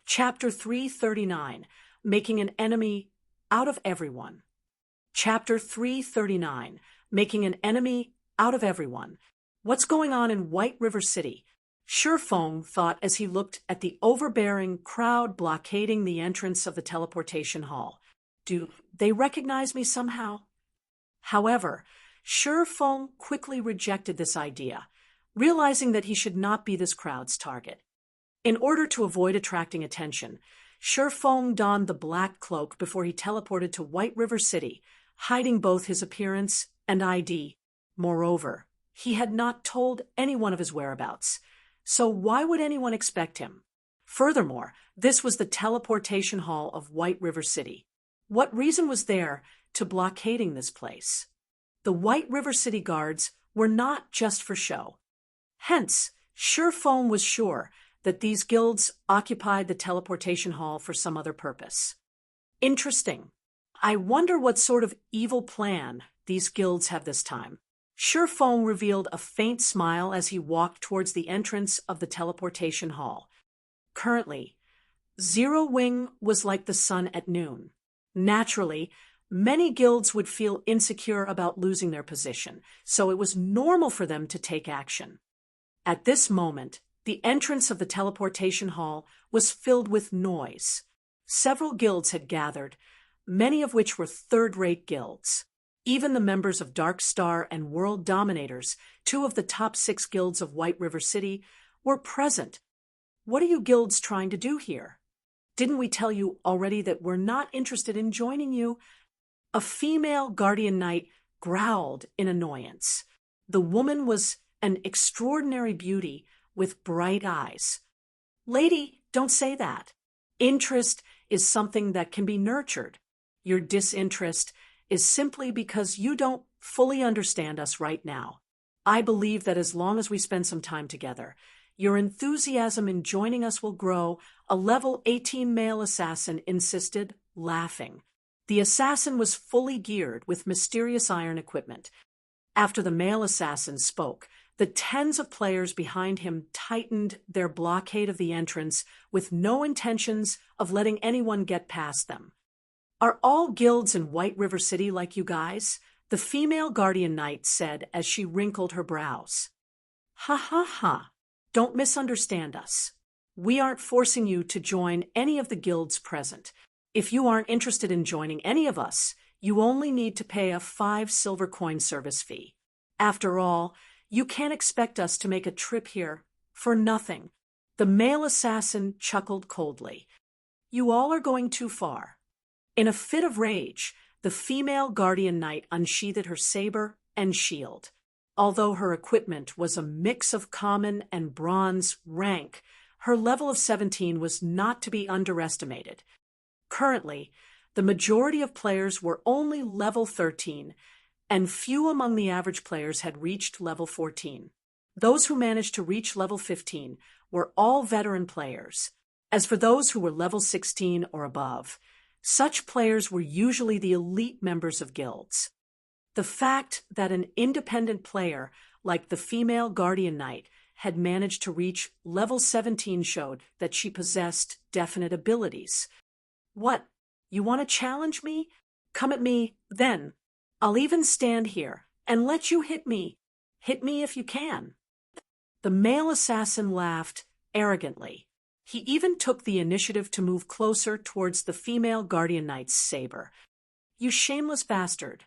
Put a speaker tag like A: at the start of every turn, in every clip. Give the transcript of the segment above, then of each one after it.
A: Chapter 339, Making an Enemy Out of Everyone. Chapter 339, Making an Enemy Out of Everyone. What's going on in White River City? Surefong thought as he looked at the overbearing crowd blockading the entrance of the teleportation hall. Do they recognize me somehow? However, Surefong quickly rejected this idea, realizing that he should not be this crowd's target. In order to avoid attracting attention, Surefong donned the black cloak before he teleported to White River City, hiding both his appearance and ID. Moreover, he had not told anyone of his whereabouts, so why would anyone expect him? Furthermore, this was the teleportation hall of White River City. What reason was there to blockading this place? The White River City guards were not just for show. Hence, Surefong was sure that these guilds occupied the teleportation hall for some other purpose. Interesting. I wonder what sort of evil plan these guilds have this time. Surefong revealed a faint smile as he walked towards the entrance of the teleportation hall. Currently, Zero Wing was like the sun at noon. Naturally, many guilds would feel insecure about losing their position, so it was normal for them to take action. At this moment, the entrance of the teleportation hall was filled with noise. Several guilds had gathered, many of which were third-rate guilds. Even the members of Dark Star and World Dominators, two of the top 6 guilds of White River City, were present. What are you guilds trying to do here? Didn't we tell you already that we're not interested in joining you? A female guardian knight growled in annoyance. The woman was an extraordinary beauty with bright eyes. Lady, don't say that. Interest is something that can be nurtured. Your disinterest is simply because you don't fully understand us right now. I believe that as long as we spend some time together, your enthusiasm in joining us will grow, a level 18 male assassin insisted, laughing. The assassin was fully geared with mysterious iron equipment. After the male assassin spoke, the tens of players behind him tightened their blockade of the entrance with no intentions of letting anyone get past them. Are all guilds in White River City like you guys? The female guardian knight said as she wrinkled her brows. Ha ha ha. Don't misunderstand us. We aren't forcing you to join any of the guilds present. If you aren't interested in joining any of us, you only need to pay a 5 silver coin service fee. After all, you can't expect us to make a trip here for nothing. The male assassin chuckled coldly. You all are going too far. In a fit of rage, the female guardian knight unsheathed her saber and shield. Although her equipment was a mix of common and bronze rank, her level of 17 was not to be underestimated. Currently, the majority of players were only level 13, and few among the average players had reached level 14. Those who managed to reach level 15 were all veteran players. As for those who were level 16 or above, such players were usually the elite members of guilds. The fact that an independent player like the female guardian knight had managed to reach level 17 showed that she possessed definite abilities. What? You want to challenge me? Come at me, then. I'll even stand here and let you hit me. Hit me if you can. The male assassin laughed arrogantly. He even took the initiative to move closer towards the female guardian knight's saber. You shameless bastard.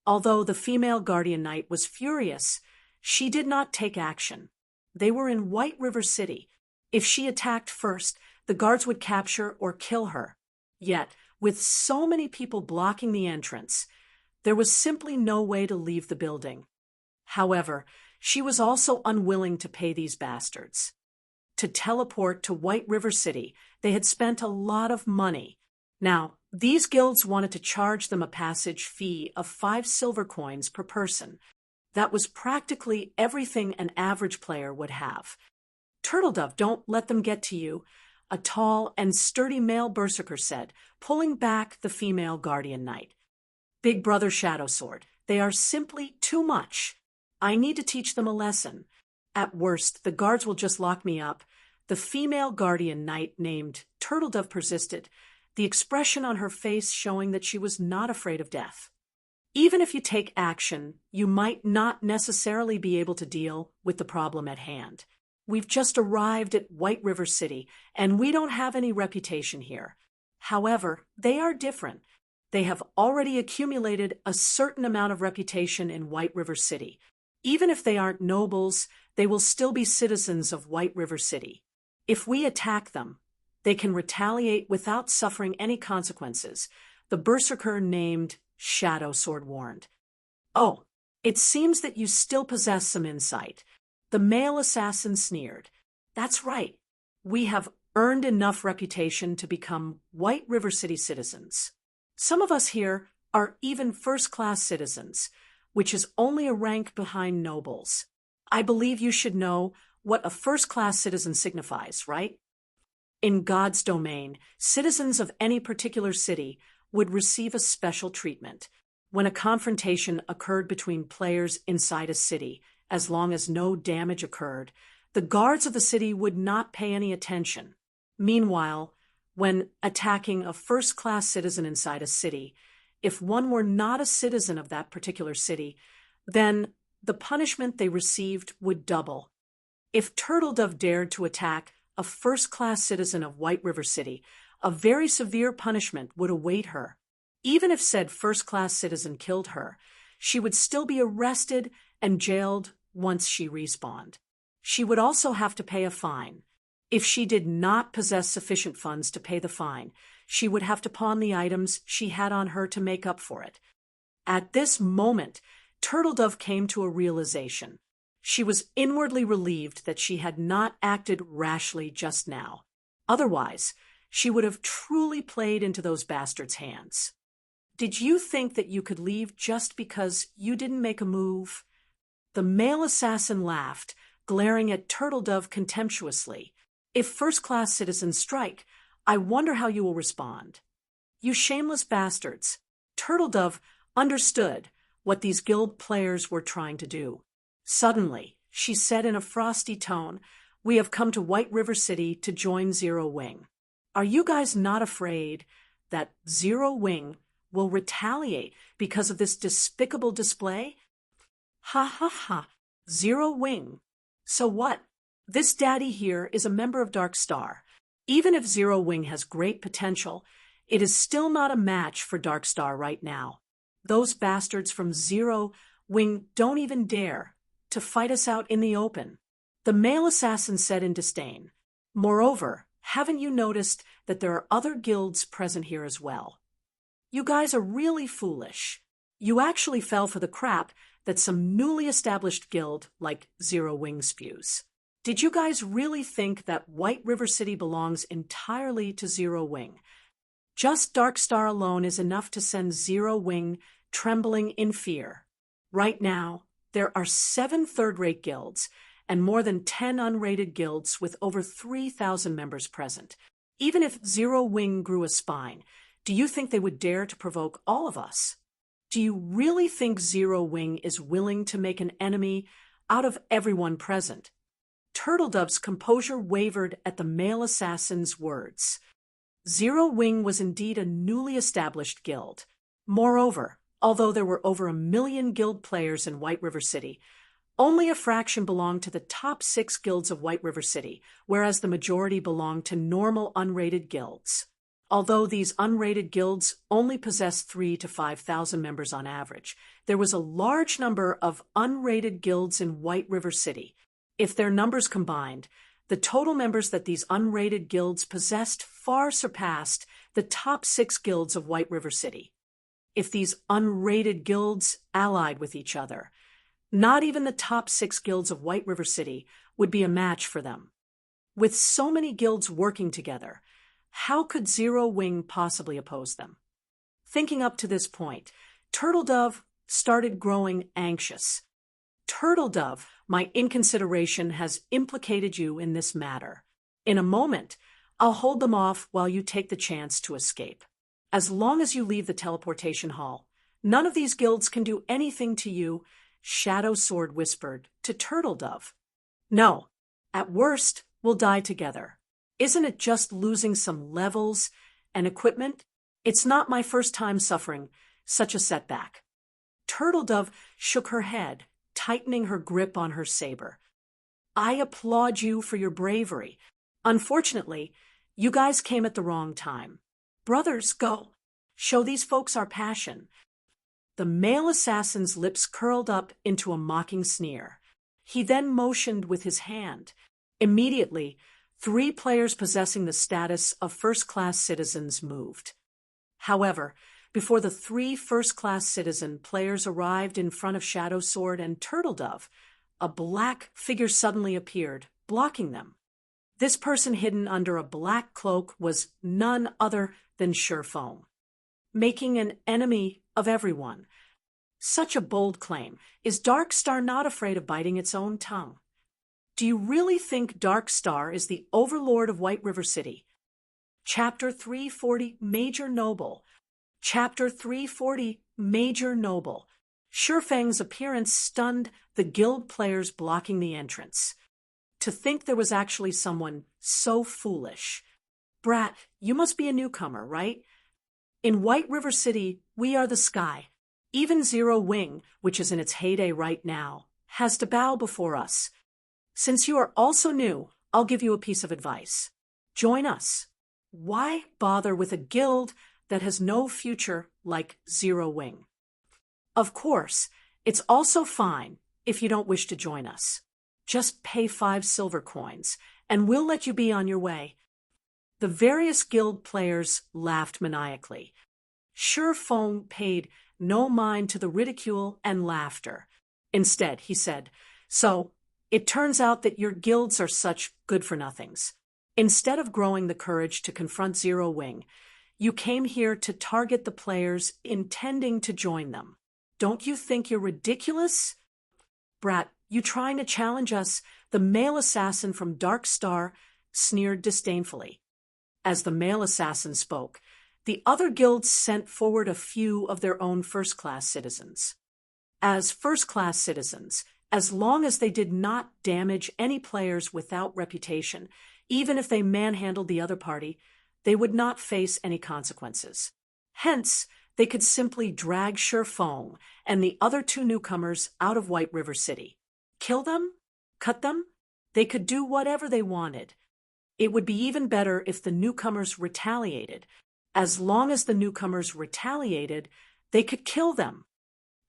A: Although the female guardian knight was furious, she did not take action. They were in White River City. If she attacked first, the guards would capture or kill her. Yet, with so many people blocking the entrance, there was simply no way to leave the building. However, she was also unwilling to pay these bastards. To teleport to White River City, they had spent a lot of money. Now, these guilds wanted to charge them a passage fee of 5 silver coins per person. That was practically everything an average player would have. Turtledove, don't let them get to you, a tall and sturdy male berserker said, pulling back the female guardian knight. Big Brother Shadowsword, they are simply too much. I need to teach them a lesson. At worst, the guards will just lock me up. The female guardian knight named Turtledove persisted, the expression on her face showing that she was not afraid of death. Even if you take action, you might not necessarily be able to deal with the problem at hand. We've just arrived at White River City, and we don't have any reputation here. However, they are different. They have already accumulated a certain amount of reputation in White River City. Even if they aren't nobles, they will still be citizens of White River City. If we attack them, they can retaliate without suffering any consequences, the berserker named Shadow Sword warned. Oh, it seems that you still possess some insight. The male assassin sneered. That's right. We have earned enough reputation to become White River City citizens. Some of us here are even first-class citizens, which is only a rank behind nobles. I believe you should know what a first-class citizen signifies, right? In God's domain, citizens of any particular city would receive a special treatment. When a confrontation occurred between players inside a city, as long as no damage occurred, the guards of the city would not pay any attention. Meanwhile, when attacking a first-class citizen inside a city, if one were not a citizen of that particular city, then the punishment they received would double. If Turtledove dared to attack a first-class citizen of White River City, a very severe punishment would await her. Even if said first-class citizen killed her, she would still be arrested and jailed once she respawned. She would also have to pay a fine. If she did not possess sufficient funds to pay the fine, she would have to pawn the items she had on her to make up for it. At this moment, Turtledove came to a realization. She was inwardly relieved that she had not acted rashly just now. Otherwise, she would have truly played into those bastards' hands. Did you think that you could leave just because you didn't make a move? The male assassin laughed, glaring at Turtledove contemptuously. If first-class citizens strike, I wonder how you will respond. You shameless bastards. Turtledove understood what these guild players were trying to do. Suddenly, she said in a frosty tone, "We have come to White River City to join Zero Wing. Are you guys not afraid that Zero Wing will retaliate because of this despicable display?" Ha ha ha, Zero Wing. So what? This daddy here is a member of Dark Star. Even if Zero Wing has great potential, it is still not a match for Dark Star right now. Those bastards from Zero Wing don't even dare to fight us out in the open, the male assassin said in disdain. Moreover, haven't you noticed that there are other guilds present here as well? You guys are really foolish. You actually fell for the crap that some newly established guild like Zero Wing spews. Did you guys really think that White River City belongs entirely to Zero Wing? Just Dark Star alone is enough to send Zero Wing trembling in fear. Right now, there are 7 third-rate guilds and more than 10 unrated guilds with over 3,000 members present. Even if Zero Wing grew a spine, do you think they would dare to provoke all of us? Do you really think Zero Wing is willing to make an enemy out of everyone present? Turtledove's composure wavered at the male assassin's words. Zero Wing was indeed a newly established guild. Moreover, although there were over 1 million guild players in White River City, only a fraction belonged to the top 6 guilds of White River City, whereas the majority belonged to normal unrated guilds. Although these unrated guilds only possessed 3,000 to 5,000 members on average, there was a large number of unrated guilds in White River City. If their numbers combined, the total members that these unrated guilds possessed far surpassed the top 6 guilds of White River City. If these unrated guilds allied with each other, not even the top 6 guilds of White River City would be a match for them. With so many guilds working together, how could Zero Wing possibly oppose them? Thinking up to this point, Turtledove started growing anxious. Turtledove, my inconsideration has implicated you in this matter. In a moment, I'll hold them off while you take the chance to escape. As long as you leave the teleportation hall, none of these guilds can do anything to you, Shadow Sword whispered to Turtledove. No, at worst, we'll die together. Isn't it just losing some levels and equipment? It's not my first time suffering such a setback. Turtledove shook her head, tightening her grip on her saber. I applaud you for your bravery. Unfortunately, you guys came at the wrong time. Brothers, go. Show these folks our passion. The male assassin's lips curled up into a mocking sneer. He then motioned with his hand. Immediately, 3 players possessing the status of first-class citizens moved. However, before the 3 first-class citizen players arrived in front of Shadow Sword and Turtledove, a black figure suddenly appeared, blocking them. This person hidden under a black cloak was none other than Surefoam, making an enemy of everyone. Such a bold claim. Is Darkstar not afraid of biting its own tongue? Do you really think Darkstar is the overlord of White River City? Chapter 340, Major Noble. Chapter 340, Major Noble. Shurfang's appearance stunned the guild players blocking the entrance. To think there was actually someone so foolish. Brat, you must be a newcomer, right? In White River City, we are the sky. Even Zero Wing, which is in its heyday right now, has to bow before us. Since you are also new, I'll give you a piece of advice. Join us. Why bother with a guild that has no future like Zero Wing? Of course, it's also fine if you don't wish to join us. Just pay 5 silver coins, and we'll let you be on your way. The various guild players laughed maniacally. Surefoam paid no mind to the ridicule and laughter. Instead, he said, So, it turns out that your guilds are such good-for-nothings. Instead of growing the courage to confront Zero Wing, you came here to target the players intending to join them. Don't you think you're ridiculous? Brat, you trying to challenge us? The male assassin from Darkstar sneered disdainfully. As the male assassin spoke, the other guilds sent forward a few of their own first-class citizens. As first-class citizens, as long as they did not damage any players without reputation, even if they manhandled the other party, they would not face any consequences. Hence, they could simply drag Surefoam and the other 2 newcomers out of White River City. Kill them? Cut them? They could do whatever they wanted. It would be even better if the newcomers retaliated. As long as the newcomers retaliated, they could kill them.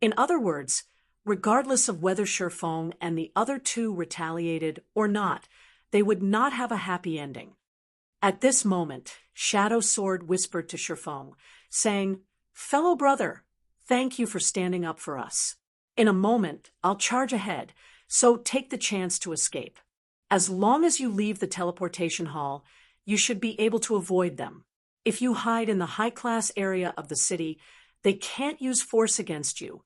A: In other words, regardless of whether Surefoam and the other 2 retaliated or not, they would not have a happy ending. At this moment, Shadow Sword whispered to Surefoam, saying, Fellow brother, thank you for standing up for us. In a moment, I'll charge ahead, so take the chance to escape. As long as you leave the teleportation hall, you should be able to avoid them. If you hide in the high-class area of the city, they can't use force against you.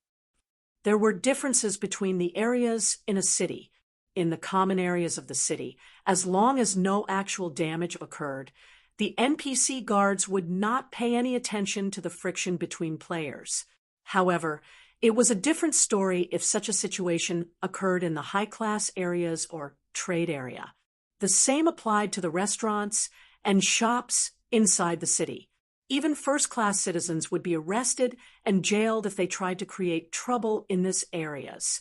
A: There were differences between the areas in a city. In the common areas of the city, as long as no actual damage occurred, the NPC guards would not pay any attention to the friction between players. However, it was a different story if such a situation occurred in the high-class areas or trade area. The same applied to the restaurants and shops inside the city. Even first-class citizens would be arrested and jailed if they tried to create trouble in these areas.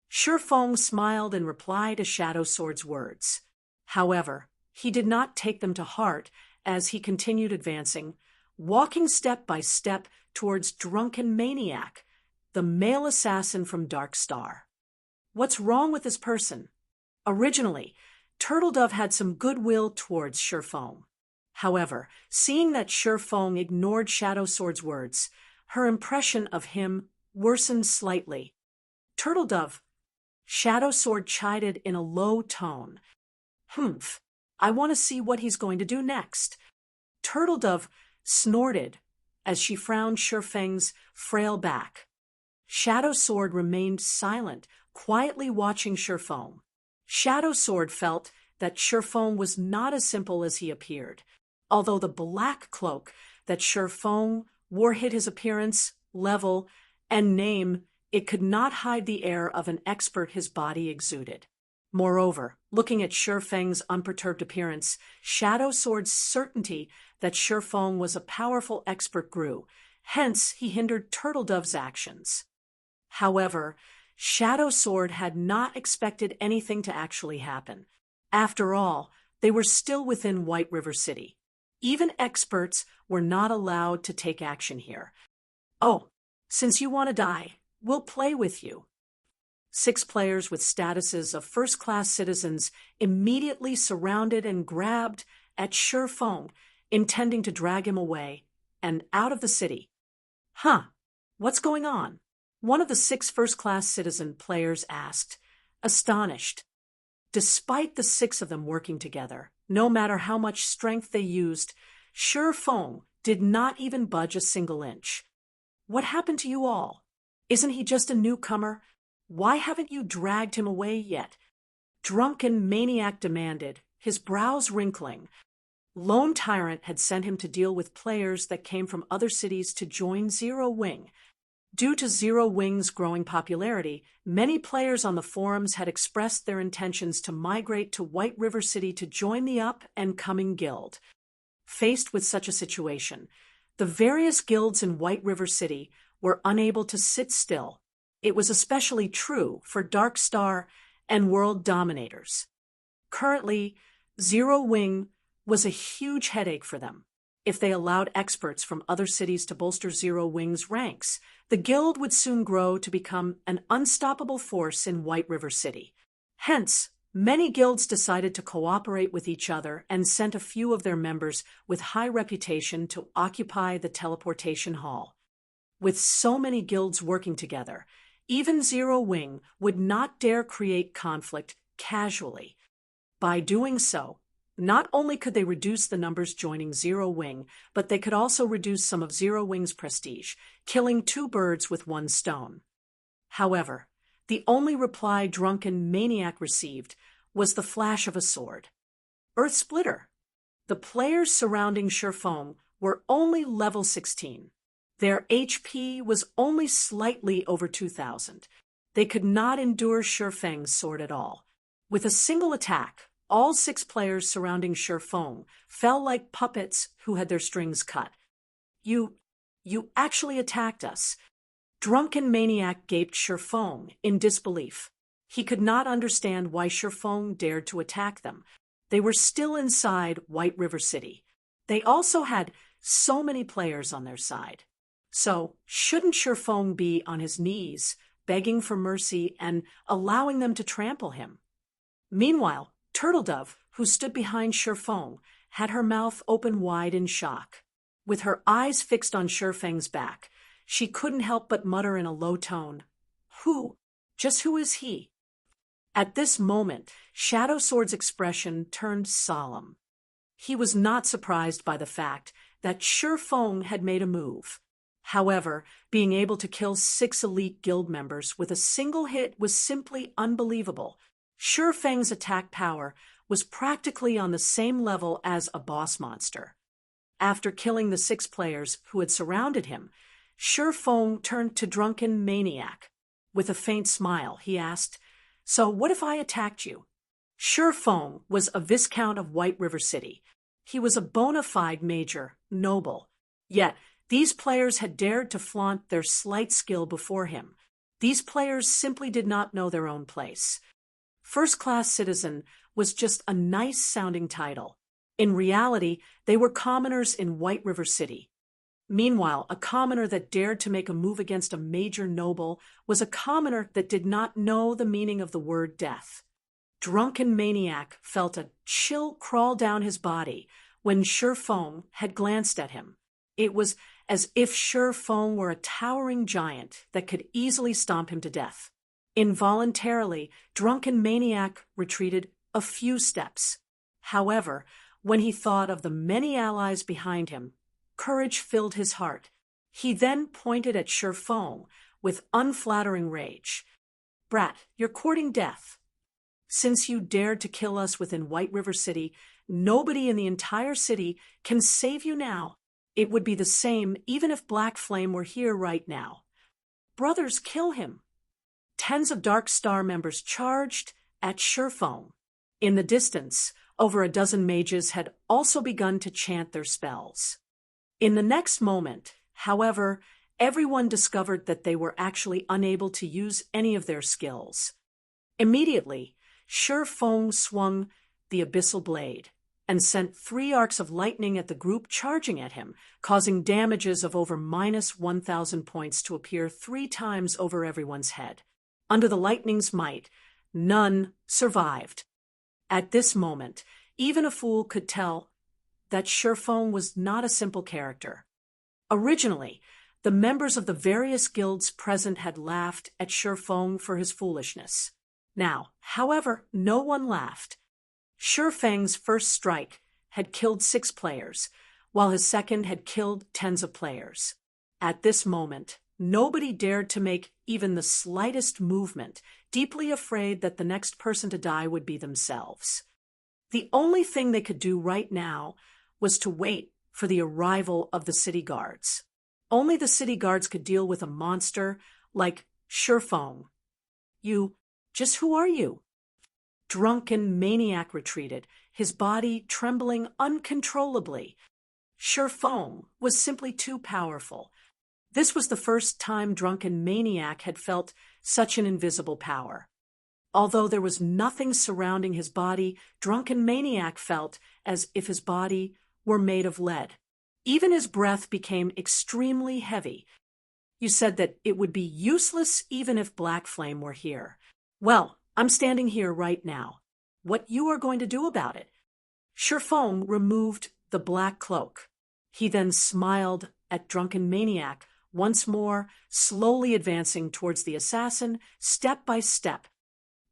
A: Surefoam smiled in reply to Shadow Sword's words. However, he did not take them to heart as he continued advancing, walking step by step towards Drunken Maniac, the male assassin from Darkstar. What's wrong with this person? Originally, Turtledove had some goodwill towards Surefoam. However, seeing that Surefoam ignored Shadow Sword's words, her impression of him worsened slightly. Turtledove, Shadow Sword chided in a low tone. Humph, I want to see what he's going to do next. Turtledove snorted as she frowned Surefoam's frail back. Shadow Sword remained silent, quietly watching Surefoam. Shadow Sword felt that Surefoam was not as simple as he appeared. Although the black cloak that Surefoam wore hid his appearance, level, and name, it could not hide the air of an expert his body exuded. Moreover, looking at Shifeng's unperturbed appearance, Shadow Sword's certainty that Shifeng was a powerful expert grew. Hence, he hindered Turtledove's actions. However, Shadow Sword had not expected anything to actually happen. After all, they were still within White River City. Even experts were not allowed to take action here. "Oh, since you want to die, we'll play with you." 6 players with statuses of first-class citizens immediately surrounded and grabbed at Shifeng, intending to drag him away and out of the city. "Huh, what's going on?" one of the 6 first-class citizen players asked, astonished. Despite the 6 of them working together, no matter how much strength they used, Shifeng did not even budge a single inch. "What happened to you all? Isn't he just a newcomer? Why haven't you dragged him away yet?" Drunken Maniac demanded, his brows wrinkling. Lone Tyrant had sent him to deal with players that came from other cities to join Zero Wing. Due to Zero Wing's growing popularity, many players on the forums had expressed their intentions to migrate to White River City to join the up-and-coming guild. Faced with such a situation, the various guilds in White River City were unable to sit still. It was especially true for Dark Star and World Dominators. Currently, Zero Wing was a huge headache for them. If they allowed experts from other cities to bolster Zero Wing's ranks, the guild would soon grow to become an unstoppable force in White River City. Hence, many guilds decided to cooperate with each other and sent a few of their members with high reputation to occupy the teleportation hall. With so many guilds working together, even Zero Wing would not dare create conflict casually. By doing so, not only could they reduce the numbers joining Zero Wing, but they could also reduce some of Zero Wing's prestige, killing 2 birds with 1 stone. However, the only reply Drunken Maniac received was the flash of a sword. Earth Splitter. The players surrounding Shifeng were only level 16. Their HP was only slightly over 2,000. They could not endure Shifeng's sword at all. With a single attack, all 6 players surrounding Shifeng fell like puppets who had their strings cut. You actually attacked us." Drunken Maniac gaped Shifeng in disbelief. He could not understand why Shifeng dared to attack them. They were still inside White River City. They also had so many players on their side. So, shouldn't Shifeng be on his knees, begging for mercy and allowing them to trample him? Meanwhile, Turtledove, who stood behind Shifeng, had her mouth open wide in shock. With her eyes fixed on Shifeng's back, she couldn't help but mutter in a low tone, "Who? Just who is he?" At this moment, Shadow Sword's expression turned solemn. He was not surprised by the fact that Shifeng had made a move. However, being able to kill 6 elite guild members with a single hit was simply unbelievable. Shifeng's attack power was practically on the same level as a boss monster. After killing the 6 players who had surrounded him, Shifeng turned to Drunken Maniac. With a faint smile, he asked, "So what if I attacked you?" Shifeng was a Viscount of White River City. He was a bona fide major, noble. Yet, these players had dared to flaunt their slight skill before him. These players simply did not know their own place. First-class citizen was just a nice-sounding title. In reality, they were commoners in White River City. Meanwhile, a commoner that dared to make a move against a major noble was a commoner that did not know the meaning of the word death. Drunken Maniac felt a chill crawl down his body when Shifeng had glanced at him. It was as if Shifeng were a towering giant that could easily stomp him to death. Involuntarily, Drunken Maniac retreated a few steps. However, when he thought of the many allies behind him, courage filled his heart. He then pointed at Shifeng with unflattering rage. "Brat, you're courting death. Since you dared to kill us within White River City, nobody in the entire city can save you now. It would be the same even if Black Flame were here right now. Brothers, kill him." Tens of Dark Star members charged at Shurfeng. In the distance, over a dozen mages had also begun to chant their spells. In the next moment, however, everyone discovered that they were actually unable to use any of their skills. Immediately, Shurfeng swung the abyssal blade and sent 3 arcs of lightning at the group charging at him, causing damages of over -1,000 points to appear 3 times over everyone's head. Under the lightning's might, none survived. At this moment, even a fool could tell that Shurfeng was not a simple character. Originally, the members of the various guilds present had laughed at Shurfeng for his foolishness. Now, however, no one laughed. Shurfeng's first strike had killed 6 players, while his second had killed tens of players. At this moment, nobody dared to make even the slightest movement, deeply afraid that the next person to die would be themselves. The only thing they could do right now was to wait for the arrival of the city guards. Only the city guards could deal with a monster like Shurfeng. Just who are you? Drunken maniac retreated, his body trembling uncontrollably. Shurfeng was simply too powerful. This was the first time Drunken Maniac had felt such an invisible power. Although there was nothing surrounding his body, Drunken Maniac felt as if his body were made of lead. Even his breath became extremely heavy. You said that it would be useless even if Black Flame were here. Well, I'm standing here right now. What you are going to do about it? Shurfeng removed the black cloak. He then smiled at Drunken Maniac, once more, slowly advancing towards the assassin, step by step.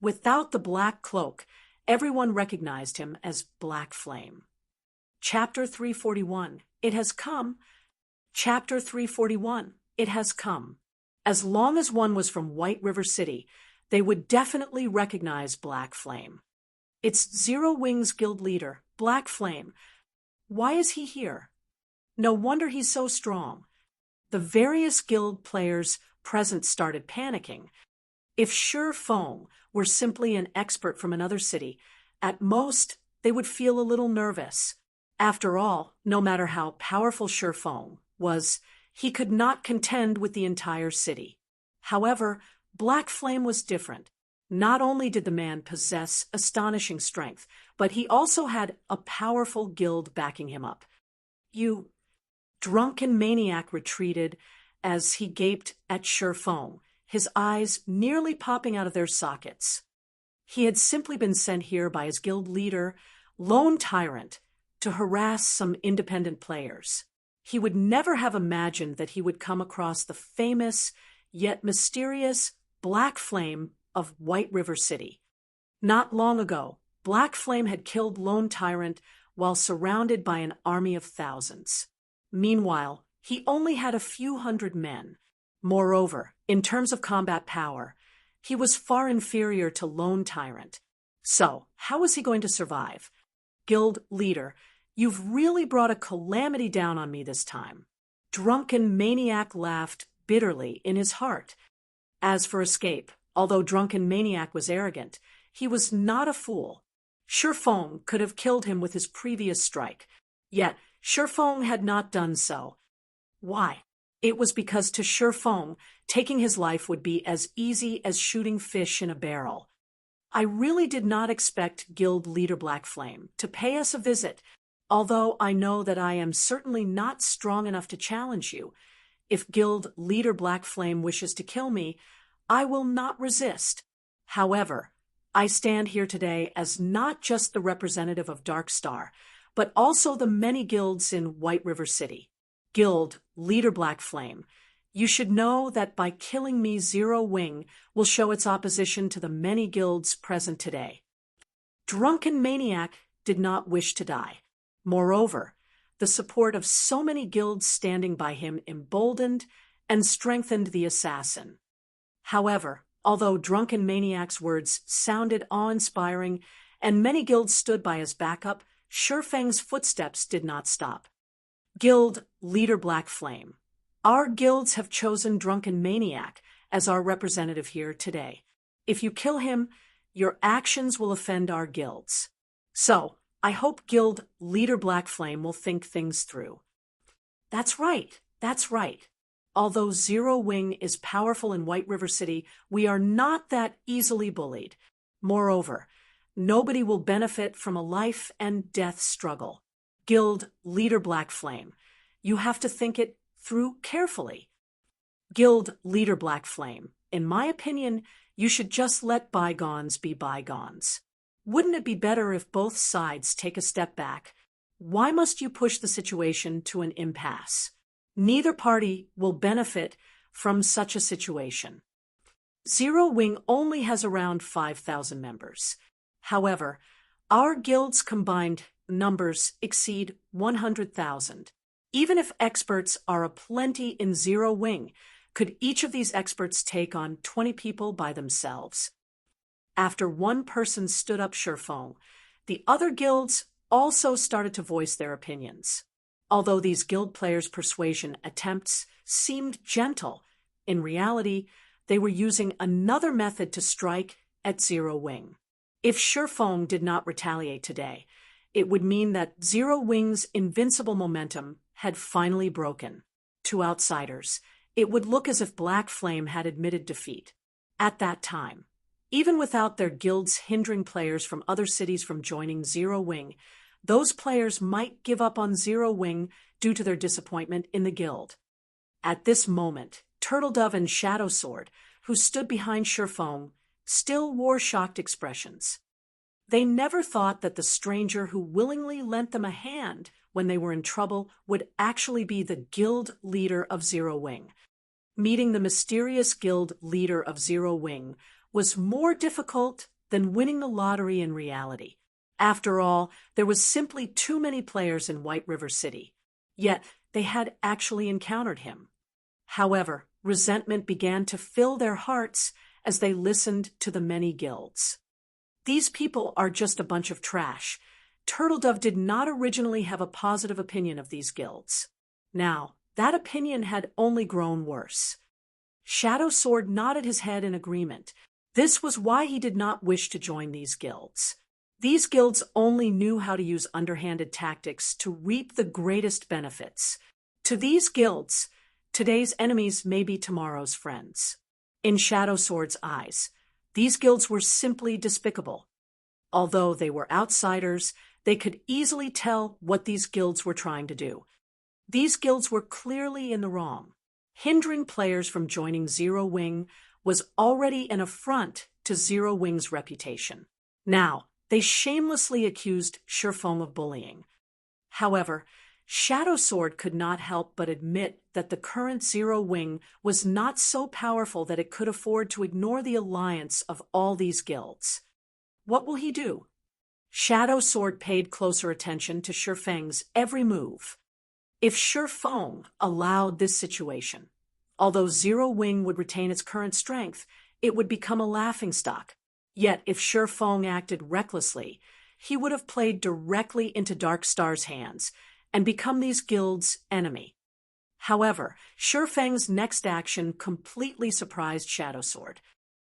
A: Without the black cloak, everyone recognized him as Black Flame. Chapter 341. It has come. Chapter 341. It has come. As long as one was from White River City, they would definitely recognize Black Flame. It's Zero Wings Guild leader, Black Flame. Why is he here? No wonder he's so strong. The various guild players present started panicking. If Shurfeng were simply an expert from another city, at most they would feel a little nervous. After all, no matter how powerful Shurfeng was, he could not contend with the entire city. However, Black Flame was different. Not only did the man possess astonishing strength, but he also had a powerful guild backing him up. Drunken Maniac retreated as he gaped at Shurfeng, his eyes nearly popping out of their sockets. He had simply been sent here by his guild leader, Lone Tyrant, to harass some independent players. He would never have imagined that he would come across the famous, yet mysterious, Black Flame of White River City. Not long ago, Black Flame had killed Lone Tyrant while surrounded by an army of thousands. Meanwhile, he only had a few hundred men. Moreover, in terms of combat power, he was far inferior to Lone Tyrant. So, how was he going to survive? Guild leader, you've really brought a calamity down on me this time. Drunken Maniac laughed bitterly in his heart. As for escape, although Drunken Maniac was arrogant, he was not a fool. Shurfeng could have killed him with his previous strike. Yet, Shurfeng had not done so. Why? It was because to Shurfeng, taking his life would be as easy as shooting fish in a barrel. I really did not expect Guild Leader Black Flame to pay us a visit, although I know that I am certainly not strong enough to challenge you. If Guild Leader Black Flame wishes to kill me, I will not resist. However, I stand here today as not just the representative of Dark Star, but also the many guilds in White River City. Guild Leader Black Flame, you should know that by killing me, Zero Wing will show its opposition to the many guilds present today. Drunken Maniac did not wish to die. Moreover, the support of so many guilds standing by him emboldened and strengthened the assassin. However, although Drunken Maniac's words sounded awe-inspiring and many guilds stood by his backup, Shurfeng's footsteps did not stop. Guild Leader Black Flame, our guilds have chosen Drunken Maniac as our representative here today. If you kill him, Your actions will offend our guilds. So, I hope Guild Leader Black Flame will think things through. That's right, that's right. Although Zero Wing is powerful in White River City, we are not that easily bullied. Moreover, nobody will benefit from a life and death struggle. Guild Leader Black Flame, you have to think it through carefully. Guild Leader Black Flame, in my opinion, you should just let bygones be bygones. Wouldn't it be better if both sides take a step back? Why must you push the situation to an impasse? Neither party will benefit from such a situation. Zero Wing only has around 5,000 members. However, our guild's combined numbers exceed 100,000. Even if experts are aplenty in Zero Wing, could each of these experts take on 20 people by themselves? After one person stood up Shurfeng, the other guilds also started to voice their opinions. Although these guild players' persuasion attempts seemed gentle, in reality, they were using another method to strike at Zero Wing. If Shurfeng did not retaliate today, it would mean that Zero Wing's invincible momentum had finally broken. To outsiders, it would look as if Black Flame had admitted defeat. At that time, even without their guilds hindering players from other cities from joining Zero Wing, those players might give up on Zero Wing due to their disappointment in the guild. At this moment, Turtledove and Shadow Sword, who stood behind Shurfeng, still wore shocked expressions. They never thought that the stranger who willingly lent them a hand when they were in trouble would actually be the guild leader of Zero Wing. Meeting the mysterious guild leader of Zero Wing was more difficult than winning the lottery in reality. After all, there was simply too many players in White River City. Yet, they had actually encountered him. However, resentment began to fill their hearts as they listened to the many guilds. These people are just a bunch of trash. Turtledove did not originally have a positive opinion of these guilds. Now, that opinion had only grown worse. Shadow Sword nodded his head in agreement. This was why he did not wish to join these guilds. These guilds only knew how to use underhanded tactics to reap the greatest benefits. To these guilds, today's enemies may be tomorrow's friends. In Shadow Sword's eyes, these guilds were simply despicable. Although they were outsiders, they could easily tell what these guilds were trying to do. These guilds were clearly in the wrong. Hindering players from joining Zero Wing was already an affront to Zero Wing's reputation. Now, they shamelessly accused Shurfeng of bullying. However, Shadow Sword could not help but admit that the current Zero Wing was not so powerful that it could afford to ignore the alliance of all these guilds. What will he do? Shadow Sword paid closer attention to Shurfeng's every move. If Shurfeng allowed this situation, although Zero Wing would retain its current strength, it would become a laughingstock. Yet if Shurfeng acted recklessly, he would have played directly into Dark Star's hands and become these guilds' enemy. However, Shurfeng's next action completely surprised Shadow Sword.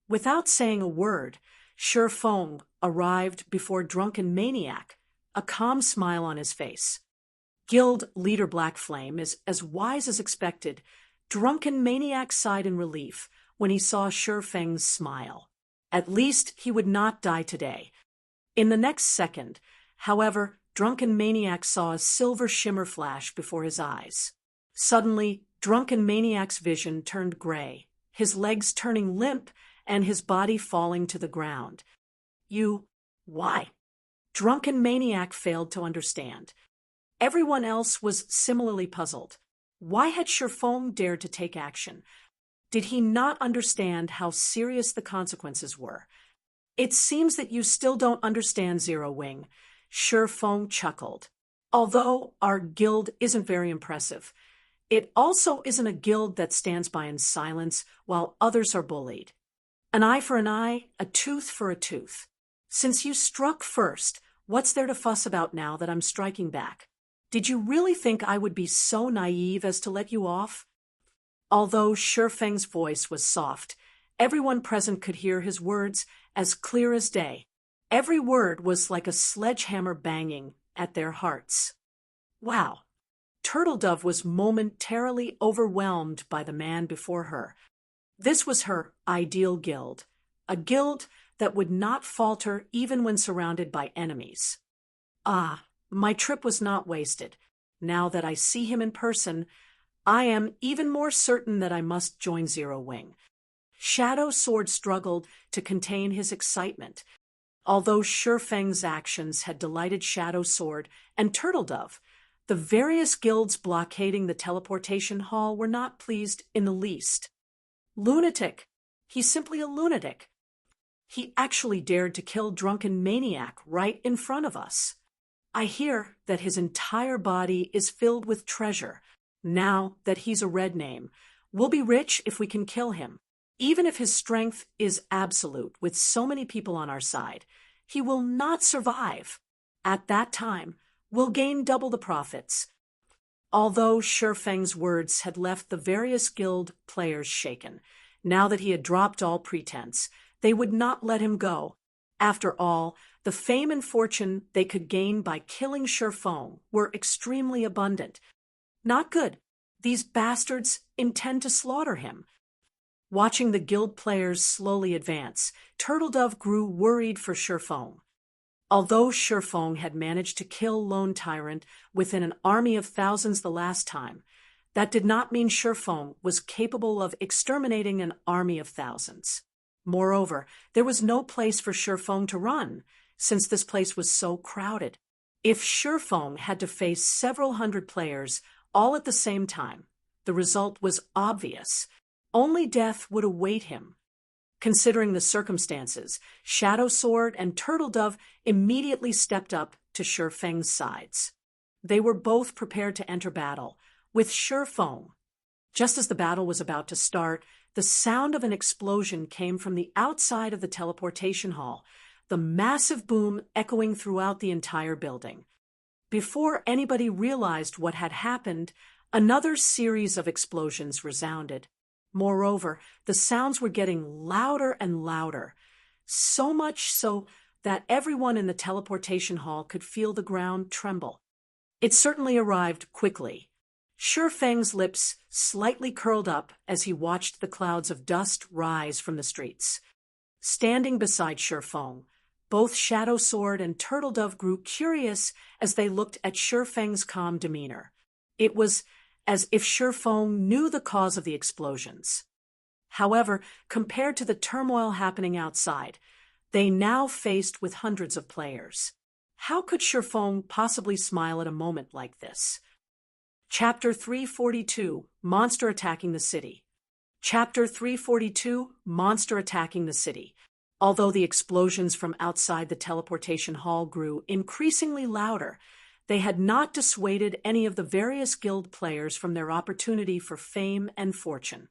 A: Without saying a word, Shurfeng arrived before Drunken Maniac, a calm smile on his face. Guild Leader Black Flame is as wise as expected. Drunken Maniac sighed in relief when he saw Shurfeng's smile. At least he would not die today. In the next second, however, Drunken Maniac saw a silver shimmer flash before his eyes. Suddenly, Drunken Maniac's vision turned gray, his legs turning limp and his body falling to the ground. Why? Drunken Maniac failed to understand. Everyone else was similarly puzzled. Why had Shurfeng dared to take action? Did he not understand how serious the consequences were? It seems that you still don't understand, Zero Wing. Shurfeng chuckled. Although our guild isn't very impressive, it also isn't a guild that stands by in silence while others are bullied. An eye for an eye, a tooth for a tooth. Since you struck first, what's there to fuss about now that I'm striking back? Did you really think I would be so naive as to let you off? Although Shurfeng's voice was soft, Everyone present could hear his words as clear as day. Every word was like a sledgehammer banging at their hearts. Wow! Turtledove was momentarily overwhelmed by the man before her. This was her ideal guild, a guild that would not falter even when surrounded by enemies. Ah, my trip was not wasted. Now that I see him in person, I am even more certain that I must join Zero Wing. Shadow Sword struggled to contain his excitement. Although Shurfeng's actions had delighted Shadow Sword and Turtledove, the various guilds blockading the teleportation hall were not pleased in the least. Lunatic! He's simply a lunatic. He actually dared to kill Drunken Maniac right in front of us. I hear that his entire body is filled with treasure. Now that he's a red name, we'll be rich if we can kill him. Even if his strength is absolute, with so many people on our side, he will not survive. At that time, we'll gain double the profits. Although Shurfeng's words had left the various guild players shaken, now that he had dropped all pretense, they would not let him go. After all, the fame and fortune they could gain by killing Shurfeng were extremely abundant. Not good. These bastards intend to slaughter him. Watching the guild players slowly advance, Turtledove grew worried for Shurfeng. Although Shurfeng had managed to kill Lone Tyrant within an army of thousands the last time, that did not mean Shurfeng was capable of exterminating an army of thousands. Moreover, there was no place for Shurfeng to run, since this place was so crowded. If Shurfeng had to face several hundred players all at the same time, the result was obvious. Only death would await him. Considering the circumstances, Shadow Sword and Turtledove immediately stepped up to Shurfeng's sides. They were both prepared to enter battle, with Shurfeng. Just as the battle was about to start, the sound of an explosion came from the outside of the teleportation hall, the massive boom echoing throughout the entire building. Before anybody realized what had happened, another series of explosions resounded. Moreover, the sounds were getting louder and louder, so much so that everyone in the teleportation hall could feel the ground tremble. It certainly arrived quickly. Shurfeng's lips slightly curled up as he watched the clouds of dust rise from the streets. Standing beside Shurfeng, both Shadow Sword and Turtledove grew curious as they looked at Shurfeng's calm demeanor. It was as if Shurfeng knew the cause of the explosions. However, compared to the turmoil happening outside, they now faced with hundreds of players. How could Shurfeng possibly smile at a moment like this? Chapter 342, Monster Attacking the City. Chapter 342, Monster Attacking the City. Although the explosions from outside the teleportation hall grew increasingly louder, they had not dissuaded any of the various guild players from their opportunity for fame and fortune.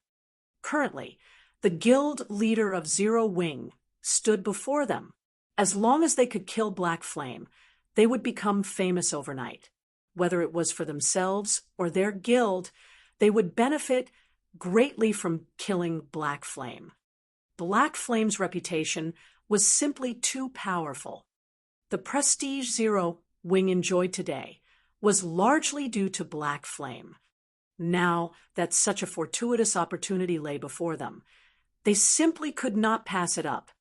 A: Currently, the guild leader of Zero Wing stood before them. As long as they could kill Black Flame, they would become famous overnight. Whether it was for themselves or their guild, they would benefit greatly from killing Black Flame. Black Flame's reputation was simply too powerful. The prestige Zero Wing enjoyed today was largely due to Black Flame. Now that such a fortuitous opportunity lay before them, they simply could not pass it up.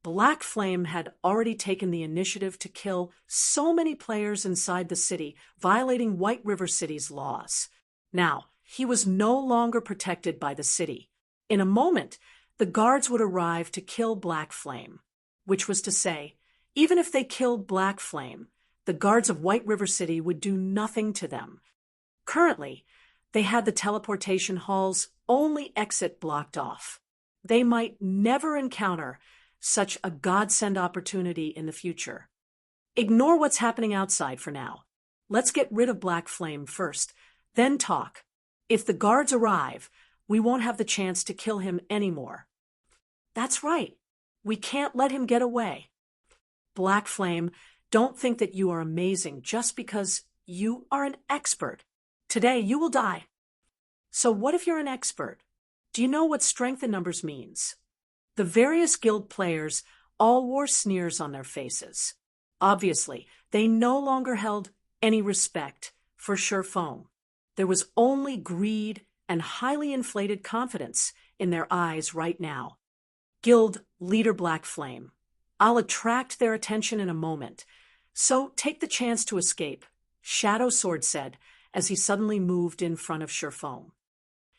A: Black Flame had already taken the initiative to kill so many players inside the city, violating White River City's laws. Now, he was no longer protected by the city. In a moment, the guards would arrive to kill Black Flame, which was to say, even if they killed Black Flame, the guards of White River City would do nothing to them. Currently, they had the teleportation hall's only exit blocked off. They might never encounter such a godsend opportunity in the future. Ignore what's happening outside for now. Let's get rid of Black Flame first, then talk. If the guards arrive, we won't have the chance to kill him anymore. That's right. We can't let him get away. Black Flame, don't think that you are amazing just because you are an expert. Today you will die. So what if you're an expert? Do you know what strength in numbers means? The various guild players all wore sneers on their faces. Obviously, they no longer held any respect for Shifeng. There was only greed and highly inflated confidence in their eyes right now. Guild leader Black Flame. I'll attract their attention in a moment, so take the chance to escape, Shadow Sword said as he suddenly moved in front of Shifeng.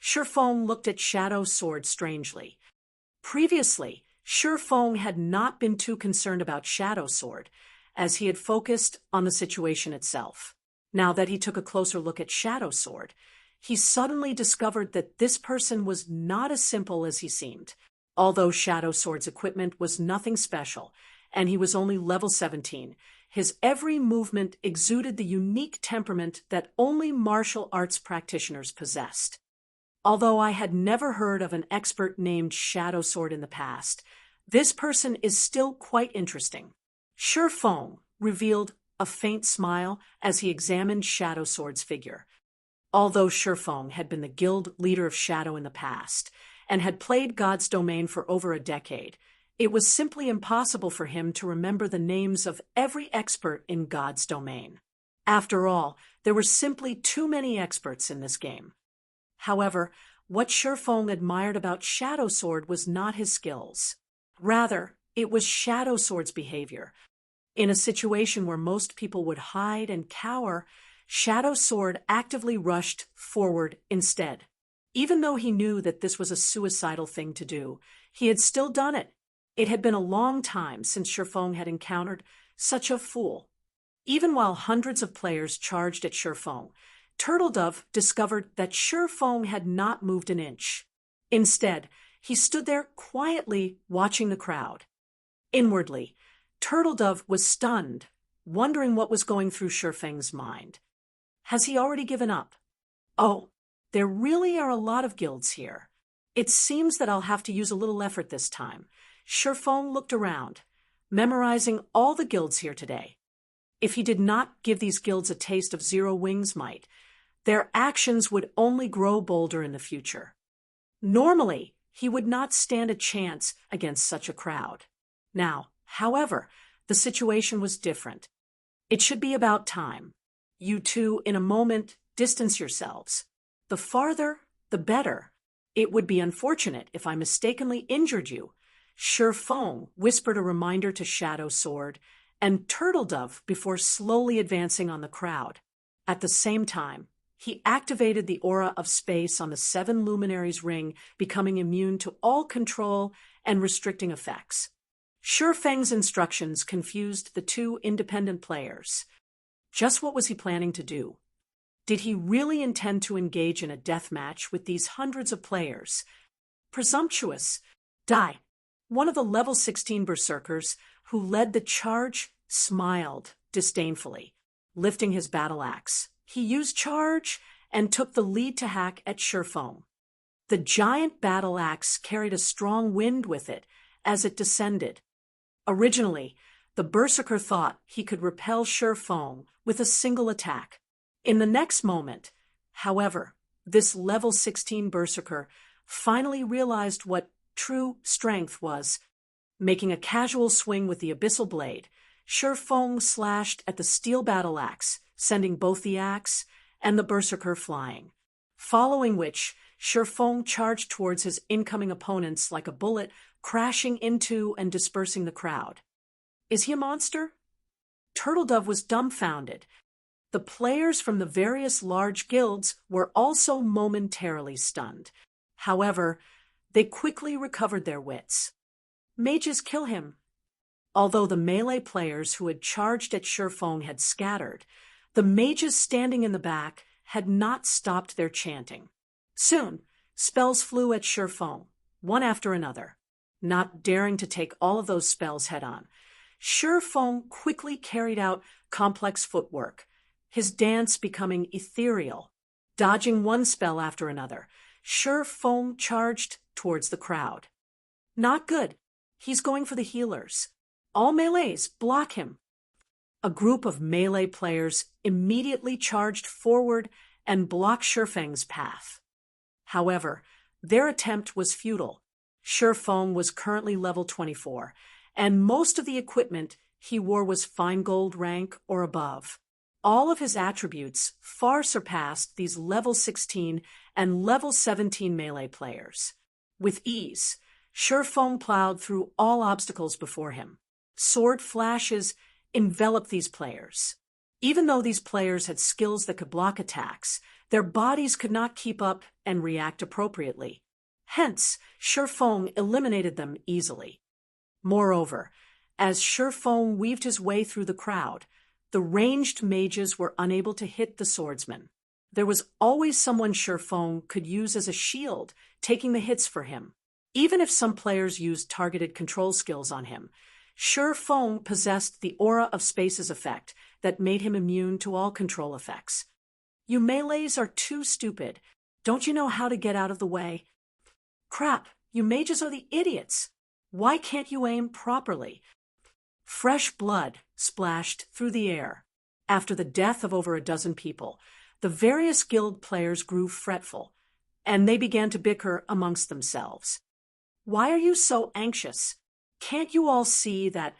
A: Shifeng looked at Shadow Sword strangely. Previously, Shifeng had not been too concerned about Shadow Sword, as he had focused on the situation itself. Now that he took a closer look at Shadow Sword, he suddenly discovered that this person was not as simple as he seemed. Although Shadow Sword's equipment was nothing special, and he was only level 17, his every movement exuded the unique temperament that only martial arts practitioners possessed. Although I had never heard of an expert named Shadow Sword in the past, this person is still quite interesting. Shifeng revealed a faint smile as he examined Shadow Sword's figure. Although Shifeng had been the guild leader of Shadow in the past, and had played God's Domain for over a decade, it was simply impossible for him to remember the names of every expert in God's Domain. After all, there were simply too many experts in this game. However, what Shifeng admired about Shadow Sword was not his skills. Rather, it was Shadow Sword's behavior. In a situation where most people would hide and cower, Shadow Sword actively rushed forward instead. Even though he knew that this was a suicidal thing to do, he had still done it. It had been a long time since Shifeng had encountered such a fool. Even while hundreds of players charged at Shifeng, Turtledove discovered that Shifeng had not moved an inch. Instead, he stood there quietly watching the crowd. Inwardly, Turtledove was stunned, wondering what was going through Shifeng's mind. Has he already given up? Oh, there really are a lot of guilds here. It seems that I'll have to use a little effort this time. Shifeng looked around, memorizing all the guilds here today. If he did not give these guilds a taste of Zero Wings might, their actions would only grow bolder in the future. Normally, he would not stand a chance against such a crowd. Now, however, the situation was different. It should be about time. You two, in a moment, distance yourselves. The farther, the better. It would be unfortunate if I mistakenly injured you. Shifeng whispered a reminder to Shadow Sword and Turtledove before slowly advancing on the crowd. At the same time, he activated the aura of space on the 7 luminaries ring, becoming immune to all control and restricting effects. Shifeng's instructions confused the two independent players. Just what was he planning to do? Did he really intend to engage in a death match with these hundreds of players? Presumptuous. Die. One of the level 16 berserkers who led the charge smiled disdainfully, lifting his battle axe. He used charge and took the lead to hack at Shifeng. The giant battle axe carried a strong wind with it as it descended. Originally, the berserker thought he could repel Shifeng with a single attack. In the next moment, however, this level 16 berserker finally realized what true strength was. Making a casual swing with the abyssal blade, Shifeng slashed at the steel battle axe, sending both the axe and the berserker flying. Following which, Shifeng charged towards his incoming opponents like a bullet, crashing into and dispersing the crowd. Is he a monster? Turtledove was dumbfounded. The players from the various large guilds were also momentarily stunned. However, they quickly recovered their wits. Mages kill him. Although the melee players who had charged at Shifeng had scattered, the mages standing in the back had not stopped their chanting. Soon, spells flew at Shifeng, one after another. Not daring to take all of those spells head-on, Shifeng quickly carried out complex footwork, his dance becoming ethereal. Dodging one spell after another, Shifeng charged towards the crowd. Not good. He's going for the healers. All melees, block him. A group of melee players immediately charged forward and blocked Shifeng's path. However, their attempt was futile. Feng was currently level 24, and most of the equipment he wore was fine gold rank or above. All of his attributes far surpassed these level 16 and level 17 melee players. With ease, Feng plowed through all obstacles before him. Sword flashes enveloped these players. Even though these players had skills that could block attacks, their bodies could not keep up and react appropriately. Hence, Feng eliminated them easily. Moreover, as Feng weaved his way through the crowd, the ranged mages were unable to hit the swordsman. There was always someone Feng could use as a shield, taking the hits for him. Even if some players used targeted control skills on him, Feng possessed the aura of space's effect that made him immune to all control effects. You melees are too stupid. Don't you know how to get out of the way? Crap, you mages are the idiots. Why can't you aim properly? Fresh blood splashed through the air. After the death of over a dozen people, the various guild players grew fretful, and they began to bicker amongst themselves. Why are you so anxious? Can't you all see that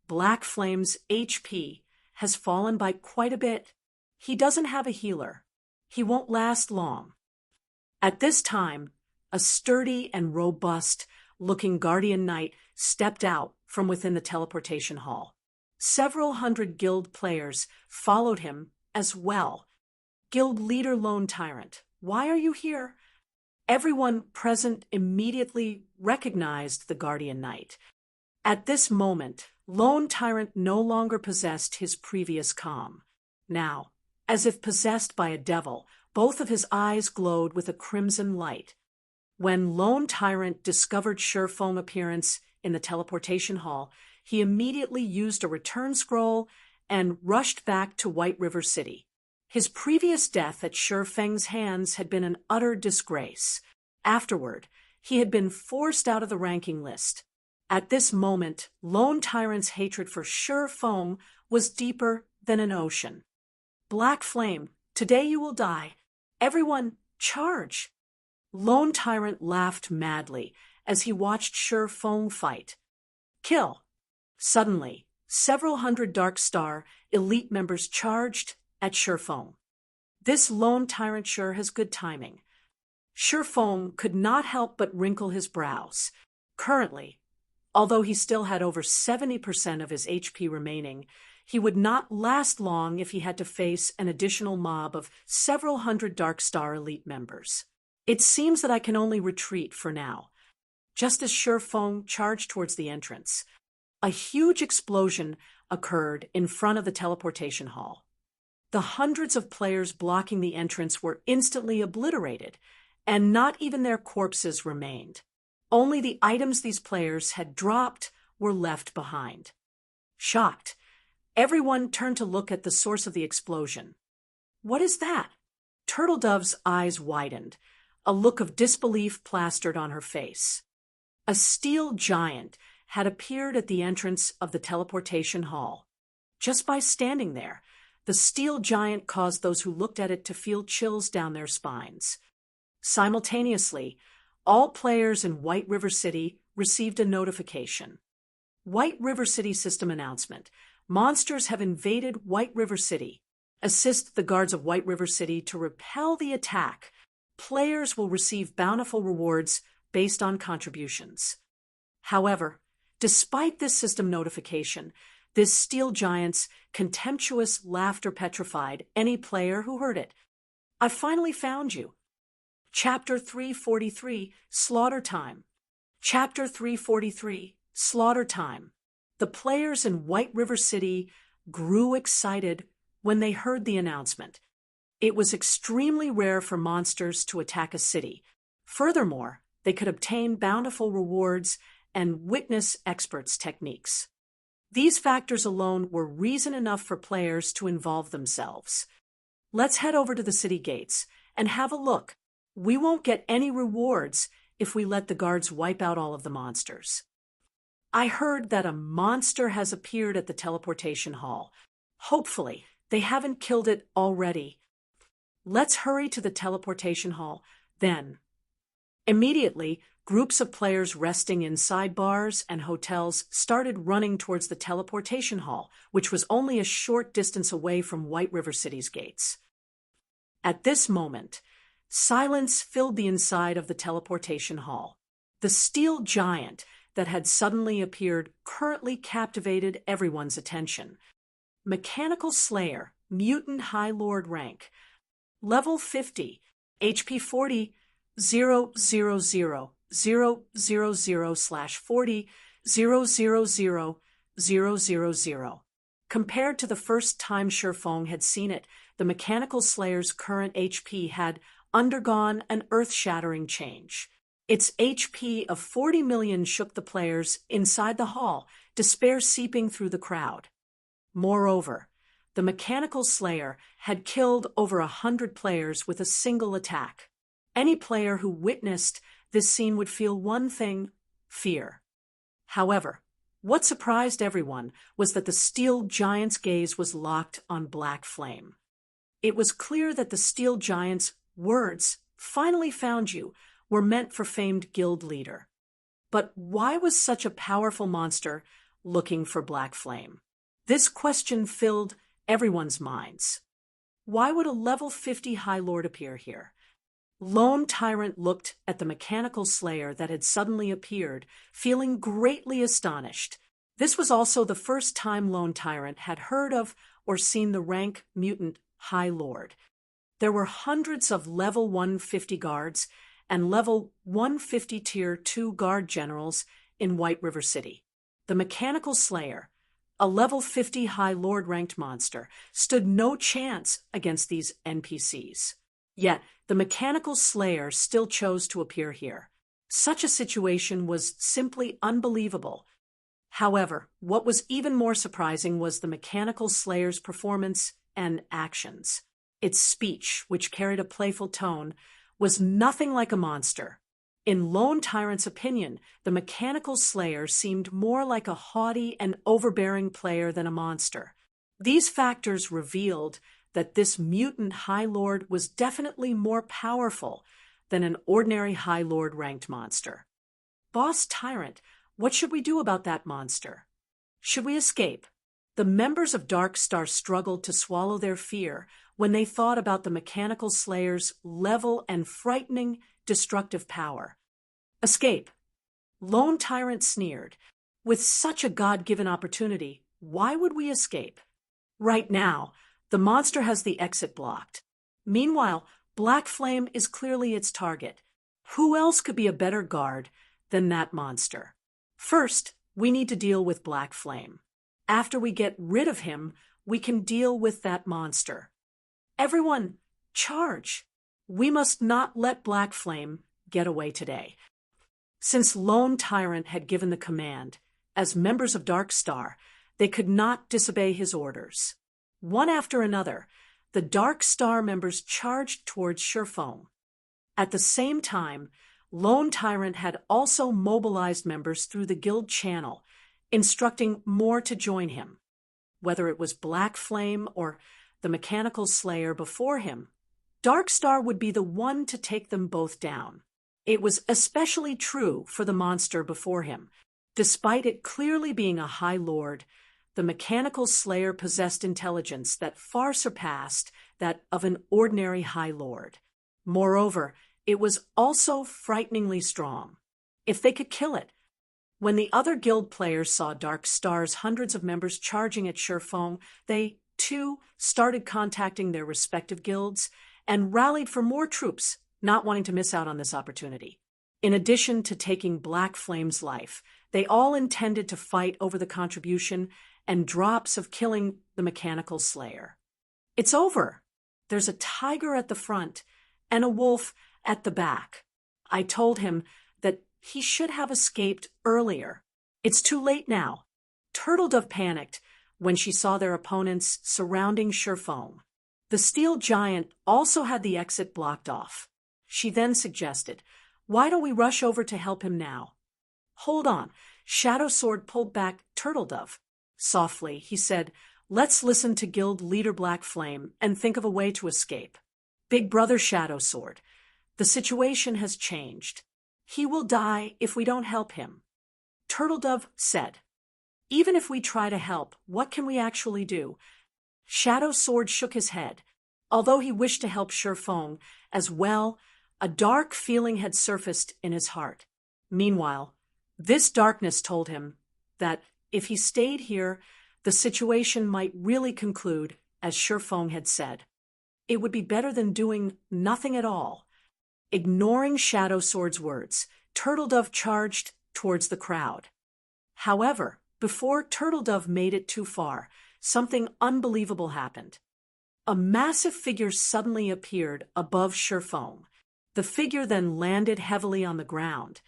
A: Black Flame's HP has fallen by quite a bit? He doesn't have a healer. He won't last long. At this time, a sturdy and robust-looking guardian knight stepped out from within the teleportation hall. Several hundred guild players followed him as well. Guild leader Lone Tyrant, why are you here? Everyone present immediately recognized the guardian knight. At this moment, Lone Tyrant no longer possessed his previous calm. Now, as if possessed by a devil, both of his eyes glowed with a crimson light. When Lone Tyrant discovered Feng's appearance in the teleportation hall, he immediately used a return scroll and rushed back to White River City. His previous death at Feng's hands had been an utter disgrace. Afterward, he had been forced out of the ranking list. At this moment, Lone Tyrant's hatred for Feng was deeper than an ocean. Black Flame, today you will die. Everyone, charge! Lone Tyrant laughed madly as he watched Feng fight. Kill! Suddenly, several hundred Dark Star elite members charged at Feng. This Lone Tyrant sure has good timing. Feng could not help but wrinkle his brows. Currently, although he still had over 70% of his HP remaining, he would not last long if he had to face an additional mob of several hundred Dark Star elite members. It seems that I can only retreat for now. Just as Feng charged towards the entrance, a huge explosion occurred in front of the teleportation hall. The hundreds of players blocking the entrance were instantly obliterated, and not even their corpses remained. Only the items these players had dropped were left behind. Shocked, everyone turned to look at the source of the explosion. What is that? Turtledove's eyes widened, a look of disbelief plastered on her face. A steel giant had appeared at the entrance of the teleportation hall. Just by standing there, the steel giant caused those who looked at it to feel chills down their spines. Simultaneously, all players in White River City received a notification. White River City system announcement. Monsters have invaded White River City. Assist the guards of White River City to repel the attack. Players will receive bountiful rewards based on contributions. However, despite this system notification, this steel giant's contemptuous laughter petrified any player who heard it. I finally found you. Chapter 343, Slaughter Time. Chapter 343, Slaughter Time. The players in White River City grew excited when they heard the announcement. It was extremely rare for monsters to attack a city. Furthermore, they could obtain bountiful rewards and witness experts' techniques. These factors alone were reason enough for players to involve themselves. Let's head over to the city gates and have a look. We won't get any rewards if we let the guards wipe out all of the monsters. I heard that a monster has appeared at the teleportation hall. Hopefully, they haven't killed it already. Let's hurry to the teleportation hall, then. Immediately, groups of players resting inside bars and hotels started running towards the teleportation hall, which was only a short distance away from White River City's gates. At this moment, silence filled the inside of the teleportation hall. The steel giant that had suddenly appeared currently captivated everyone's attention. Mechanical Slayer, Mutant High Lord rank. Level 50, HP 40, 000 000/40 000 Compared to the first time Shurfong had seen it, the Mechanical Slayer's current HP had undergone an earth-shattering change. Its HP of 40 million shook the players inside the hall, despair seeping through the crowd. Moreover, the Mechanical Slayer had killed over 100 players with a single attack. Any player who witnessed this scene would feel one thing: fear. However, what surprised everyone was that the steel giant's gaze was locked on Black Flame. It was clear that the steel giant's words, "finally found you," were meant for famed guild leader. But why was such a powerful monster looking for Black Flame? This question filled everyone's minds. Why would a level 50 High Lord appear here? Lone Tyrant looked at the Mechanical Slayer that had suddenly appeared, feeling greatly astonished. This was also the first time Lone Tyrant had heard of or seen the rank Mutant High Lord. There were hundreds of level 150 guards and level 150 Tier 2 guard generals in White River City. The Mechanical Slayer, a level 50 High Lord ranked monster, stood no chance against these NPCs. Yet, the Mechanical Slayer still chose to appear here. Such a situation was simply unbelievable. However, what was even more surprising was the Mechanical Slayer's performance and actions. Its speech, which carried a playful tone, was nothing like a monster. In Lone Tyrant's opinion, the Mechanical Slayer seemed more like a haughty and overbearing player than a monster. These factors revealed that this mutant High Lord was definitely more powerful than an ordinary High Lord ranked monster. Boss Tyrant, what should we do about that monster? Should we escape? The members of Dark Star struggled to swallow their fear when they thought about the Mechanical Slayer's level and frightening, destructive power. Escape. Lone Tyrant sneered. With such a God-given opportunity, why would we escape? Right now, the monster has the exit blocked. Meanwhile, Black Flame is clearly its target. Who else could be a better guard than that monster? First, we need to deal with Black Flame. After we get rid of him, we can deal with that monster. Everyone, charge! We must not let Black Flame get away today. Since Lone Tyrant had given the command, as members of Dark Star, they could not disobey his orders. One after another, the Dark Star members charged towards Shurfong. At the same time, Lone Tyrant had also mobilized members through the guild channel, instructing more to join him. Whether it was Black Flame or the Mechanical Slayer before him, Dark Star would be the one to take them both down. It was especially true for the monster before him. Despite it clearly being a High Lord, the Mechanical Slayer possessed intelligence that far surpassed that of an ordinary High Lord. Moreover, it was also frighteningly strong. If they could kill it. When the other guild players saw Dark Star's hundreds of members charging at Shurfong, they, too, started contacting their respective guilds and rallied for more troops, not wanting to miss out on this opportunity. In addition to taking Black Flame's life, they all intended to fight over the contribution and drops of killing the Mechanical Slayer. It's over. There's a tiger at the front and a wolf at the back. I told him that he should have escaped earlier. It's too late now. Turtledove panicked when she saw their opponents surrounding Shurfong. The steel giant also had the exit blocked off. She then suggested, "Why don't we rush over to help him now?" "Hold on." Shadow Sword pulled back Turtledove. Softly, he said, "Let's listen to guild leader Black Flame and think of a way to escape." "Big brother Shadow Sword, the situation has changed. He will die if we don't help him. Turtledove said. Even if we try to help, what can we actually do? Shadow Sword shook his head. Although he wished to help Shifeng as well, a dark feeling had surfaced in his heart. Meanwhile, this darkness told him that if he stayed here, the situation might really conclude, as Shifeng had said. It would be better than doing nothing at all. Ignoring Shadow Sword's words, Turtledove charged towards the crowd. However, before Turtledove made it too far, something unbelievable happened. A massive figure suddenly appeared above Shifeng. The figure then landed heavily on the ground,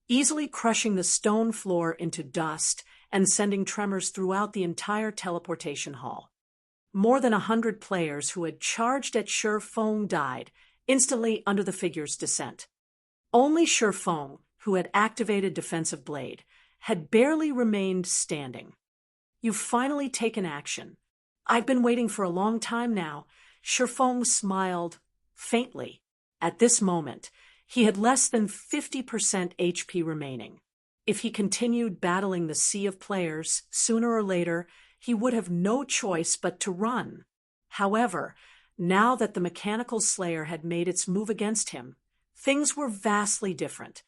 A: easily crushing the stone floor into dust and sending tremors throughout the entire teleportation hall. More than 100 players who had charged at Shifeng died instantly under the figure's descent. Only Shifeng, who had activated Defensive Blade, had barely remained standing. You've finally taken action. I've been waiting for a long time now. Shifeng smiled faintly. At this moment, he had less than 50% HP remaining. If he continued battling the sea of players, sooner or later, he would have no choice but to run. However, now that the Mechanical Slayer had made its move against him, things were vastly different.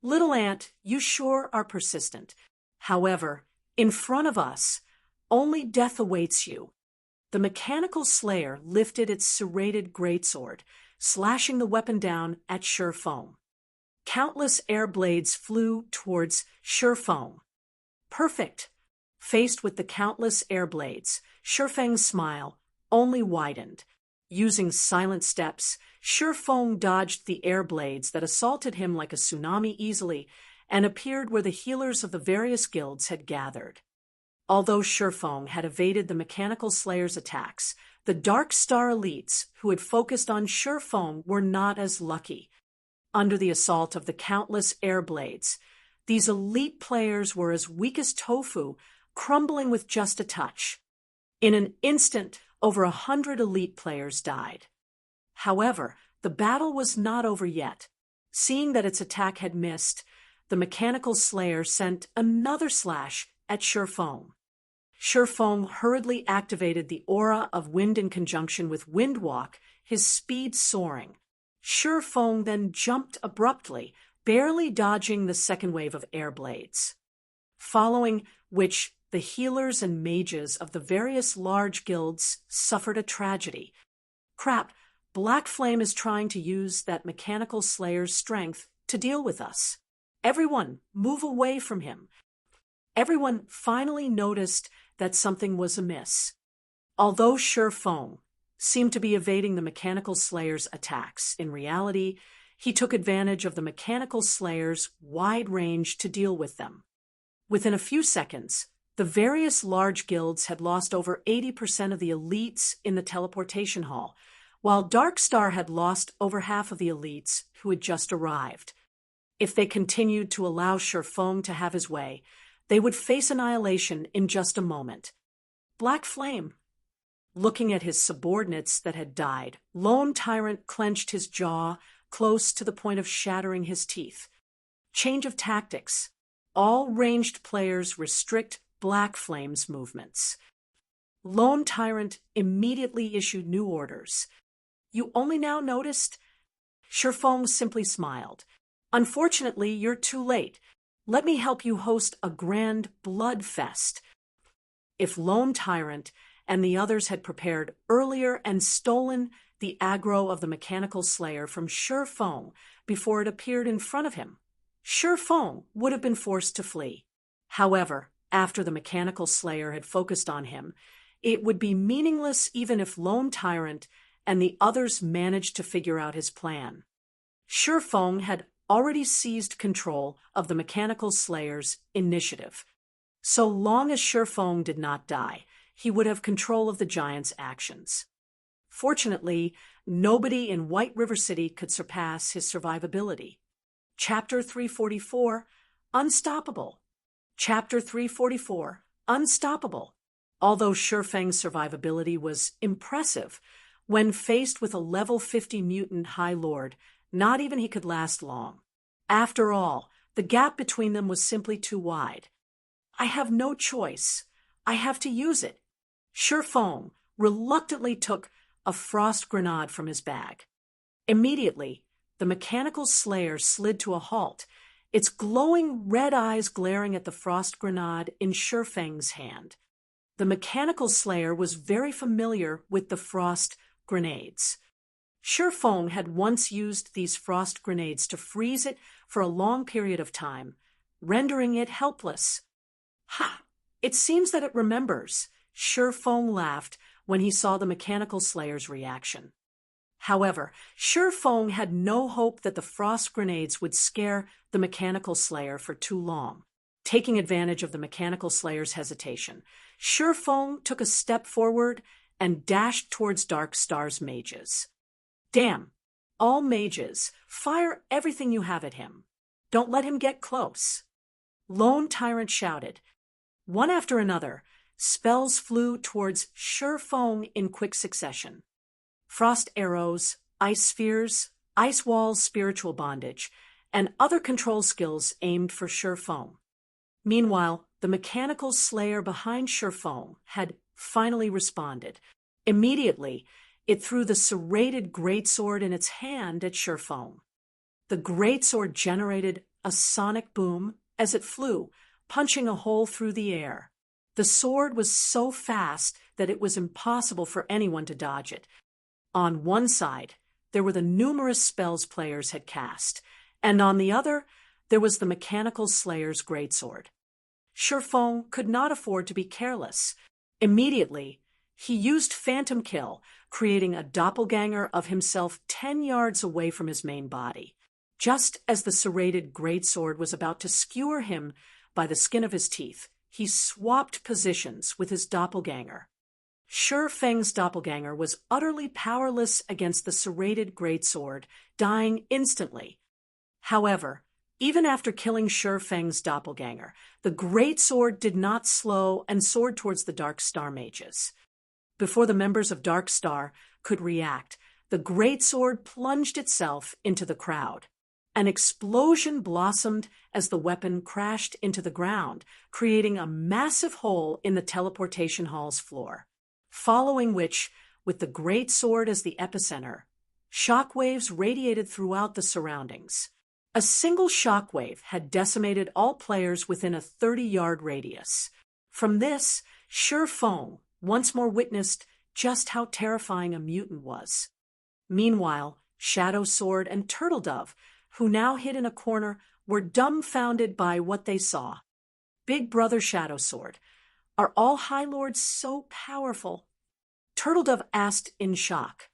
A: Little Ant, you sure are persistent. However, in front of us, only death awaits you. The Mechanical Slayer lifted its serrated greatsword, slashing the weapon down at Shifeng. Countless air blades flew towards Shifeng. Perfect! Faced with the countless air blades, Shifeng's smile only widened. Using silent steps, Shifeng dodged the air blades that assaulted him like a tsunami easily and appeared where the healers of the various guilds had gathered. Although Shifeng had evaded the Mechanical Slayer's attacks, the Dark Star elites who had focused on Shifeng were not as lucky. Under the assault of the countless air blades, these elite players were as weak as tofu, crumbling with just a touch. In an instant, over 100 elite players died. However, the battle was not over yet. Seeing that its attack had missed, the Mechanical Slayer sent another slash at Shifeng. Shifeng hurriedly activated the aura of wind in conjunction with Windwalk, his speed soaring. Shifeng then jumped abruptly, barely dodging the second wave of air blades. Following which, the healers and mages of the various large guilds suffered a tragedy. Crap, Black Flame is trying to use that Mechanical Slayer's strength to deal with us. Everyone, move away from him. Everyone finally noticed that something was amiss. Although Shifeng seemed to be evading the Mechanical Slayer's attacks, in reality, he took advantage of the Mechanical Slayer's wide range to deal with them. Within a few seconds, the various large guilds had lost over 80% of the elites in the teleportation hall, while Dark Star had lost over half of the elites who had just arrived. If they continued to allow Shifeng to have his way, they would face annihilation in just a moment. Black Flame. Looking at his subordinates that had died, Lone Tyrant clenched his jaw close to the point of shattering his teeth. Change of tactics. All ranged players restrict Black Flame's movements. Lone Tyrant immediately issued new orders. You only now noticed? Shifeng simply smiled. Unfortunately, you're too late. Let me help you host a grand blood fest. If Lone Tyrant and the others had prepared earlier and stolen the aggro of the Mechanical Slayer from Shifeng before it appeared in front of him, Shifeng would have been forced to flee. However, after the Mechanical Slayer had focused on him, it would be meaningless even if Lone Tyrant and the others managed to figure out his plan. Shifeng had already seized control of the Mechanical Slayer's initiative. So long as Shifeng did not die, he would have control of the giant's actions. Fortunately, nobody in White River City could surpass his survivability. Chapter 344, Unstoppable. Chapter 344, Unstoppable. Although Shifeng's survivability was impressive, when faced with a level 50 mutant High Lord, not even he could last long. After all, the gap between them was simply too wide. I have no choice. I have to use it. Feng reluctantly took a frost grenade from his bag. Immediately, the mechanical slayer slid to a halt, its glowing red eyes glaring at the frost grenade in Feng's hand. The mechanical slayer was very familiar with the frost grenades. Feng had once used these frost grenades to freeze it for a long period of time, rendering it helpless. Ha! It seems that it remembers, Feng laughed when he saw the mechanical slayer's reaction. However, Feng had no hope that the frost grenades would scare the mechanical slayer for too long. Taking advantage of the mechanical slayer's hesitation, Feng took a step forward and dashed towards Dark Star's mages. Damn! All mages, fire everything you have at him. Don't let him get close. Lone Tyrant shouted. One after another, spells flew towards Feng in quick succession. Frost arrows, ice spheres, ice walls, spiritual bondage, and other control skills aimed for Feng. Meanwhile, the mechanical slayer behind Feng had finally responded. Immediately, it threw the serrated greatsword in its hand at Feng. The greatsword generated a sonic boom as it flew, punching a hole through the air. The sword was so fast that it was impossible for anyone to dodge it. On one side, there were the numerous spells players had cast, and on the other, there was the mechanical slayer's greatsword. Feng could not afford to be careless. Immediately, he used Phantom Kill, creating a doppelganger of himself 10 yards away from his main body. Just as the serrated greatsword was about to skewer him by the skin of his teeth, he swapped positions with his doppelganger. Feng's doppelganger was utterly powerless against the serrated greatsword, dying instantly. However, even after killing Feng's doppelganger, the greatsword did not slow and soared towards the Dark Star mages. Before the members of Dark Star could react, the greatsword plunged itself into the crowd. An explosion blossomed as the weapon crashed into the ground, creating a massive hole in the teleportation hall's floor. Following which, with the greatsword as the epicenter, shockwaves radiated throughout the surroundings. A single shockwave had decimated all players within a 30-yard radius. From this, Feng once more witnessed just how terrifying a mutant was. Meanwhile, Shadow Sword and Turtle Dove, who now hid in a corner, were dumbfounded by what they saw. Big Brother Shadow Sword, are all High Lords so powerful? Turtle Dove asked in shock.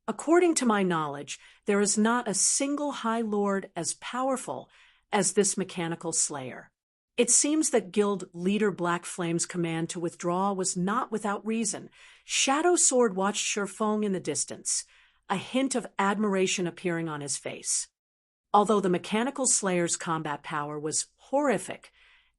A: According to my knowledge, there is not a single High Lord as powerful as this mechanical slayer. It seems that Guild Leader Black Flame's command to withdraw was not without reason. Shadow Sword watched Feng in the distance, a hint of admiration appearing on his face. Although the mechanical slayer's combat power was horrific,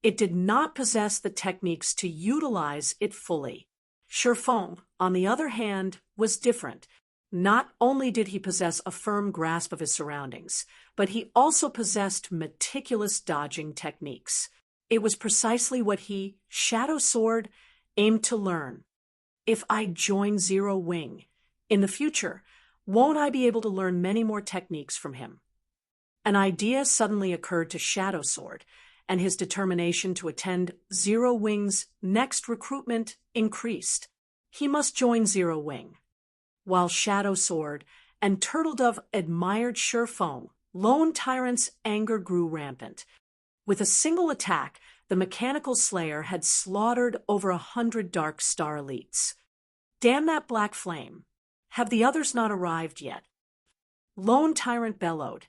A: it did not possess the techniques to utilize it fully. Feng, on the other hand, was different. Not only did he possess a firm grasp of his surroundings, but he also possessed meticulous dodging techniques. It was precisely what he, Shadow Sword, aimed to learn. If I join Zero Wing, in the future, won't I be able to learn many more techniques from him? An idea suddenly occurred to Shadow Sword, and his determination to attend Zero Wing's next recruitment increased. He must join Zero Wing. While Shadow Sword and Turtle Dove admired Feng, Lone Tyrant's anger grew rampant. With a single attack, the mechanical slayer had slaughtered over 100 Dark Star elites. Damn that Black Flame! Have the others not arrived yet? Lone Tyrant bellowed.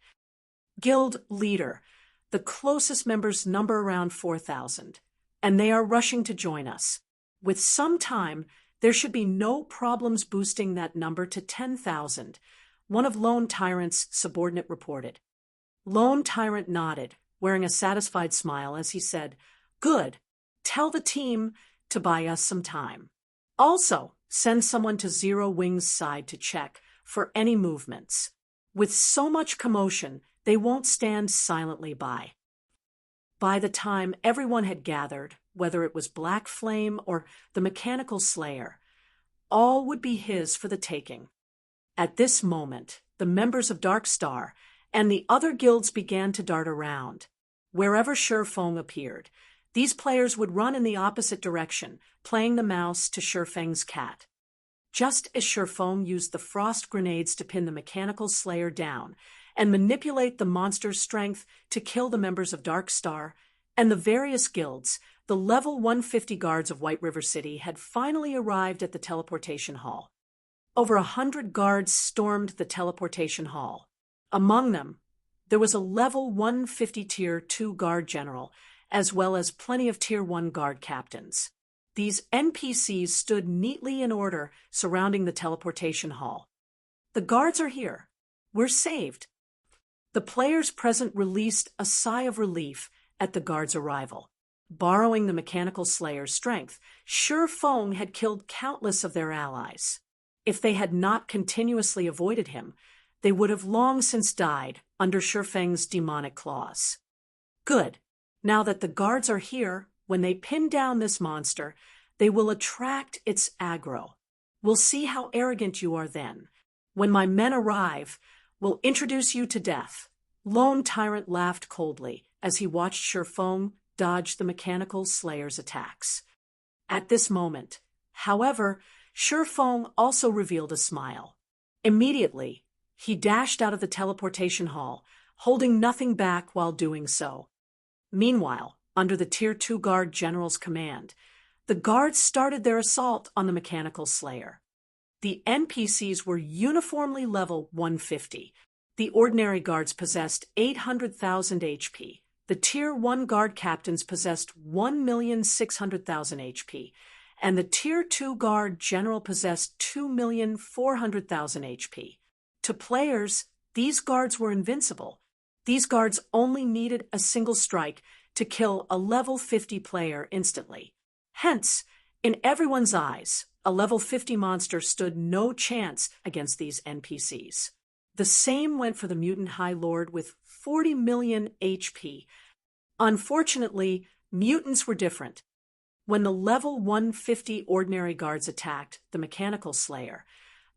A: Guild Leader, the closest members number around 4,000, and they are rushing to join us. With some time, there should be no problems boosting that number to 10,000, one of Lone Tyrant's subordinate reported. Lone Tyrant nodded, wearing a satisfied smile as he said, "Good. Tell the team to buy us some time. Also, send someone to Zero Wing's side to check for any movements." With so much commotion, they won't stand silently by. By the time everyone had gathered, whether it was Black Flame or the Mechanical Slayer, all would be his for the taking. At this moment, the members of Dark Star and the other guilds began to dart around. Wherever Shifeng appeared, these players would run in the opposite direction, playing the mouse to Shifeng's cat. Just as Shifeng used the frost grenades to pin the Mechanical Slayer down and manipulate the monster's strength to kill the members of Dark Star and the various guilds, the level 150 guards of White River City had finally arrived at the teleportation hall. Over 100 guards stormed the teleportation hall. Among them, there was a level 150 Tier 2 guard general, as well as plenty of Tier 1 guard captains. These NPCs stood neatly in order surrounding the teleportation hall. The guards are here. We're saved. The players present released a sigh of relief at the guards' arrival. Borrowing the Mechanical Slayer's strength, Shifeng had killed countless of their allies. If they had not continuously avoided him, they would have long since died under Shifeng's demonic claws. Good. Now that the guards are here, when they pin down this monster, they will attract its aggro. We'll see how arrogant you are then. When my men arrive, we'll introduce you to death. Lone Tyrant laughed coldly as he watched Shifeng dodge the Mechanical Slayer's attacks. At this moment, however, Shifeng also revealed a smile. Immediately, he dashed out of the teleportation hall, holding nothing back while doing so. Meanwhile, under the Tier 2 Guard General's command, the guards started their assault on the Mechanical Slayer. The NPCs were uniformly level 150. The ordinary guards possessed 800,000 HP. The Tier 1 guard captains possessed 1,600,000 HP, and the Tier 2 guard general possessed 2,400,000 HP. To players, these guards were invincible. These guards only needed a single strike to kill a level 50 player instantly. Hence, in everyone's eyes, a level 50 monster stood no chance against these NPCs. The same went for the Mutant High Lord with 40 million HP. Unfortunately, mutants were different. When the level 150 ordinary guards attacked the Mechanical Slayer,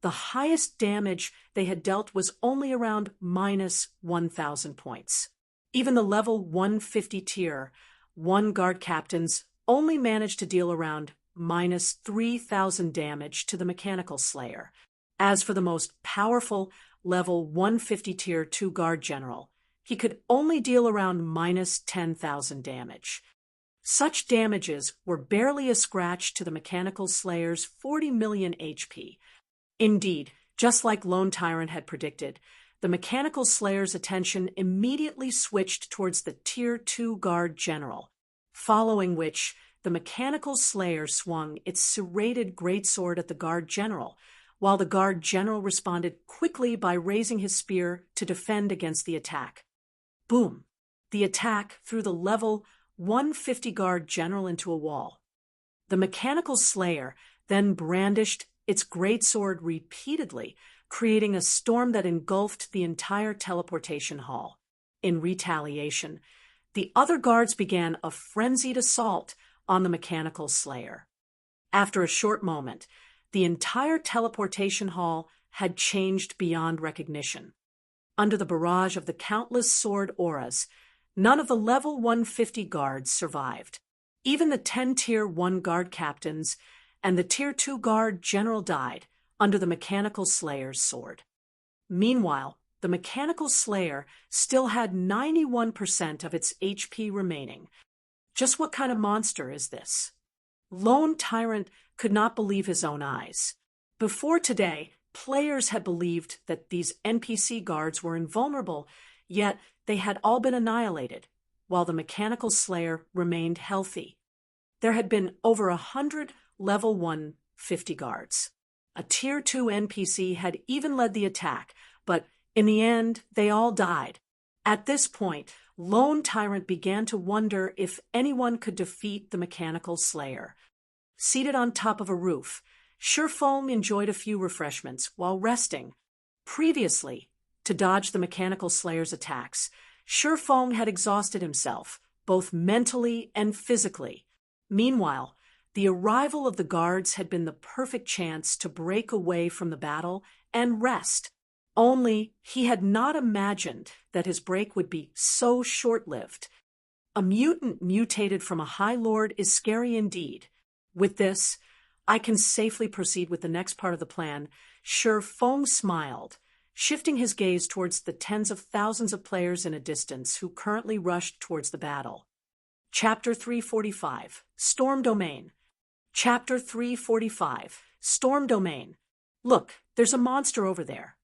A: the highest damage they had dealt was only around minus 1,000 points. Even the level 150 Tier 1 guard captains only managed to deal around minus 3,000 damage to the Mechanical Slayer. As for the most powerful level 150 Tier 2 guard general, he could only deal around minus 10,000 damage. Such damages were barely a scratch to the Mechanical Slayer's 40 million HP. Indeed, just like Lone Tyrant had predicted, the Mechanical Slayer's attention immediately switched towards the Tier 2 Guard General, following which the Mechanical Slayer swung its serrated greatsword at the Guard General, while the Guard General responded quickly by raising his spear to defend against the attack. Boom! The attack threw the level 150 Guard General into a wall. The Mechanical Slayer then brandished its greatsword repeatedly, creating a storm that engulfed the entire teleportation hall. In retaliation, the other guards began a frenzied assault on the Mechanical Slayer. After a short moment, the entire teleportation hall had changed beyond recognition. Under the barrage of the countless sword auras, none of the level 150 guards survived. Even the 10 Tier 1 guard captains and the Tier 2 guard general died under the Mechanical Slayer's sword. Meanwhile, the Mechanical Slayer still had 91% of its HP remaining. Just what kind of monster is this? Lone Tyrant could not believe his own eyes. Before today, players had believed that these NPC guards were invulnerable, yet they had all been annihilated, while the Mechanical Slayer remained healthy. There had been over 100 level 150 guards. A Tier 2 NPC had even led the attack, but in the end, they all died. At this point, Lone Tyrant began to wonder if anyone could defeat the Mechanical Slayer. Seated on top of a roof, Shifeng enjoyed a few refreshments while resting. Previously, to dodge the Mechanical Slayer's attacks. Shi Feng had exhausted himself, both mentally and physically. Meanwhile, the arrival of the guards had been the perfect chance to break away from the battle and rest. Only he had not imagined that his break would be so short-lived. A mutant mutated from a High Lord is scary indeed. With this, I can safely proceed with the next part of the plan. Shi Feng smiled, shifting his gaze towards the tens of thousands of players in a distance who currently rushed towards the battle. Chapter 345, Storm Domain. Chapter 345, Storm Domain. Look, there's a monster over there.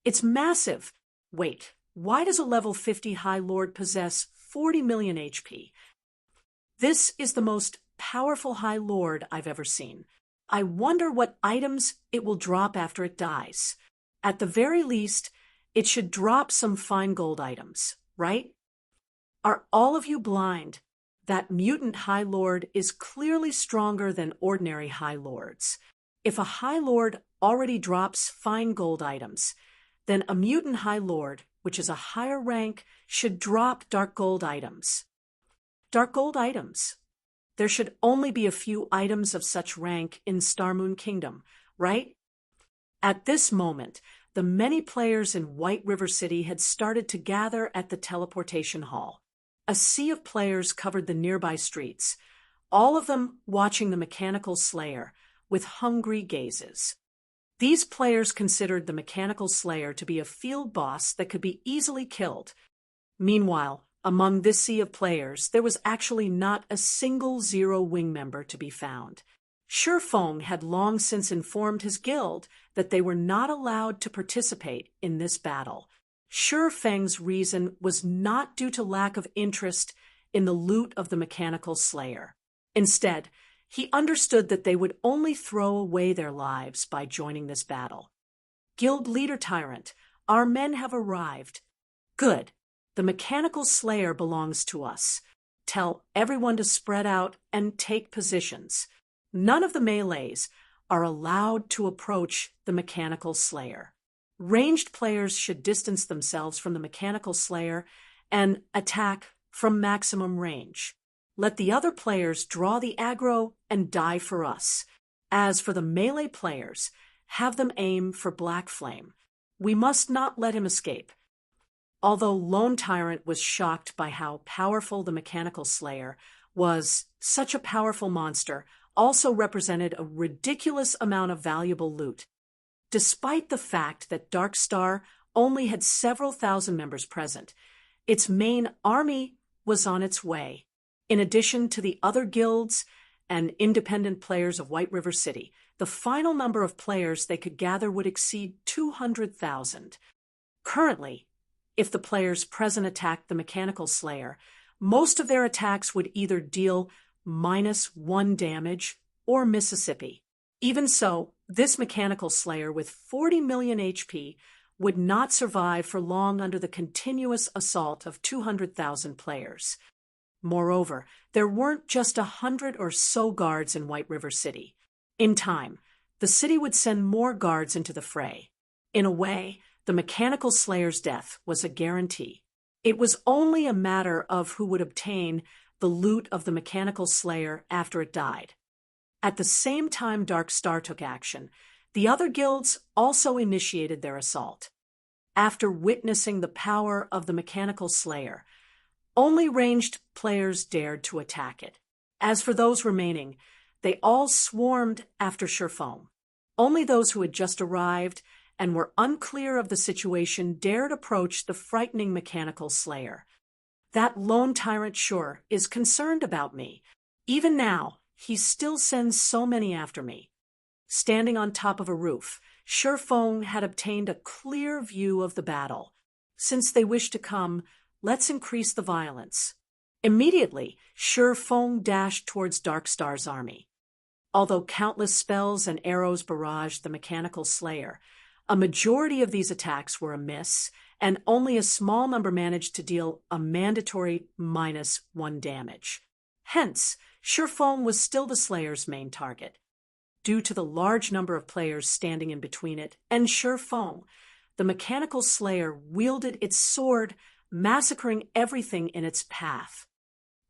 A: It's massive. Wait, why does a level 50 High Lord possess 40 million HP? This is the most powerful High Lord I've ever seen. I wonder what items it will drop after it dies. At the very least, it should drop some fine gold items, right? Are all of you blind? That mutant High Lord is clearly stronger than ordinary High Lords. If a High Lord already drops fine gold items, then a mutant High Lord, which is a higher rank, should drop dark gold items. Dark gold items. There should only be a few items of such rank in Starmoon Kingdom, right? At this moment, the many players in White River City had started to gather at the teleportation hall. A sea of players covered the nearby streets, all of them watching the Mechanical Slayer with hungry gazes. These players considered the Mechanical Slayer to be a field boss that could be easily killed. Meanwhile, among this sea of players, there was actually not a single Zero Wing member to be found. Shi Feng had long since informed his guild that they were not allowed to participate in this battle. Shi Feng's reason was not due to lack of interest in the loot of the Mechanical Slayer. Instead, he understood that they would only throw away their lives by joining this battle. Guild Leader Tyrant, our men have arrived. Good. The Mechanical Slayer belongs to us. Tell everyone to spread out and take positions. None of the melees are allowed to approach the Mechanical Slayer. Ranged players should distance themselves from the Mechanical Slayer and attack from maximum range. Let the other players draw the aggro and die for us. As for the melee players, have them aim for Black Flame. We must not let him escape. Although Lone Tyrant was shocked by how powerful the Mechanical Slayer was, such a powerful monster also represented a ridiculous amount of valuable loot. Despite the fact that Dark Star only had several thousand members present, its main army was on its way. In addition to the other guilds and independent players of White River City, the final number of players they could gather would exceed 200,000. Currently, if the players present attacked the Mechanical Slayer, most of their attacks would either deal -1 damage or Mississippi. Even so, this Mechanical Slayer with 40 million HP would not survive for long under the continuous assault of 200,000 players. Moreover, there weren't just 100 or so guards in White River City. In time, the city would send more guards into the fray. In a way, the Mechanical Slayer's death was a guarantee. It was only a matter of who would obtain the loot of the Mechanical Slayer after it died. At the same time Dark Star took action, the other guilds also initiated their assault. After witnessing the power of the Mechanical Slayer, only ranged players dared to attack it. As for those remaining, they all swarmed after Shi Feng. Only those who had just arrived and were unclear of the situation dared approach the frightening Mechanical Slayer. That Lone Tyrant sure is concerned about me. Even now, he still sends so many after me. Standing on top of a roof, Shi Feng had obtained a clear view of the battle. Since they wish to come, let's increase the violence. Immediately, Shi Feng dashed towards Dark Star's army. Although countless spells and arrows barraged the Mechanical Slayer, a majority of these attacks were a miss, and only a small number managed to deal a mandatory -1 damage. Hence, Shi Feng was still the Slayer's main target. Due to the large number of players standing in between it and Shi Feng, the mechanical slayer wielded its sword, massacring everything in its path.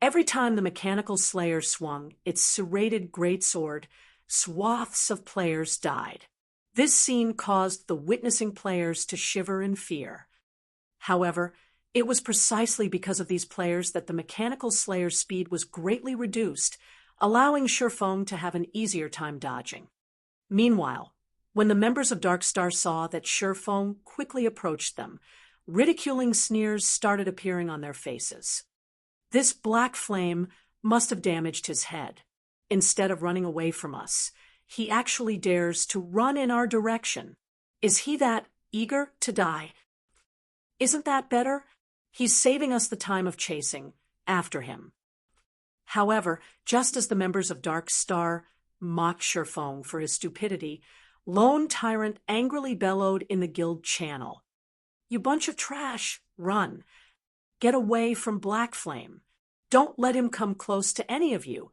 A: Every time the mechanical slayer swung its serrated greatsword, swaths of players died. This scene caused the witnessing players to shiver in fear. However, it was precisely because of these players that the mechanical slayer's speed was greatly reduced, allowing Shurfeng to have an easier time dodging. Meanwhile, when the members of Dark Star saw that Shurfeng quickly approached them, ridiculing sneers started appearing on their faces. This black flame must have damaged his head. Instead of running away from us, he actually dares to run in our direction. Is he that eager to die? Isn't that better? He's saving us the time of chasing after him. However, just as the members of Dark Star mocked Shurfeng for his stupidity, Lone Tyrant angrily bellowed in the guild channel. "You bunch of trash, run. Get away from Black Flame. Don't let him come close to any of you."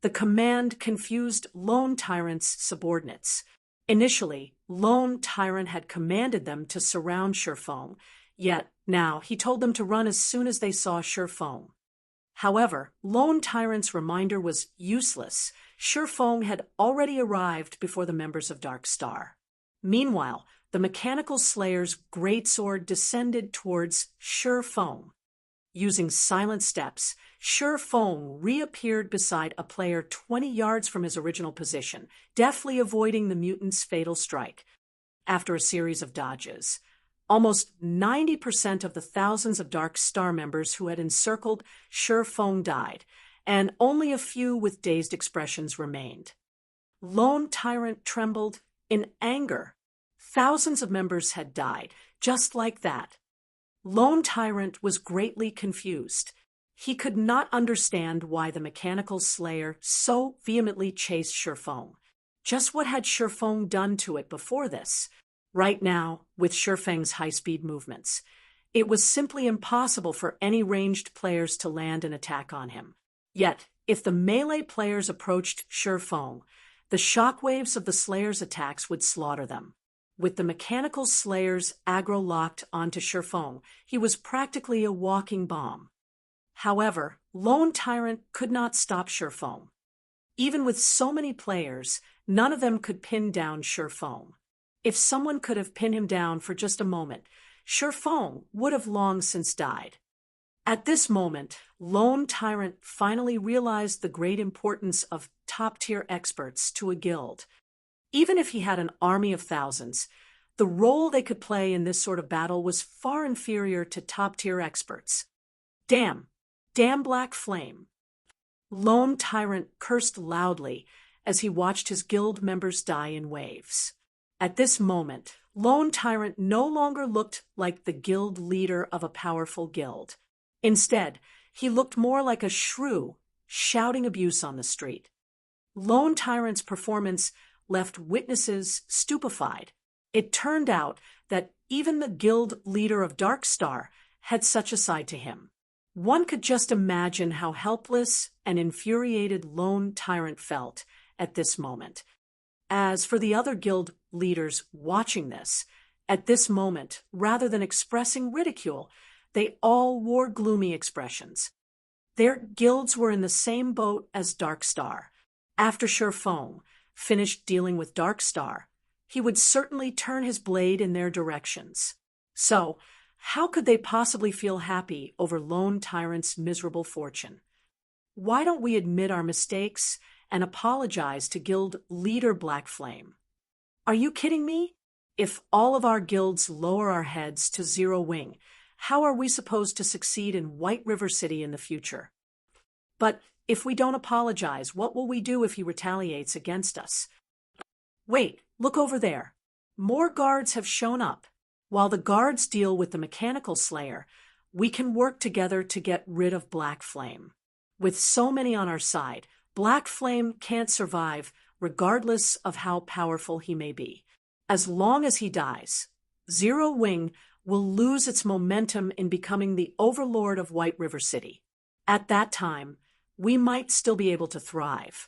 A: The command confused Lone Tyrant's subordinates. Initially, Lone Tyrant had commanded them to surround Shurfeng, yet now he told them to run as soon as they saw Shurfeng. However, Lone Tyrant's reminder was useless. Shurfeng had already arrived before the members of Dark Star. Meanwhile, the mechanical slayer's greatsword descended towards Shurfeng. Using silent steps, Shurfeng reappeared beside a player 20 yards from his original position, deftly avoiding the mutant's fatal strike. After a series of dodges, almost 90% of the thousands of Dark Star members who had encircled Shurfeng died, and only a few with dazed expressions remained. Lone Tyrant trembled in anger. Thousands of members had died, just like that. Lone Tyrant was greatly confused. He could not understand why the mechanical slayer so vehemently chased Shurfeng. Just what had Shurfeng done to it before this? Right now, with Shurfeng's high-speed movements, it was simply impossible for any ranged players to land an attack on him. Yet, if the melee players approached Shurfeng, the shockwaves of the Slayer's attacks would slaughter them. With the mechanical Slayer's aggro locked onto Shurfeng, he was practically a walking bomb. However, Lone Tyrant could not stop Shurfeng. Even with so many players, none of them could pin down Shurfeng. If someone could have pinned him down for just a moment, Shurfeng would have long since died. At this moment, Lone Tyrant finally realized the great importance of top-tier experts to a guild. Even if he had an army of thousands, the role they could play in this sort of battle was far inferior to top-tier experts. Damn Black Flame. Lone Tyrant cursed loudly as he watched his guild members die in waves. At this moment, Lone Tyrant no longer looked like the guild leader of a powerful guild. Instead, he looked more like a shrew shouting abuse on the street. Lone Tyrant's performance left witnesses stupefied. It turned out that even the guild leader of Dark Star had such a side to him. One could just imagine how helpless and infuriated Lone Tyrant felt at this moment. As for the other guild leaders watching this, at this moment, rather than expressing ridicule, they all wore gloomy expressions. Their guilds were in the same boat as Dark Star. After Shurfeng finished dealing with Dark Star, he would certainly turn his blade in their directions. So, how could they possibly feel happy over Lone Tyrant's miserable fortune? Why don't we admit our mistakes and apologize to guild leader Black Flame? Are you kidding me? If all of our guilds lower our heads to zero wing, how are we supposed to succeed in White River City in the future? But if we don't apologize, what will we do if he retaliates against us? Wait, look over there. More guards have shown up. While the guards deal with the mechanical slayer, we can work together to get rid of Black Flame. With so many on our side, Black Flame can't survive regardless of how powerful he may be. As long as he dies, Zero Wing will lose its momentum in becoming the overlord of White River City. At that time, we might still be able to thrive.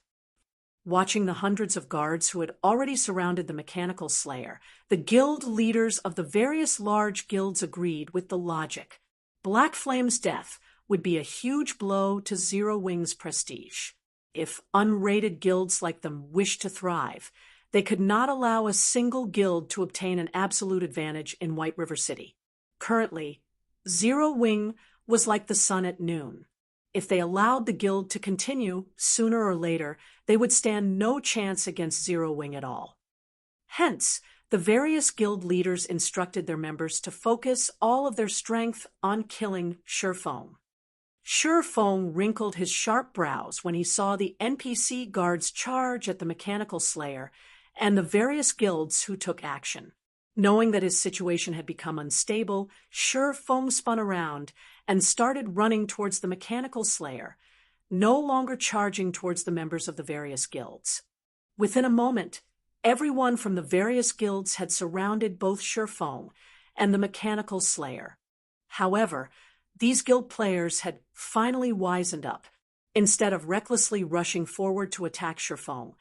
A: Watching the hundreds of guards who had already surrounded the mechanical slayer, the guild leaders of the various large guilds agreed with the logic. Black Flame's death would be a huge blow to Zero Wing's prestige. If unrated guilds like them wished to thrive, they could not allow a single guild to obtain an absolute advantage in White River City. Currently, Zero Wing was like the sun at noon. If they allowed the guild to continue, sooner or later, they would stand no chance against Zero Wing at all. Hence, the various guild leaders instructed their members to focus all of their strength on killing Shurfeng. Shurfeng wrinkled his sharp brows when he saw the NPC guards charge at the mechanical slayer and the various guilds who took action. Knowing that his situation had become unstable, Shurfeng spun around and started running towards the mechanical slayer, no longer charging towards the members of the various guilds. Within a moment, everyone from the various guilds had surrounded both Shurfeng and the mechanical slayer. However, these guild players had finally wisened up. Instead of recklessly rushing forward to attack Shurfeng,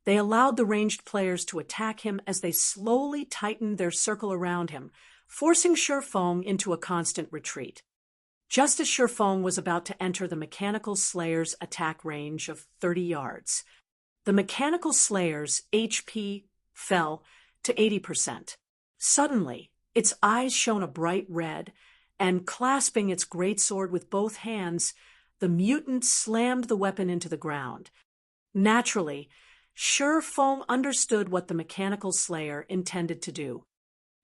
A: they allowed the ranged players to attack him as they slowly tightened their circle around him, forcing Shurfeng into a constant retreat. Just as Shurfeng was about to enter the mechanical slayer's attack range of 30 yards, the mechanical slayer's HP fell to 80%. Suddenly, its eyes shone a bright red, and clasping its greatsword with both hands, the mutant slammed the weapon into the ground. Naturally, Shurfeng understood what the mechanical slayer intended to do.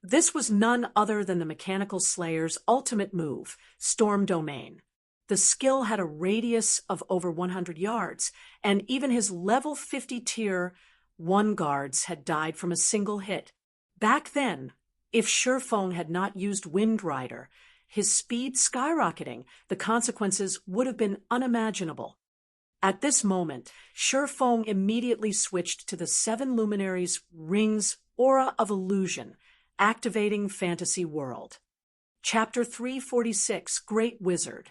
A: This was none other than the mechanical slayer's ultimate move, Storm Domain. The skill had a radius of over 100 yards, and even his level 50 tier 1 guards had died from a single hit. Back then, if Shurfeng had not used Wind Rider, his speed skyrocketing, the consequences would have been unimaginable. At this moment, Shurfeng immediately switched to the Seven Luminaries' Ring's Aura of Illusion, activating Fantasy World. Chapter 346, Great Wizard.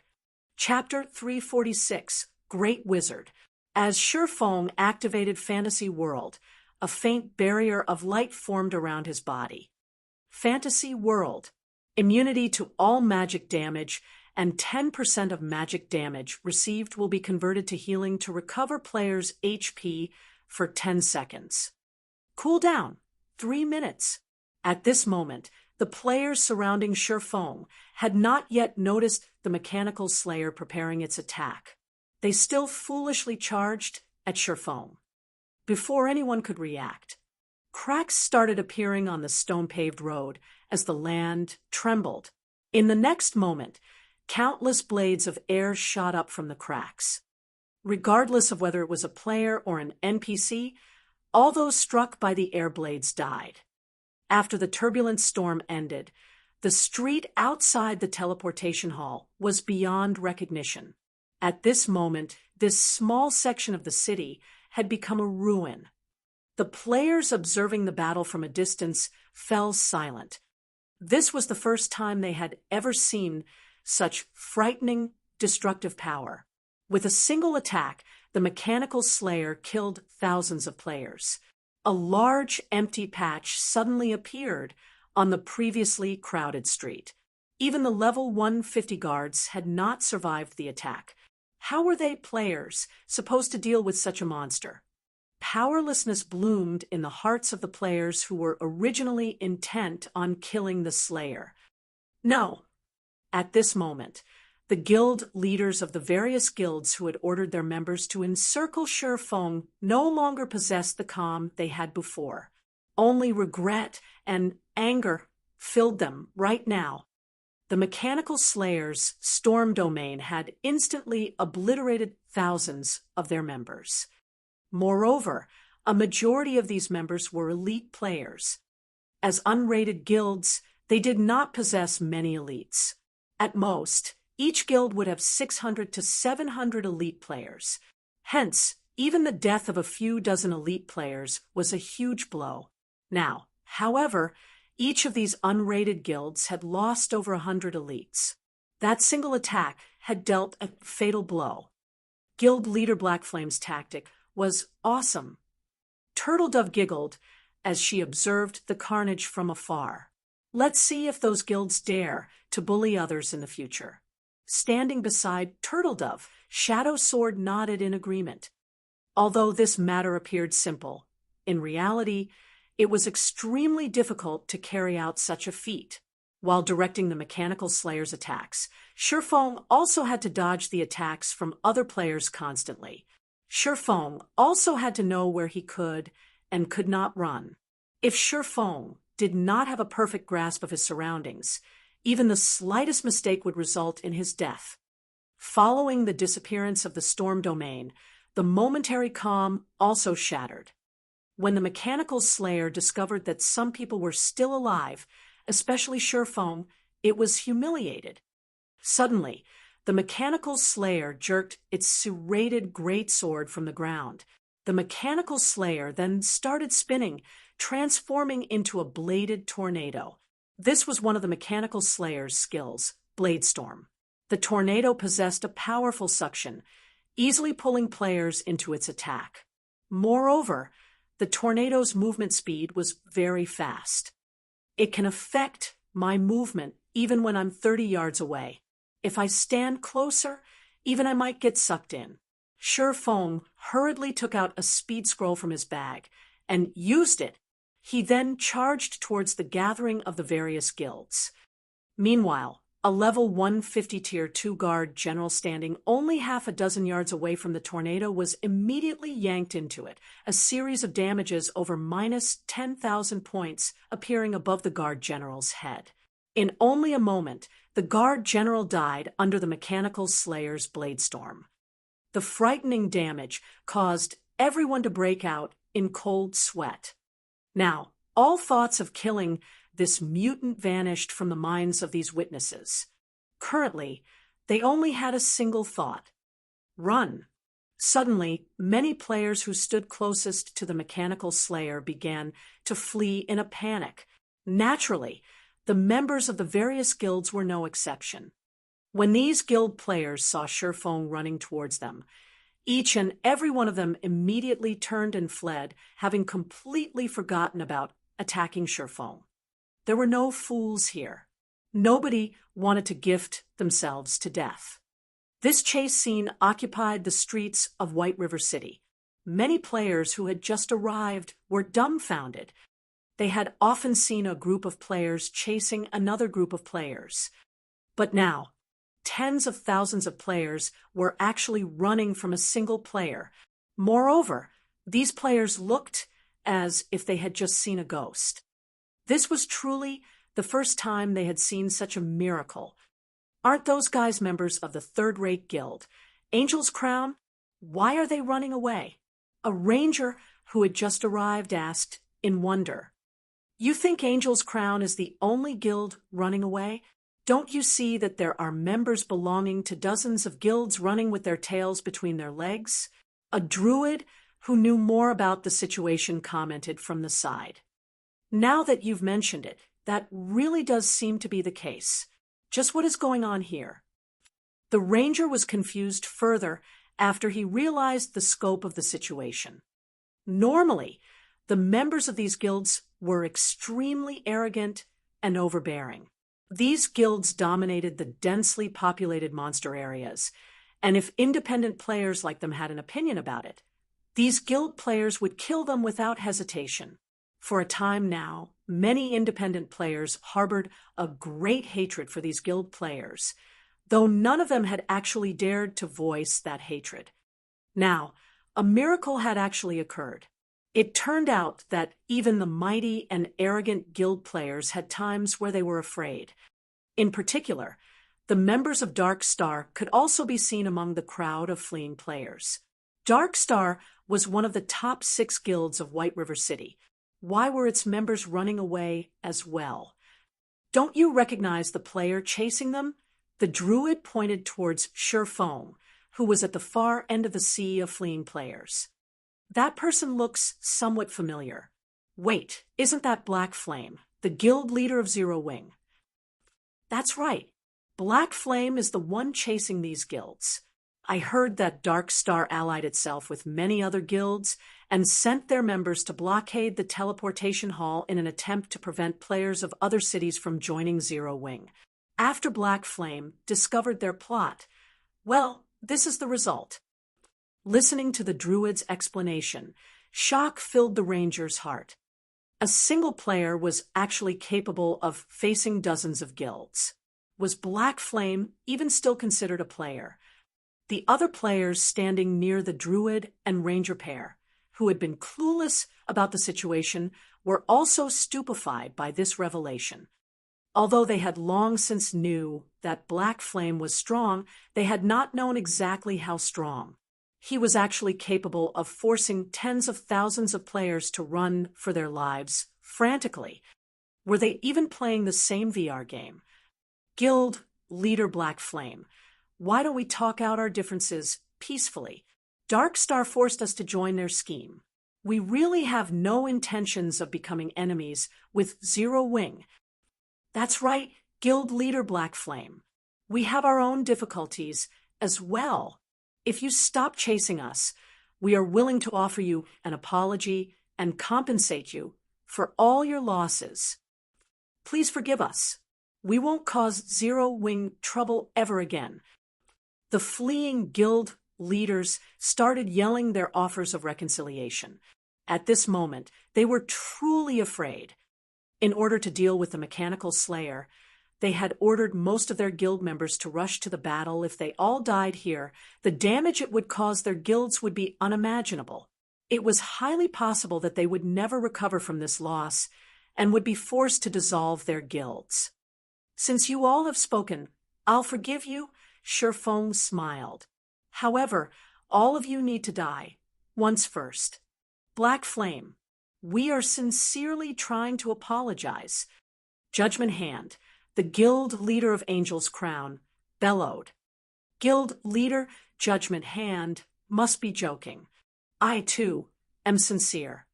A: Chapter 346, Great Wizard. As Shurfeng activated Fantasy World, a faint barrier of light formed around his body. Fantasy World. Immunity to all magic damage, and 10% of magic damage received will be converted to healing to recover players' HP for 10 seconds. Cooldown, 3 minutes. At this moment, the players surrounding Shurfeng had not yet noticed the mechanical slayer preparing its attack. They still foolishly charged at Shurfeng. Before anyone could react, cracks started appearing on the stone-paved road as the land trembled. In the next moment, countless blades of air shot up from the cracks. Regardless of whether it was a player or an NPC, all those struck by the air blades died. After the turbulent storm ended, the street outside the teleportation hall was beyond recognition. At this moment, this small section of the city had become a ruin. The players observing the battle from a distance fell silent. This was the first time they had ever seen such frightening, destructive power. With a single attack, the mechanical slayer killed thousands of players. A large, empty patch suddenly appeared on the previously crowded street. Even the level 150 guards had not survived the attack. How were they, players, supposed to deal with such a monster? Powerlessness bloomed in the hearts of the players who were originally intent on killing the slayer. No. At this moment, the guild leaders of the various guilds who had ordered their members to encircle Shurfeng no longer possessed the calm they had before. Only regret and anger filled them right now. The mechanical slayer's storm domain had instantly obliterated thousands of their members. Moreover, a majority of these members were elite players. As unrated guilds, they did not possess many elites. At most, each guild would have 600 to 700 elite players. Hence, even the death of a few dozen elite players was a huge blow. Now, however, each of these unrated guilds had lost over 100 elites. That single attack had dealt a fatal blow. Guild leader Black Flame's tactic was awesome. Turtledove giggled as she observed the carnage from afar. Let's see if those guilds dare to bully others in the future. Standing beside Turtledove, Shadow Sword nodded in agreement. Although this matter appeared simple, in reality, it was extremely difficult to carry out such a feat. While directing the Mechanical Slayer's attacks, Shifeng also had to dodge the attacks from other players constantly. Shifeng also had to know where he could and could not run. If Shifeng did not have a perfect grasp of his surroundings, even the slightest mistake would result in his death. Following the disappearance of the storm domain, the momentary calm also shattered. When the Mechanical Slayer discovered that some people were still alive, especially Shifeng, it was humiliated. Suddenly, the Mechanical Slayer jerked its serrated greatsword from the ground. The Mechanical Slayer then started spinning, transforming into a bladed tornado. This was one of the Mechanical Slayer's skills, Bladestorm. The tornado possessed a powerful suction, easily pulling players into its attack. Moreover, the tornado's movement speed was very fast. It can affect my movement even when I'm 30 yards away. If I stand closer, even I might get sucked in. Shifeng hurriedly took out a speed scroll from his bag and used it. He then charged towards the gathering of the various guilds. Meanwhile, a level 150 tier 2 guard general standing only half a dozen yards away from the tornado was immediately yanked into it, a series of damages over minus 10,000 points appearing above the guard general's head. In only a moment, the guard general died under the Mechanical Slayer's Bladestorm. The frightening damage caused everyone to break out in cold sweat. Now, all thoughts of killing this mutant vanished from the minds of these witnesses. Currently, they only had a single thought: run. Suddenly, many players who stood closest to the Mechanical Slayer began to flee in a panic. Naturally, the members of the various guilds were no exception. When these guild players saw Shifeng running towards them, each and every one of them immediately turned and fled, having completely forgotten about attacking Shifeng. There were no fools here. Nobody wanted to gift themselves to death. This chase scene occupied the streets of White River City. Many players who had just arrived were dumbfounded. They had often seen a group of players chasing another group of players. But now, tens of thousands of players were actually running from a single player. Moreover, these players looked as if they had just seen a ghost. This was truly the first time they had seen such a miracle. Aren't those guys members of the third-rate guild? Angel's Crown? Why are they running away? A ranger who had just arrived asked in wonder. You think Angel's Crown is the only guild running away? Don't you see that there are members belonging to dozens of guilds running with their tails between their legs? A druid who knew more about the situation commented from the side. Now that you've mentioned it, that really does seem to be the case. Just what is going on here? The ranger was confused further after he realized the scope of the situation. Normally, the members of these guilds were extremely arrogant and overbearing. These guilds dominated the densely populated monster areas, and if independent players like them had an opinion about it, these guild players would kill them without hesitation. For a time now, many independent players harbored a great hatred for these guild players, though none of them had actually dared to voice that hatred. Now, a miracle had actually occurred. It turned out that even the mighty and arrogant guild players had times where they were afraid. In particular, the members of Dark Star could also be seen among the crowd of fleeing players. Dark Star was one of the top 6 guilds of White River City. Why were its members running away as well? Don't you recognize the player chasing them? The druid pointed towards Shifeng, who was at the far end of the sea of fleeing players. That person looks somewhat familiar. Wait, isn't that Black Flame, the guild leader of Zero Wing? That's right. Black Flame is the one chasing these guilds. I heard that Dark Star allied itself with many other guilds and sent their members to blockade the teleportation hall in an attempt to prevent players of other cities from joining Zero Wing. After Black Flame discovered their plot, well, this is the result. Listening to the druid's explanation, shock filled the ranger's heart. A single player was actually capable of facing dozens of guilds. Was Black Flame even still considered a player? The other players standing near the druid and ranger pair, who had been clueless about the situation, were also stupefied by this revelation. Although they had long since knew that Black Flame was strong, they had not known exactly how strong. He was actually capable of forcing tens of thousands of players to run for their lives frantically. Were they even playing the same VR game? Guild leader Black Flame, why don't we talk out our differences peacefully? Dark Star forced us to join their scheme. We really have no intentions of becoming enemies with Zero Wing. That's right, Guild leader Black Flame. We have our own difficulties as well. If you stop chasing us, we are willing to offer you an apology and compensate you for all your losses. Please forgive us. We won't cause Zero Wing trouble ever again. The fleeing guild leaders started yelling their offers of reconciliation. At this moment, they were truly afraid. In order to deal with the mechanical slayer, they had ordered most of their guild members to rush to the battle. If they all died here, the damage it would cause their guilds would be unimaginable. It was highly possible that they would never recover from this loss and would be forced to dissolve their guilds. Since you all have spoken, I'll forgive you. Shifeng smiled. However, all of you need to die, once first. Black Flame, we are sincerely trying to apologize. Judgment Hand, the guild leader of Angel's Crown, bellowed. Guild leader, Judgment Hand, must be joking. I, too, am sincere.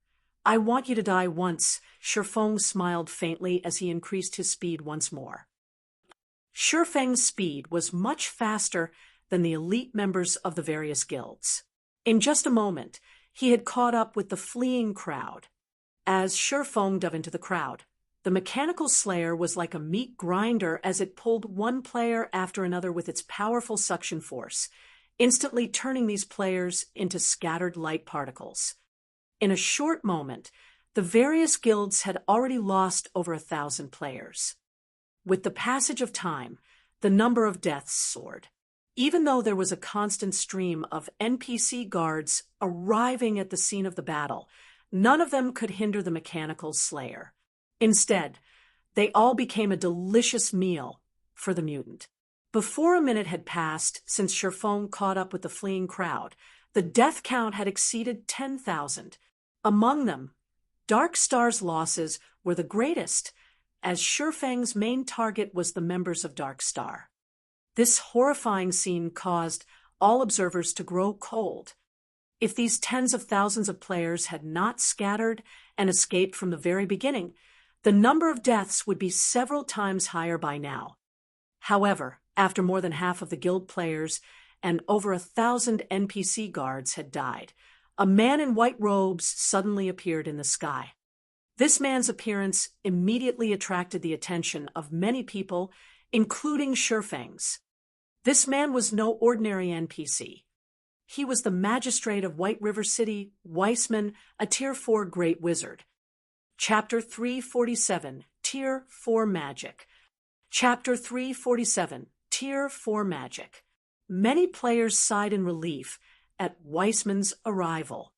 A: I want you to die once. Shifeng smiled faintly as he increased his speed once more. Shifeng's speed was much faster than the elite members of the various guilds. In just a moment, he had caught up with the fleeing crowd. As Shifeng dove into the crowd, the mechanical slayer was like a meat grinder as it pulled one player after another with its powerful suction force, instantly turning these players into scattered light particles. In a short moment, the various guilds had already lost over 1,000 players. With the passage of time, the number of deaths soared. Even though there was a constant stream of NPC guards arriving at the scene of the battle, none of them could hinder the mechanical slayer. Instead, they all became a delicious meal for the mutant. Before a minute had passed since Shifeng caught up with the fleeing crowd, the death count had exceeded 10,000. Among them, Dark Star's losses were the greatest, as Shifeng's main target was the members of Dark Star. This horrifying scene caused all observers to grow cold. If these tens of thousands of players had not scattered and escaped from the very beginning, the number of deaths would be several times higher by now. However, after more than half of the guild players and over 1,000 NPC guards had died, a man in white robes suddenly appeared in the sky. This man's appearance immediately attracted the attention of many people, including Shifeng's. This man was no ordinary NPC. He was the magistrate of White River City, Weissman, a Tier 4 Great Wizard. Chapter 347, Tier 4 Magic. Chapter 347, Tier 4 Magic. Many players sighed in relief at Weissman's arrival.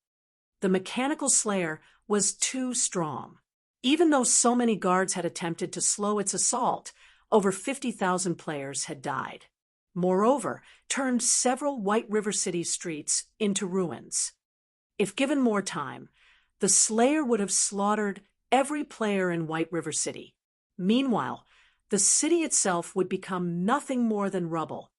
A: The mechanical slayer was too strong. Even though so many guards had attempted to slow its assault, over 50,000 players had died. Moreover, turned several White River City streets into ruins. If given more time, the slayer would have slaughtered every player in White River City. Meanwhile, the city itself would become nothing more than rubble.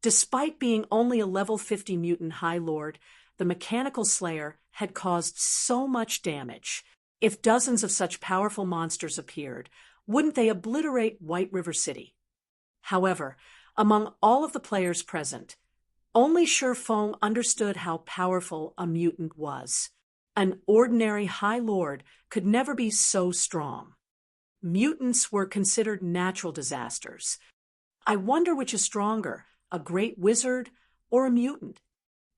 A: Despite being only a level 50 mutant High Lord, the mechanical slayer had caused so much damage. If dozens of such powerful monsters appeared, wouldn't they obliterate White River City? However, among all of the players present, Only Feng understood how powerful a mutant was. An ordinary High Lord could never be so strong. Mutants were considered natural disasters. I wonder which is stronger, a great wizard or a mutant.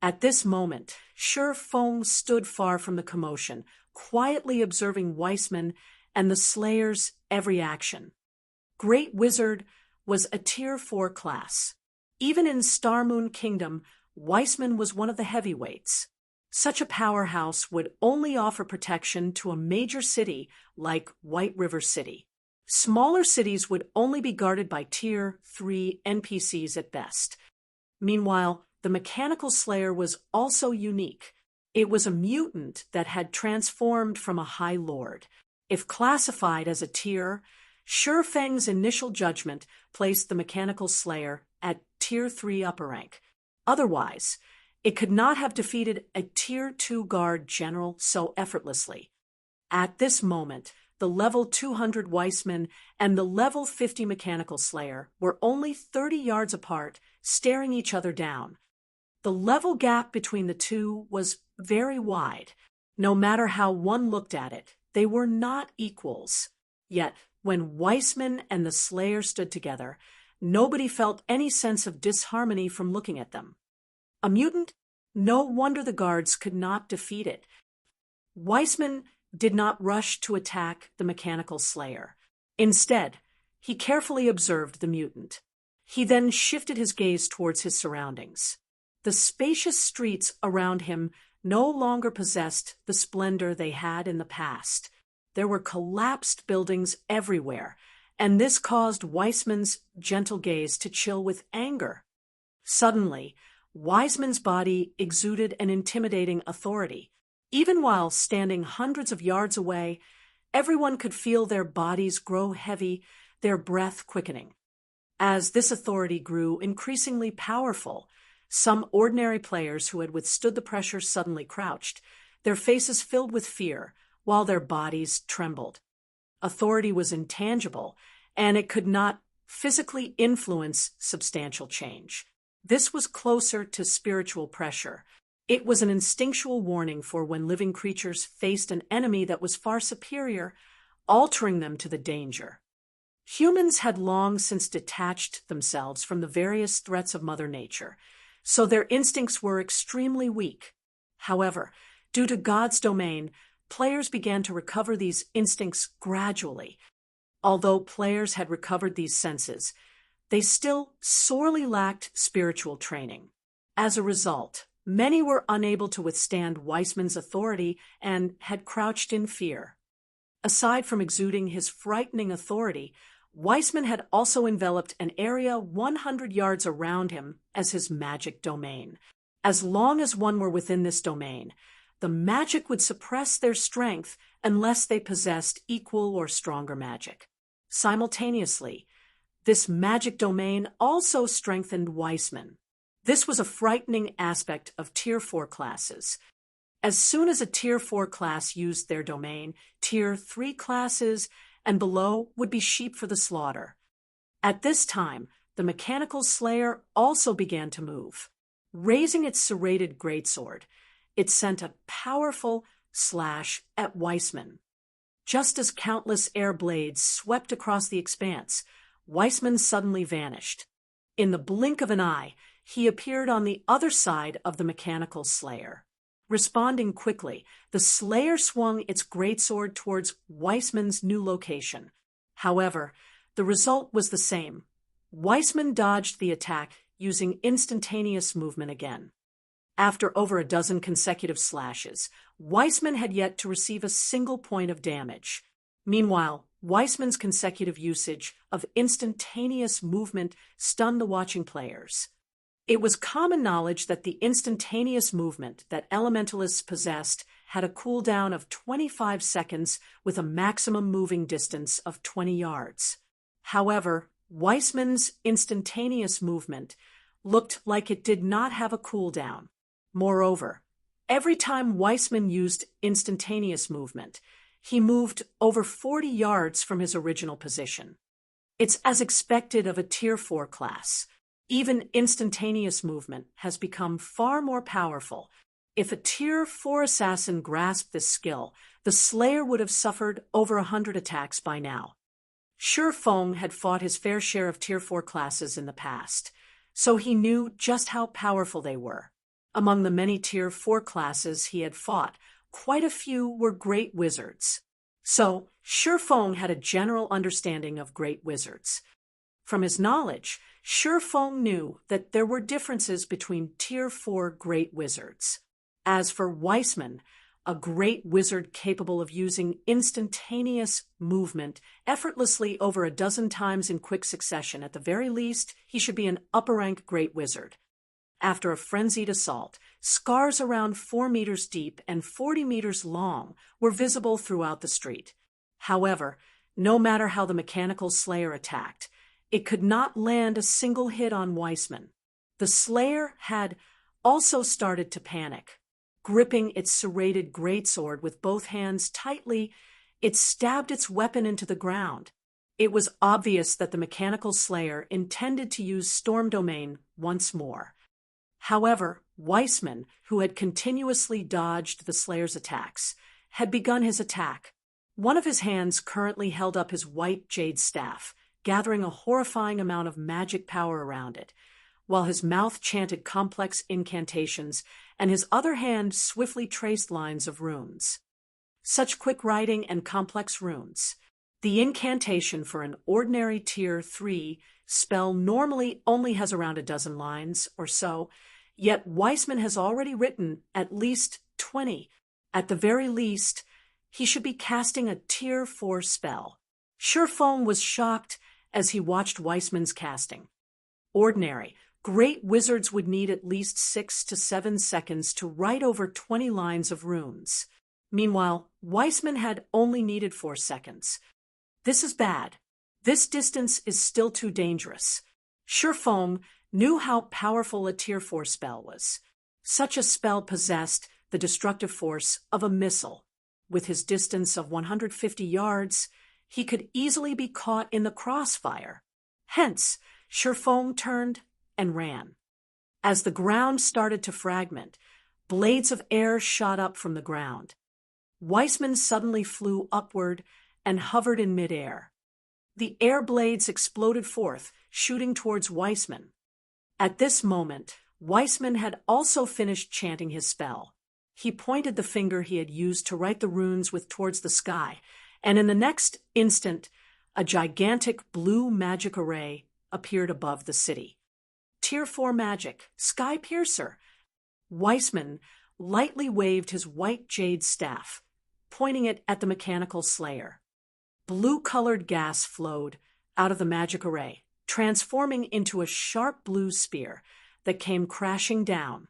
A: At this moment, Feng stood far from the commotion, quietly observing Weissman and the Slayer's every action. Great Wizard was a Tier 4 class. Even in Star Moon Kingdom, Weissman was one of the heavyweights. Such a powerhouse would only offer protection to a major city like White River City. Smaller cities would only be guarded by Tier 3 NPCs at best. Meanwhile, the Mechanical Slayer was also unique. It was a mutant that had transformed from a High Lord. If classified as a tier, Feng's initial judgment placed the Mechanical Slayer at Tier 3 upper rank. Otherwise, it could not have defeated a Tier 2 guard general so effortlessly. At this moment, the level 200 Weissman and the level 50 Mechanical Slayer were only 30 yards apart, staring each other down. The level gap between the two was very wide. No matter how one looked at it, they were not equals. Yet, when Weissman and the Slayer stood together, nobody felt any sense of disharmony from looking at them. A mutant? No wonder the guards could not defeat it. Weissman did not rush to attack the Mechanical Slayer. Instead, he carefully observed the mutant. He then shifted his gaze towards his surroundings. The spacious streets around him no longer possessed the splendor they had in the past. There were collapsed buildings everywhere, and this caused Weissman's gentle gaze to chill with anger. Suddenly, Weissman's body exuded an intimidating authority. Even while standing hundreds of yards away, everyone could feel their bodies grow heavy, their breath quickening. As this authority grew increasingly powerful, some ordinary players who had withstood the pressure suddenly crouched, their faces filled with fear, while their bodies trembled. Authority was intangible, and it could not physically influence substantial change. This was closer to spiritual pressure. It was an instinctual warning for when living creatures faced an enemy that was far superior, altering them to the danger. Humans had long since detached themselves from the various threats of Mother Nature, so their instincts were extremely weak. However, due to God's domain, players began to recover these instincts gradually. Although players had recovered these senses, they still sorely lacked spiritual training. As a result, many were unable to withstand Weissman's authority and had crouched in fear. Aside from exuding his frightening authority, Weissman had also enveloped an area 100 yards around him as his magic domain. As long as one were within this domain, the magic would suppress their strength unless they possessed equal or stronger magic. Simultaneously, this magic domain also strengthened Weissman. This was a frightening aspect of Tier 4 classes. As soon as a Tier 4 class used their domain, Tier 3 classes and below would be sheep for the slaughter. At this time, the Mechanical Slayer also began to move. Raising its serrated greatsword, it sent a powerful slash at Weissman. Just as countless air blades swept across the expanse, Weissman suddenly vanished. In the blink of an eye, he appeared on the other side of the Mechanical Slayer. Responding quickly, the Slayer swung its greatsword towards Weissman's new location. However, the result was the same. Weissman dodged the attack using instantaneous movement again. After over a dozen consecutive slashes, Weissman had yet to receive a single point of damage. Meanwhile, Weissman's consecutive usage of instantaneous movement stunned the watching players. It was common knowledge that the instantaneous movement that elementalists possessed had a cooldown of 25 seconds with a maximum moving distance of 20 yards. However, Weissman's instantaneous movement looked like it did not have a cooldown. Moreover, every time Weissman used instantaneous movement, he moved over 40 yards from his original position. It's as expected of a Tier 4 class. Even instantaneous movement has become far more powerful. If a Tier 4 assassin grasped this skill, the Slayer would have suffered over 100 attacks by now. Feng had fought his fair share of Tier 4 classes in the past, so he knew just how powerful they were. Among the many Tier 4 classes he had fought, quite a few were Great Wizards. So, Feng had a general understanding of Great Wizards. From his knowledge, Feng knew that there were differences between Tier 4 Great Wizards. As for Weissman, a Great Wizard capable of using instantaneous movement effortlessly over a dozen times in quick succession, at the very least, he should be an upper-rank Great Wizard. After a frenzied assault, scars around 4 meters deep and 40 meters long were visible throughout the street. However, no matter how the mechanical Slayer attacked, it could not land a single hit on Weissman. The Slayer had also started to panic. Gripping its serrated greatsword with both hands tightly, it stabbed its weapon into the ground. It was obvious that the mechanical Slayer intended to use Storm Domain once more. However, Weissman, who had continuously dodged the Slayer's attacks, had begun his attack. One of his hands currently held up his white jade staff, gathering a horrifying amount of magic power around it, while his mouth chanted complex incantations and his other hand swiftly traced lines of runes. Such quick writing and complex runes. The incantation for an ordinary Tier 3 spell normally only has around a dozen lines or so, yet Weissman has already written at least 20. At the very least, he should be casting a Tier 4 spell. Feng was shocked as he watched Weissman's casting. Ordinary, Great Wizards would need at least 6 to 7 seconds to write over 20 lines of runes. Meanwhile, Weissman had only needed 4 seconds. This is bad. This distance is still too dangerous. Feng knew how powerful a Tier 4 spell was. Such a spell possessed the destructive force of a missile. With his distance of 150 yards, he could easily be caught in the crossfire. Hence, Feng turned and ran. As the ground started to fragment, blades of air shot up from the ground. Weissman suddenly flew upward and hovered in midair. The air blades exploded forth, shooting towards Weissman. At this moment, Weissman had also finished chanting his spell. He pointed the finger he had used to write the runes with towards the sky, and in the next instant, a gigantic blue magic array appeared above the city. Tier 4 magic, Sky Piercer. Weissman lightly waved his white jade staff, pointing it at the mechanical Slayer. Blue-colored gas flowed out of the magic array, transforming into a sharp blue spear that came crashing down.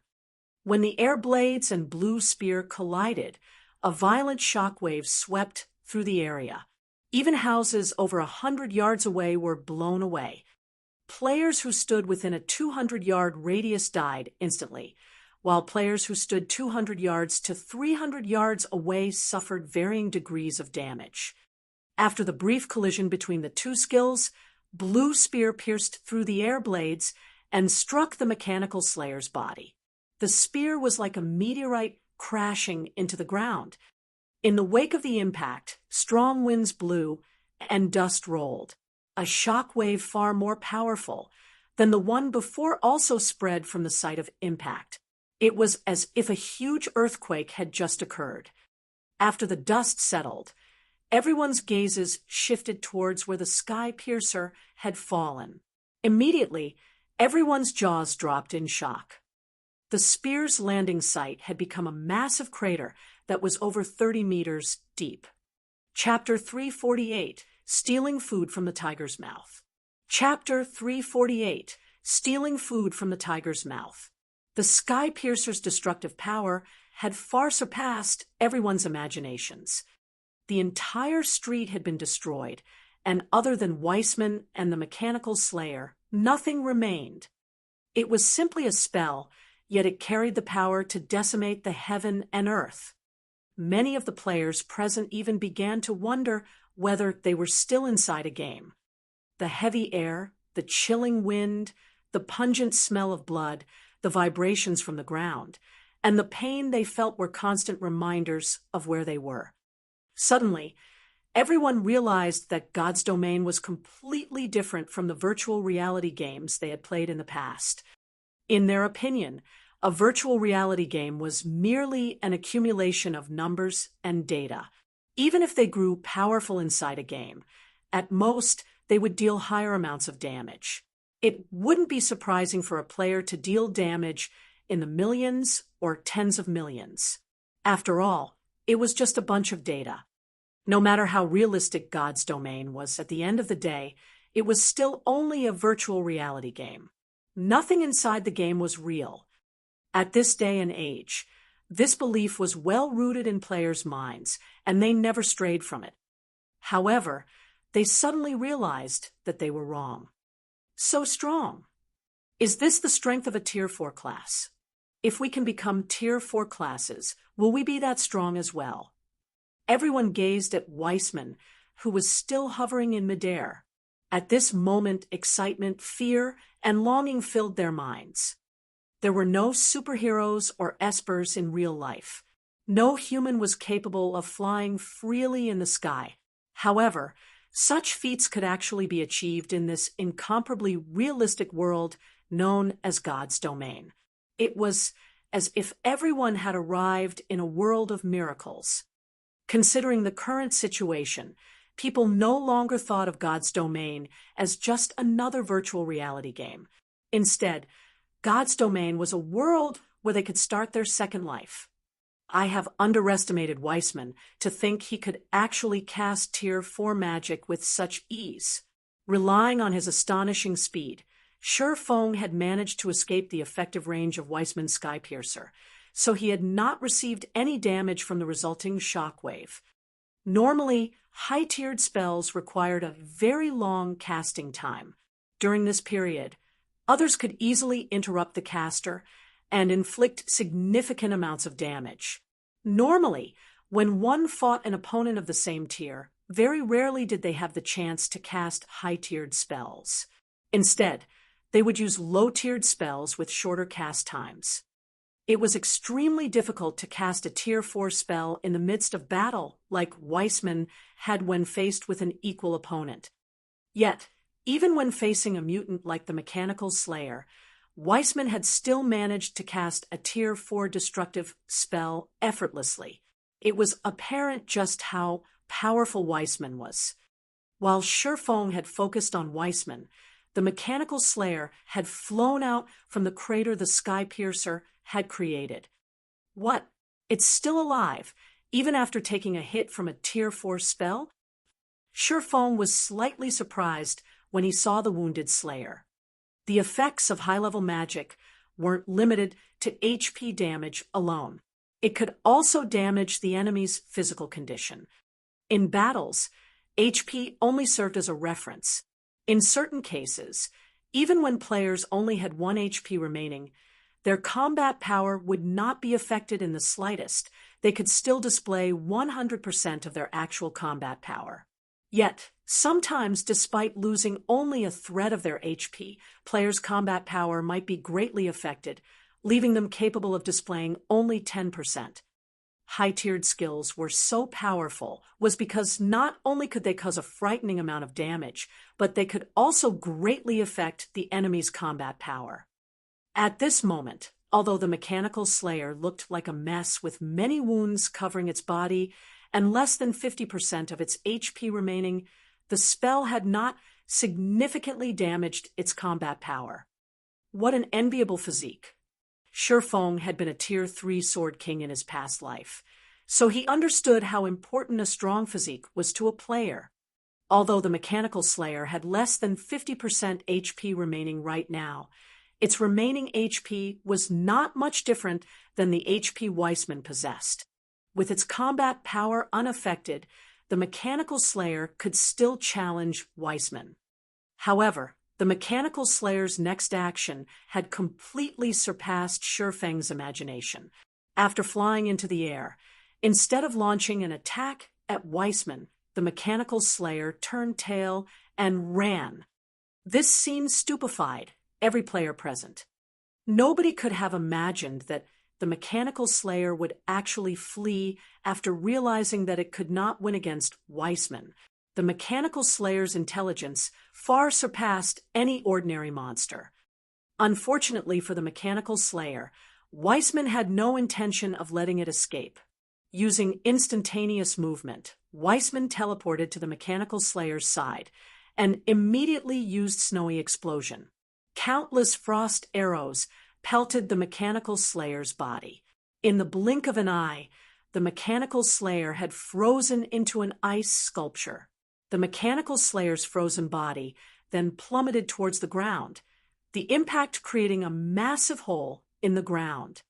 A: When the air blades and blue spear collided, a violent shockwave swept through the area. Even houses over 100 yards away were blown away. Players who stood within a 200-yard radius died instantly, while players who stood 200 yards to 300 yards away suffered varying degrees of damage. After the brief collision between the two skills, blue spear pierced through the air blades and struck the mechanical Slayer's body. The spear was like a meteorite crashing into the ground. In the wake of the impact, strong winds blew and dust rolled. A shock wave far more powerful than the one before also spread from the site of impact. It was as if a huge earthquake had just occurred. After the dust settled, everyone's gazes shifted towards where the Sky Piercer had fallen. Immediately, everyone's jaws dropped in shock. The spear's landing site had become a massive crater that was over 30 meters deep. Chapter 348, Stealing Food from the Tiger's Mouth. Chapter 348, Stealing Food from the Tiger's Mouth. The Sky Piercer's destructive power had far surpassed everyone's imaginations. The entire street had been destroyed, and other than Weissman and the mechanical Slayer, nothing remained. It was simply a spell, yet it carried the power to decimate the heaven and earth. Many of the players present even began to wonder whether they were still inside a game. The heavy air, the chilling wind, the pungent smell of blood, the vibrations from the ground, and the pain they felt were constant reminders of where they were. Suddenly, everyone realized that God's domain was completely different from the virtual reality games they had played in the past. In their opinion, a virtual reality game was merely an accumulation of numbers and data. Even if they grew powerful inside a game, at most, they would deal higher amounts of damage. It wouldn't be surprising for a player to deal damage in the millions or tens of millions. After all, it was just a bunch of data. No matter how realistic God's domain was, at the end of the day, it was still only a virtual reality game. Nothing inside the game was real. At this day and age, this belief was well rooted in players' minds, and they never strayed from it. However, they suddenly realized that they were wrong. So strong. Is this the strength of a Tier 4 class? If we can become Tier 4 classes, will we be that strong as well? Everyone gazed at Weissman, who was still hovering in midair. At this moment, excitement, fear, and longing filled their minds. There were no superheroes or espers in real life. No human was capable of flying freely in the sky. However, such feats could actually be achieved in this incomparably realistic world known as God's domain. It was as if everyone had arrived in a world of miracles. Considering the current situation, people no longer thought of God's domain as just another virtual reality game. Instead, God's domain was a world where they could start their second life. I have underestimated Weissman to think he could actually cast Tier 4 magic with such ease. Relying on his astonishing speed, Feng had managed to escape the effective range of Weissman's Skypiercer, so he had not received any damage from the resulting shockwave. Normally, high-tiered spells required a very long casting time. During this period, others could easily interrupt the caster and inflict significant amounts of damage. Normally, when one fought an opponent of the same tier, very rarely did they have the chance to cast high-tiered spells. Instead, they would use low-tiered spells with shorter cast times. It was extremely difficult to cast a Tier 4 spell in the midst of battle like Weissman had when faced with an equal opponent. Yet, even when facing a mutant like the Mechanical Slayer, Weissman had still managed to cast a Tier 4 destructive spell effortlessly. It was apparent just how powerful Weissman was. While Feng had focused on Weissman, the Mechanical Slayer had flown out from the crater the Skypiercer had created. What? It's still alive, even after taking a hit from a Tier 4 spell? Feng was slightly surprised when he saw the wounded Slayer. The effects of high-level magic weren't limited to HP damage alone. It could also damage the enemy's physical condition. In battles, HP only served as a reference. In certain cases, even when players only had 1 HP remaining, their combat power would not be affected in the slightest. They could still display 100% of their actual combat power. Yet, sometimes, despite losing only a thread of their HP, players' combat power might be greatly affected, leaving them capable of displaying only 10%. High-tiered skills were so powerful was because not only could they cause a frightening amount of damage, but they could also greatly affect the enemy's combat power. At this moment, although the Mechanical Slayer looked like a mess with many wounds covering its body and less than 50% of its HP remaining, the spell had not significantly damaged its combat power. What an enviable physique. Feng had been a Tier 3 Sword King in his past life, so he understood how important a strong physique was to a player. Although the Mechanical Slayer had less than 50% HP remaining right now, its remaining HP was not much different than the HP Weissman possessed. With its combat power unaffected, the Mechanical Slayer could still challenge Weissman. However, the Mechanical Slayer's next action had completely surpassed Feng's imagination. After flying into the air, instead of launching an attack at Weissman, the Mechanical Slayer turned tail and ran. This seemed stupefied. every player present. Nobody could have imagined that the mechanical slayer would actually flee after realizing that it could not win against Weissman. The mechanical slayer's intelligence far surpassed any ordinary monster. Unfortunately for the mechanical slayer, Weissman had no intention of letting it escape. Using instantaneous movement, Weissman teleported to the mechanical slayer's side and immediately used Snowy Explosion. Countless frost arrows pelted the mechanical slayer's body. In the blink of an eye, the mechanical slayer had frozen into an ice sculpture. The mechanical slayer's frozen body then plummeted towards the ground, the impact creating a massive hole in the ground.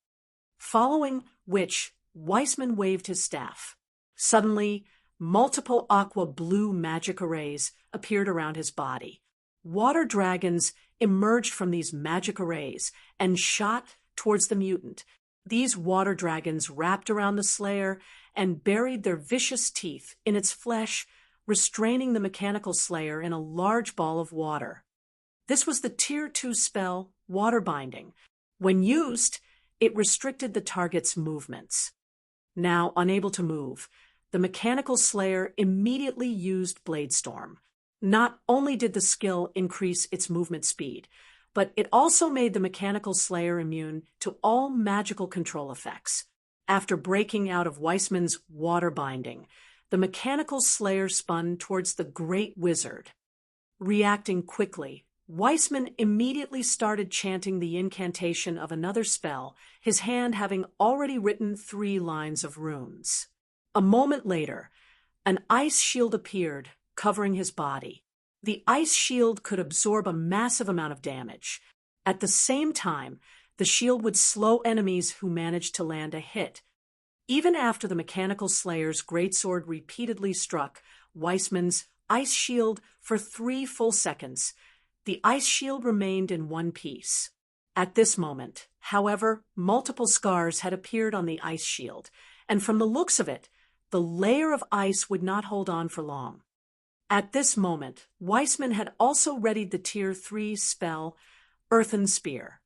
A: Following which, Weissman waved his staff. Suddenly, multiple aqua-blue magic arrays appeared around his body. Water dragons emerged from these magic arrays and shot towards the mutant. These water dragons wrapped around the slayer and buried their vicious teeth in its flesh, restraining the mechanical slayer in a large ball of water. This was the Tier 2 spell, Water Binding. When used, it restricted the target's movements. Now unable to move, the mechanical slayer immediately used Blade Storm. Not only did the skill increase its movement speed, but it also made the mechanical slayer immune to all magical control effects. After breaking out of Weissman's Water Binding, the mechanical slayer spun towards the Great Wizard. Reacting quickly, Weissman immediately started chanting the incantation of another spell, his hand having already written 3 lines of runes. A moment later, an ice shield appeared, covering his body. The ice shield could absorb a massive amount of damage. At the same time, the shield would slow enemies who managed to land a hit. Even after the mechanical slayer's greatsword repeatedly struck Weissman's ice shield for 3 full seconds, the ice shield remained in one piece. At this moment, however, multiple scars had appeared on the ice shield, and from the looks of it, the layer of ice would not hold on for long. At this moment, Weissman had also readied the Tier 3 spell, Earthen Spear.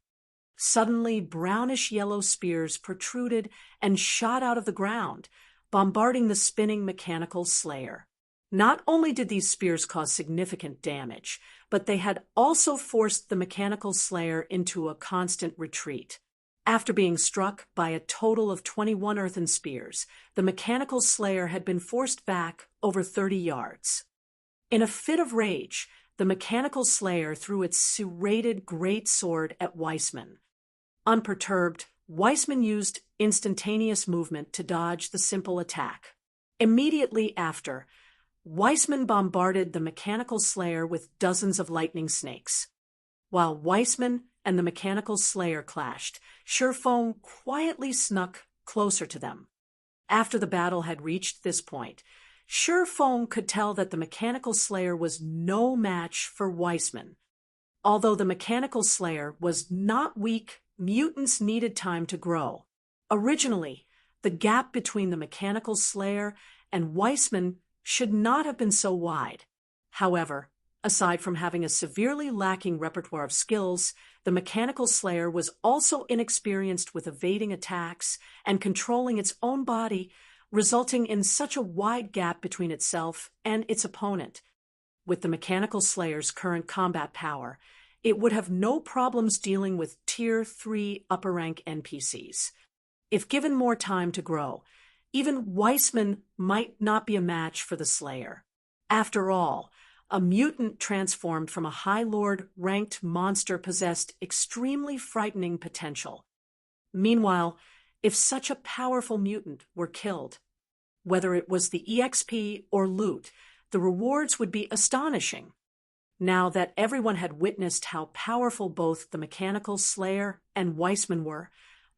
A: Suddenly, brownish-yellow spears protruded and shot out of the ground, bombarding the spinning mechanical slayer. Not only did these spears cause significant damage, but they had also forced the mechanical slayer into a constant retreat. After being struck by a total of 21 earthen spears, the mechanical slayer had been forced back over 30 yards. In a fit of rage, the mechanical slayer threw its serrated great sword at Weissman. Unperturbed, Weissman used instantaneous movement to dodge the simple attack. Immediately after, Weissman bombarded the mechanical slayer with dozens of lightning snakes. While Weissman and the mechanical slayer clashed, Sherfone quietly snuck closer to them. After the battle had reached this point, Sherfone could tell that the mechanical slayer was no match for Weissman. Although the mechanical slayer was not weak, mutants needed time to grow. Originally, the gap between the mechanical slayer and Weissman should not have been so wide. However, aside from having a severely lacking repertoire of skills, the mechanical slayer was also inexperienced with evading attacks and controlling its own body, resulting in such a wide gap between itself and its opponent. With the mechanical slayer's current combat power, it would have no problems dealing with Tier 3 upper-rank NPCs. If given more time to grow, even Weissman might not be a match for the Slayer. After all, a mutant transformed from a High Lord-ranked monster possessed extremely frightening potential. Meanwhile, if such a powerful mutant were killed, whether it was the EXP or loot, the rewards would be astonishing. Now that everyone had witnessed how powerful both the mechanical slayer and Weissman were,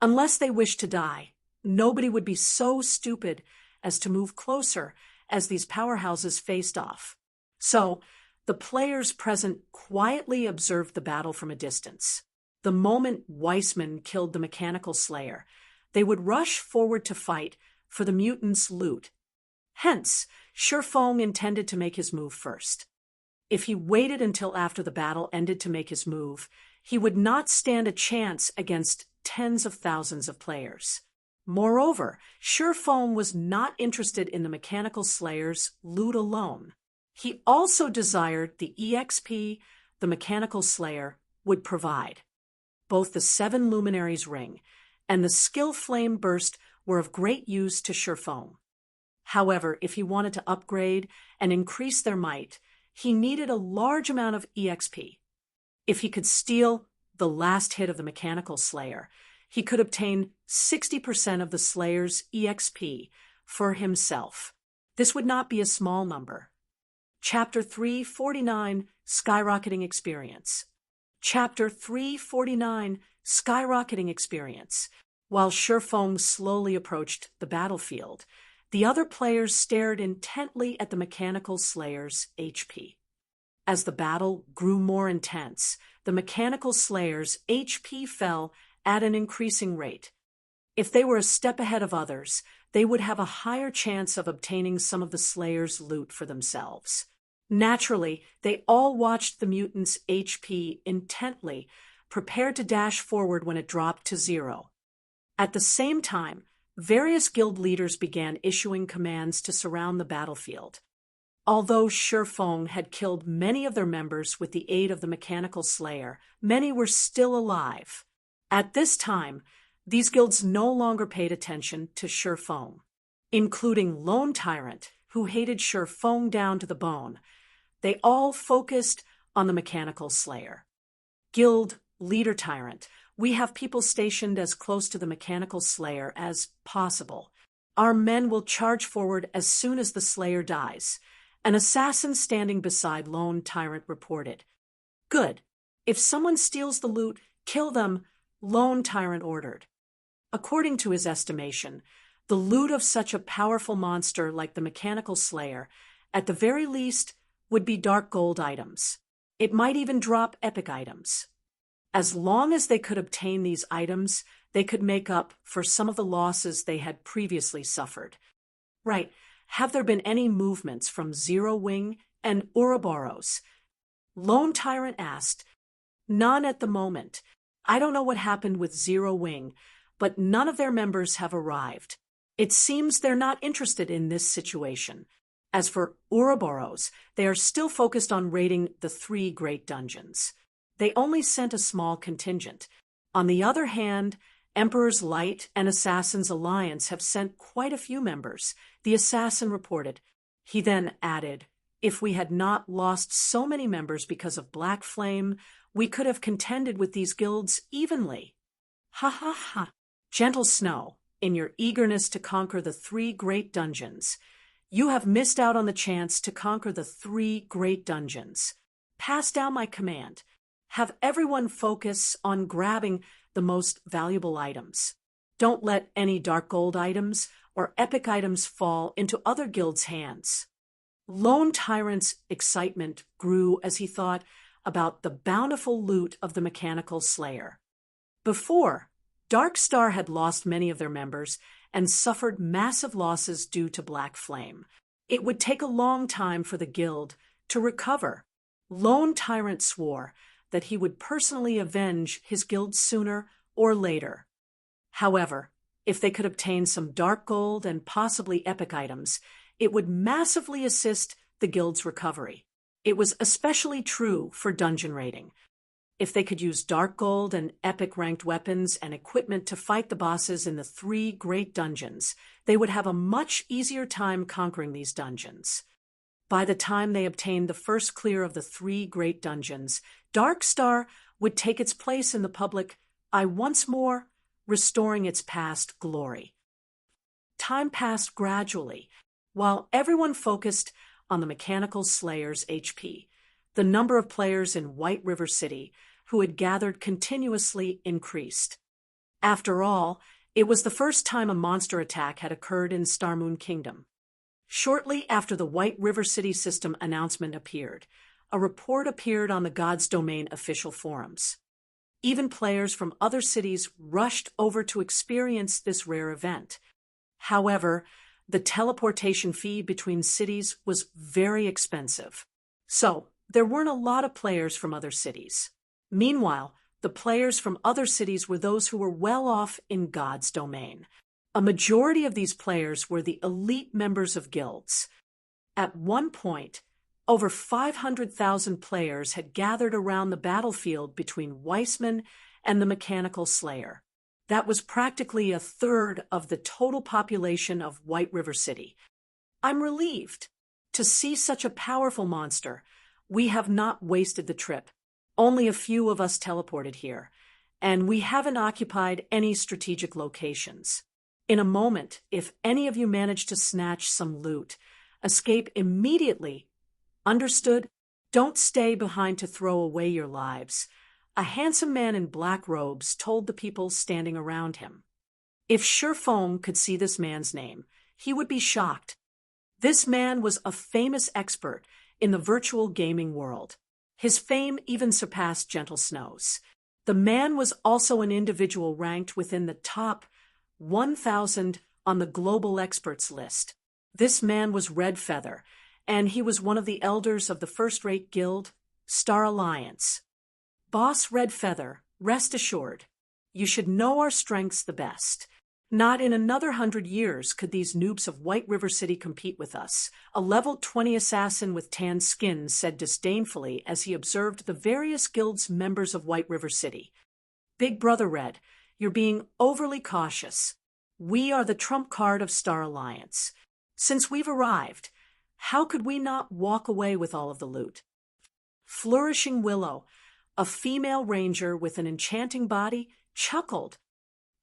A: unless they wished to die, nobody would be so stupid as to move closer as these powerhouses faced off. So, the players present quietly observed the battle from a distance. The moment Weissman killed the mechanical slayer, they would rush forward to fight for the mutant's loot. Hence, Sherfone intended to make his move first. If he waited until after the battle ended to make his move, he would not stand a chance against tens of thousands of players. Moreover, Surefoam was not interested in the mechanical slayer's loot alone. He also desired the EXP the mechanical slayer would provide. Both the 7 Luminaries ring and the skill flame burst were of great use to Surefoam. However, if he wanted to upgrade and increase their might, he needed a large amount of EXP. If he could steal the last hit of the mechanical slayer, he could obtain 60% of the slayer's EXP for himself. This would not be a small number. Chapter 349, Skyrocketing Experience. Chapter 349, Skyrocketing Experience. While Surefoam slowly approached the battlefield, the other players stared intently at the mechanical slayer's HP. As the battle grew more intense, the mechanical slayer's HP fell at an increasing rate. If they were a step ahead of others, they would have a higher chance of obtaining some of the slayer's loot for themselves. Naturally, they all watched the mutant's HP intently, prepared to dash forward when it dropped to 0. At the same time, various guild leaders began issuing commands to surround the battlefield. Although Surefoam had killed many of their members with the aid of the mechanical slayer, many were still alive. At this time, these guilds no longer paid attention to Surefoam, including Lone Tyrant, who hated Surefoam down to the bone. They all focused on the mechanical slayer. Guild Leader Tyrant, we have people stationed as close to the mechanical slayer as possible. Our men will charge forward as soon as the slayer dies. An assassin standing beside Lone Tyrant reported. Good. If someone steals the loot, kill them, Lone Tyrant ordered. According to his estimation, the loot of such a powerful monster like the mechanical slayer, at the very least, would be dark gold items. It might even drop epic items. As long as they could obtain these items, they could make up for some of the losses they had previously suffered. Right. Have there been any movements from Zero Wing and Ouroboros? Lone Tyrant asked. None at the moment. I don't know what happened with Zero Wing, but none of their members have arrived. It seems they're not interested in this situation. As for Ouroboros, they are still focused on raiding the 3 great dungeons. They only sent a small contingent. On the other hand, Emperor's Light and Assassin's Alliance have sent quite a few members, the assassin reported. He then added, if we had not lost so many members because of Black Flame, we could have contended with these guilds evenly. Ha ha ha. Gentle Snow, in your eagerness to conquer the 3 great dungeons, you have missed out on the chance to conquer the 3 great dungeons. Pass down my command. Have everyone focus on grabbing the most valuable items. Don't let any dark gold items or epic items fall into other guilds' hands. Lone Tyrant's excitement grew as he thought about the bountiful loot of the mechanical slayer. Before, Dark Star had lost many of their members and suffered massive losses due to Black Flame. It would take a long time for the guild to recover. Lone Tyrant swore that he would personally avenge his guild sooner or later. However, if they could obtain some dark gold and possibly epic items, it would massively assist the guild's recovery. It was especially true for dungeon raiding. If they could use dark gold and epic ranked weapons and equipment to fight the bosses in the 3 great dungeons, they would have a much easier time conquering these dungeons. By the time they obtained the first clear of the 3 great dungeons, Dark Star would take its place in the public eye once more, restoring its past glory. Time passed gradually, while everyone focused on the mechanical slayer's HP. The number of players in White River City who had gathered continuously increased. After all, it was the first time a monster attack had occurred in Starmoon Kingdom. Shortly after the White River City system announcement appeared, a report appeared on the God's Domain official forums. Even players from other cities rushed over to experience this rare event. However, the teleportation fee between cities was very expensive. So, there weren't a lot of players from other cities. Meanwhile, The players from other cities were those who were well off in God's domain. A majority of these players were the elite members of guilds. At one point, over 500,000 players had gathered around the battlefield between Weissman and the Mechanical Slayer. That was practically a third of the total population of White River City. I'm relieved to see such a powerful monster. We have not wasted the trip. Only a few of us teleported here, and we haven't occupied any strategic locations. In a moment, if any of you manage to snatch some loot, escape immediately. Understood? Don't stay behind to throw away your lives. A handsome man in black robes told the people standing around him. If Sherfong could see this man's name, he would be shocked. This man was a famous expert in the virtual gaming world. His fame even surpassed Gentle Snow's. The man was also an individual ranked within the top 1,000 on the global experts list. This man was Red Feather, and he was one of the elders of the first-rate guild, Star Alliance. Boss Red Feather, rest assured, you should know our strengths the best. Not in another 100 years could these noobs of White River City compete with us, a level 20 assassin with tan skin said disdainfully as he observed the various guilds members of White River City. Big Brother Red, you're being overly cautious. We are the trump card of Star Alliance. Since we've arrived, how could we not walk away with all of the loot? Flourishing Willow, a female ranger with an enchanting body, chuckled.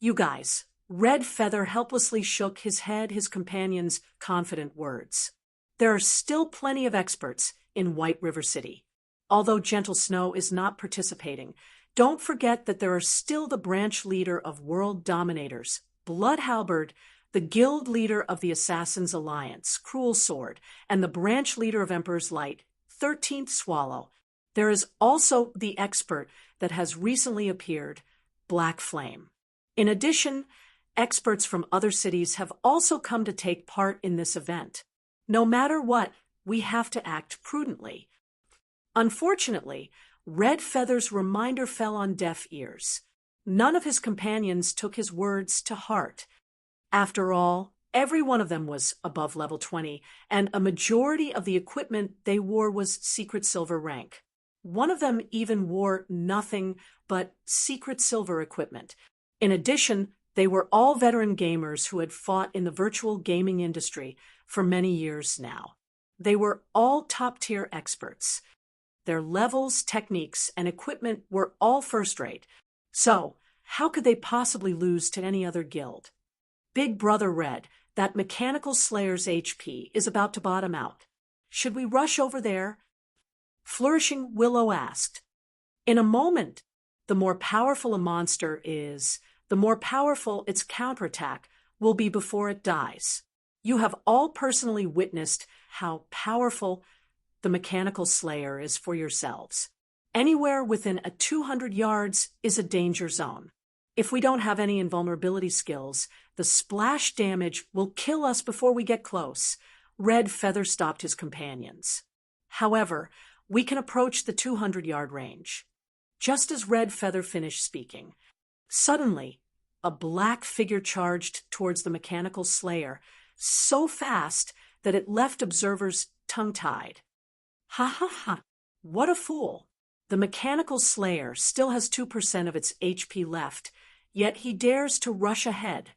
A: You guys. Red Feather helplessly shook his head, his companion's confident words. There are still plenty of experts in White River City. Although Gentle Snow is not participating, don't forget that there are still the branch leader of World Dominators, Blood Halberd, the guild leader of the Assassins Alliance, Cruel Sword, and the branch leader of Emperor's Light, 13th Swallow. There is also the expert that has recently appeared, Black Flame. In addition, experts from other cities have also come to take part in this event. No matter what, we have to act prudently. Unfortunately, Red Feather's reminder fell on deaf ears. None of his companions took his words to heart. After all, every one of them was above level 20, and a majority of the equipment they wore was secret silver rank. One of them even wore nothing but secret silver equipment. In addition, they were all veteran gamers who had fought in the virtual gaming industry for many years now. They were all top-tier experts. Their levels, techniques, and equipment were all first-rate. So, how could they possibly lose to any other guild? Big Brother Red, that Mechanical Slayer's HP is about to bottom out. Should we rush over there? Flourishing Willow asked. In a moment, the more powerful a monster is, the more powerful its counterattack will be before it dies. You have all personally witnessed how powerful the Mechanical Slayer is for yourselves. Anywhere within 200 yards is a danger zone. If we don't have any invulnerability skills, the splash damage will kill us before we get close. Red Feather stopped his companions. However, we can approach the 200-yard range. Just as Red Feather finished speaking, suddenly, a black figure charged towards the Mechanical Slayer, so fast that it left observers tongue-tied. Ha ha ha! What a fool! The Mechanical Slayer still has 2% of its HP left, yet he dares to rush ahead.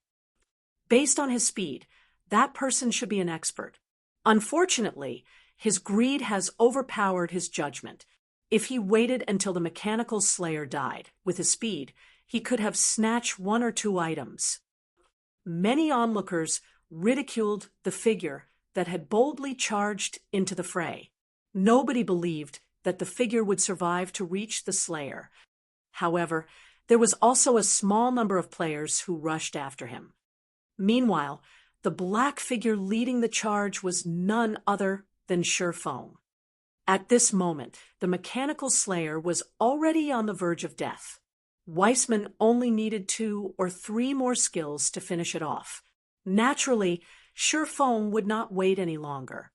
A: Based on his speed, that person should be an expert. Unfortunately, his greed has overpowered his judgment. If he waited until the Mechanical Slayer died, with his speed, he could have snatched one or two items. Many onlookers ridiculed the figure that had boldly charged into the fray. Nobody believed that the figure would survive to reach the Slayer. However, there was also a small number of players who rushed after him. Meanwhile, the black figure leading the charge was none other than Sherfong. At this moment, the Mechanical Slayer was already on the verge of death. Weissman only needed 2 or 3 more skills to finish it off. Naturally, Sherfong would not wait any longer.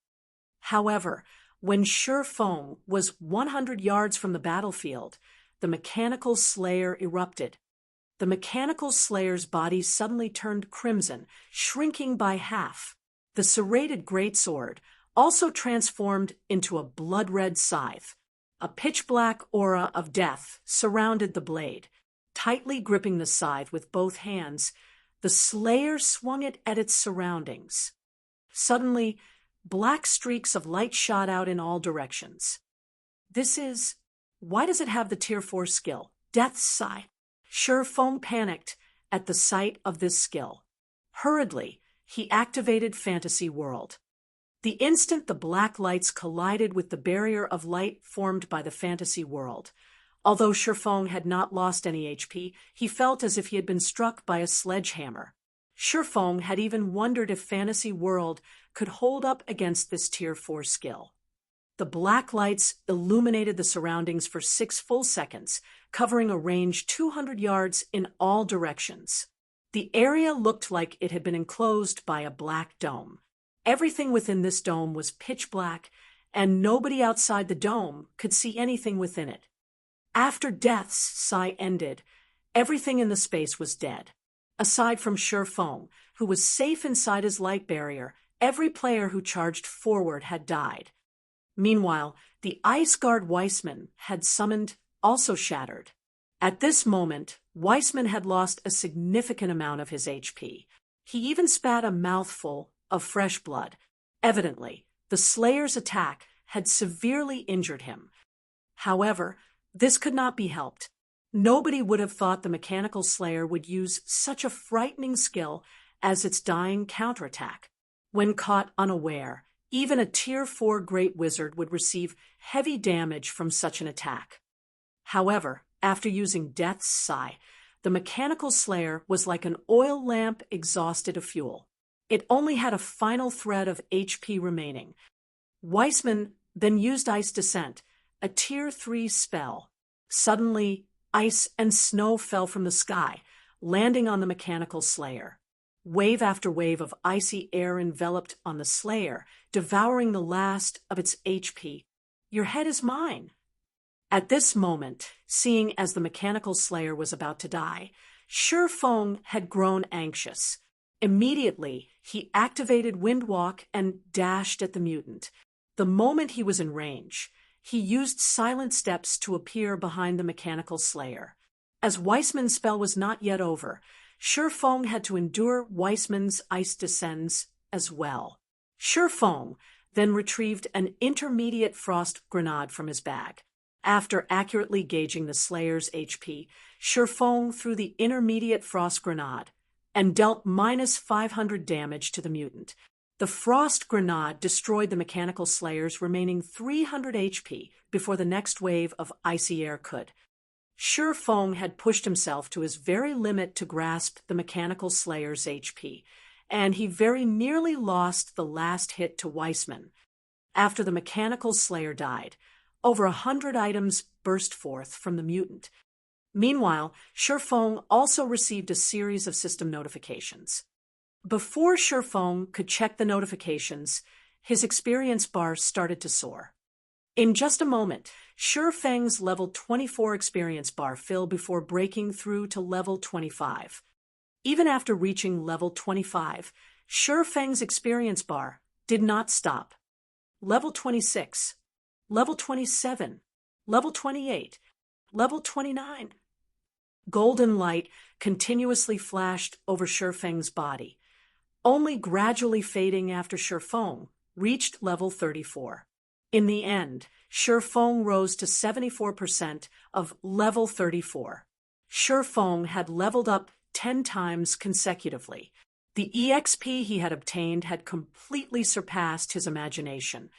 A: However, when Sherfong was 100 yards from the battlefield, the mechanical slayer erupted. The mechanical slayer's body suddenly turned crimson, shrinking by half. The serrated greatsword also transformed into a blood-red scythe. A pitch-black aura of death surrounded the blade. Tightly gripping the scythe with both hands, the slayer swung it at its surroundings. Suddenly, black streaks of light shot out in all directions. Why does it have the Tier 4 skill? Death's Scythe. Feng panicked at the sight of this skill. Hurriedly, he activated Fantasy World. The instant the black lights collided with the barrier of light formed by the Fantasy World. Although Feng had not lost any HP, he felt as if he had been struck by a sledgehammer. Feng had even wondered if Fantasy World could hold up against this Tier 4 skill. The black lights illuminated the surroundings for 6 full seconds, covering a range 200 yards in all directions. The area looked like it had been enclosed by a black dome. Everything within this dome was pitch black, and nobody outside the dome could see anything within it. After Death's Sigh ended, everything in the space was dead. Aside from Feng, who was safe inside his light barrier, every player who charged forward had died. Meanwhile, the Ice Guard Weissman had summoned also shattered. At this moment, Weissman had lost a significant amount of his HP. He even spat a mouthful of fresh blood. Evidently, the Slayer's attack had severely injured him. However, this could not be helped. Nobody would have thought the Mechanical Slayer would use such a frightening skill as its dying counterattack. When caught unaware, even a Tier 4 Great Wizard would receive heavy damage from such an attack. However, after using Death's Sigh, the Mechanical Slayer was like an oil lamp exhausted of fuel. It only had a final thread of HP remaining. Weissman then used Ice Descent, a Tier 3 spell. Suddenly, ice and snow fell from the sky, landing on the Mechanical Slayer. Wave after wave of icy air enveloped on the Slayer, devouring the last of its HP. Your head is mine. At this moment, seeing as the Mechanical Slayer was about to die, Feng had grown anxious. Immediately, he activated Windwalk and dashed at the mutant. The moment he was in range, he used Silent Steps to appear behind the Mechanical Slayer. As Weissman's spell was not yet over, Feng had to endure Weissman's Ice Descends as well. Feng then retrieved an intermediate frost grenade from his bag. After accurately gauging the Slayer's HP, Feng threw the intermediate frost grenade and dealt -500 damage to the mutant. The frost grenade destroyed the Mechanical Slayer's remaining 300 HP before the next wave of icy air could. Feng had pushed himself to his very limit to grasp the Mechanical Slayer's HP, and he very nearly lost the last hit to Weissman. After the Mechanical Slayer died, over 100 items burst forth from the mutant. Meanwhile, Feng also received a series of system notifications. Before Feng could check the notifications, his experience bar started to soar. In just a moment, Feng's level 24 experience bar filled before breaking through to level 25. Even after reaching level 25, Feng's experience bar did not stop. Level 26, level 27, level 28, level 29. Golden light continuously flashed over Feng's body, only gradually fading after Feng reached level 34. In the end, Feng rose to 74% of level 34. Feng had leveled up 10 times consecutively. The EXP he had obtained had completely surpassed his imagination.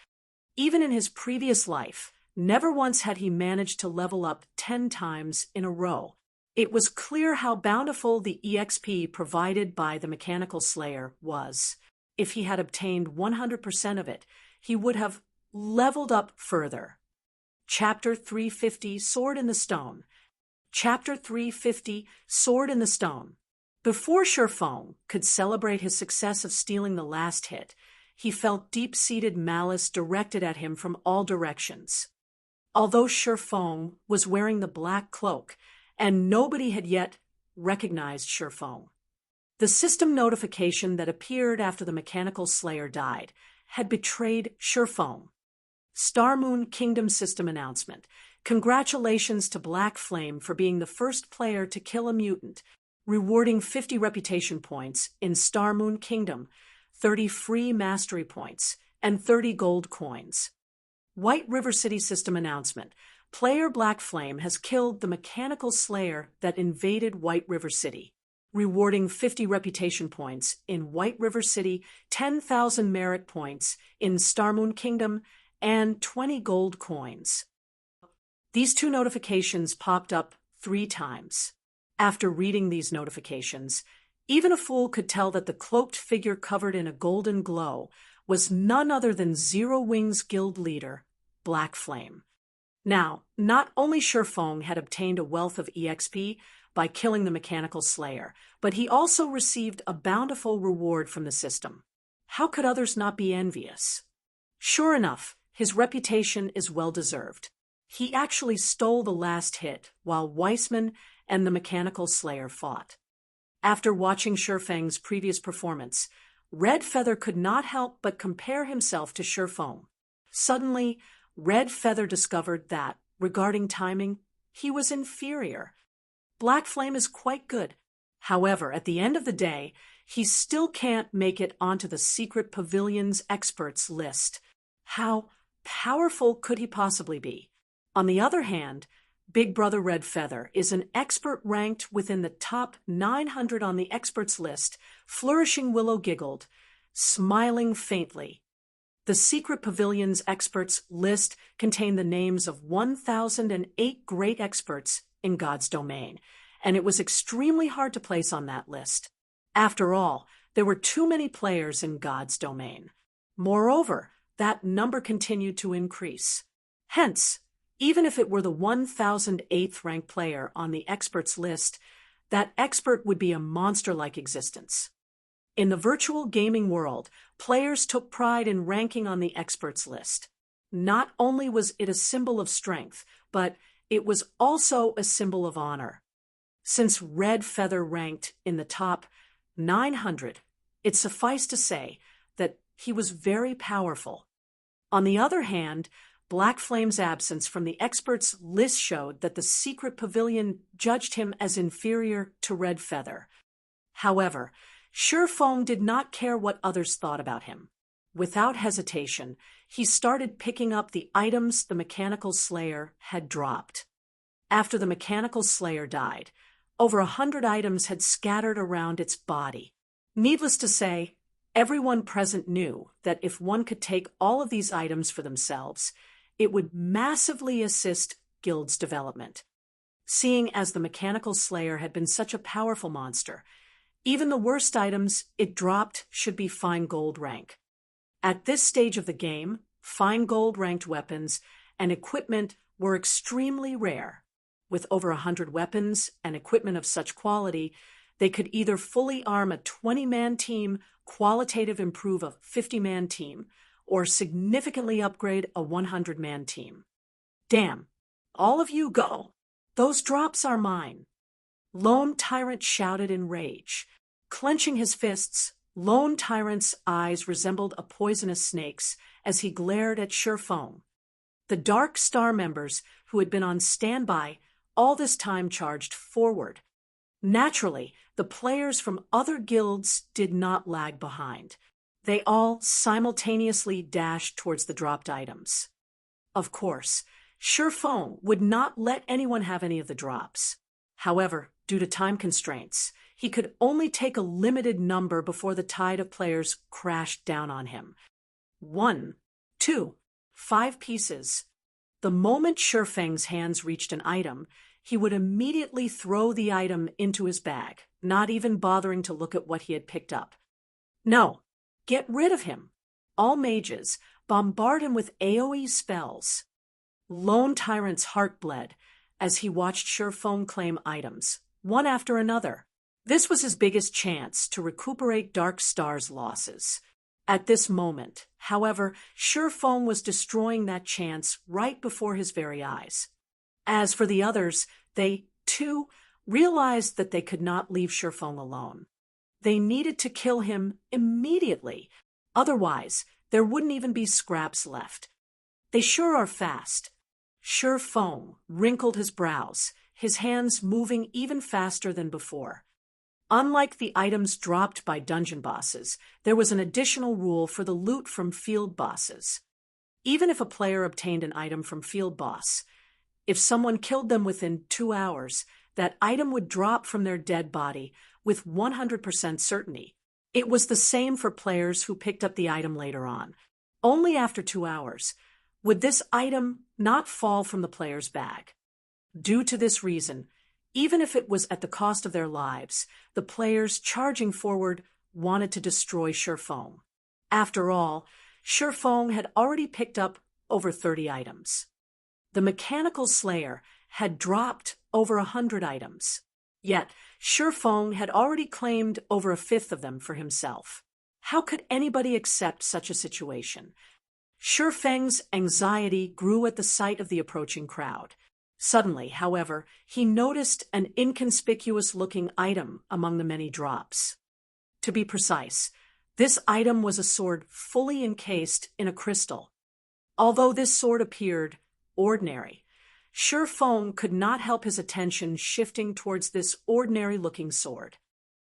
A: Even in his previous life, never once had he managed to level up 10 times in a row. It was clear how bountiful the EXP provided by the Mechanical Slayer was. If he had obtained 100% of it, he would have leveled up further. Chapter 350, Sword in the Stone. Chapter 350, Sword in the Stone. Before Feng could celebrate his success of stealing the last hit, he felt deep-seated malice directed at him from all directions. although Shifeng was wearing the black cloak, and nobody had yet recognized Shifeng. The system notification that appeared after the mechanical slayer died had betrayed Shifeng. Star Moon Kingdom System announcement. Congratulations to Black Flame for being the first player to kill a mutant, rewarding 50 reputation points in Star Moon Kingdom, 30 free mastery points, and 30 gold coins. White River City System announcement. Player Black Flame has killed the mechanical slayer that invaded White River City, rewarding 50 reputation points in White River City, 10,000 merit points in Star Moon Kingdom, and 20 gold coins. These two notifications popped up 3 times. After reading these notifications, even a fool could tell that the cloaked figure covered in a golden glow was none other than Zero Wings Guild leader, Black Flame. Now, not only Shifeng had obtained a wealth of EXP by killing the mechanical slayer, but he also received a bountiful reward from the system. How could others not be envious? Sure enough, his reputation is well-deserved. He actually stole the last hit while Weissman and the mechanical slayer fought. After watching Shifeng's previous performance, Red Feather could not help but compare himself to Shifeng. Suddenly, Red Feather discovered that, regarding timing, he was inferior. Black Flame is quite good. However, at the end of the day, he still can't make it onto the Secret Pavilion's experts list. How powerful could he possibly be? On the other hand, Big Brother Red Feather is an expert ranked within the top 900 on the experts list. Flourishing Willow giggled, smiling faintly. The Secret Pavilion's experts list contained the names of 1,008 great experts in God's domain, and it was extremely hard to place on that list. After all, there were too many players in God's domain. Moreover, that number continued to increase. Hence, even if it were the 1,008th ranked player on the experts list, that expert would be a monster-like existence. In the virtual gaming world, players took pride in ranking on the experts list. Not only was it a symbol of strength, but it was also a symbol of honor. Since Red Feather ranked in the top 900, it sufficed to say that he was very powerful. On the other hand, Black Flame's absence from the experts list showed that the Secret Pavilion judged him as inferior to Red Feather. However, Shifeng did not care what others thought about him. Without hesitation, he started picking up the items the mechanical slayer had dropped. After the mechanical slayer died, over 100 items had scattered around its body. Needless to say, everyone present knew that if one could take all of these items for themselves, it would massively assist Guild's development. Seeing as the mechanical slayer had been such a powerful monster, even the worst items it dropped should be fine gold rank. At this stage of the game, fine gold ranked weapons and equipment were extremely rare. With over 100 weapons and equipment of such quality, they could either fully arm a 20-man team, qualitative improve a 50-man team, or significantly upgrade a 100-man team. Damn, all of you go. Those drops are mine. Lone Tyrant shouted in rage. Clenching his fists, Lone Tyrant's eyes resembled a poisonous snake's as he glared at Shifeng. The Dark Star members, who had been on standby all this time, charged forward. Naturally, the players from other guilds did not lag behind. They all simultaneously dashed towards the dropped items. Of course, Shifeng would not let anyone have any of the drops. However, due to time constraints, he could only take a limited number before the tide of players crashed down on him. 1, 2, 5 pieces. The moment Shifeng's hands reached an item, he would immediately throw the item into his bag, not even bothering to look at what he had picked up. No, get rid of him. All mages, bombard him with AoE spells. Lone Tyrant's heart bled as he watched Shifeng claim items, one after another. This was his biggest chance to recuperate Dark Star's losses. At this moment, however, Sure Feng was destroying that chance right before his very eyes. As for the others, they, too, realized that they could not leave Sure Feng alone. They needed to kill him immediately. Otherwise, there wouldn't even be scraps left. They sure are fast. Sure Feng wrinkled his brows, his hands moving even faster than before. Unlike the items dropped by dungeon bosses, there was an additional rule for the loot from field bosses. Even if a player obtained an item from field boss, if someone killed them within 2 hours, that item would drop from their dead body with 100% certainty. It was the same for players who picked up the item later on. Only after 2 hours would this item not fall from the player's bag. Due to this reason, even if it was at the cost of their lives, the players charging forward wanted to destroy Sure Feng. After all, Sure Feng had already picked up over 30 items. The Mechanical Slayer had dropped over 100 items. Yet, Sure Feng had already claimed over 1/5 of them for himself. How could anybody accept such a situation? Sure Feng's anxiety grew at the sight of the approaching crowd. Suddenly, however, he noticed an inconspicuous-looking item among the many drops. To be precise, this item was a sword fully encased in a crystal. Although this sword appeared ordinary, Sure Feng could not help his attention shifting towards this ordinary-looking sword.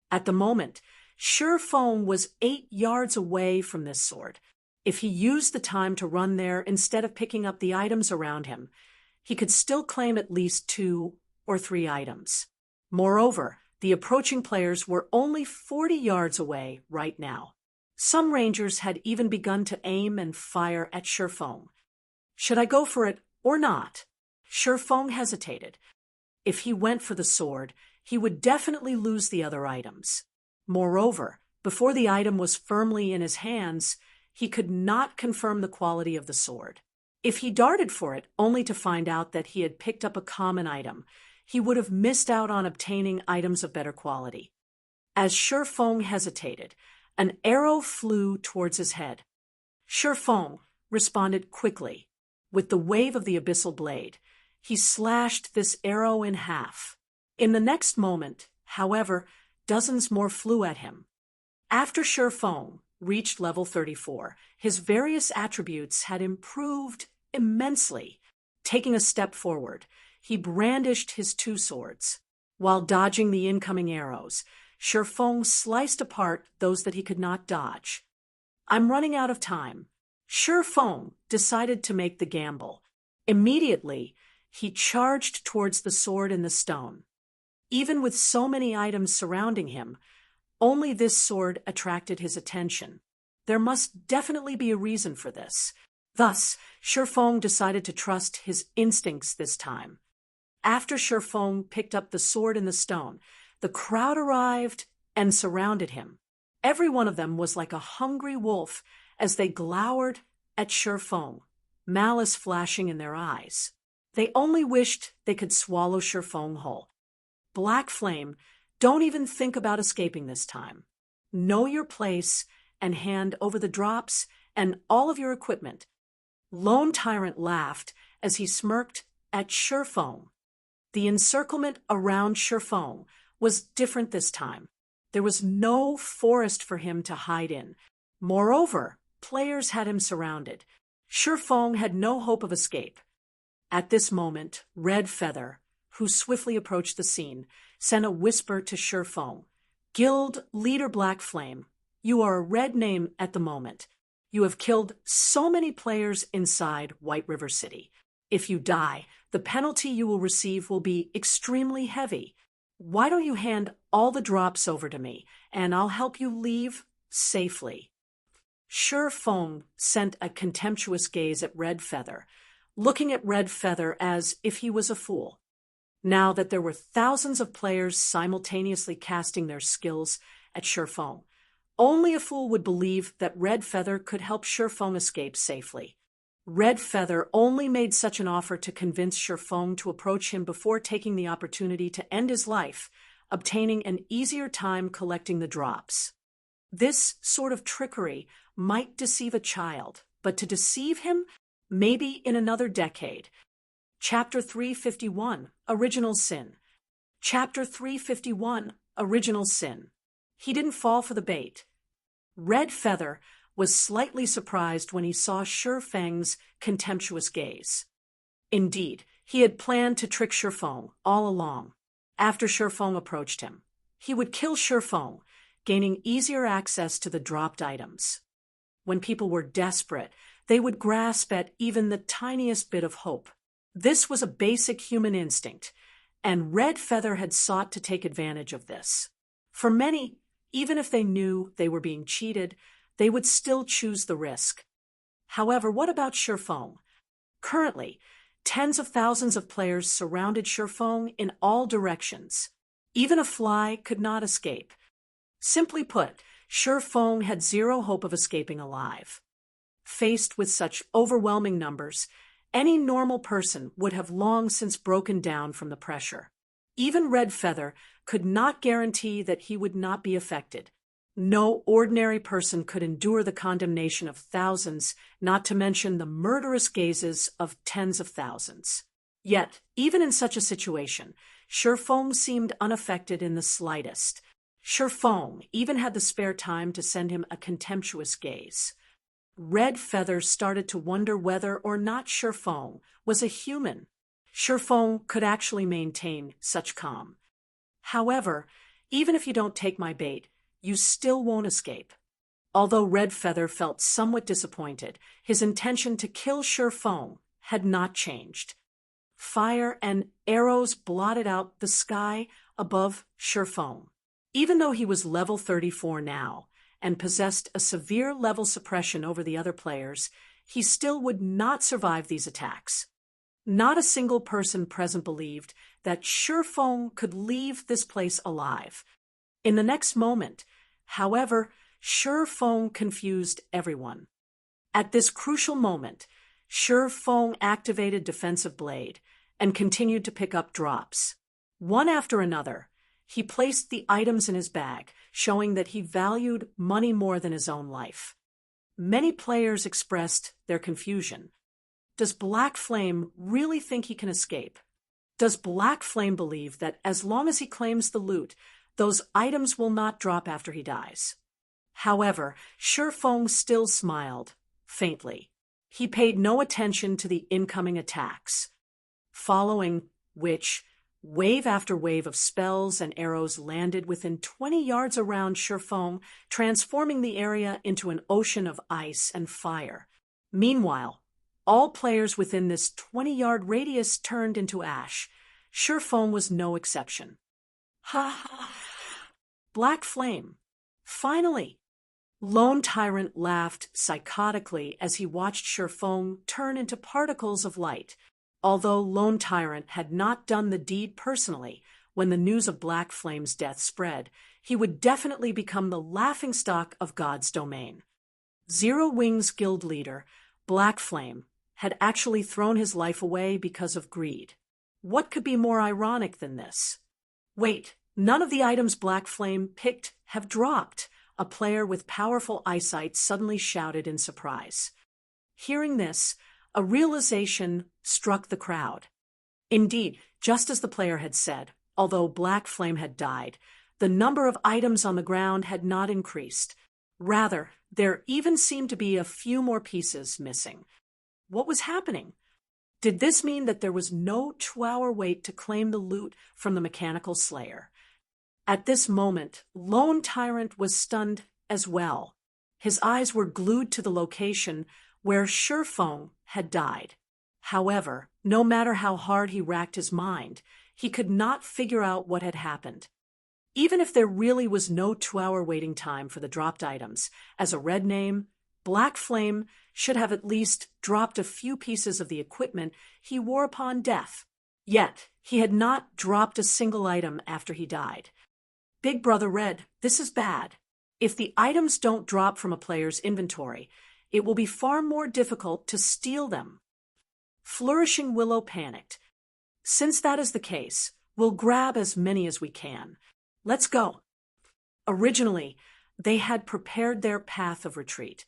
A: At the moment, Sure Feng was 8 yards away from this sword. If he used the time to run there instead of picking up the items around him, he could still claim at least 2 or 3 items. Moreover, the approaching players were only 40 yards away right now. Some rangers had even begun to aim and fire at Sure Feng. Should I go for it or not? Sure Feng hesitated. If he went for the sword, he would definitely lose the other items. Moreover, before the item was firmly in his hands, he could not confirm the quality of the sword. If he darted for it only to find out that he had picked up a common item, he would have missed out on obtaining items of better quality. As Sure Feng hesitated, an arrow flew towards his head. Sure Feng responded quickly. With the wave of the abyssal blade, he slashed this arrow in half. In the next moment, however, dozens more flew at him. After Sure Feng reached level 34, his various attributes had improved immensely. Taking a step forward, he brandished his 2 swords. While dodging the incoming arrows, Sure Feng sliced apart those that he could not dodge. I'm running out of time. Sure Feng decided to make the gamble. Immediately, he charged towards the sword in the stone. Even with so many items surrounding him, only this sword attracted his attention. There must definitely be a reason for this. Thus, Sure Feng decided to trust his instincts this time. After Sure Feng picked up the sword in the stone, the crowd arrived and surrounded him. Every one of them was like a hungry wolf as they glowered at Sure Feng, malice flashing in their eyes. They only wished they could swallow Sure Feng whole. Black Flame, don't even think about escaping this time. Know your place and hand over the drops and all of your equipment. Lone Tyrant laughed as he smirked at Sure Feng. The encirclement around Sure Feng was different this time. There was no forest for him to hide in. Moreover, players had him surrounded. Sure Feng had no hope of escape. At this moment, Red Feather, who swiftly approached the scene, sent a whisper to Sure Feng. Guild Leader Black Flame, you are a red name at the moment. You have killed so many players inside White River City. If you die, the penalty you will receive will be extremely heavy. Why don't you hand all the drops over to me, and I'll help you leave safely. Sure Feng sent a contemptuous gaze at Red Feather, looking at Red Feather as if he was a fool. Now that there were thousands of players simultaneously casting their skills at Sure Feng, only a fool would believe that Red Feather could help Sure Feng escape safely. Red Feather only made such an offer to convince Sure Feng to approach him before taking the opportunity to end his life, obtaining an easier time collecting the drops. This sort of trickery might deceive a child, but to deceive him, maybe in another decade. Chapter 351, Original Sin. Chapter 351, Original Sin. He didn't fall for the bait. Red Feather was slightly surprised when he saw Sure Feng's contemptuous gaze. Indeed, he had planned to trick Sure Feng all along. After Sure Feng approached him, he would kill Sure Feng, gaining easier access to the dropped items. When people were desperate, they would grasp at even the tiniest bit of hope. This was a basic human instinct, and Red Feather had sought to take advantage of this. For many, even if they knew they were being cheated, they would still choose the risk. However, what about Sure Feng? Currently, tens of thousands of players surrounded Sure Feng in all directions. Even a fly could not escape. Simply put, Sure Feng had zero hope of escaping alive. Faced with such overwhelming numbers, any normal person would have long since broken down from the pressure. Even Red Feather could not guarantee that he would not be affected. No ordinary person could endure the condemnation of thousands, not to mention the murderous gazes of tens of thousands. Yet, even in such a situation, Sure Feng seemed unaffected in the slightest. Sure Feng even had the spare time to send him a contemptuous gaze. Red Feather started to wonder whether or not Sure Feng was a human. Sure Feng could actually maintain such calm. However, even if you don't take my bait, you still won't escape. Although Red Feather felt somewhat disappointed, his intention to kill Sure Feng had not changed. Fire and arrows blotted out the sky above Sure Feng. Even though he was level 34 now, and possessed a severe level suppression over the other players, he still would not survive these attacks. Not a single person present believed that Sure Feng could leave this place alive. In the next moment, however, Sure Feng confused everyone. At this crucial moment, Sure Feng activated Defensive Blade and continued to pick up drops. One after another, he placed the items in his bag, showing that he valued money more than his own life. Many players expressed their confusion. Does Black Flame really think he can escape? Does Black Flame believe that as long as he claims the loot, those items will not drop after he dies? However, Sure Feng still smiled, faintly. He paid no attention to the incoming attacks, following which wave after wave of spells and arrows landed within 20 yards around Sure Feng, transforming the area into an ocean of ice and fire. Meanwhile, all players within this 20-yard radius turned into ash. Sure Feng was no exception. Ha ha! Black Flame. Finally! Lone Tyrant laughed psychotically as he watched Sure Feng turn into particles of light. Although Lone Tyrant had not done the deed personally, when the news of Black Flame's death spread, he would definitely become the laughingstock of God's domain. Zero Wings Guild leader, Black Flame, had actually thrown his life away because of greed. What could be more ironic than this? Wait, none of the items Black Flame picked have dropped, a player with powerful eyesight suddenly shouted in surprise. Hearing this, a realization struck the crowd. Indeed, just as the player had said, although Black Flame had died, the number of items on the ground had not increased. Rather, there even seemed to be a few more pieces missing. What was happening? Did this mean that there was no 2-hour wait to claim the loot from the Mechanical Slayer? At this moment, Lone Tyrant was stunned as well. His eyes were glued to the location where Sure Feng had died. However, no matter how hard he racked his mind, he could not figure out what had happened. Even if there really was no 2-hour waiting time for the dropped items, as a red name, Black Flame should have at least dropped a few pieces of the equipment he wore upon death. Yet, he had not dropped a single item after he died. Big Brother Red, this is bad. If the items don't drop from a player's inventory, it will be far more difficult to steal them. Flourishing Willow panicked. Since that is the case, we'll grab as many as we can. Let's go. Originally, they had prepared their path of retreat.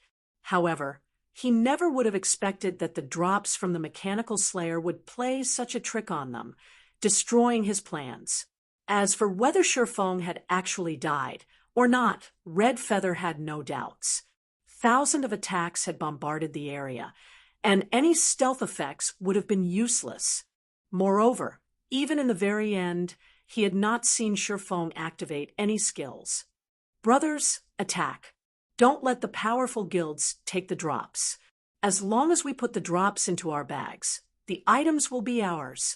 A: However, he never would have expected that the drops from the mechanical slayer would play such a trick on them, destroying his plans. As for whether Shifeng had actually died or not, Red Feather had no doubts. Thousands of attacks had bombarded the area, and any stealth effects would have been useless. Moreover, even in the very end, he had not seen Shifeng activate any skills. Brothers, attack. Don't let the powerful guilds take the drops. As long as we put the drops into our bags, the items will be ours.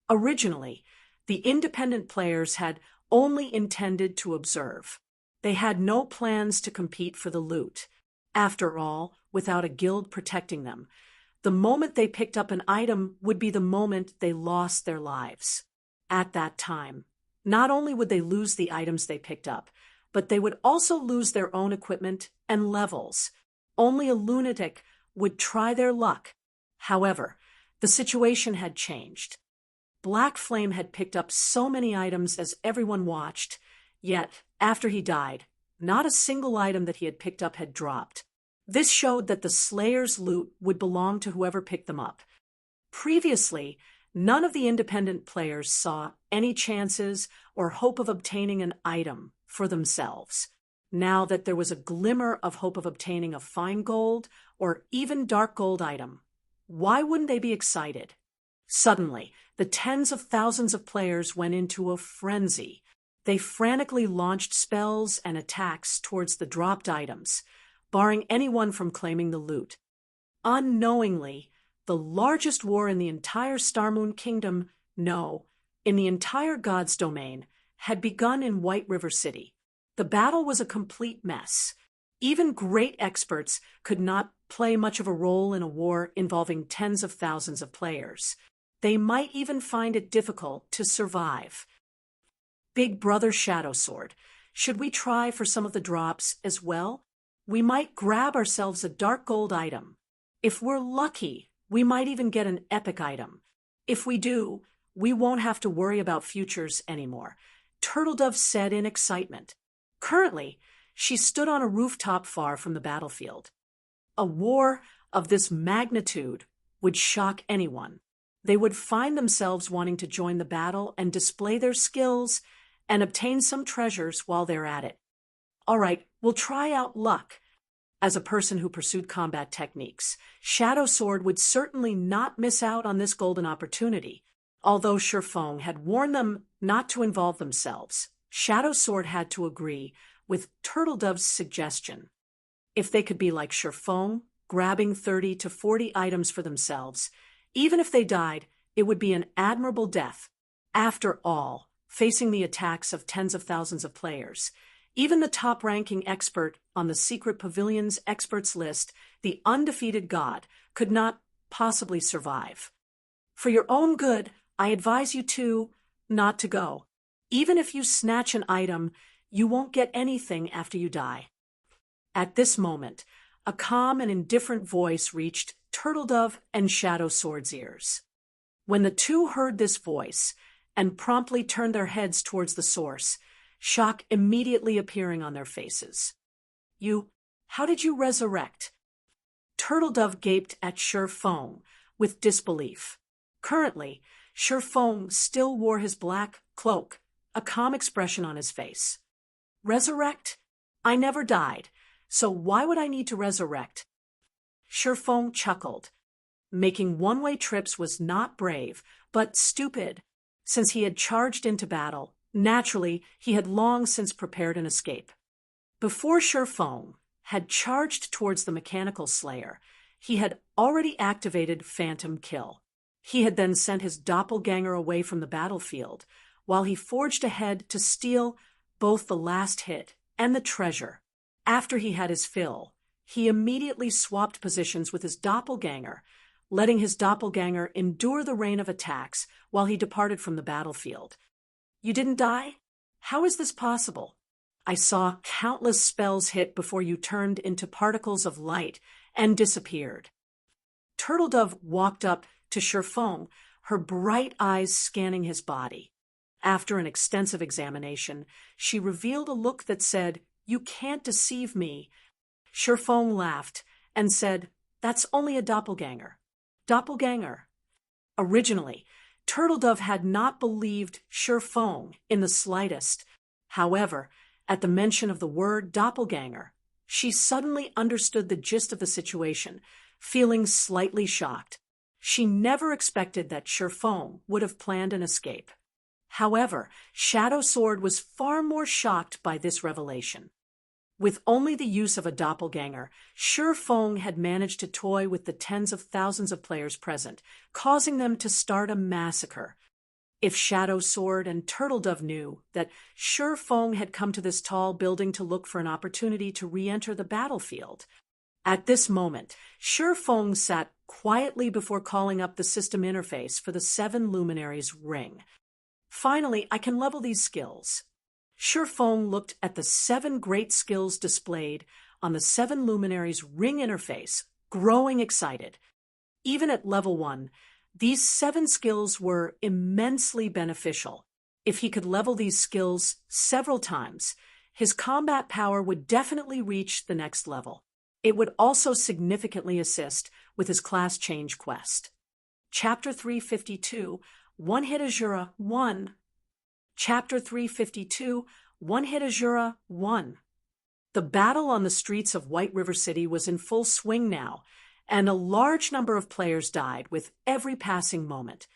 A: Originally, the independent players had only intended to observe. They had no plans to compete for the loot. After all, without a guild protecting them, the moment they picked up an item would be the moment they lost their lives. At that time, not only would they lose the items they picked up, but they would also lose their own equipment and levels. Only a lunatic would try their luck. However, the situation had changed. Black Flame had picked up so many items as everyone watched, yet, after he died, not a single item that he had picked up had dropped. This showed that the Slayer's loot would belong to whoever picked them up. Previously, none of the independent players saw any chances or hope of obtaining an item for themselves. Now that there was a glimmer of hope of obtaining a fine gold or even dark gold item, why wouldn't they be excited? Suddenly, the tens of thousands of players went into a frenzy. They frantically launched spells and attacks towards the dropped items, barring anyone from claiming the loot. Unknowingly, the largest war in the entire Starmoon Kingdom, no, in the entire God's domain, had begun in White River City. The battle was a complete mess. Even great experts could not play much of a role in a war involving tens of thousands of players. They might even find it difficult to survive. Big Brother Shadow Sword, should we try for some of the drops as well? We might grab ourselves a dark gold item. If we're lucky, we might even get an epic item. If we do, we won't have to worry about futures anymore, Turtledove said in excitement. Currently, she stood on a rooftop far from the battlefield. A war of this magnitude would shock anyone. They would find themselves wanting to join the battle and display their skills and obtain some treasures while they're at it. All right, we'll try out luck. As a person who pursued combat techniques, Shadow Sword would certainly not miss out on this golden opportunity. Although Shifeng had warned them not to involve themselves, Shadow Sword had to agree with Turtledove's suggestion. If they could be like Shifeng, grabbing 30 to 40 items for themselves, even if they died, it would be an admirable death. After all, facing the attacks of tens of thousands of players, even the top-ranking expert on the Secret Pavilion's experts list, the undefeated god, could not possibly survive. For your own good, I advise you not to go. Even if you snatch an item, you won't get anything after you die. At this moment, a calm and indifferent voice reached Turtledove and Shadow Sword's ears. When the two heard this voice and promptly turned their heads towards the source, shock immediately appearing on their faces. How did you resurrect? Turtledove gaped at Shifeng with disbelief. Currently, Shifeng still wore his black cloak, a calm expression on his face. Resurrect? I never died, so why would I need to resurrect? Shifeng chuckled. Making one-way trips was not brave, but stupid. Since he had charged into battle, naturally, he had long since prepared an escape. Before Shifeng had charged towards the mechanical slayer, he had already activated Phantom Kill. He had then sent his doppelganger away from the battlefield, while he forged ahead to steal both the last hit and the treasure. After he had his fill, he immediately swapped positions with his doppelganger, letting his doppelganger endure the rain of attacks while he departed from the battlefield. You didn't die? How is this possible? I saw countless spells hit before you turned into particles of light and disappeared. Turtledove walked up to Shifeng, her bright eyes scanning his body. After an extensive examination, she revealed a look that said, "You can't deceive me." Shifeng laughed and said, "That's only a doppelganger." Doppelganger. Originally, Turtledove had not believed Shifeng in the slightest. However, at the mention of the word doppelganger, she suddenly understood the gist of the situation, feeling slightly shocked. She never expected that Shifeng would have planned an escape. However, Shadow Sword was far more shocked by this revelation. With only the use of a doppelganger, Shifeng had managed to toy with the tens of thousands of players present, causing them to start a massacre. If Shadow Sword and Turtledove knew that Shifeng had come to this tall building to look for an opportunity to re-enter the battlefield. At this moment, Shifeng sat quietly before calling up the system interface for the 7 Luminaries ring. "Finally, I can level these skills." Shifeng looked at the 7 great skills displayed on the 7 Luminaries ring interface, growing excited. Even at level 1, these 7 skills were immensely beneficial. If he could level these skills several times, his combat power would definitely reach the next level. It would also significantly assist with his class change quest. Chapter 352, One Hit Azura 1. Chapter 352, One Hit Azura 1. The battle on the streets of White River City was in full swing now, and a large number of players died with every passing moment.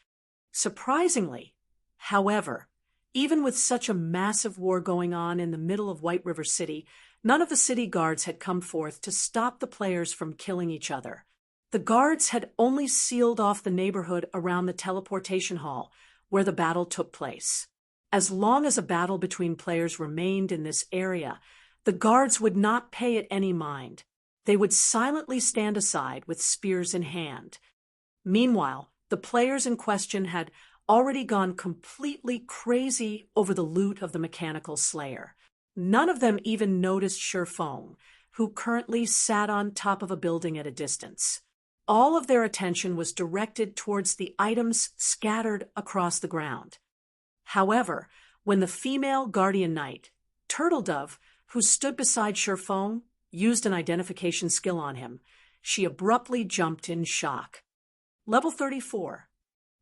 A: Surprisingly, however, even with such a massive war going on in the middle of White River City, none of the city guards had come forth to stop the players from killing each other. The guards had only sealed off the neighborhood around the teleportation hall, where the battle took place. As long as a battle between players remained in this area, the guards would not pay it any mind. They would silently stand aside with spears in hand. Meanwhile, the players in question had already gone completely crazy over the loot of the mechanical slayer. None of them even noticed Shifeng, who currently sat on top of a building at a distance. All of their attention was directed towards the items scattered across the ground. However, when the female guardian knight, Turtledove, who stood beside Shifeng, used an identification skill on him, she abruptly jumped in shock. Level 34.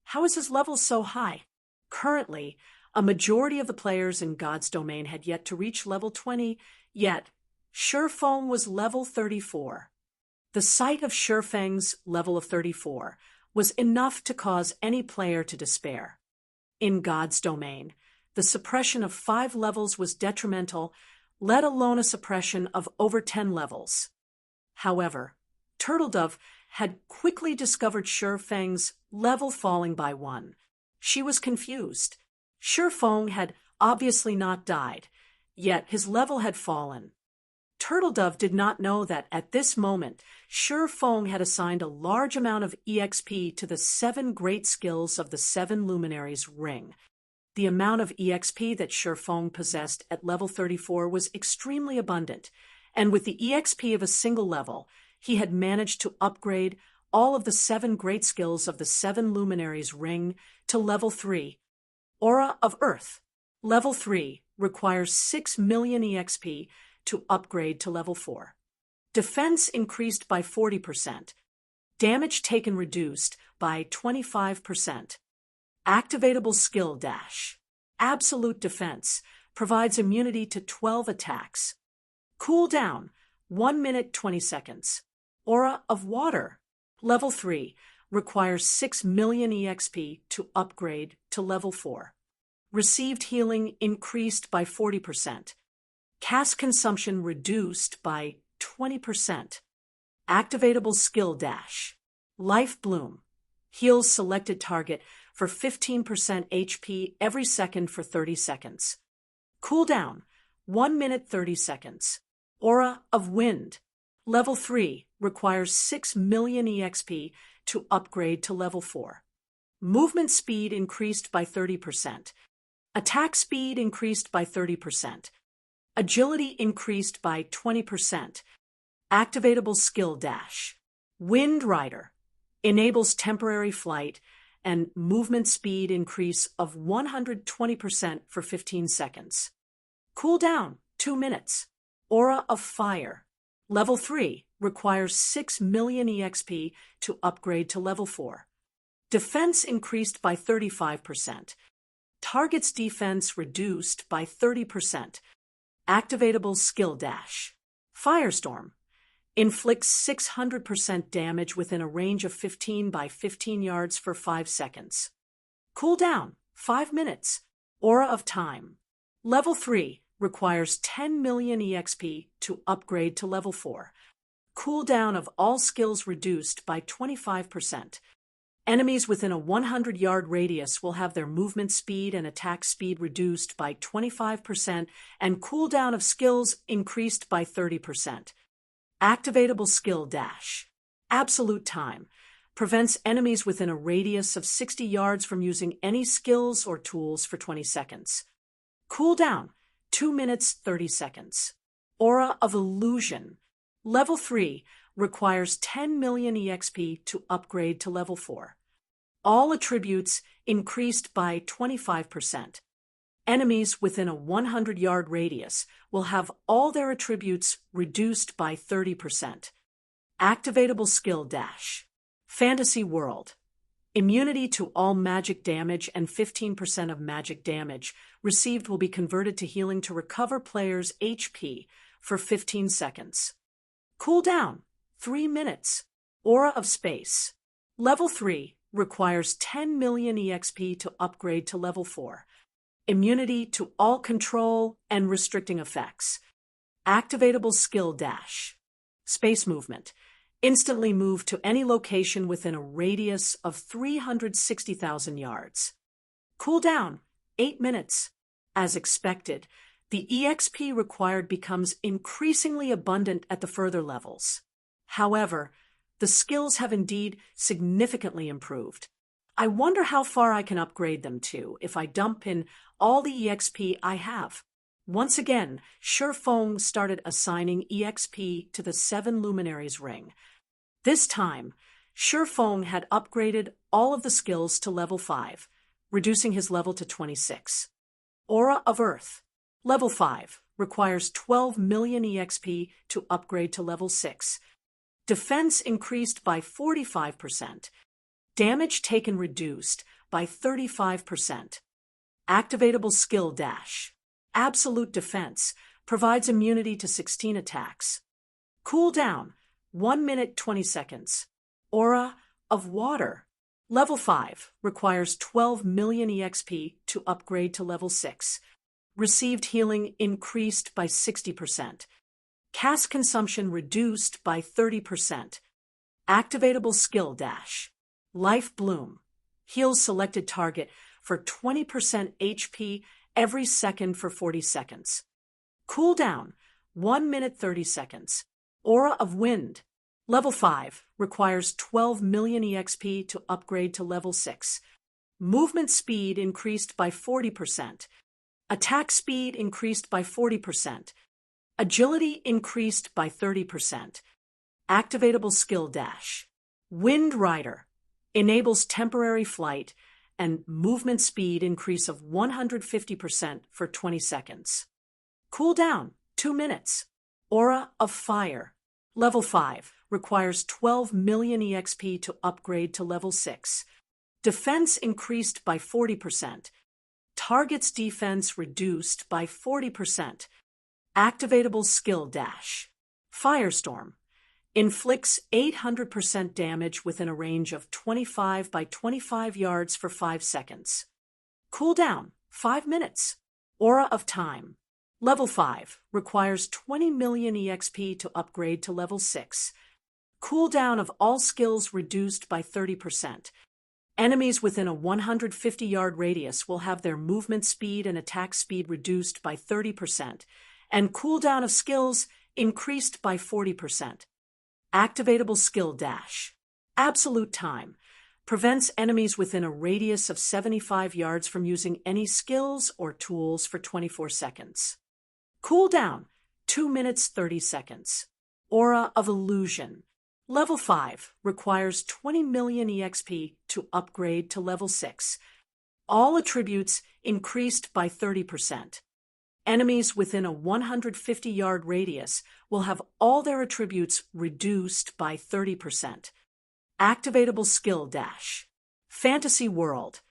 A: How is his level so high? Currently, a majority of the players in God's domain had yet to reach level 20, yet Shifeng was level 34. The sight of Shifeng's level of 34 was enough to cause any player to despair. In God's domain, the suppression of 5 levels was detrimental, let alone a suppression of over 10 levels. However, Turtledove had quickly discovered Shifeng's level falling by 1. She was confused. Shifeng had obviously not died, yet his level had fallen. Turtledove did not know that at this moment, Shifeng had assigned a large amount of EXP to the 7 great skills of the 7 Luminaries ring. The amount of EXP that Shifeng possessed at level 34 was extremely abundant, and with the EXP of a single level, he had managed to upgrade all of the 7 great skills of the 7 Luminaries ring to level 3. Aura of Earth. Level 3 requires 6 million EXP to upgrade to level 4. Defense increased by 40%. Damage taken reduced by 25%. Activatable skill dash. Absolute defense provides immunity to 12 attacks. Cooldown 1 minute 20 seconds. Aura of Water. Level 3 requires 6 million EXP to upgrade to level 4. Received healing increased by 40%. Cast consumption reduced by 20%. Activatable skill dash. Life Bloom. Heals selected target for 15% HP every second for 30 seconds. Cooldown 1 minute 30 seconds. Aura of Wind. Level 3 requires 6 million EXP to upgrade to level 4. Movement speed increased by 30%. Attack speed increased by 30%. Agility increased by 20%. Activatable skill dash. Wind Rider. Enables temporary flight and movement speed increase of 120% for 15 seconds. Cooldown 2 minutes. Aura of Fire. Level 3 requires 6 million EXP to upgrade to Level 4. Defense increased by 35%. Target's defense reduced by 30%. Activatable skill dash. Firestorm. Inflicts 600% damage within a range of 15 by 15 yards for 5 seconds. Cooldown, 5 minutes. Aura of time. Level 3 requires 10 million EXP to upgrade to Level 4. Cooldown of all skills reduced by 25%. Enemies within a 100-yard radius will have their movement speed and attack speed reduced by 25% and cooldown of skills increased by 30%. Activatable skill dash. Absolute time. Prevents enemies within a radius of 60 yards from using any skills or tools for 20 seconds. Cooldown, 2 minutes 30 seconds. Aura of illusion. Level 3 requires 10 million EXP to upgrade to Level 4. All attributes increased by 25%. Enemies within a 100-yard radius will have all their attributes reduced by 30%. Activatable skill dash. Fantasy world. Immunity to all magic damage and 15% of magic damage received will be converted to healing to recover players' HP for 15 seconds. Cooldown, 3 minutes. Aura of space. Level 3 requires 10 million EXP to upgrade to Level 4. Immunity to all control and restricting effects. Activatable skill dash. Space movement. Instantly move to any location within a radius of 360,000 yards. Cooldown, 8 minutes. As expected, the EXP required becomes increasingly abundant at the further levels. However, the skills have indeed significantly improved. I wonder how far I can upgrade them to if I dump in all the EXP I have. Once again, Shurfeng started assigning EXP to the 7 Luminaries ring. This time, Shurfeng had upgraded all of the skills to Level 5, reducing his level to 26. Aura of Earth. Level 5 requires 12 million EXP to upgrade to Level 6. Defense increased by 45%. Damage taken reduced by 35%. Activatable skill dash. Absolute defense provides immunity to 16 attacks. Cooldown, 1 minute 20 seconds. Aura of water. Level 5 requires 12 million EXP to upgrade to Level 6. Received healing increased by 60%. Cast consumption reduced by 30%. Activatable skill dash. Life Bloom. Heals selected target for 20% HP every second for 40 seconds. Cooldown, 1 minute 30 seconds. Aura of Wind. Level 5 requires 12 million EXP to upgrade to Level 6. Movement speed increased by 40%. Attack speed increased by 40%. Agility increased by 30%. Activatable skill dash. Wind Rider. Enables temporary flight and movement speed increase of 150% for 20 seconds. Cooldown, 2 minutes. Aura of Fire. Level 5 requires 12 million EXP to upgrade to Level 6. Defense increased by 40%. Target's defense reduced by 40%. Activatable skill dash. Firestorm. Inflicts 800% damage within a range of 25 by 25 yards for 5 seconds. Cooldown, 5 minutes. Aura of Time. Level 5 requires 20 million EXP to upgrade to Level 6. Cooldown of all skills reduced by 30%. Enemies within a 150-yard radius will have their movement speed and attack speed reduced by 30%, and cooldown of skills increased by 40%. Activatable skill dash. Absolute time. Prevents enemies within a radius of 75 yards from using any skills or tools for 24 seconds. Cooldown, 2 minutes 30 seconds. Aura of Illusion. Level 5 requires 20 million EXP to upgrade to Level 6. All attributes increased by 30%. Enemies within a 150-yard radius will have all their attributes reduced by 30%. Activatable skill dash. Fantasy world.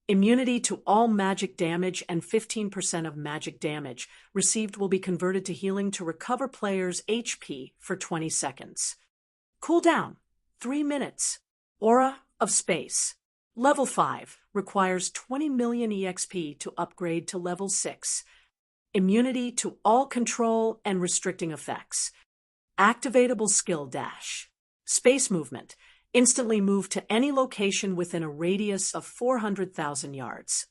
A: Immunity to all magic damage and 15% of magic damage received will be converted to healing to recover players' HP for 20 seconds. Cooldown, 3 minutes. Aura of space. Level 5 requires 20 million EXP to upgrade to level 6. Immunity to all control and restricting effects. Activatable skill dash. Space movement. Instantly move to any location within a radius of 400,000 yards.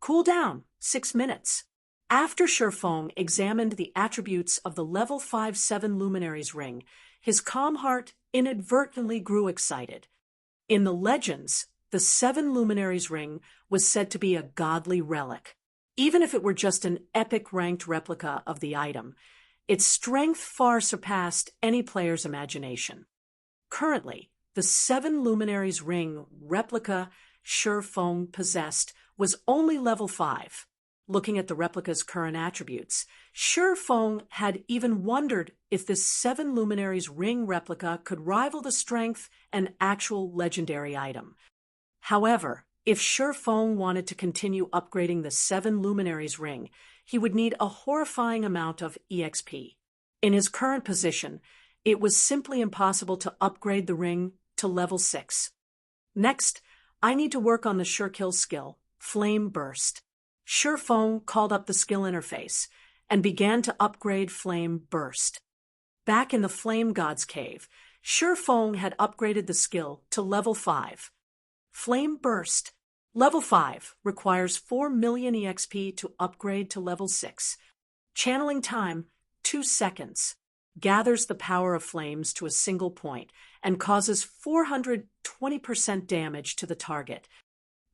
A: Cooldown, 6 minutes. After Shurfeng examined the attributes of the level 5/7 Luminaries ring, his calm heart inadvertently grew excited. In the legends, the 7 Luminaries ring was said to be a godly relic. Even if it were just an epic ranked replica of the item, its strength far surpassed any player's imagination. Currently, the 7 Luminaries ring replica Shurfeng possessed was only level 5. Looking at the replica's current attributes, Shurfeng had even wondered if this 7 Luminaries ring replica could rival the strength an actual legendary item. However, if Shurfeng wanted to continue upgrading the 7 Luminaries ring, he would need a horrifying amount of EXP. In his current position, it was simply impossible to upgrade the ring to level 6. Next, I need to work on the Shurkill skill, Flame Burst. Shurfeng called up the skill interface and began to upgrade Flame Burst. Back in the Flame God's Cave, Shurfeng had upgraded the skill to level 5. Flame Burst. Level 5 requires 4 million EXP to upgrade to level 6. Channeling time, 2 seconds. Gathers the power of flames to a single point and causes 420% damage to the target.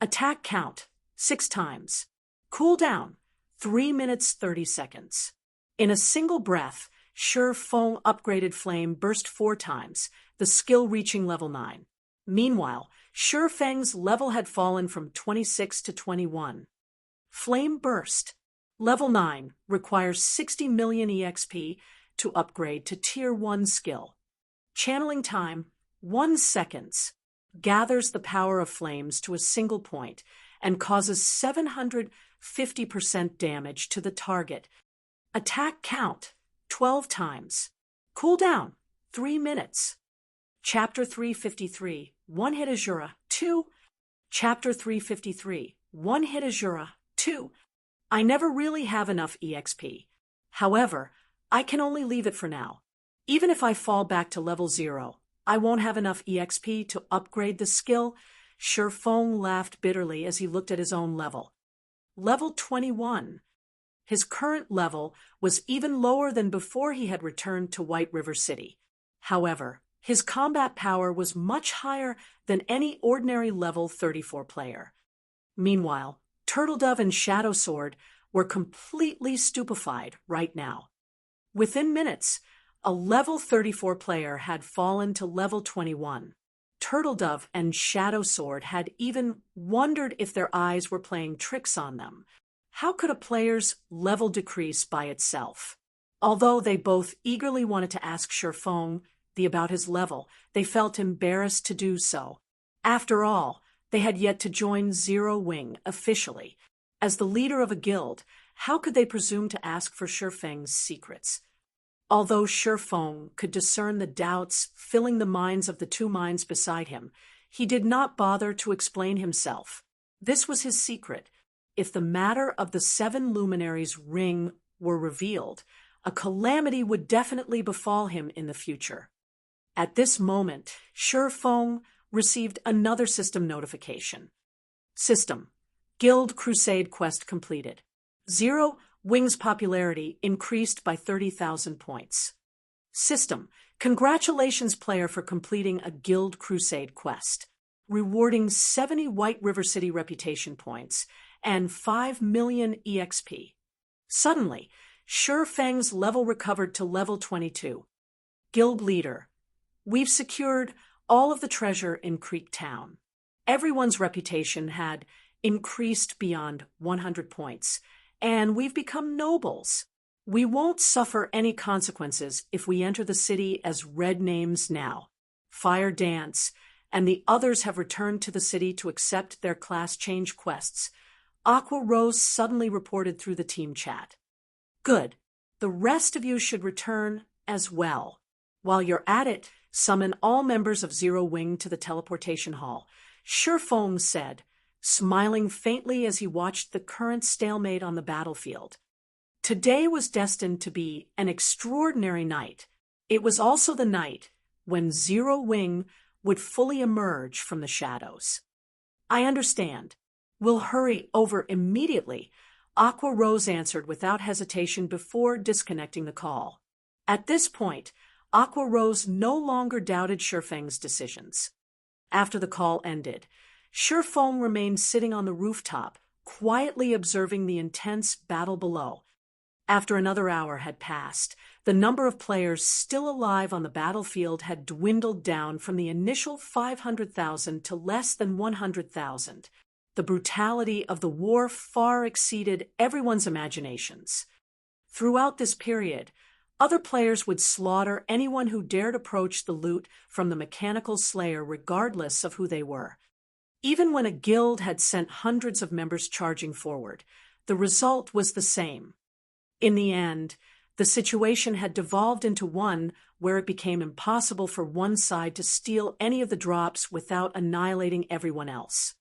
A: Attack count, 6 times. Cooldown, 3 minutes 30 seconds. In a single breath, Shurfeng upgraded Flame Burst 4 times, the skill reaching level 9. Meanwhile, Shurfeng's level had fallen from 26 to 21. Flame Burst. Level 9 requires 60 million EXP to upgrade to Tier 1 skill. Channeling time, 1 seconds. Gathers the power of flames to a single point and causes 750% damage to the target. Attack count, 12 times. Cooldown, 3 minutes. Chapter 353, One Hit Azura, 2. Chapter 353, One Hit Azura, 2. I never really have enough EXP. However, I can only leave it for now. Even if I fall back to level 0, I won't have enough EXP to upgrade the skill. Shurfeng laughed bitterly as he looked at his own level. Level 21. His current level was even lower than before he had returned to White River City. However, his combat power was much higher than any ordinary level 34 player. Meanwhile, Turtledove and Shadow Sword were completely stupefied right now. Within minutes, a level 34 player had fallen to level 21. Turtledove and Shadow Sword had even wondered if their eyes were playing tricks on them. How could a player's level decrease by itself? Although they both eagerly wanted to ask Shurfeng about his level, they felt embarrassed to do so. After all, they had yet to join Zero Wing officially. As the leader of a guild, how could they presume to ask for Shurfeng's secrets? Although Shurfeng could discern the doubts filling the minds of the 2 minds beside him, he did not bother to explain himself. This was his secret. If the matter of the 7 Luminaries ring were revealed, a calamity would definitely befall him in the future. At this moment, Shurfeng received another system notification. System: Guild Crusade quest completed. Zero Wing's popularity increased by 30,000 points. System: Congratulations player for completing a Guild Crusade quest, rewarding 70 White River City reputation points and 5 million EXP. Suddenly, Shurfeng's level recovered to level 22. Guild Leader: We've secured all of the treasure in Creek Town. Everyone's reputation had increased beyond 100 points, and we've become nobles. We won't suffer any consequences if we enter the city as red names now. Fire Dance and the others have returned to the city to accept their class change quests. Aqua Rose suddenly reported through the team chat. Good. The rest of you should return as well. While you're at it, summon all members of Zero Wing to the teleportation hall, Sherfong said, smiling faintly as he watched the current stalemate on the battlefield. Today was destined to be an extraordinary night. It was also the night when Zero Wing would fully emerge from the shadows. I understand. We'll hurry over immediately, Aqua Rose answered without hesitation before disconnecting the call. At this point, Aqua Rose no longer doubted Sherfeng's decisions. After the call ended, Sherfeng remained sitting on the rooftop, quietly observing the intense battle below. After another hour had passed, the number of players still alive on the battlefield had dwindled down from the initial 500,000 to less than 100,000. The brutality of the war far exceeded everyone's imaginations. Throughout this period, other players would slaughter anyone who dared approach the loot from the mechanical slayer regardless of who they were. Even when a guild had sent hundreds of members charging forward, the result was the same. In the end, the situation had devolved into one where it became impossible for one side to steal any of the drops without annihilating everyone else.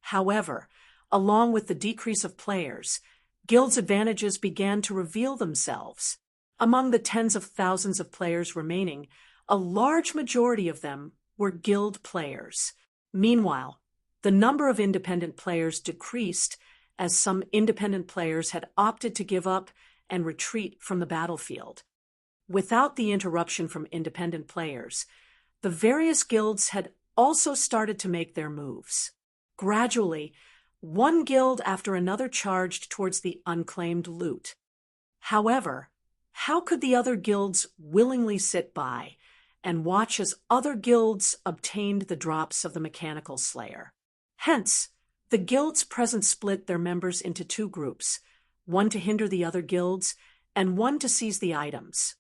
A: However, along with the decrease of players, guilds' advantages began to reveal themselves. Among the tens of thousands of players remaining, a large majority of them were guild players. Meanwhile, the number of independent players decreased as some independent players had opted to give up and retreat from the battlefield. Without the interruption from independent players, the various guilds had also started to make their moves. Gradually, one guild after another charged towards the unclaimed loot. However, how could the other guilds willingly sit by and watch as other guilds obtained the drops of the mechanical slayer? Hence, the guilds present split their members into two groups, one to hinder the other guilds and one to seize the items.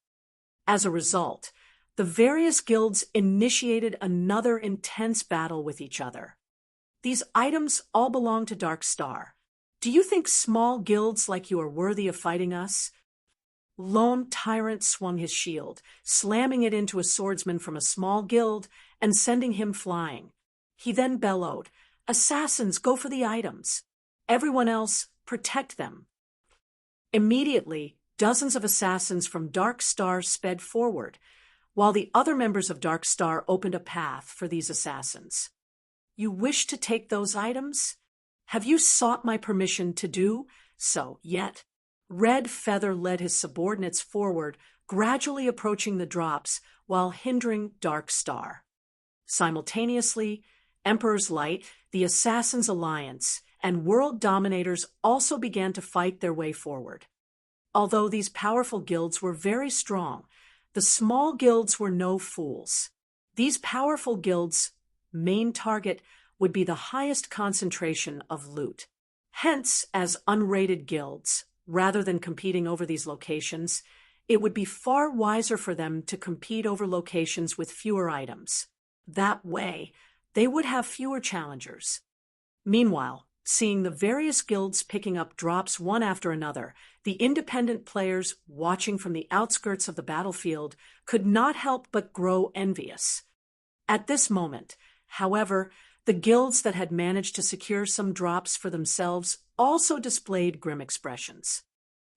A: As a result, the various guilds initiated another intense battle with each other. These items all belong to Dark Star. Do you think small guilds like you are worthy of fighting us? Lone Tyrant swung his shield, slamming it into a swordsman from a small guild and sending him flying. He then bellowed, "Assassins, go for the items. Everyone else, protect them." Immediately, dozens of assassins from Dark Star sped forward, while the other members of Dark Star opened a path for these assassins. You wish to take those items? Have you sought my permission to do so yet? Red Feather led his subordinates forward, gradually approaching the drops while hindering Dark Star. Simultaneously, Emperor's Light, the Assassins' Alliance, and World Dominators also began to fight their way forward. Although these powerful guilds were very strong, the small guilds were no fools. These powerful guilds' main target would be the highest concentration of loot. Hence, as unrated guilds, rather than competing over these locations, it would be far wiser for them to compete over locations with fewer items. That way, they would have fewer challengers. Meanwhile, seeing the various guilds picking up drops one after another, the independent players watching from the outskirts of the battlefield could not help but grow envious. At this moment, however, the guilds that had managed to secure some drops for themselves also displayed grim expressions.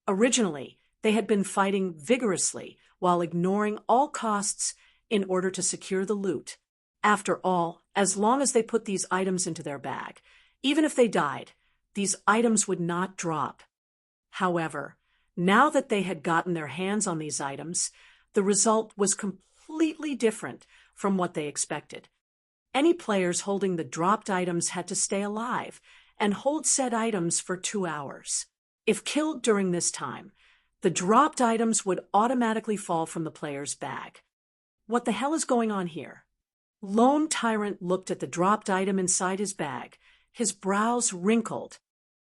A: Originally, they had been fighting vigorously while ignoring all costs in order to secure the loot. After all, as long as they put these items into their bag, even if they died, these items would not drop. However, now that they had gotten their hands on these items, the result was completely different from what they expected. Any players holding the dropped items had to stay alive and hold said items for 2 hours. If killed during this time, the dropped items would automatically fall from the player's bag. What the hell is going on here? Lone Tyrant looked at the dropped item inside his bag, his brows wrinkled.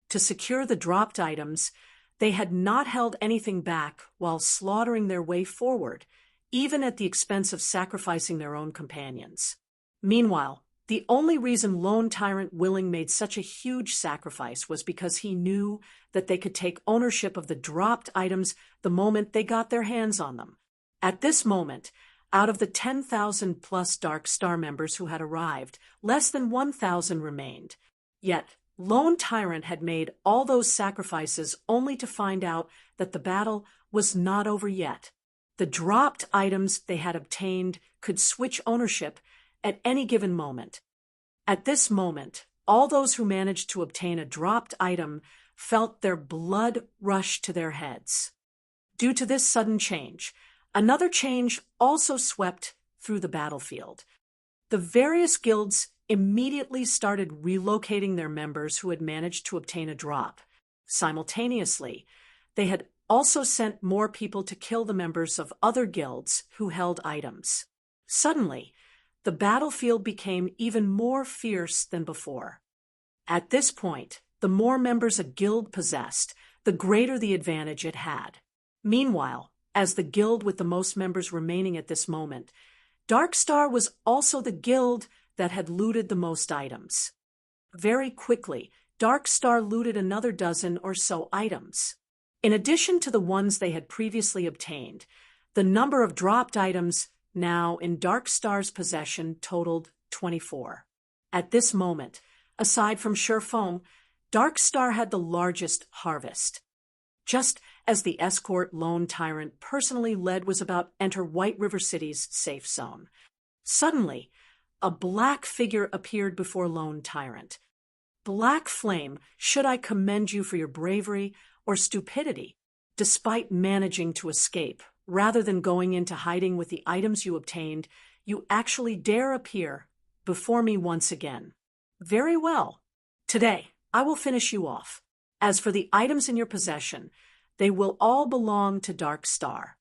A: To secure the dropped items, they had not held anything back while slaughtering their way forward, even at the expense of sacrificing their own companions. Meanwhile, the only reason Lone Tyrant Willing made such a huge sacrifice was because he knew that they could take ownership of the dropped items the moment they got their hands on them. At this moment, out of the 10,000 plus Dark Star members who had arrived, less than 1,000 remained. Yet, Lone Tyrant had made all those sacrifices only to find out that the battle was not over yet. The dropped items they had obtained could switch ownership at any given moment. At this moment, all those who managed to obtain a dropped item felt their blood rush to their heads. Due to this sudden change, another change also swept through the battlefield. The various guilds immediately started relocating their members who had managed to obtain a drop. Simultaneously, they had also sent more people to kill the members of other guilds who held items. Suddenly, the battlefield became even more fierce than before. At this point, the more members a guild possessed, the greater the advantage it had. Meanwhile, as the guild with the most members remaining at this moment, Dark Star was also the guild that had looted the most items. Very quickly, Dark Star looted another dozen or so items. In addition to the ones they had previously obtained, the number of dropped items now in Dark Star's possession totaled 24. At this moment, aside from Shurfeng, Dark Star had the largest harvest. Just as the escort Lone Tyrant personally led was about to enter White River City's safe zone. Suddenly, a black figure appeared before Lone Tyrant. Black Flame, should I commend you for your bravery or stupidity, despite managing to escape? Rather than going into hiding with the items you obtained, you actually dare appear before me once again. Very well. Today, I will finish you off. As for the items in your possession, they will all belong to Dark Star.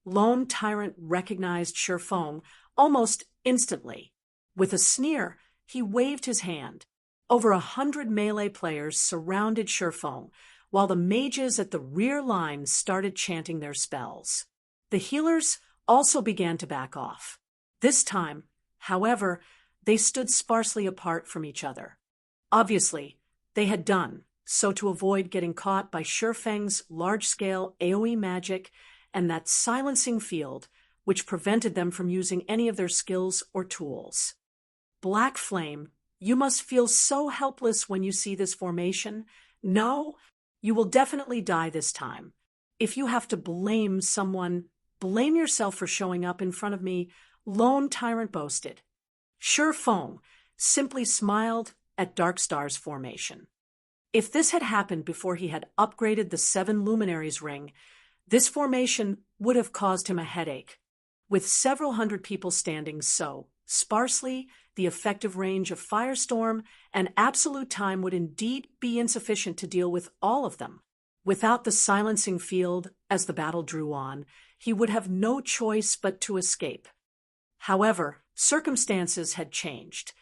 A: Lone Tyrant recognized Shurfeng almost instantly. With a sneer, he waved his hand. Over 100 melee players surrounded Shurfeng, while the mages at the rear lines started chanting their spells. The healers also began to back off. This time, however, they stood sparsely apart from each other. Obviously, they had done so to avoid getting caught by Shurfeng's large-scale AoE magic and that silencing field, which prevented them from using any of their skills or tools. Black Flame, you must feel so helpless when you see this formation. No, you will definitely die this time. If you have to blame someone, blame yourself for showing up in front of me, Lone Tyrant boasted. Shurfeng simply smiled at Dark Star's formation. If this had happened before he had upgraded the 7 Luminaries ring, this formation would have caused him a headache. With several hundred people standing so sparsely, the effective range of Firestorm and Absolute Time would indeed be insufficient to deal with all of them. Without the silencing field, as the battle drew on, he would have no choice but to escape. However, circumstances had changed.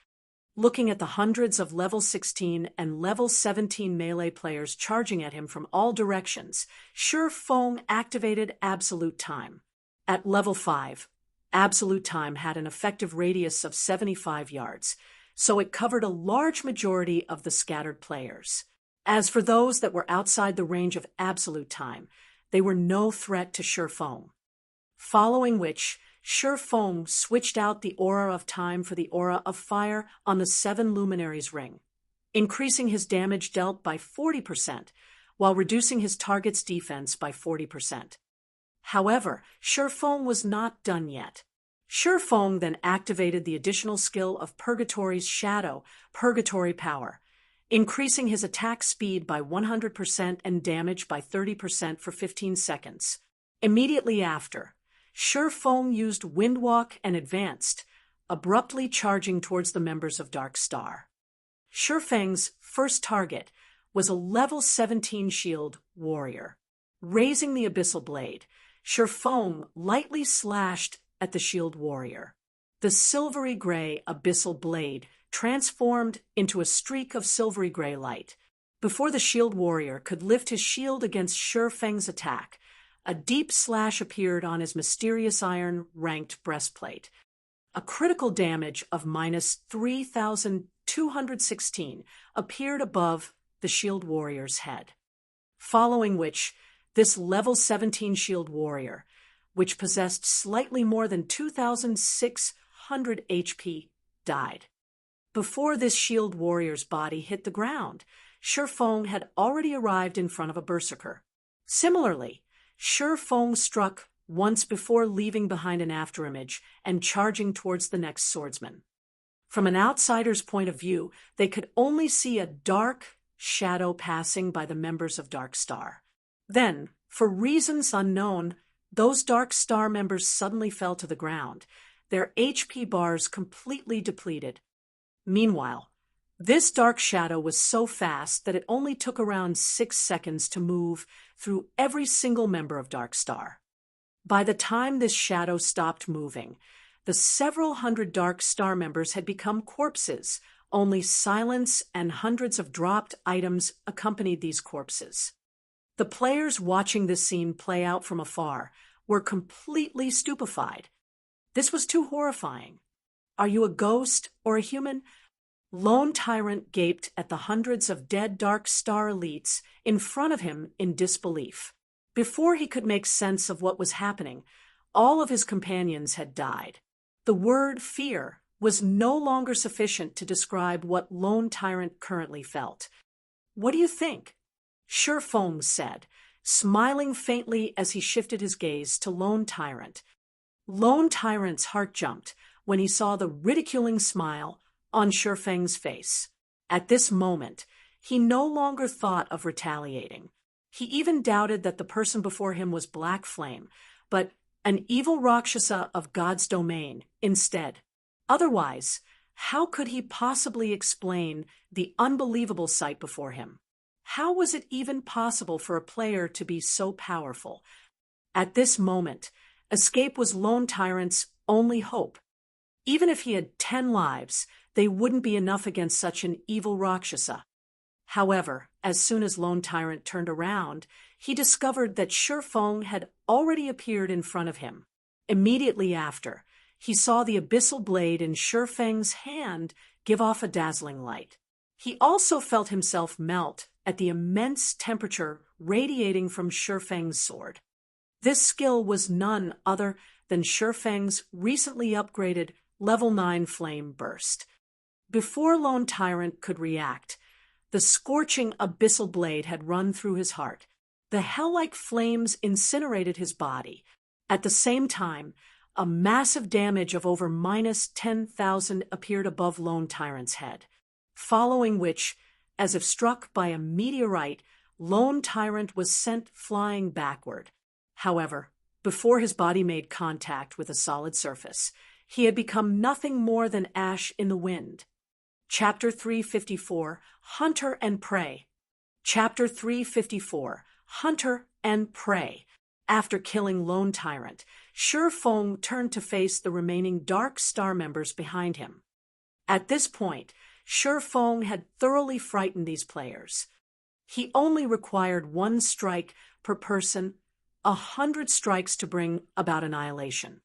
A: Looking at the hundreds of level 16 and level 17 melee players charging at him from all directions, Shurfeng activated Absolute Time. At level 5, Absolute Time had an effective radius of 75 yards, so it covered a large majority of the scattered players. As for those that were outside the range of Absolute Time, they were no threat to Shurfeng. Following which, Shurfeng switched out the Aura of Time for the Aura of Fire on the 7 Luminaries ring, increasing his damage dealt by 40%, while reducing his target's defense by 40%. However, Shurfeng was not done yet. Shurfeng then activated the additional skill of Purgatory's Shadow, Purgatory Power, increasing his attack speed by 100% and damage by 30% for 15 seconds. Immediately after, Shurfeng used Windwalk and advanced, abruptly charging towards the members of Dark Star. Shurfeng's first target was a level 17 shield warrior. Raising the Abyssal Blade, Shurfeng lightly slashed at the shield warrior. The silvery gray Abyssal Blade transformed into a streak of silvery gray light. Before the shield warrior could lift his shield against Shi Feng's attack, a deep slash appeared on his mysterious iron-ranked breastplate. A critical damage of minus 3,216 appeared above the shield warrior's head. Following which, this level 17 shield warrior, which possessed slightly more than 2,600 HP, died. Before this shield warrior's body hit the ground, Shi Feng had already arrived in front of a berserker. Similarly, Shi Feng struck once before leaving behind an afterimage and charging towards the next swordsman. From an outsider's point of view, they could only see a dark shadow passing by the members of Dark Star. Then, for reasons unknown, those Dark Star members suddenly fell to the ground, their HP bars completely depleted. Meanwhile, this dark shadow was so fast that it only took around 6 seconds to move through every single member of Dark Star. By the time this shadow stopped moving, the several hundred Dark Star members had become corpses. Only silence and hundreds of dropped items accompanied these corpses. The players watching this scene play out from afar were completely stupefied. This was too horrifying. Are you a ghost or a human? Lone Tyrant gaped at the hundreds of dead Dark Star elites in front of him in disbelief. Before he could make sense of what was happening, all of his companions had died. The word fear was no longer sufficient to describe what Lone Tyrant currently felt. "What do you think?" Shi Feng said, smiling faintly as he shifted his gaze to Lone Tyrant. Lone Tyrant's heart jumped when he saw the ridiculing smile on Shi Feng's face. At this moment, he no longer thought of retaliating. He even doubted that the person before him was Black Flame, but an evil Rakshasa of God's domain instead. Otherwise, how could he possibly explain the unbelievable sight before him? How was it even possible for a player to be so powerful? At this moment, escape was Lone Tyrant's only hope. Even if he had 10 lives, they wouldn't be enough against such an evil Rakshasa. However, as soon as Lone Tyrant turned around, he discovered that Shi Feng had already appeared in front of him. Immediately after, he saw the abyssal blade in Shi Feng's hand give off a dazzling light. He also felt himself melt at the immense temperature radiating from Shi Feng's sword. This skill was none other than Shi Feng's recently upgraded level 9 flame burst. Before Lone Tyrant could react, the scorching abyssal blade had run through his heart. The hell-like flames incinerated his body. At the same time, a massive damage of over minus 10,000 appeared above Lone Tyrant's head, following which, as if struck by a meteorite, Lone Tyrant was sent flying backward. However, before his body made contact with a solid surface, he had become nothing more than ash in the wind. Chapter 354, Hunter and Prey. Chapter 354, Hunter and Prey. After killing Lone Tyrant, Shi Feng turned to face the remaining Dark Star members behind him. At this point, Shi Feng had thoroughly frightened these players. He only required 1 strike per person, 100 strikes to bring about annihilation.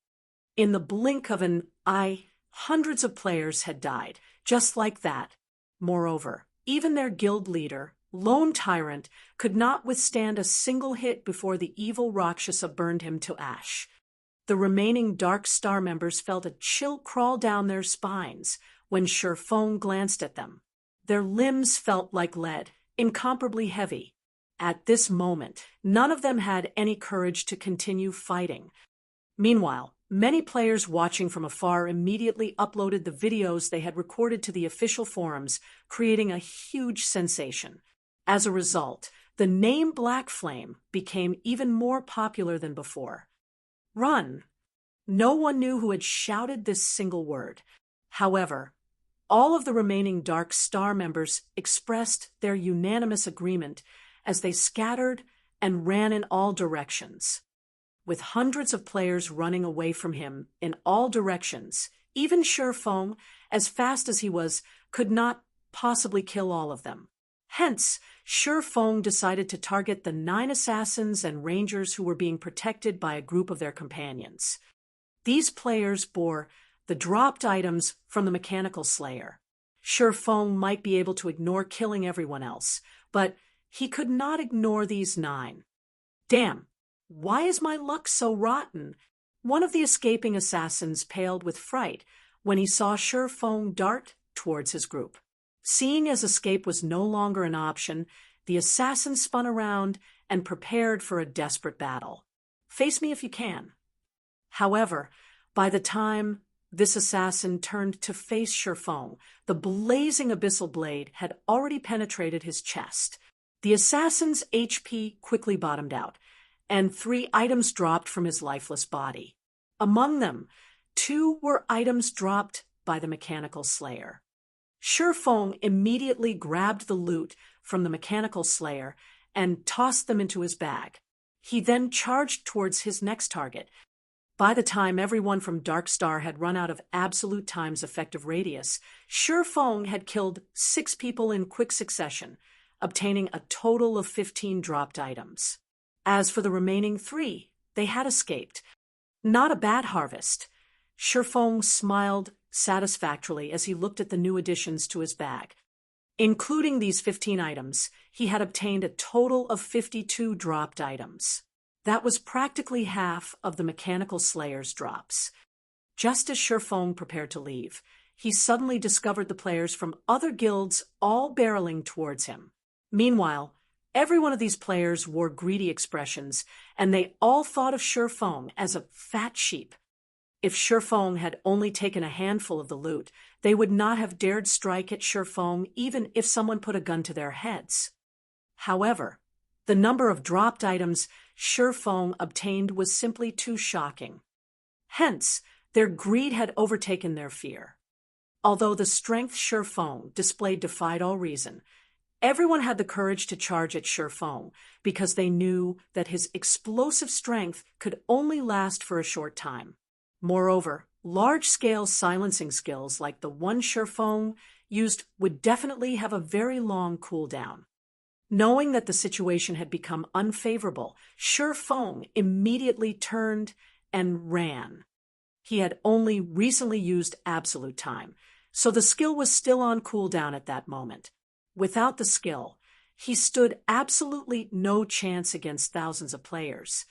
A: In the blink of an eye, hundreds of players had died, just like that. Moreover, even their guild leader, Lone Tyrant, could not withstand a single hit before the evil Rakshasa burned him to ash. The remaining Dark Star members felt a chill crawl down their spines when Shi Feng glanced at them. Their limbs felt like lead, incomparably heavy. At this moment, none of them had any courage to continue fighting. Meanwhile, many players watching from afar immediately uploaded the videos they had recorded to the official forums, creating a huge sensation. As a result, the name Black Flame became even more popular than before. Run! No one knew who had shouted this single word. However, all of the remaining Dark Star members expressed their unanimous agreement as they scattered and ran in all directions. With hundreds of players running away from him in all directions, even Shi Feng, as fast as he was, could not possibly kill all of them. Hence, Shi Feng decided to target the 9 assassins and rangers who were being protected by a group of their companions. These players bore the dropped items from the Mechanical Slayer. Shi Feng might be able to ignore killing everyone else, but he could not ignore these 9. Damn, why is my luck so rotten? One of the escaping assassins paled with fright when he saw Shi Feng dart towards his group. Seeing as escape was no longer an option, the assassin spun around and prepared for a desperate battle. Face me if you can. However, by the time this assassin turned to face Shi Feng, the blazing abyssal blade had already penetrated his chest. The assassin's HP quickly bottomed out, and 3 items dropped from his lifeless body. Among them, 2 were items dropped by the Mechanical Slayer. Shi Feng immediately grabbed the loot from the Mechanical Slayer and tossed them into his bag. He then charged towards his next target. By the time everyone from Dark Star had run out of absolute time's effective radius, Shi Feng had killed 6 people in quick succession, obtaining a total of 15 dropped items. As for the remaining 3, they had escaped. Not a bad harvest. Shi Feng smiled satisfactorily as he looked at the new additions to his bag. Including these 15 items, he had obtained a total of 52 dropped items. That was practically half of the Mechanical Slayer's drops. Just as Shi Feng prepared to leave, he suddenly discovered the players from other guilds all barreling towards him. Meanwhile, every one of these players wore greedy expressions, and they all thought of Shi Feng as a fat sheep. If Shi Feng had only taken a handful of the loot, they would not have dared strike at Shi Feng even if someone put a gun to their heads. However, the number of dropped items Shi Feng obtained was simply too shocking. Hence, their greed had overtaken their fear. Although the strength Shi Feng displayed defied all reason, everyone had the courage to charge at Shi Feng because they knew that his explosive strength could only last for a short time. Moreover, large-scale silencing skills like the one Shi Feng used would definitely have a very long cooldown. Knowing that the situation had become unfavorable, Shi Feng immediately turned and ran. He had only recently used absolute time, so the skill was still on cooldown at that moment. Without the skill, he stood absolutely no chance against thousands of players.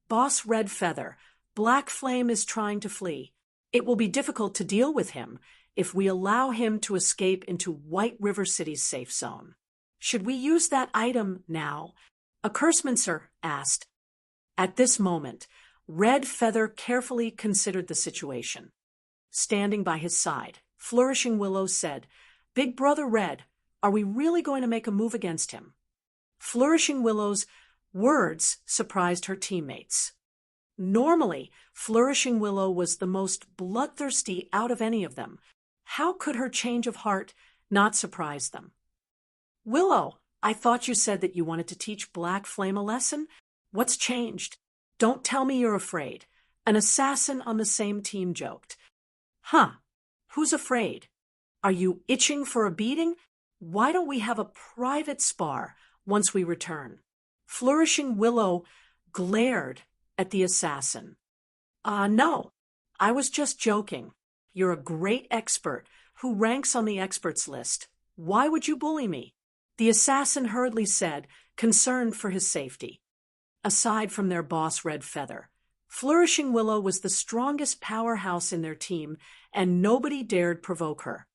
A: Boss Red Feather, Black Flame is trying to flee. It will be difficult to deal with him if we allow him to escape into White River City's safe zone. Should we use that item now? A Cursemancer asked. At this moment, Red Feather carefully considered the situation. Standing by his side, Flourishing Willow said, "Big Brother Red, are we really going to make a move against him?" Flourishing Willow's words surprised her teammates. Normally, Flourishing Willow was the most bloodthirsty out of any of them. How could her change of heart not surprise them? "Willow, I thought you said that you wanted to teach Black Flame a lesson. What's changed? Don't tell me you're afraid." An assassin on the same team joked. "Huh, who's afraid? Are you itching for a beating? Why don't we have a private spar once we return?" Flourishing Willow glared at the assassin. No, I was just joking. You're a great expert who ranks on the experts list. Why would you bully me?" The assassin hurriedly said, concerned for his safety. Aside from their boss Red Feather, Flourishing Willow was the strongest powerhouse in their team, and nobody dared provoke her.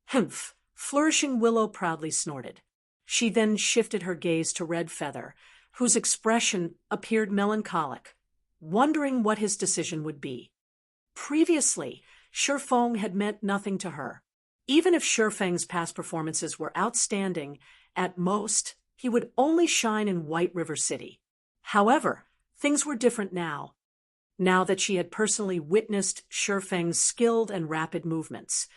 A: "Humph," Flourishing Willow proudly snorted. She then shifted her gaze to Red Feather, whose expression appeared melancholic, wondering what his decision would be. Previously, Shi Feng had meant nothing to her. Even if Shi Feng's past performances were outstanding, at most, he would only shine in White River City. However, things were different now. Now that she had personally witnessed Shi Feng's skilled and rapid movements,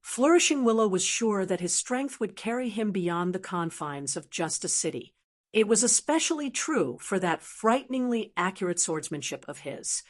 A: Flourishing Willow was sure that his strength would carry him beyond the confines of just a city. It was especially true for that frighteningly accurate swordsmanship of his.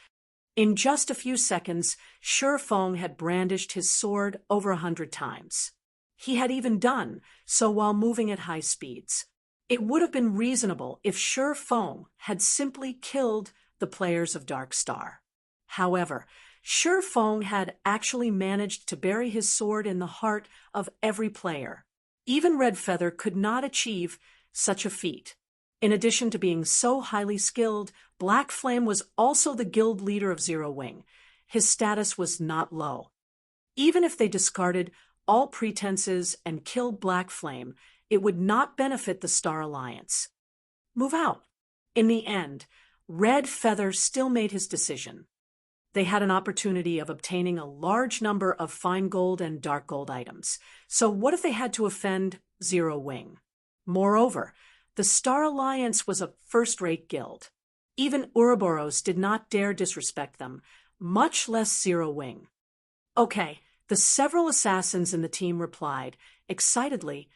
A: In just a few seconds, Shi Feng had brandished his sword over 100 times. He had even done so while moving at high speeds. It would have been reasonable if Shi Feng had simply killed the players of Dark Star. However, Shi Feng had actually managed to bury his sword in the heart of every player. Even Red Feather could not achieve such a feat. In addition to being so highly skilled, Black Flame was also the guild leader of Zero Wing. His status was not low. Even if they discarded all pretenses and killed Black Flame, it would not benefit the Star Alliance. Move out. In the end, Red Feather still made his decision. They had an opportunity of obtaining a large number of fine gold and dark gold items. So what if they had to offend Zero Wing? Moreover, the Star Alliance was a first-rate guild. Even Ouroboros did not dare disrespect them, much less Zero Wing. Okay, the several assassins in the team replied, excitedly,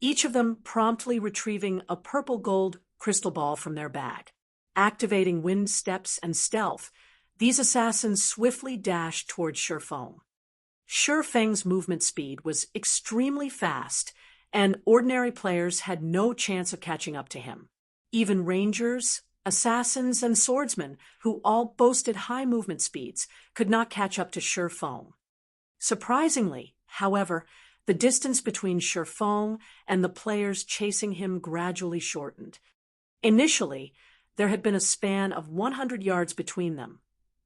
A: each of them promptly retrieving a purple gold crystal ball from their bag. Activating wind steps and stealth, these assassins swiftly dashed towards Shi Feng. Shi Feng's movement speed was extremely fast, and ordinary players had no chance of catching up to him. Even rangers, assassins, and swordsmen, who all boasted high movement speeds, could not catch up to Shi Feng. Surprisingly, however, the distance between Shi Feng and the players chasing him gradually shortened. Initially, there had been a span of 100 yards between them.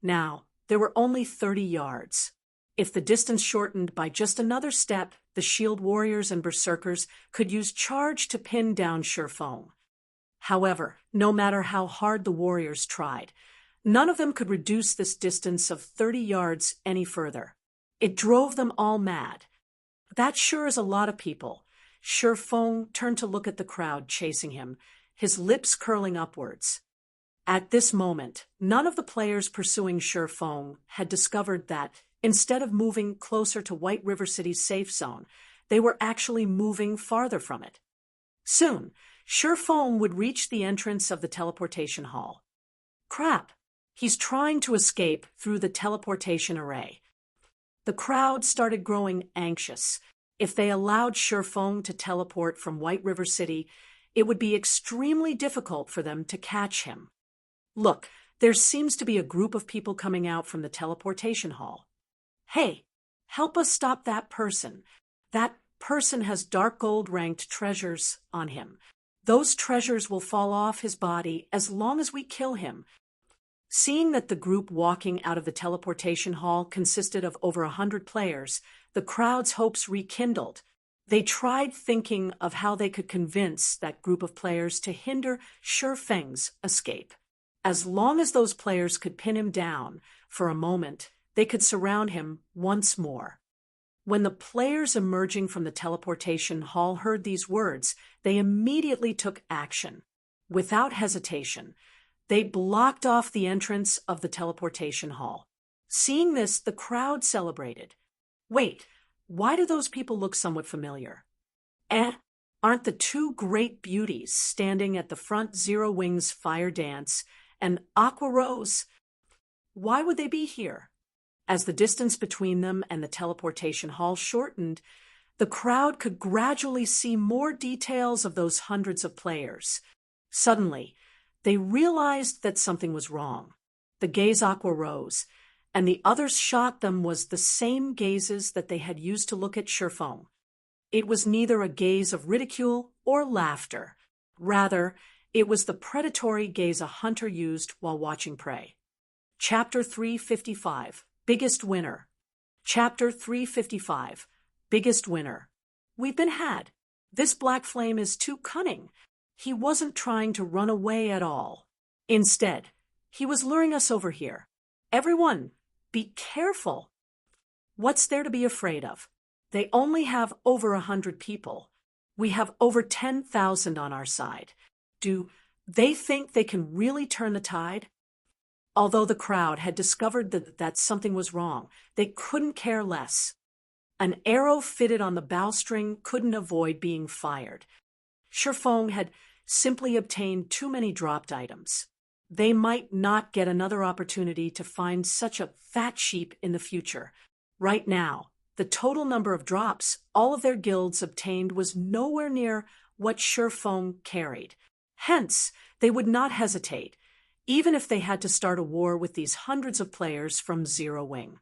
A: Now, there were only 30 yards. If the distance shortened by just another step, the shield warriors and berserkers could use charge to pin down Shi Feng. However, no matter how hard the warriors tried, none of them could reduce this distance of 30 yards any further. It drove them all mad. That sure is a lot of people. Shi Feng turned to look at the crowd chasing him, his lips curling upwards. At this moment, none of the players pursuing Shi Feng had discovered that, instead of moving closer to White River City's safe zone, they were actually moving farther from it. Soon, Shi Feng would reach the entrance of the teleportation hall. Crap! He's trying to escape through the teleportation array. The crowd started growing anxious. If they allowed Shi Feng to teleport from White River City, it would be extremely difficult for them to catch him. Look, there seems to be a group of people coming out from the teleportation hall. Hey, help us stop that person. That person has dark gold ranked treasures on him. Those treasures will fall off his body as long as we kill him. Seeing that the group walking out of the teleportation hall consisted of over 100 players, the crowd's hopes rekindled. They tried thinking of how they could convince that group of players to hinder Shi Feng's escape. As long as those players could pin him down for a moment, they could surround him once more. When the players emerging from the teleportation hall heard these words, they immediately took action. Without hesitation, they blocked off the entrance of the teleportation hall. Seeing this, the crowd celebrated. Wait, why do those people look somewhat familiar? Aren't the two great beauties standing at the front Zero Wing's fire dance and Aqua Rose? Why would they be here? As the distance between them and the teleportation hall shortened, the crowd could gradually see more details of those hundreds of players. Suddenly, they realized that something was wrong. The gaze Aqua Rose and the others shot them was the same gazes that they had used to look at Shi Feng. It was neither a gaze of ridicule or laughter. Rather, it was the predatory gaze a hunter used while watching prey. Chapter 355, Biggest Winner. Chapter 355, Biggest Winner. We've been had. This Black Flame is too cunning. He wasn't trying to run away at all. Instead, he was luring us over here. Everyone, be careful. What's there to be afraid of? They only have over 100 people. We have over 10,000 on our side. Do they think they can really turn the tide? Although the crowd had discovered that something was wrong, they couldn't care less. An arrow fitted on the bowstring couldn't avoid being fired. Shi Feng had simply obtained too many dropped items. They might not get another opportunity to find such a fat sheep in the future. Right now, The total number of drops all of their guilds obtained was nowhere near what Shifeng carried. Hence, they would not hesitate, even if they had to start a war with these hundreds of players from Zero Wing.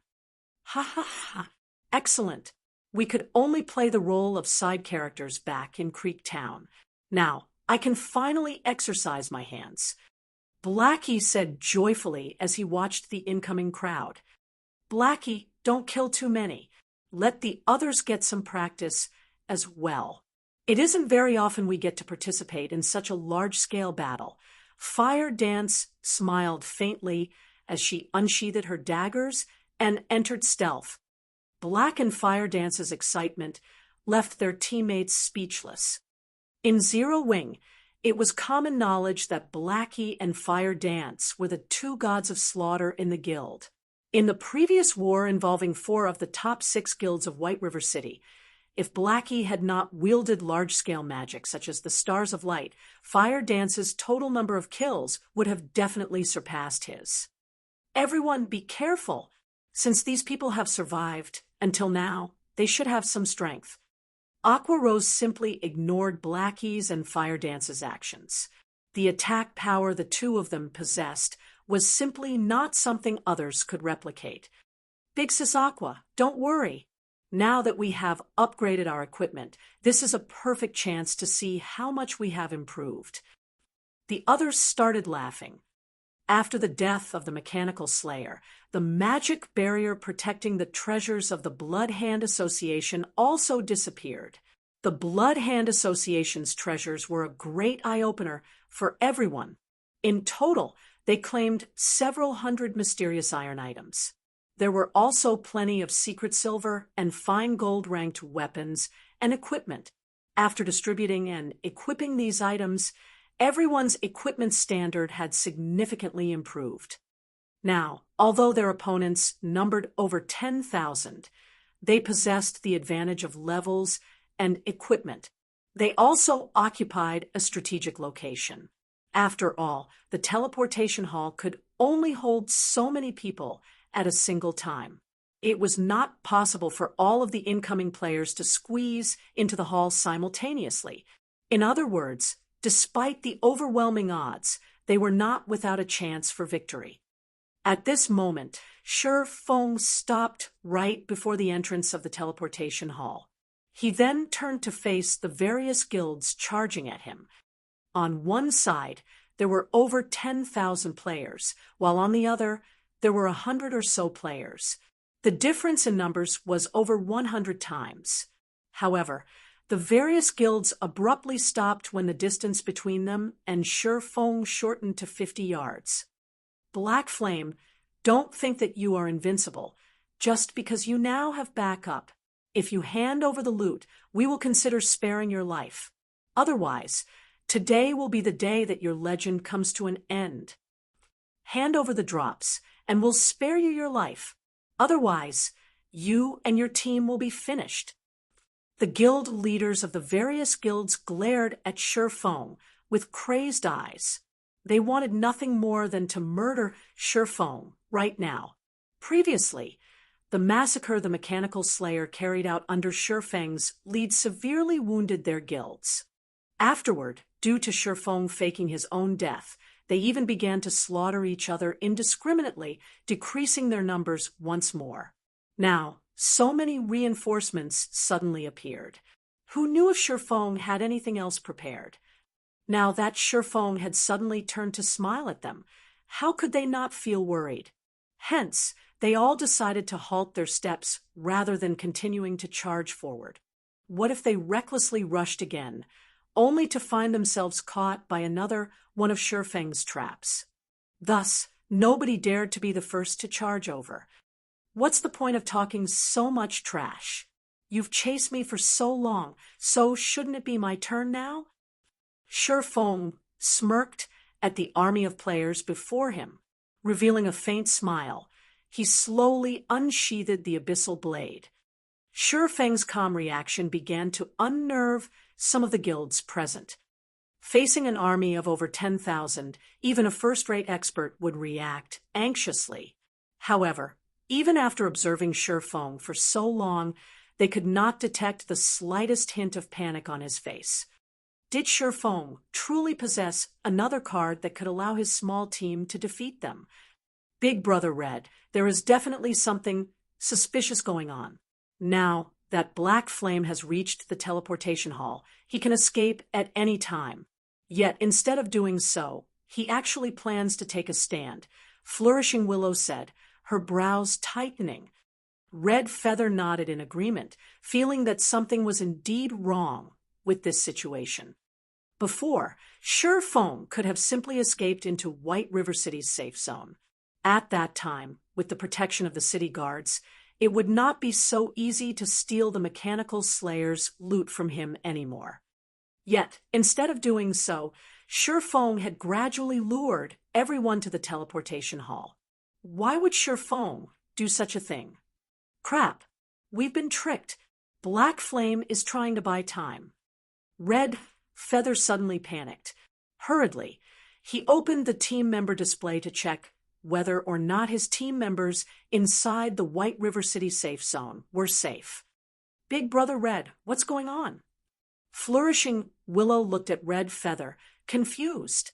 A: Ha ha ha. Excellent. We could only play the role of side characters back in Creek Town. Now, I can finally exercise my hands. Blackie said joyfully as he watched the incoming crowd. Blackie, don't kill too many. Let the others get some practice as well. It isn't very often we get to participate in such a large-scale battle. Fire Dance smiled faintly as she unsheathed her daggers and entered stealth. Black and Fire Dance's excitement left their teammates speechless. In Zero Wing, it was common knowledge that Blackie and Fire Dance were the two gods of slaughter in the guild. In the previous war involving 4 of the top 6 guilds of White River City, if Blackie had not wielded large-scale magic such as the Stars of Light, Fire Dance's total number of kills would have definitely surpassed his. Everyone be careful. Since these people have survived until now, they should have some strength. Aqua Rose simply ignored Blackie's and Fire Dance's actions. The attack power the two of them possessed was simply not something others could replicate. Big Sis Aqua, don't worry. Now that we have upgraded our equipment, this is a perfect chance to see how much we have improved. The others started laughing. After the death of the Mechanical Slayer, the magic barrier protecting the treasures of the Blood Hand Association also disappeared. The Blood Hand Association's treasures were a great eye-opener for everyone. In total, they claimed several hundred mysterious iron items. There were also plenty of secret silver and fine gold-ranked weapons and equipment. After distributing and equipping these items, everyone's equipment standard had significantly improved. Now, although their opponents numbered over 10,000, they possessed the advantage of levels and equipment. They also occupied a strategic location. After all, the teleportation hall could only hold so many people at a single time. It was not possible for all of the incoming players to squeeze into the hall simultaneously. In other words, despite the overwhelming odds, they were not without a chance for victory. At this moment, Shifeng stopped right before the entrance of the teleportation hall. He then turned to face the various guilds charging at him. On one side, there were over 10,000 players, while on the other, there were 100 or so players. The difference in numbers was over 100 times. However, the various guilds abruptly stopped when the distance between them and Shifeng shortened to 50 yards. Black Flame, don't think that you are invincible, just because you now have backup. If you hand over the loot, we will consider sparing your life. Otherwise, today will be the day that your legend comes to an end. Hand over the drops, and we'll spare you your life. Otherwise, you and your team will be finished. The guild leaders of the various guilds glared at Shifeng with crazed eyes. They wanted nothing more than to murder Shifeng right now. Previously, the massacre the Mechanical Slayer carried out under Shifeng's lead severely wounded their guilds. Afterward, due to Shifeng faking his own death, they even began to slaughter each other indiscriminately, decreasing their numbers once more. Now, so many reinforcements suddenly appeared. Who knew if Shifeng had anything else prepared? Now that Shifeng had suddenly turned to smile at them, how could they not feel worried? Hence, they all decided to halt their steps rather than continuing to charge forward. What if they recklessly rushed again, only to find themselves caught by another one of Shifeng's traps? Thus, nobody dared to be the first to charge over. What's the point of talking so much trash? You've chased me for so long, so shouldn't it be my turn now? Shifeng smirked at the army of players before him. Revealing a faint smile, he slowly unsheathed the abyssal blade. Shifeng's calm reaction began to unnerve some of the guilds present. Facing an army of over 10,000, even a first-rate expert would react anxiously. However, Even after observing Feng for so long, they could not detect the slightest hint of panic on his face. Did Feng truly possess another card that could allow his small team to defeat them? Big Brother Red, there is definitely something suspicious going on. Now that Black Flame has reached the teleportation hall, he can escape at any time. Yet instead of doing so, he actually plans to take a stand. Flourishing Willow said, her brows tightening. Red Feather nodded in agreement, feeling that something was indeed wrong with this situation. Before, Feng could have simply escaped into White River City's safe zone. At that time, with the protection of the city guards, it would not be so easy to steal the mechanical slayer's loot from him anymore. Yet, instead of doing so, Feng had gradually lured everyone to the teleportation hall. Why would Feng do such a thing? Crap, we've been tricked. Black Flame is trying to buy time. Red Feather suddenly panicked. Hurriedly, he opened the team member display to check whether or not his team members inside the White River City safe zone were safe. Big Brother Red, what's going on? Flourishing Willow looked at Red Feather, confused.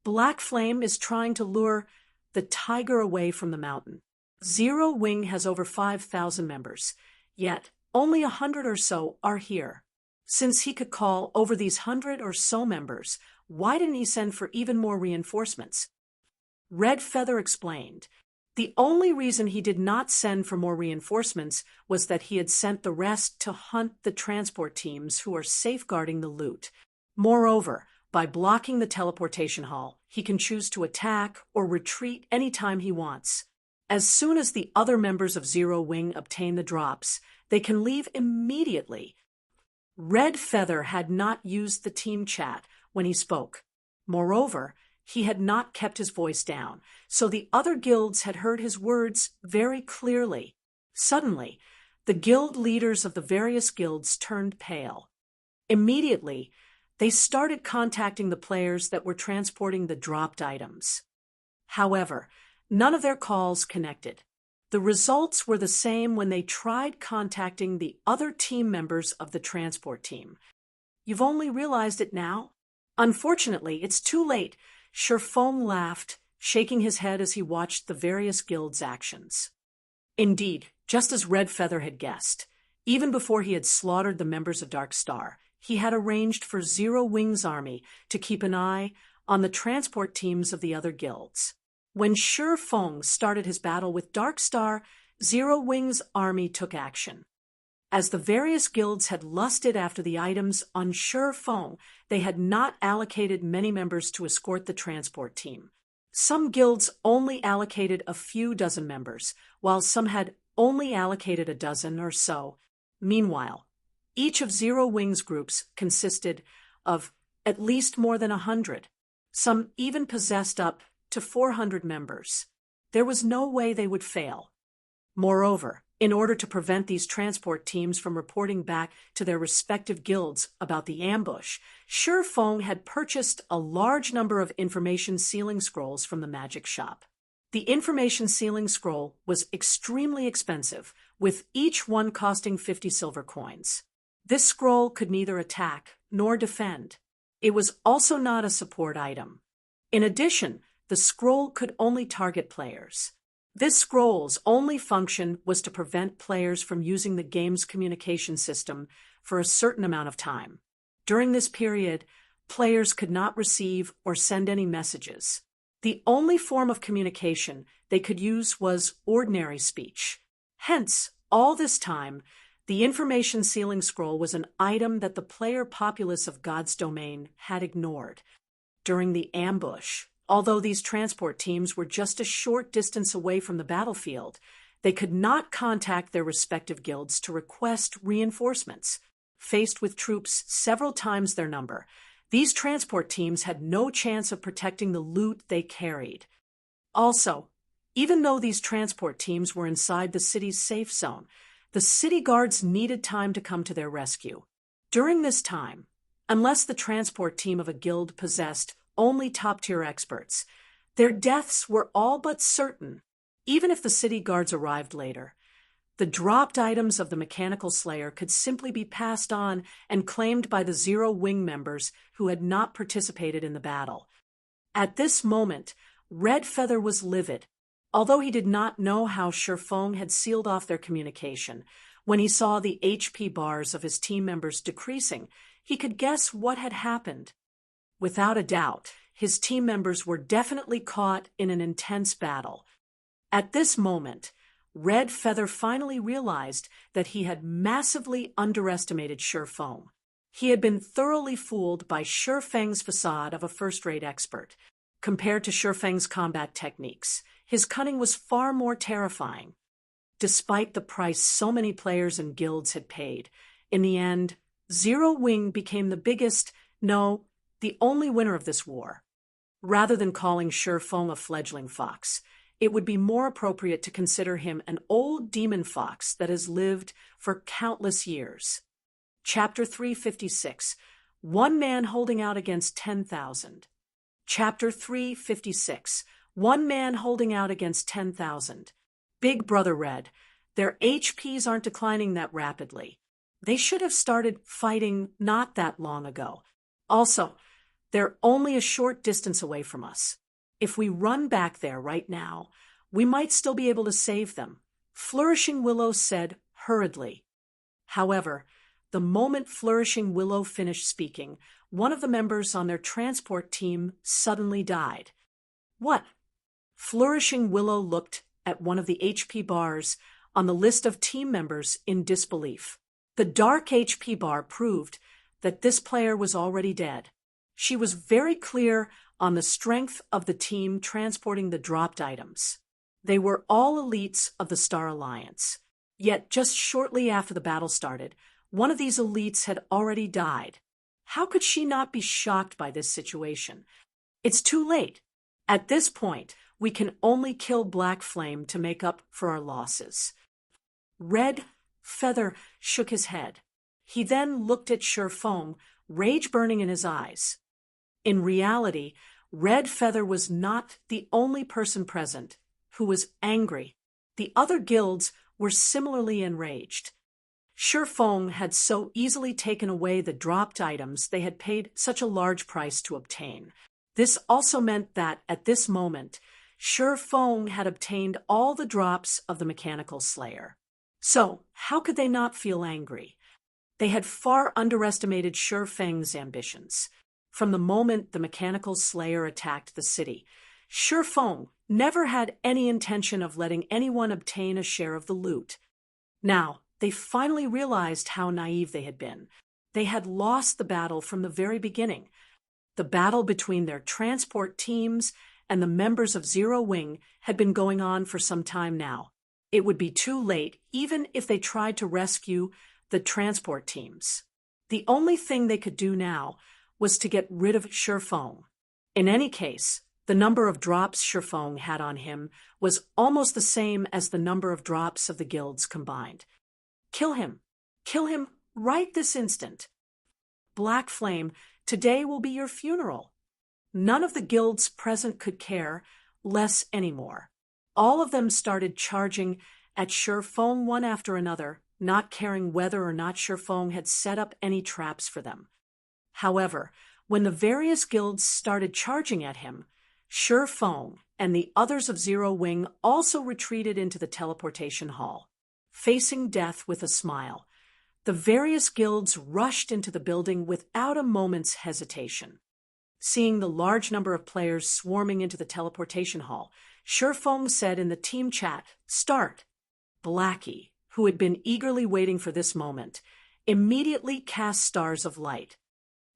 A: Black Flame is trying to lure the tiger away from the mountain. Zero Wing has over 5,000 members, yet only 100 or so are here. Since he could call over these 100 or so members, why didn't he send for even more reinforcements? Red Feather explained. The only reason he did not send for more reinforcements was that he had sent the rest to hunt the transport teams who are safeguarding the loot. Moreover, by blocking the teleportation hall, he can choose to attack or retreat anytime he wants. As soon as the other members of Zero Wing obtain the drops, they can leave immediately. Red Feather had not used the team chat when he spoke. Moreover, he had not kept his voice down, so the other guilds had heard his words very clearly. Suddenly, the guild leaders of the various guilds turned pale. Immediately, they started contacting the players that were transporting the dropped items. However, none of their calls connected. The results were the same when they tried contacting the other team members of the transport team. You've only realized it now? Unfortunately, it's too late. Feng laughed, shaking his head as he watched the various guilds' actions. Indeed, just as Red Feather had guessed, even before he had slaughtered the members of Dark Star, he had arranged for Zero Wing's army to keep an eye on the transport teams of the other guilds. When Feng started his battle with Dark Star, Zero Wing's army took action. As the various guilds had lusted after the items on Feng, they had not allocated many members to escort the transport team. Some guilds only allocated a few dozen members, while some had only allocated a dozen or so. Meanwhile, each of Zero Wing's groups consisted of at least more than 100. Some even possessed up to 400 members. There was no way they would fail. Moreover, in order to prevent these transport teams from reporting back to their respective guilds about the ambush, Feng had purchased a large number of information sealing scrolls from the magic shop. The information sealing scroll was extremely expensive, with each one costing 50 silver coins. This scroll could neither attack nor defend. It was also not a support item. In addition, the scroll could only target players. This scroll's only function was to prevent players from using the game's communication system for a certain amount of time. During this period, players could not receive or send any messages. The only form of communication they could use was ordinary speech. Hence, all this time, the information sealing scroll was an item that the player populace of God's domain had ignored. During the ambush, although these transport teams were just a short distance away from the battlefield, they could not contact their respective guilds to request reinforcements. Faced with troops several times their number, these transport teams had no chance of protecting the loot they carried. Also, even though these transport teams were inside the city's safe zone, the city guards needed time to come to their rescue. During this time, unless the transport team of a guild possessed only top-tier experts, their deaths were all but certain. even if the city guards arrived later. The dropped items of the Mechanical Slayer could simply be passed on and claimed by the Zero Wing members who had not participated in the battle. At this moment, Red Feather was livid. Although he did not know how Shifeng had sealed off their communication, when he saw the HP bars of his team members decreasing, he could guess what had happened. Without a doubt, his team members were definitely caught in an intense battle. At this moment, Red Feather finally realized that he had massively underestimated Shifeng. He had been thoroughly fooled by Shifeng's facade of a first-rate expert. Compared to Shifeng's combat techniques, his cunning was far more terrifying. Despite the price so many players and guilds had paid, in the end, Zero Wing became the biggest, no, the only winner of this war. Rather than calling Shifeng a fledgling fox, it would be more appropriate to consider him an old demon fox that has lived for countless years. Chapter 356, One Man Holding Out Against 10,000. Chapter 356, One Man Holding Out Against 10,000. Big Brother Red, their HPs aren't declining that rapidly. They should have started fighting not that long ago. Also, they're only a short distance away from us. If we run back there right now, we might still be able to save them, Flourishing Willow said hurriedly. However, the moment Flourishing Willow finished speaking, one of the members on their transport team suddenly died. What? Flourishing Willow looked at one of the HP bars on the list of team members in disbelief. The dark HP bar proved that this player was already dead. She was very clear on the strength of the team transporting the dropped items. They were all elites of the Star Alliance. Yet just shortly after the battle started, one of these elites had already died. How could she not be shocked by this situation? It's too late. At this point, we can only kill Black Flame to make up for our losses. Red Feather shook his head. He then looked at Shifeng, rage burning in his eyes. In reality, Red Feather was not the only person present who was angry. The other guilds were similarly enraged. Shifeng had so easily taken away the dropped items they had paid such a large price to obtain. This also meant that, at this moment, Shifeng had obtained all the drops of the Mechanical Slayer. So, how could they not feel angry? They had far underestimated Shifeng's ambitions. From the moment the Mechanical Slayer attacked the city, Shifeng never had any intention of letting anyone obtain a share of the loot. Now, they finally realized how naive they had been. They had lost the battle from the very beginning. The battle between their transport teams and the members of Zero Wing had been going on for some time now. It would be too late even if they tried to rescue the transport teams. The only thing they could do now was to get rid of Shifeng. In any case, the number of drops Shifeng had on him was almost the same as the number of drops of the guilds combined. Kill him. Kill him right this instant. Black Flame, today will be your funeral. None of the guilds present could care less anymore. All of them started charging at Shifeng one after another, not caring whether or not Shifeng had set up any traps for them. However, when the various guilds started charging at him, Shifeng and the others of Zero Wing also retreated into the teleportation hall. Facing death with a smile, the various guilds rushed into the building without a moment's hesitation. Seeing the large number of players swarming into the teleportation hall, Shifeng said in the team chat, "Start." Blackie, who had been eagerly waiting for this moment, immediately cast stars of light.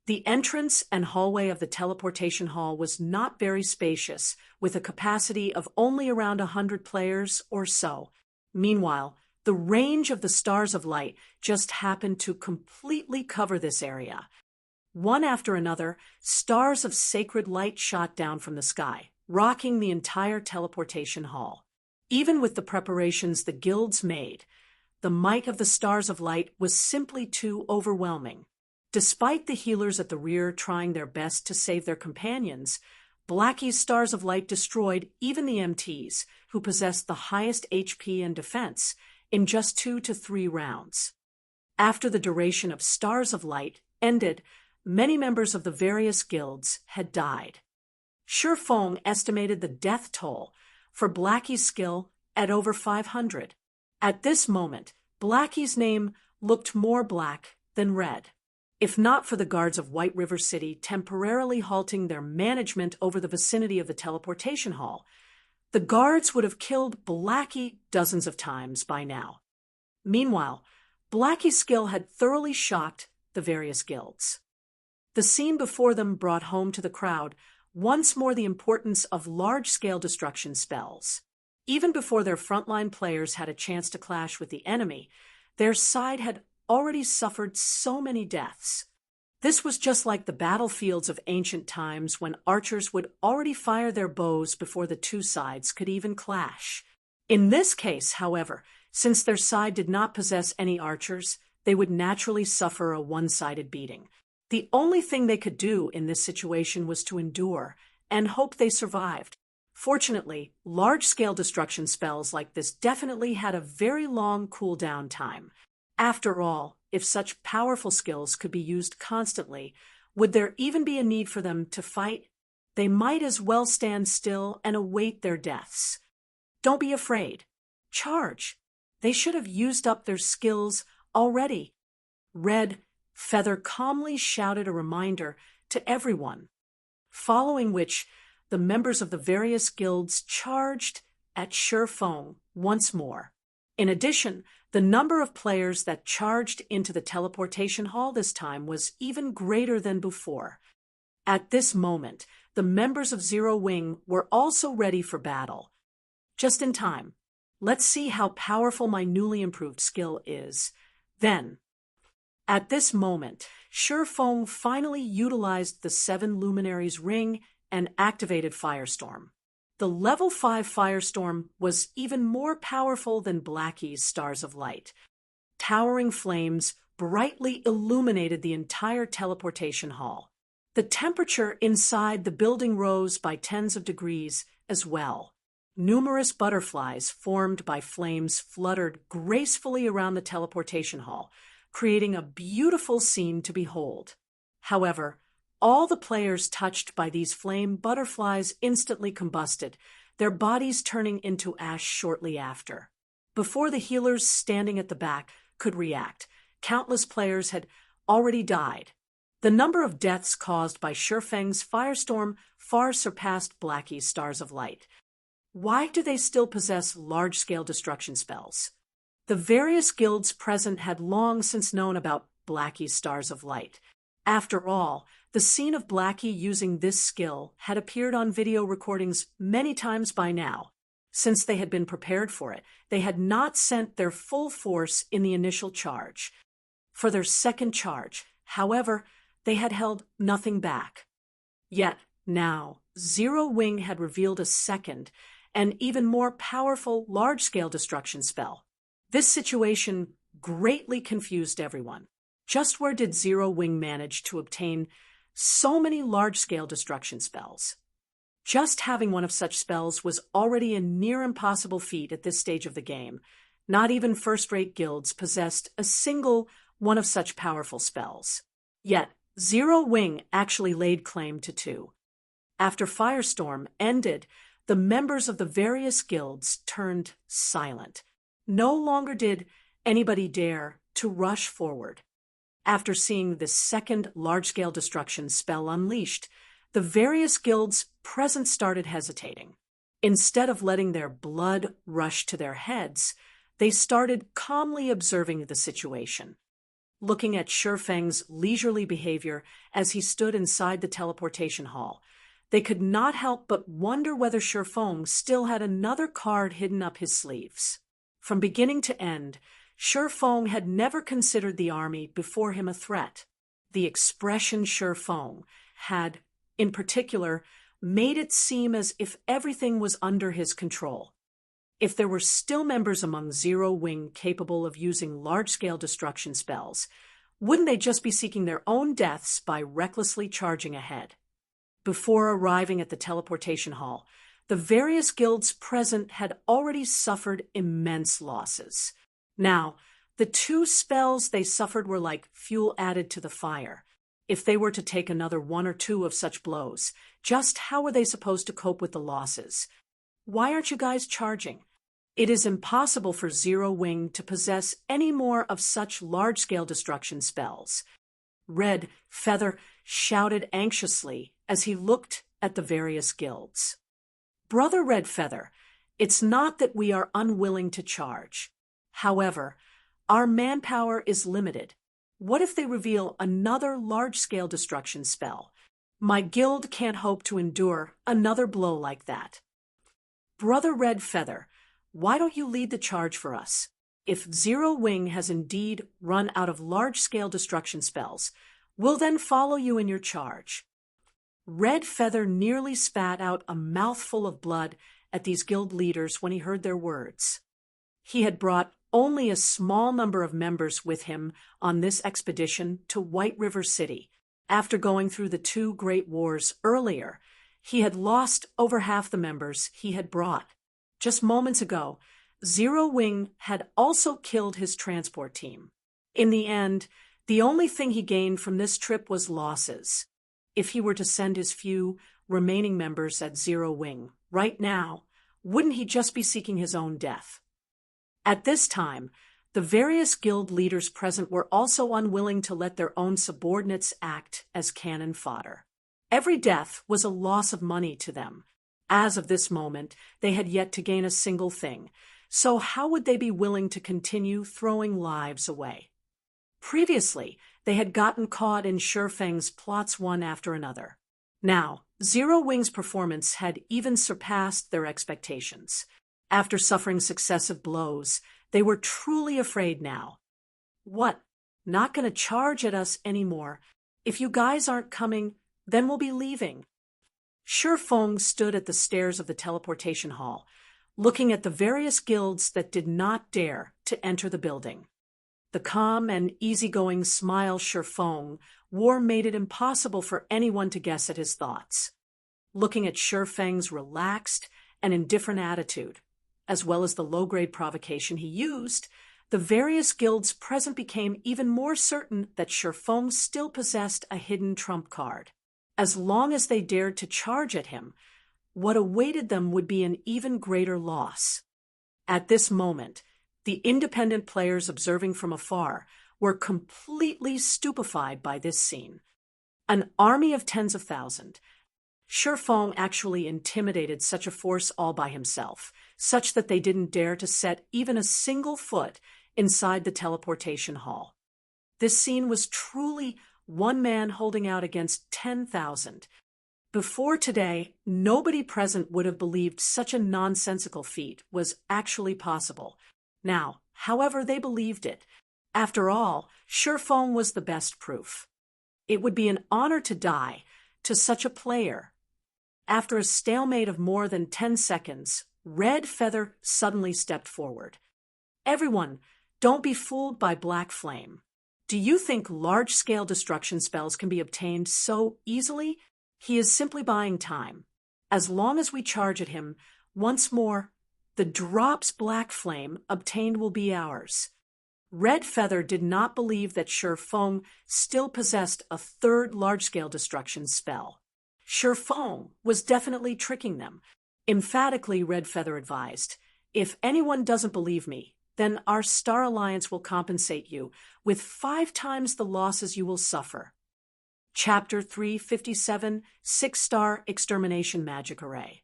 A: The entrance and hallway of the teleportation hall was not very spacious, with a capacity of only around 100 players or so. Meanwhile, the range of the stars of light just happened to completely cover this area. One after another, stars of sacred light shot down from the sky, rocking the entire teleportation hall. Even with the preparations the guilds made, the might of the stars of light was simply too overwhelming. Despite the healers at the rear trying their best to save their companions, Blackie's Stars of Light destroyed even the MTs, who possessed the highest HP and defense, in just 2 to 3 rounds. After the duration of Stars of Light ended, many members of the various guilds had died. Shi Feng estimated the death toll for Blackie's skill at over 500. At this moment, Blackie's name looked more black than red. If not for the guards of White River City temporarily halting their management over the vicinity of the teleportation hall, the guards would have killed Blackie dozens of times by now. Meanwhile, Blackie's skill had thoroughly shocked the various guilds. The scene before them brought home to the crowd once more the importance of large-scale destruction spells. Even before their frontline players had a chance to clash with the enemy, their side had already suffered so many deaths. This was just like the battlefields of ancient times when archers would already fire their bows before the two sides could even clash. In this case, however, since their side did not possess any archers, they would naturally suffer a one-sided beating. The only thing they could do in this situation was to endure and hope they survived. Fortunately, large-scale destruction spells like this definitely had a very long cooldown time. After all, if such powerful skills could be used constantly, would there even be a need for them to fight? They might as well stand still and await their deaths. Don't be afraid. Charge. They should have used up their skills already. Red Feather calmly shouted a reminder to everyone, following which the members of the various guilds charged at Shi Feng once more. In addition, the number of players that charged into the teleportation hall this time was even greater than before. At this moment, the members of Zero Wing were also ready for battle. Just in time. Let's see how powerful my newly improved skill is. Then, at this moment, Shi Feng finally utilized the 7 Luminaries ring and activated Firestorm. The level 5 Firestorm was even more powerful than Blackie's Stars of Light. Towering flames brightly illuminated the entire teleportation hall. The temperature inside the building rose by tens of degrees as well. Numerous butterflies formed by flames fluttered gracefully around the teleportation hall, creating a beautiful scene to behold. However, all the players touched by these flame butterflies instantly combusted, their bodies turning into ash shortly after. Before the healers standing at the back could react, countless players had already died. The number of deaths caused by Shi Feng's Firestorm far surpassed Blackie's Stars of Light. Why do they still possess large-scale destruction spells? The various guilds present had long since known about Blackie's Stars of Light. After all, the scene of Blackie using this skill had appeared on video recordings many times by now. Since they had been prepared for it, they had not sent their full force in the initial charge. For their second charge, however, they had held nothing back. Yet, now, Zero Wing had revealed a second and even more powerful large-scale destruction spell. This situation greatly confused everyone. Just where did Zero Wing manage to obtain so many large-scale destruction spells? Just having one of such spells was already a near impossible feat at this stage of the game. Not even first-rate guilds possessed a single one of such powerful spells. Yet, Zero Wing actually laid claim to 2. After Firestorm ended, the members of the various guilds turned silent. No longer did anybody dare to rush forward. After seeing this second large-scale destruction spell unleashed, the various guilds present started hesitating. Instead of letting their blood rush to their heads, they started calmly observing the situation. Looking at Shi Feng's leisurely behavior as he stood inside the teleportation hall, they could not help but wonder whether Shi Feng still had another card hidden up his sleeves. From beginning to end, Shi Feng had never considered the army before him a threat. The expression Shi Feng had, in particular, made it seem as if everything was under his control. If there were still members among Zero Wing capable of using large-scale destruction spells, wouldn't they just be seeking their own deaths by recklessly charging ahead? Before arriving at the teleportation hall, the various guilds present had already suffered immense losses. Now, the 2 spells they suffered were like fuel added to the fire. If they were to take another 1 or 2 of such blows, just how were they supposed to cope with the losses? Why aren't you guys charging? It is impossible for Zero Wing to possess any more of such large-scale destruction spells. Red Feather shouted anxiously as he looked at the various guilds. Brother Red Feather, it's not that we are unwilling to charge. However, our manpower is limited. What if they reveal another large-scale destruction spell? My guild can't hope to endure another blow like that. Brother Red Feather, why don't you lead the charge for us? If Zero Wing has indeed run out of large-scale destruction spells, we'll then follow you in your charge. Red Feather nearly spat out a mouthful of blood at these guild leaders when he heard their words. He had brought only a small number of members with him on this expedition to White River City. After going through the 2 great wars earlier, he had lost over half the members he had brought. Just moments ago, Zero Wing had also killed his transport team. In the end, the only thing he gained from this trip was losses. If he were to send his few remaining members at Zero Wing right now, wouldn't he just be seeking his own death? At this time, the various guild leaders present were also unwilling to let their own subordinates act as cannon fodder. Every death was a loss of money to them. As of this moment, they had yet to gain a single thing, so how would they be willing to continue throwing lives away? Previously, they had gotten caught in Shurfeng's plots one after another. Now, Zero Wing's performance had even surpassed their expectations. After suffering successive blows, they were truly afraid now. What? Not gonna charge at us anymore. If you guys aren't coming, then we'll be leaving. Shurfeng stood at the stairs of the teleportation hall, looking at the various guilds that did not dare to enter the building. The calm and easygoing smile Shurfeng wore made it impossible for anyone to guess at his thoughts. Looking at Shurfeng's relaxed and indifferent attitude, as well as the low-grade provocation he used, the various guilds present became even more certain that Shurfeng still possessed a hidden trump card. As long as they dared to charge at him, what awaited them would be an even greater loss. At this moment, the independent players observing from afar were completely stupefied by this scene. An army of tens of thousands. Shurfeng actually intimidated such a force all by himself, such that they didn't dare to set even a single foot inside the teleportation hall. This scene was truly one man holding out against 10,000. Before today, nobody present would have believed such a nonsensical feat was actually possible. Now, however, they believed it. After all, Shurfeng was the best proof. It would be an honor to die to such a player. After a stalemate of more than 10 seconds, Red Feather suddenly stepped forward. Everyone, don't be fooled by Black Flame. Do you think large-scale destruction spells can be obtained so easily? He is simply buying time. As long as we charge at him, once more, the drops Black Flame obtained will be ours. Red Feather did not believe that Shurfeng still possessed a third large-scale destruction spell. Shurfeng was definitely tricking them. Emphatically, Red Feather advised, if anyone doesn't believe me, then our Star Alliance will compensate you with 5 times the losses you will suffer. Chapter 357, 6-Star Extermination Magic Array.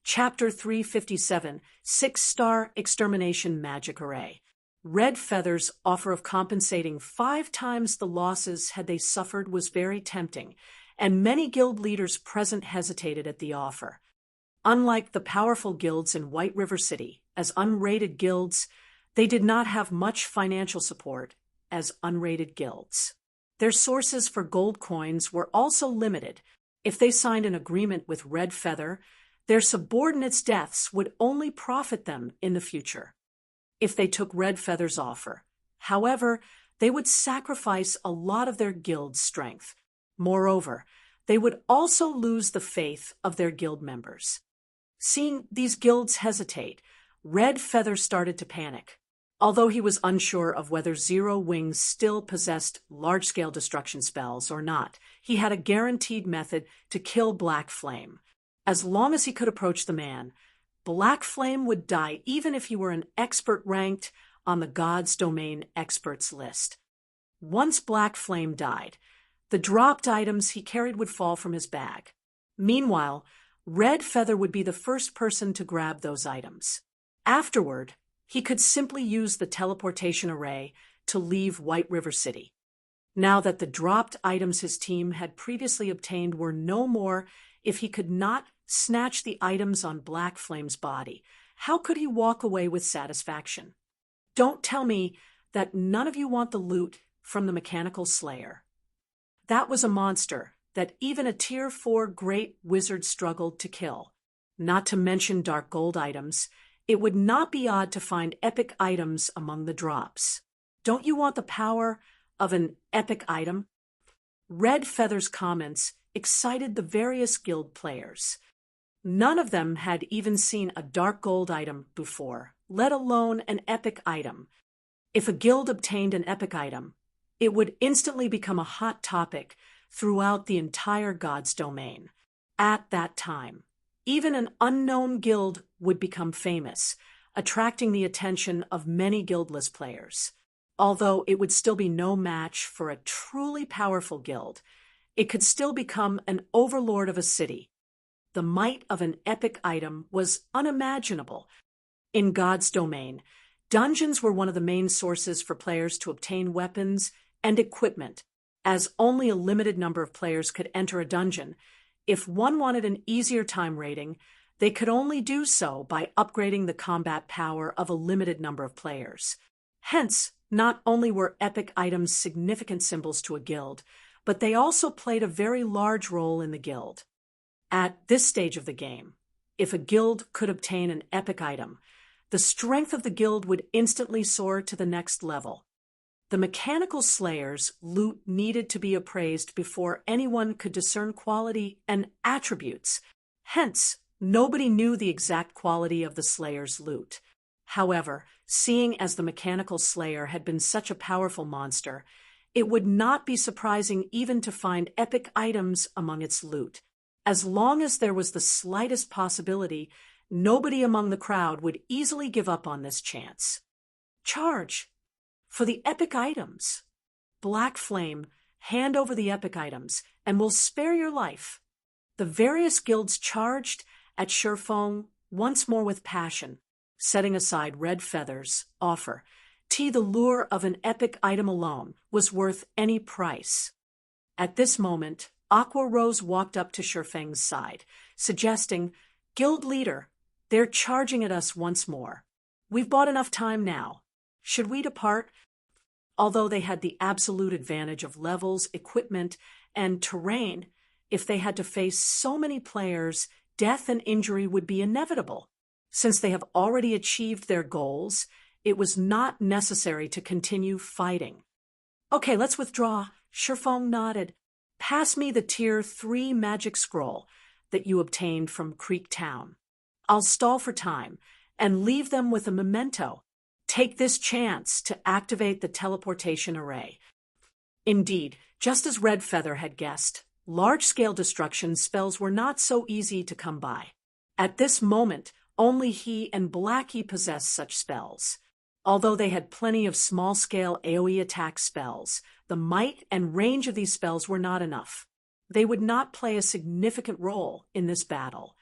A: Chapter 357, 6-Star Extermination Magic Array. Red Feather's offer of compensating 5 times the losses had they suffered was very tempting, and many guild leaders present hesitated at the offer. Unlike the powerful guilds in White River City, as unrated guilds, they did not have much financial support as unrated guilds. Their sources for gold coins were also limited. If they signed an agreement with Red Feather, their subordinates' deaths would only profit them in the future. If they took Red Feather's offer, however, they would sacrifice a lot of their guild's strength. Moreover, They would also lose the faith of their guild members. Seeing these guilds hesitate, Red Feather started to panic. Although he was unsure of whether Zero Wings still possessed large-scale destruction spells or not, he had a guaranteed method to kill Black Flame. As long as he could approach the man, Black Flame would die even if he were an expert ranked on the God's Domain experts list. Once Black Flame died, the dropped items he carried would fall from his bag. Meanwhile, Red Feather would be the first person to grab those items. Afterward, he could simply use the teleportation array to leave White River City. Now that the dropped items his team had previously obtained were no more, if he could not snatch the items on Black Flame's body, how could he walk away with satisfaction? Don't tell me that none of you want the loot from the Mechanical Slayer. That was a monster that even a Tier 4 Great Wizard struggled to kill. Not to mention dark gold items, it would not be odd to find epic items among the drops. Don't you want the power of an epic item? Red Feather's comments excited the various guild players. None of them had even seen a dark gold item before, let alone an epic item. If a guild obtained an epic item, it would instantly become a hot topic throughout the entire God's Domain. At that time, even an unknown guild would become famous, attracting the attention of many guildless players. Although it would still be no match for a truly powerful guild, it could still become an overlord of a city. The might of an epic item was unimaginable. In God's Domain, dungeons were one of the main sources for players to obtain weapons and equipment. As only a limited number of players could enter a dungeon, if one wanted an easier time rating, they could only do so by upgrading the combat power of a limited number of players. Hence, not only were epic items significant symbols to a guild, but they also played a very large role in the guild. At this stage of the game, if a guild could obtain an epic item, the strength of the guild would instantly soar to the next level. The Mechanical Slayer's loot needed to be appraised before anyone could discern quality and attributes. Hence, nobody knew the exact quality of the Slayer's loot. However, seeing as the Mechanical Slayer had been such a powerful monster, it would not be surprising even to find epic items among its loot. As long as there was the slightest possibility, nobody among the crowd would easily give up on this chance. Charge! For the epic items. Black Flame, hand over the epic items, and we'll spare your life. The various guilds charged at Shurfeng once more with passion, setting aside Red Feather's offer. The lure of an epic item alone was worth any price. At this moment, Aqua Rose walked up to Shurfeng's side, suggesting, "Guild leader, they're charging at us once more. We've bought enough time now. Should we depart?" Although they had the absolute advantage of levels, equipment, and terrain, if they had to face so many players, death and injury would be inevitable. Since they have already achieved their goals, it was not necessary to continue fighting. "Okay, let's withdraw." Shurfeng nodded. "Pass me the Tier 3 magic scroll that you obtained from Creek Town. I'll stall for time and leave them with a memento. Take this chance to activate the teleportation array." Indeed, just as Red Feather had guessed, large-scale destruction spells were not so easy to come by. At this moment, only he and Blackie possessed such spells. Although they had plenty of small-scale AoE attack spells, the might and range of these spells were not enough. They would not play a significant role in this battle.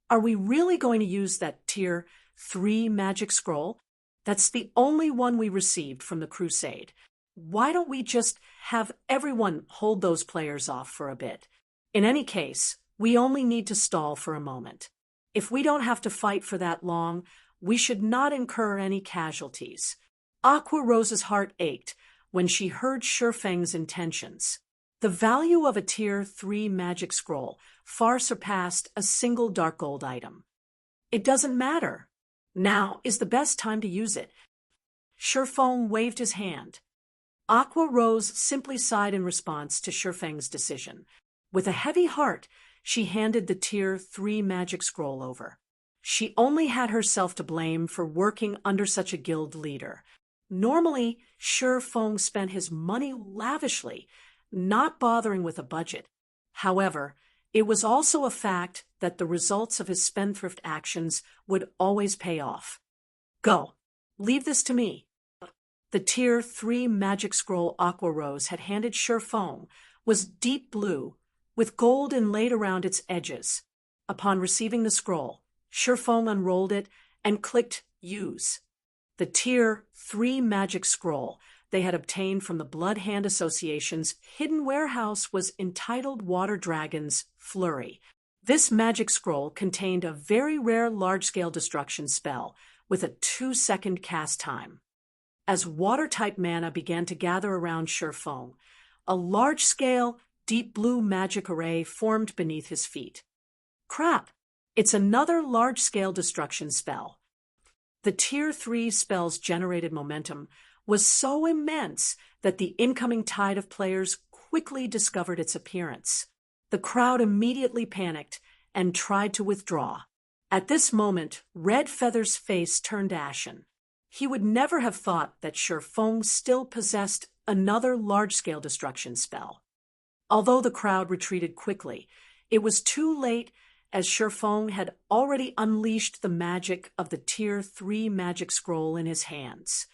A: Are we really going to use that Tier 3 magic scroll? That's the only one we received from the Crusade. Why don't we just have everyone hold those players off for a bit? In any case, we only need to stall for a moment. If we don't have to fight for that long, we should not incur any casualties. Aqua Rose's heart ached when she heard Shurfeng's intentions. The value of a Tier 3 magic scroll far surpassed a single dark gold item. It doesn't matter. Now is the best time to use it. Shurfeng waved his hand. Aqua Rose simply sighed in response to Shurfeng's decision. With a heavy heart, she handed the Tier 3 magic scroll over. She only had herself to blame for working under such a guild leader. Normally, Shi Feng spent his money lavishly, not bothering with a budget. However, it was also a fact that the results of his spendthrift actions would always pay off. Go. Leave this to me. The Tier 3 magic scroll Aqua Rose had handed Shi Feng was deep blue, with gold inlaid around its edges. Upon receiving the scroll, Shi Feng unrolled it and clicked Use. The Tier 3 magic scroll they had obtained from the Blood Hand Association's hidden warehouse was entitled Water Dragon's Flurry. This magic scroll contained a very rare large-scale destruction spell with a 2-second cast time. As water-type mana began to gather around Shi Feng, a large-scale, deep blue magic array formed beneath his feet. Crap! It's another large-scale destruction spell. The Tier 3 spell's generated momentum was so immense that the incoming tide of players quickly discovered its appearance. The crowd immediately panicked and tried to withdraw. At this moment, Red Feather's face turned ashen. He would never have thought that Shi Feng still possessed another large-scale destruction spell. Although the crowd retreated quickly, it was too late, as Shi Feng had already unleashed the magic of the Tier 3 magic scroll in his hands.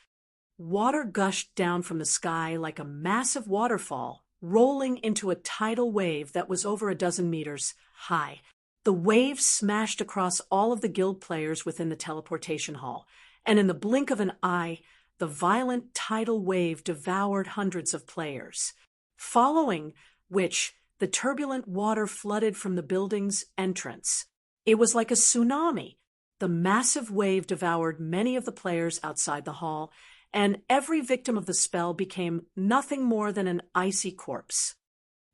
A: Water gushed down from the sky like a massive waterfall, rolling into a tidal wave that was over a dozen meters high. The wave smashed across all of the guild players within the teleportation hall, and in the blink of an eye, the violent tidal wave devoured hundreds of players. Following which, the turbulent water flooded from the building's entrance. It was like a tsunami. The massive wave devoured many of the players outside the hall, and every victim of the spell became nothing more than an icy corpse.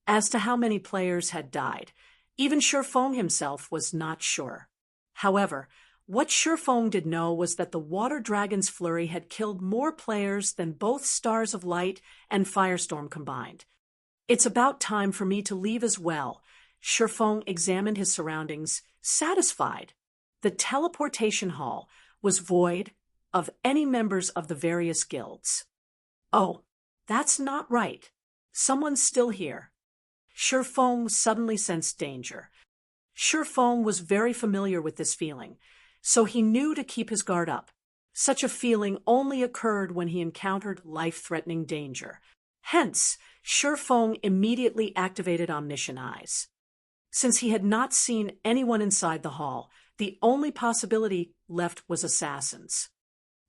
A: As to how many players had died, even Shi Feng himself was not sure. However, what Shi Feng did know was that the Water Dragon's Flurry had killed more players than both Stars of Light and Firestorm combined. It's about time for me to leave as well. Shi Feng examined his surroundings, satisfied. The teleportation hall was void of any members of the various guilds. Oh, that's not right. Someone's still here. Shi Feng suddenly sensed danger. Shi Feng was very familiar with this feeling, so he knew to keep his guard up. Such a feeling only occurred when he encountered life-threatening danger. Hence, Shi Feng immediately activated Omniscient Eyes. Since he had not seen anyone inside the hall, the only possibility left was assassins.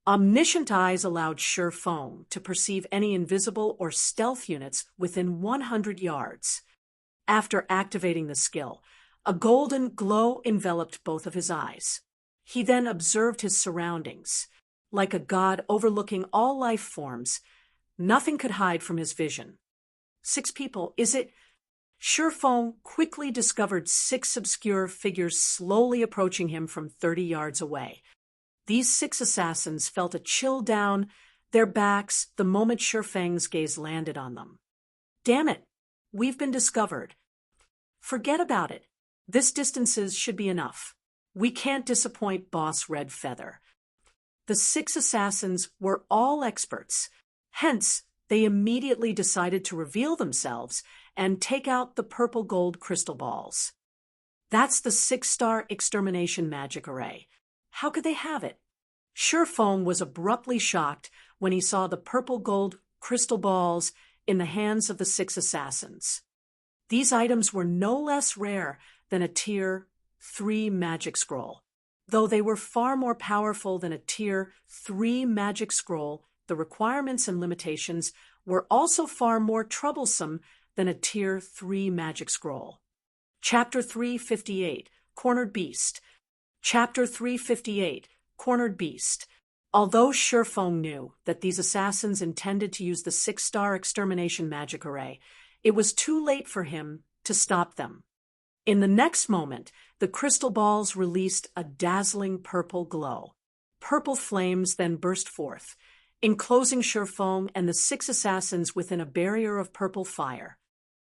A: Omniscient Eyes allowed Shi Feng to perceive any invisible or stealth units within 100 yards. After activating the skill, a golden glow enveloped both of his eyes. He then observed his surroundings. Like a god overlooking all life forms, nothing could hide from his vision. 6 people, is it? Shi Feng quickly discovered 6 obscure figures slowly approaching him from 30 yards away. These 6 assassins felt a chill down their backs the moment Shi Feng's gaze landed on them. Damn it! We've been discovered. Forget about it. This distances should be enough. We can't disappoint Boss Red Feather. The 6 assassins were all experts. Hence, they immediately decided to reveal themselves and take out the purple gold crystal balls. That's the 6-star extermination magic array. How could they have it? Shi Feng was abruptly shocked when he saw the purple gold crystal balls in the hands of the 6 assassins. These items were no less rare than a Tier 3 magic scroll. Though they were far more powerful than a Tier 3 magic scroll, the requirements and limitations were also far more troublesome than a Tier 3 magic scroll. Chapter 358, Cornered Beast. Chapter 358, Cornered Beast. Although Shi Feng knew that these assassins intended to use the 6-star extermination magic array, it was too late for him to stop them. In the next moment, the crystal balls released a dazzling purple glow. Purple flames then burst forth, enclosing Shi Feng and the 6 assassins within a barrier of purple fire.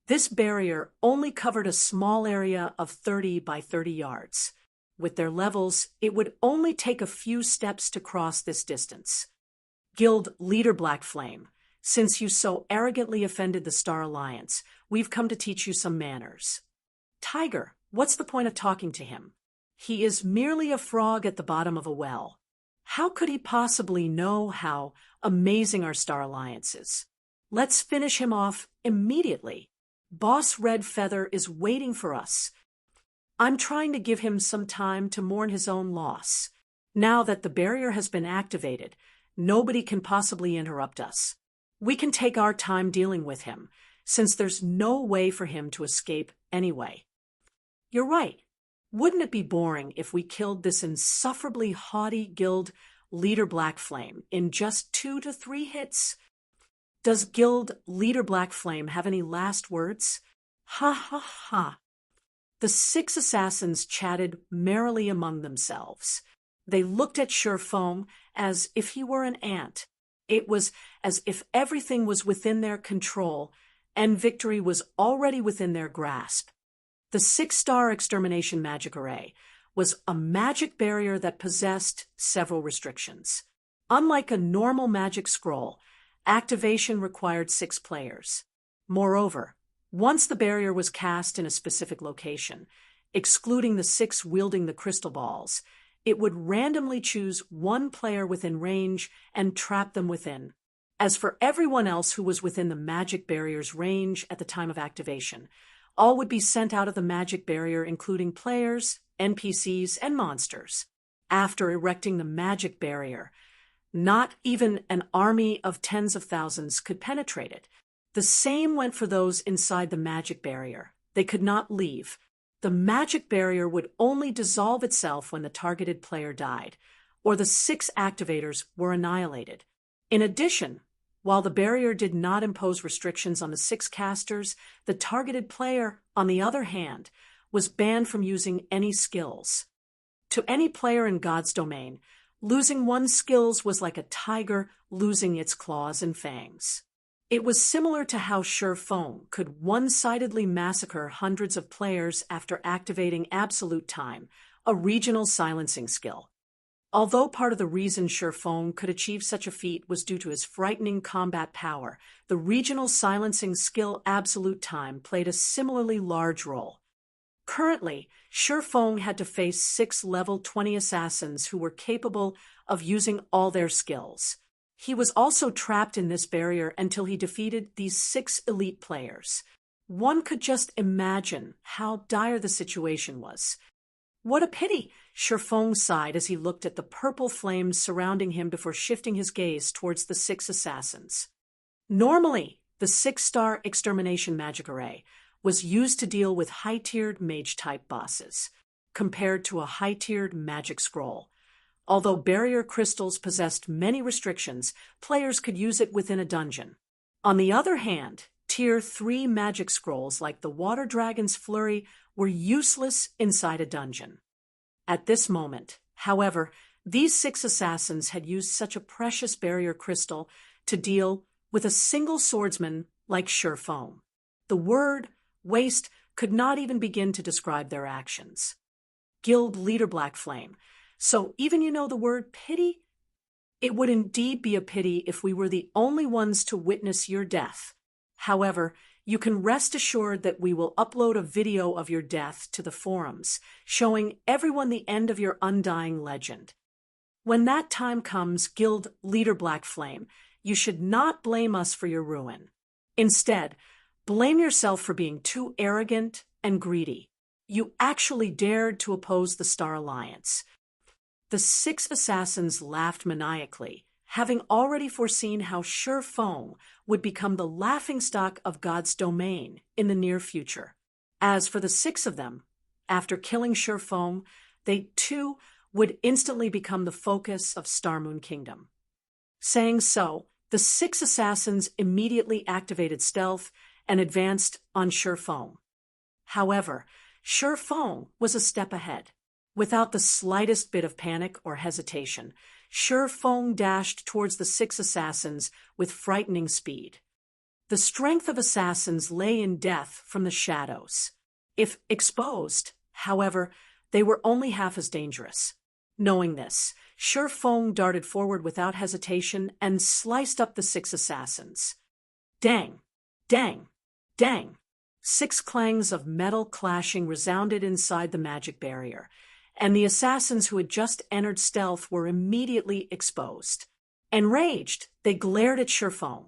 A: This barrier only covered a small area of 30 by 30 yards. With their levels, it would only take a few steps to cross this distance. Guild Leader Black Flame, since you so arrogantly offended the Star Alliance, we've come to teach you some manners. Tiger, what's the point of talking to him? He is merely a frog at the bottom of a well. How could he possibly know how amazing our Star Alliance is? Let's finish him off immediately. Boss Red Feather is waiting for us. I'm trying to give him some time to mourn his own loss. Now that the barrier has been activated, nobody can possibly interrupt us. We can take our time dealing with him, since there's no way for him to escape anyway. You're right. Wouldn't it be boring if we killed this insufferably haughty Guild Leader Black Flame in just 2 to 3 hits? Does Guild Leader Black Flame have any last words? Ha ha ha. The 6 assassins chatted merrily among themselves. They looked at Sure Foam as if he were an ant. It was as if everything was within their control and victory was already within their grasp. The 6-star extermination magic array was a magic barrier that possessed several restrictions. Unlike a normal magic scroll, activation required 6 players. Moreover, once the barrier was cast in a specific location, excluding the 6 wielding the crystal balls, it would randomly choose 1 player within range and trap them within. As for everyone else who was within the magic barrier's range at the time of activation, all would be sent out of the magic barrier, including players, NPCs, and monsters. After erecting the magic barrier, not even an army of tens of thousands could penetrate it. The same went for those inside the magic barrier. They could not leave. The magic barrier would only dissolve itself when the targeted player died, or the 6 activators were annihilated. In addition, while the barrier did not impose restrictions on the 6 casters, the targeted player, on the other hand, was banned from using any skills. To any player in God's domain, losing one's skills was like a tiger losing its claws and fangs. It was similar to how Sure Foam could one-sidedly massacre hundreds of players after activating Absolute Time, a regional silencing skill. Although part of the reason Sure Foam could achieve such a feat was due to his frightening combat power, the regional silencing skill Absolute Time played a similarly large role. Currently, Sure Foam had to face 6 level 20 assassins who were capable of using all their skills. He was also trapped in this barrier until he defeated these 6 elite players. One could just imagine how dire the situation was. What a pity, Sure Foam sighed as he looked at the purple flames surrounding him before shifting his gaze towards the 6 assassins. Normally, the 6-star extermination magic array was used to deal with high-tiered mage-type bosses, compared to a high-tiered magic scroll. Although barrier crystals possessed many restrictions, players could use it within a dungeon. On the other hand, Tier 3 magic scrolls like the Water Dragon's Flurry were useless inside a dungeon. At this moment, however, these 6 assassins had used such a precious barrier crystal to deal with a single swordsman like Sure Foam. The word waste could not even begin to describe their actions. Guild Leader Black Flame. So even you know the word pity? It would indeed be a pity if we were the only ones to witness your death. However, you can rest assured that we will upload a video of your death to the forums, showing everyone the end of your undying legend. When that time comes, Guild Leader Black Flame, you should not blame us for your ruin. Instead, blame yourself for being too arrogant and greedy. You actually dared to oppose the Star Alliance. The 6 assassins laughed maniacally, having already foreseen how Sure Foam would become the laughingstock of God's domain in the near future. As for the 6 of them, after killing Sure Foam, they too would instantly become the focus of Starmoon Kingdom. Saying so, the 6 assassins immediately activated stealth and advanced on Sure Foam. However, Sure Foam was a step ahead. Without the slightest bit of panic or hesitation, Sure Foam dashed towards the 6 assassins with frightening speed. The The strength of assassins lay in death from the shadows. If exposed, however, they were only half as dangerous. Knowing this, Shi Feng darted forward without hesitation and sliced up the 6 assassins. Dang! Dang! Dang! 6 clangs of metal clashing resounded inside the magic barrier, and the assassins who had just entered stealth were immediately exposed. Enraged, they glared at Shi Feng.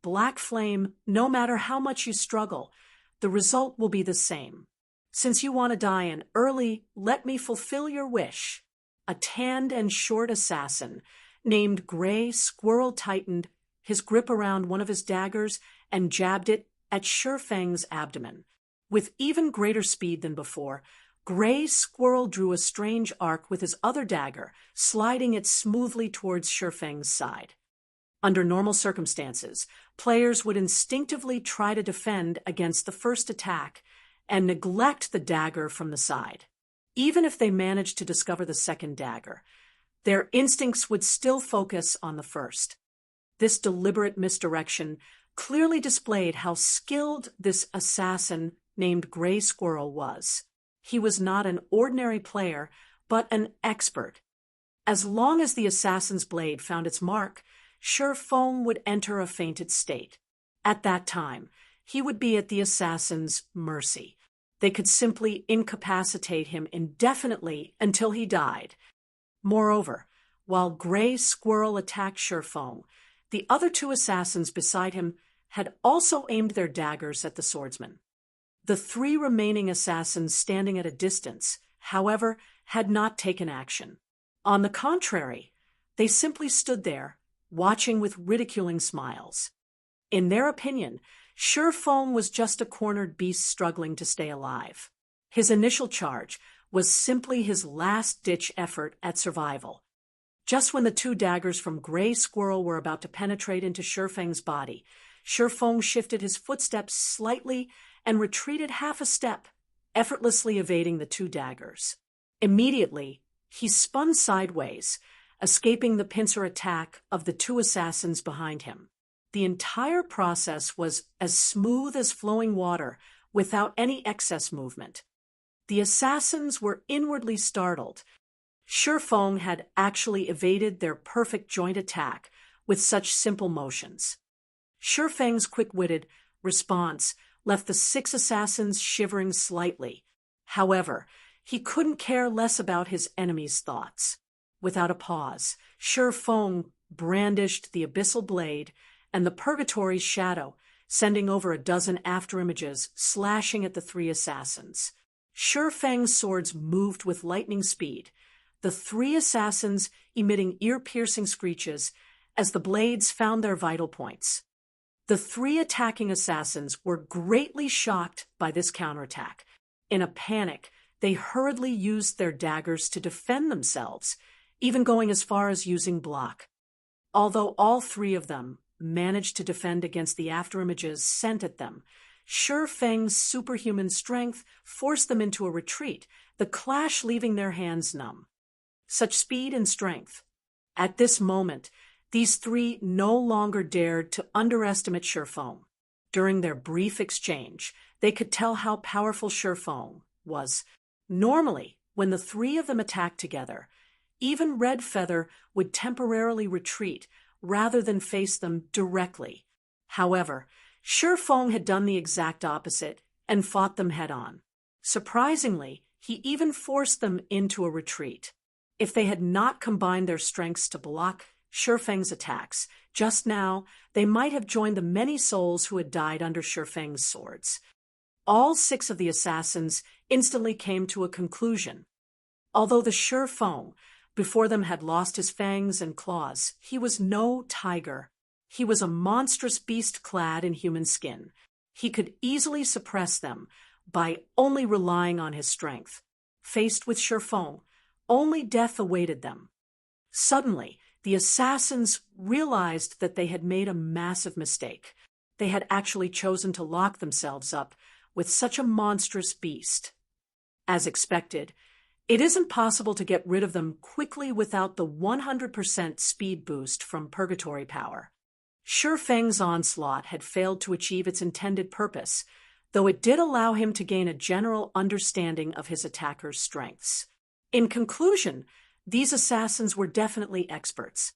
A: Black flame, no matter how much you struggle, the result will be the same. Since you want to die in early, let me fulfill your wish. A tanned and short assassin named Gray Squirrel tightened his grip around one of his daggers and jabbed it at Shi Feng's abdomen. With even greater speed than before, Gray Squirrel drew a strange arc with his other dagger, sliding it smoothly towards Shi Feng's side. Under normal circumstances, players would instinctively try to defend against the first attack and neglect the dagger from the side. Even if they managed to discover the second dagger, their instincts would still focus on the first. This deliberate misdirection clearly displayed how skilled this assassin named Gray Squirrel was. He was not an ordinary player, but an expert. As long as the assassin's blade found its mark, Shi Feng would enter a fainted state. At that time, he would be at the assassin's mercy. They could simply incapacitate him indefinitely until he died. Moreover, while Gray Squirrel attacked Shi Feng, the other 2 assassins beside him had also aimed their daggers at the swordsman. The 3 remaining assassins standing at a distance, however, had not taken action. On the contrary, they simply stood there, watching with ridiculing smiles. In their opinion, Shi Feng was just a cornered beast struggling to stay alive. His initial charge was simply his last-ditch effort at survival. Just when the 2 daggers from Gray Squirrel were about to penetrate into Shi Feng's body, Shi Feng shifted his footsteps slightly and retreated half a step, effortlessly evading the 2 daggers. Immediately, he spun sideways, escaping the pincer attack of the 2 assassins behind him. The entire process was as smooth as flowing water, without any excess movement. The assassins were inwardly startled. Shi Feng had actually evaded their perfect joint attack with such simple motions. Shi Feng's quick-witted response left the 6 assassins shivering slightly. However, he couldn't care less about his enemy's thoughts. Without a pause, Shi Feng brandished the abyssal blade and the purgatory's shadow, sending over a dozen afterimages, slashing at the 3 assassins. Shi Feng's swords moved with lightning speed, the 3 assassins emitting ear-piercing screeches as the blades found their vital points. The 3 attacking assassins were greatly shocked by this counterattack. In a panic, they hurriedly used their daggers to defend themselves, even going as far as using block. Although all 3 of them managed to defend against the afterimages sent at them, Shi Feng's superhuman strength forced them into a retreat, the clash leaving their hands numb. Such speed and strength. At this moment, these 3 no longer dared to underestimate Shi Feng. During their brief exchange, they could tell how powerful Shi Feng was. Normally, when the 3 of them attacked together, even Red Feather would temporarily retreat rather than face them directly. However, Shi Feng had done the exact opposite and fought them head-on. Surprisingly, he even forced them into a retreat. If they had not combined their strengths to block Shi Feng's attacks, just now they might have joined the many souls who had died under Shi Feng's swords. All 6 of the assassins instantly came to a conclusion. Although the Shi Feng before them had lost his fangs and claws, he was no tiger. He was a monstrous beast clad in human skin. He could easily suppress them by only relying on his strength. Faced with Shi Feng, only death awaited them. Suddenly, the assassins realized that they had made a massive mistake. They had actually chosen to lock themselves up with such a monstrous beast. As expected, it isn't possible to get rid of them quickly without the 100% speed boost from purgatory power. Shi Feng's onslaught had failed to achieve its intended purpose, though it did allow him to gain a general understanding of his attacker's strengths. In conclusion, these assassins were definitely experts.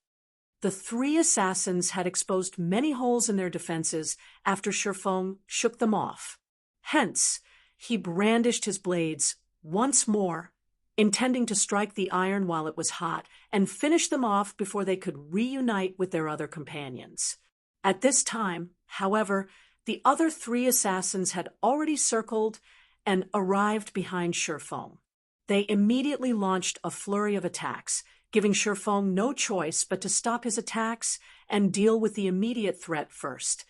A: The three assassins had exposed many holes in their defenses after Shi Feng shook them off. Hence, he brandished his blades once more, intending to strike the iron while it was hot and finish them off before they could reunite with their other companions. At this time, however, the other three assassins had already circled and arrived behind Shi Feng. They immediately launched a flurry of attacks, giving Shi Feng no choice but to stop his attacks and deal with the immediate threat first.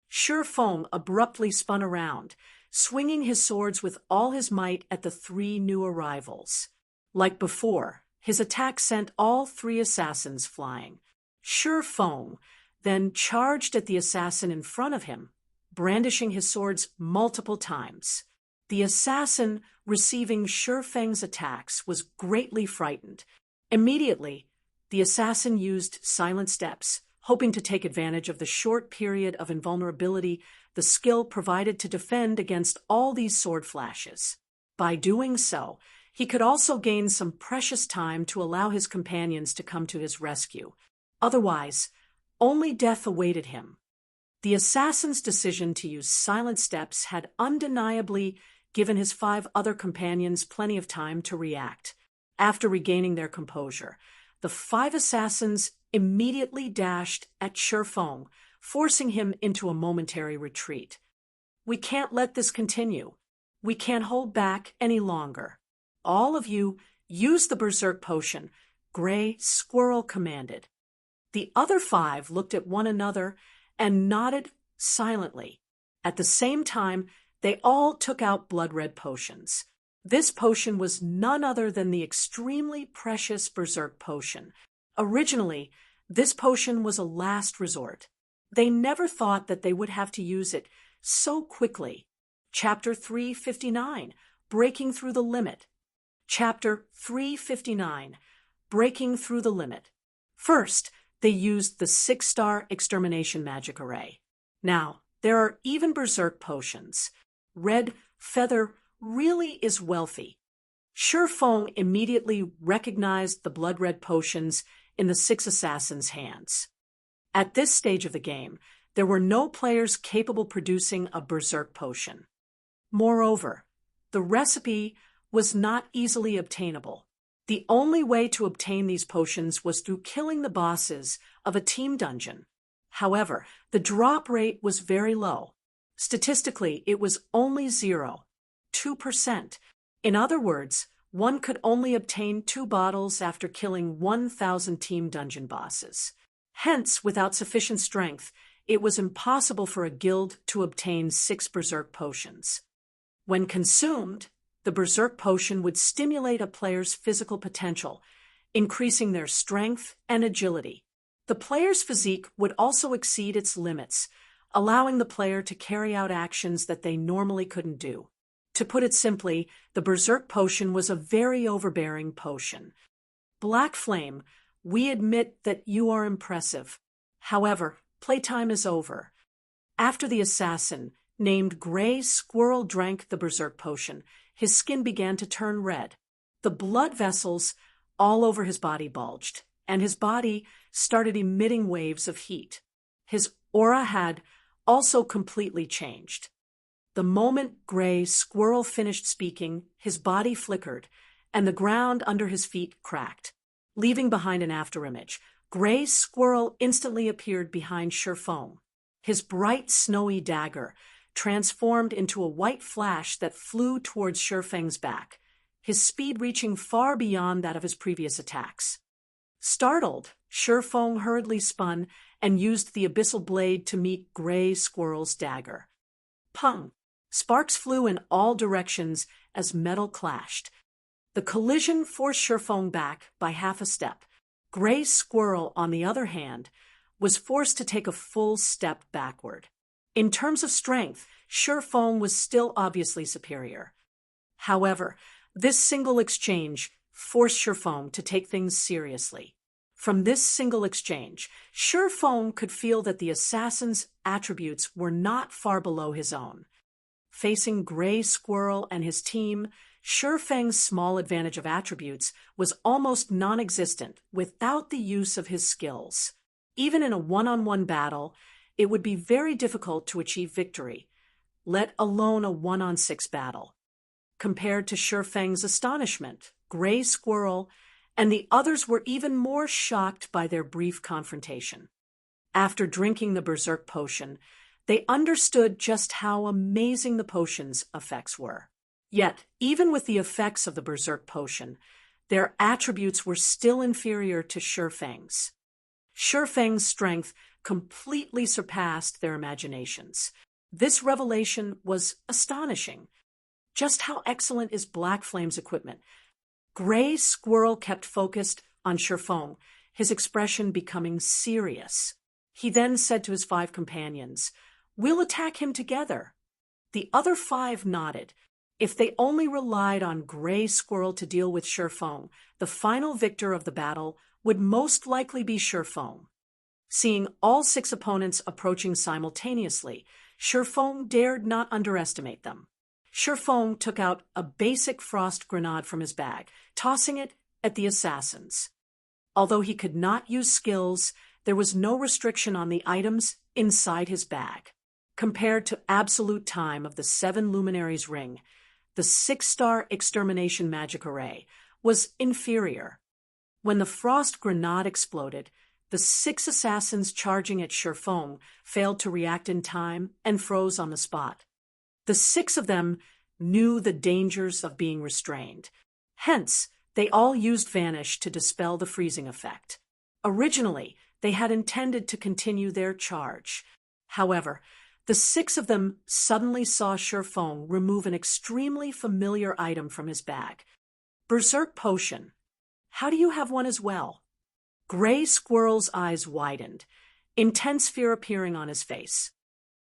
A: Shi Feng abruptly spun around, swinging his swords with all his might at the three new arrivals. Like before, his attack sent all three assassins flying. Shi Feng then charged at the assassin in front of him, brandishing his swords multiple times. The assassin receiving Shi Feng's attacks was greatly frightened. Immediately, the assassin used silent steps, hoping to take advantage of the short period of invulnerability the skill provided to defend against all these sword flashes. By doing so, he could also gain some precious time to allow his companions to come to his rescue. Otherwise, only death awaited him. The assassin's decision to use silent steps had undeniably given his 5 other companions plenty of time to react. After regaining their composure, the 5 assassins immediately dashed at Shi Feng, forcing him into a momentary retreat. "We can't let this continue. We can't hold back any longer. All of you, use the Berserk Potion," Gray Squirrel commanded. The other 5 looked at one another and nodded silently. At the same time, they all took out blood-red potions. This potion was none other than the extremely precious Berserk Potion. Originally, this potion was a last resort. They never thought that they would have to use it so quickly. Chapter 359, Breaking Through the Limit. Chapter 359, Breaking Through the Limit. First, they used the 6-star extermination magic array. Now, there are even Berserk potions. Red Feather really is wealthy. Shi Feng immediately recognized the blood-red potions in the 6 assassins' hands. At this stage of the game, there were no players capable of producing a Berserk potion. Moreover, the recipe was not easily obtainable. The only way to obtain these potions was through killing the bosses of a team dungeon. However, the drop rate was very low. Statistically, it was only 0.2%. In other words, one could only obtain 2 bottles after killing 1,000 team dungeon bosses. Hence, without sufficient strength, it was impossible for a guild to obtain 6 Berserk potions. When consumed, the Berserk potion would stimulate a player's physical potential, increasing their strength and agility. The player's physique would also exceed its limits, allowing the player to carry out actions that they normally couldn't do. To put it simply, the Berserk potion was a very overbearing potion. Black Flame, we admit that you are impressive. However, playtime is over. After the assassin, named Gray Squirrel, drank the Berserk potion, his skin began to turn red. The blood vessels all over his body bulged, and his body started emitting waves of heat. His aura had also completely changed. The moment Gray Squirrel finished speaking, his body flickered, and the ground under his feet cracked. Leaving behind an afterimage, Gray Squirrel instantly appeared behind Shi Feng. His bright, snowy dagger transformed into a white flash that flew towards Shi Feng's back, his speed reaching far beyond that of his previous attacks. Startled, Shi Feng hurriedly spun and used the abyssal blade to meet Gray Squirrel's dagger. Pung! Sparks flew in all directions as metal clashed. The collision forced Shi Feng back by half a step. Gray Squirrel, on the other hand, was forced to take a full step backward. In terms of strength, Shi Feng was still obviously superior. However, this single exchange forced Shi Feng to take things seriously. From this single exchange, Shifeng could feel that the assassin's attributes were not far below his own. Facing Gray Squirrel and his team, Shifeng's small advantage of attributes was almost non-existent without the use of his skills. Even in a one-on-one battle, it would be very difficult to achieve victory, let alone a 1-on-6 battle. Compared to Shifeng's astonishment, Gray Squirrel and the others were even more shocked by their brief confrontation. After drinking the Berserk Potion, they understood just how amazing the potion's effects were. Yet, even with the effects of the Berserk Potion, their attributes were still inferior to Shifeng's. Shifeng's strength completely surpassed their imaginations. This revelation was astonishing. Just how excellent is Black Flame's equipment? Gray Squirrel kept focused on Shifeng, his expression becoming serious. He then said to his 5 companions, "We'll attack him together." The other 5 nodded. If they only relied on Gray Squirrel to deal with Shifeng, the final victor of the battle would most likely be Shifeng. Seeing all 6 opponents approaching simultaneously, Shifeng dared not underestimate them. Shifeng took out a basic frost grenade from his bag, tossing it at the assassins. Although he could not use skills, there was no restriction on the items inside his bag. Compared to absolute time of the 7 luminaries ring, the 6-star extermination magic array was inferior. When the frost grenade exploded, the 6 assassins charging at Shifeng failed to react in time and froze on the spot. The 6 of them knew the dangers of being restrained. Hence, they all used Vanish to dispel the freezing effect. Originally, they had intended to continue their charge. However, the 6 of them suddenly saw Shifeng remove an extremely familiar item from his bag. Berserk Potion. How do you have one as well? Gray Squirrel's eyes widened, intense fear appearing on his face.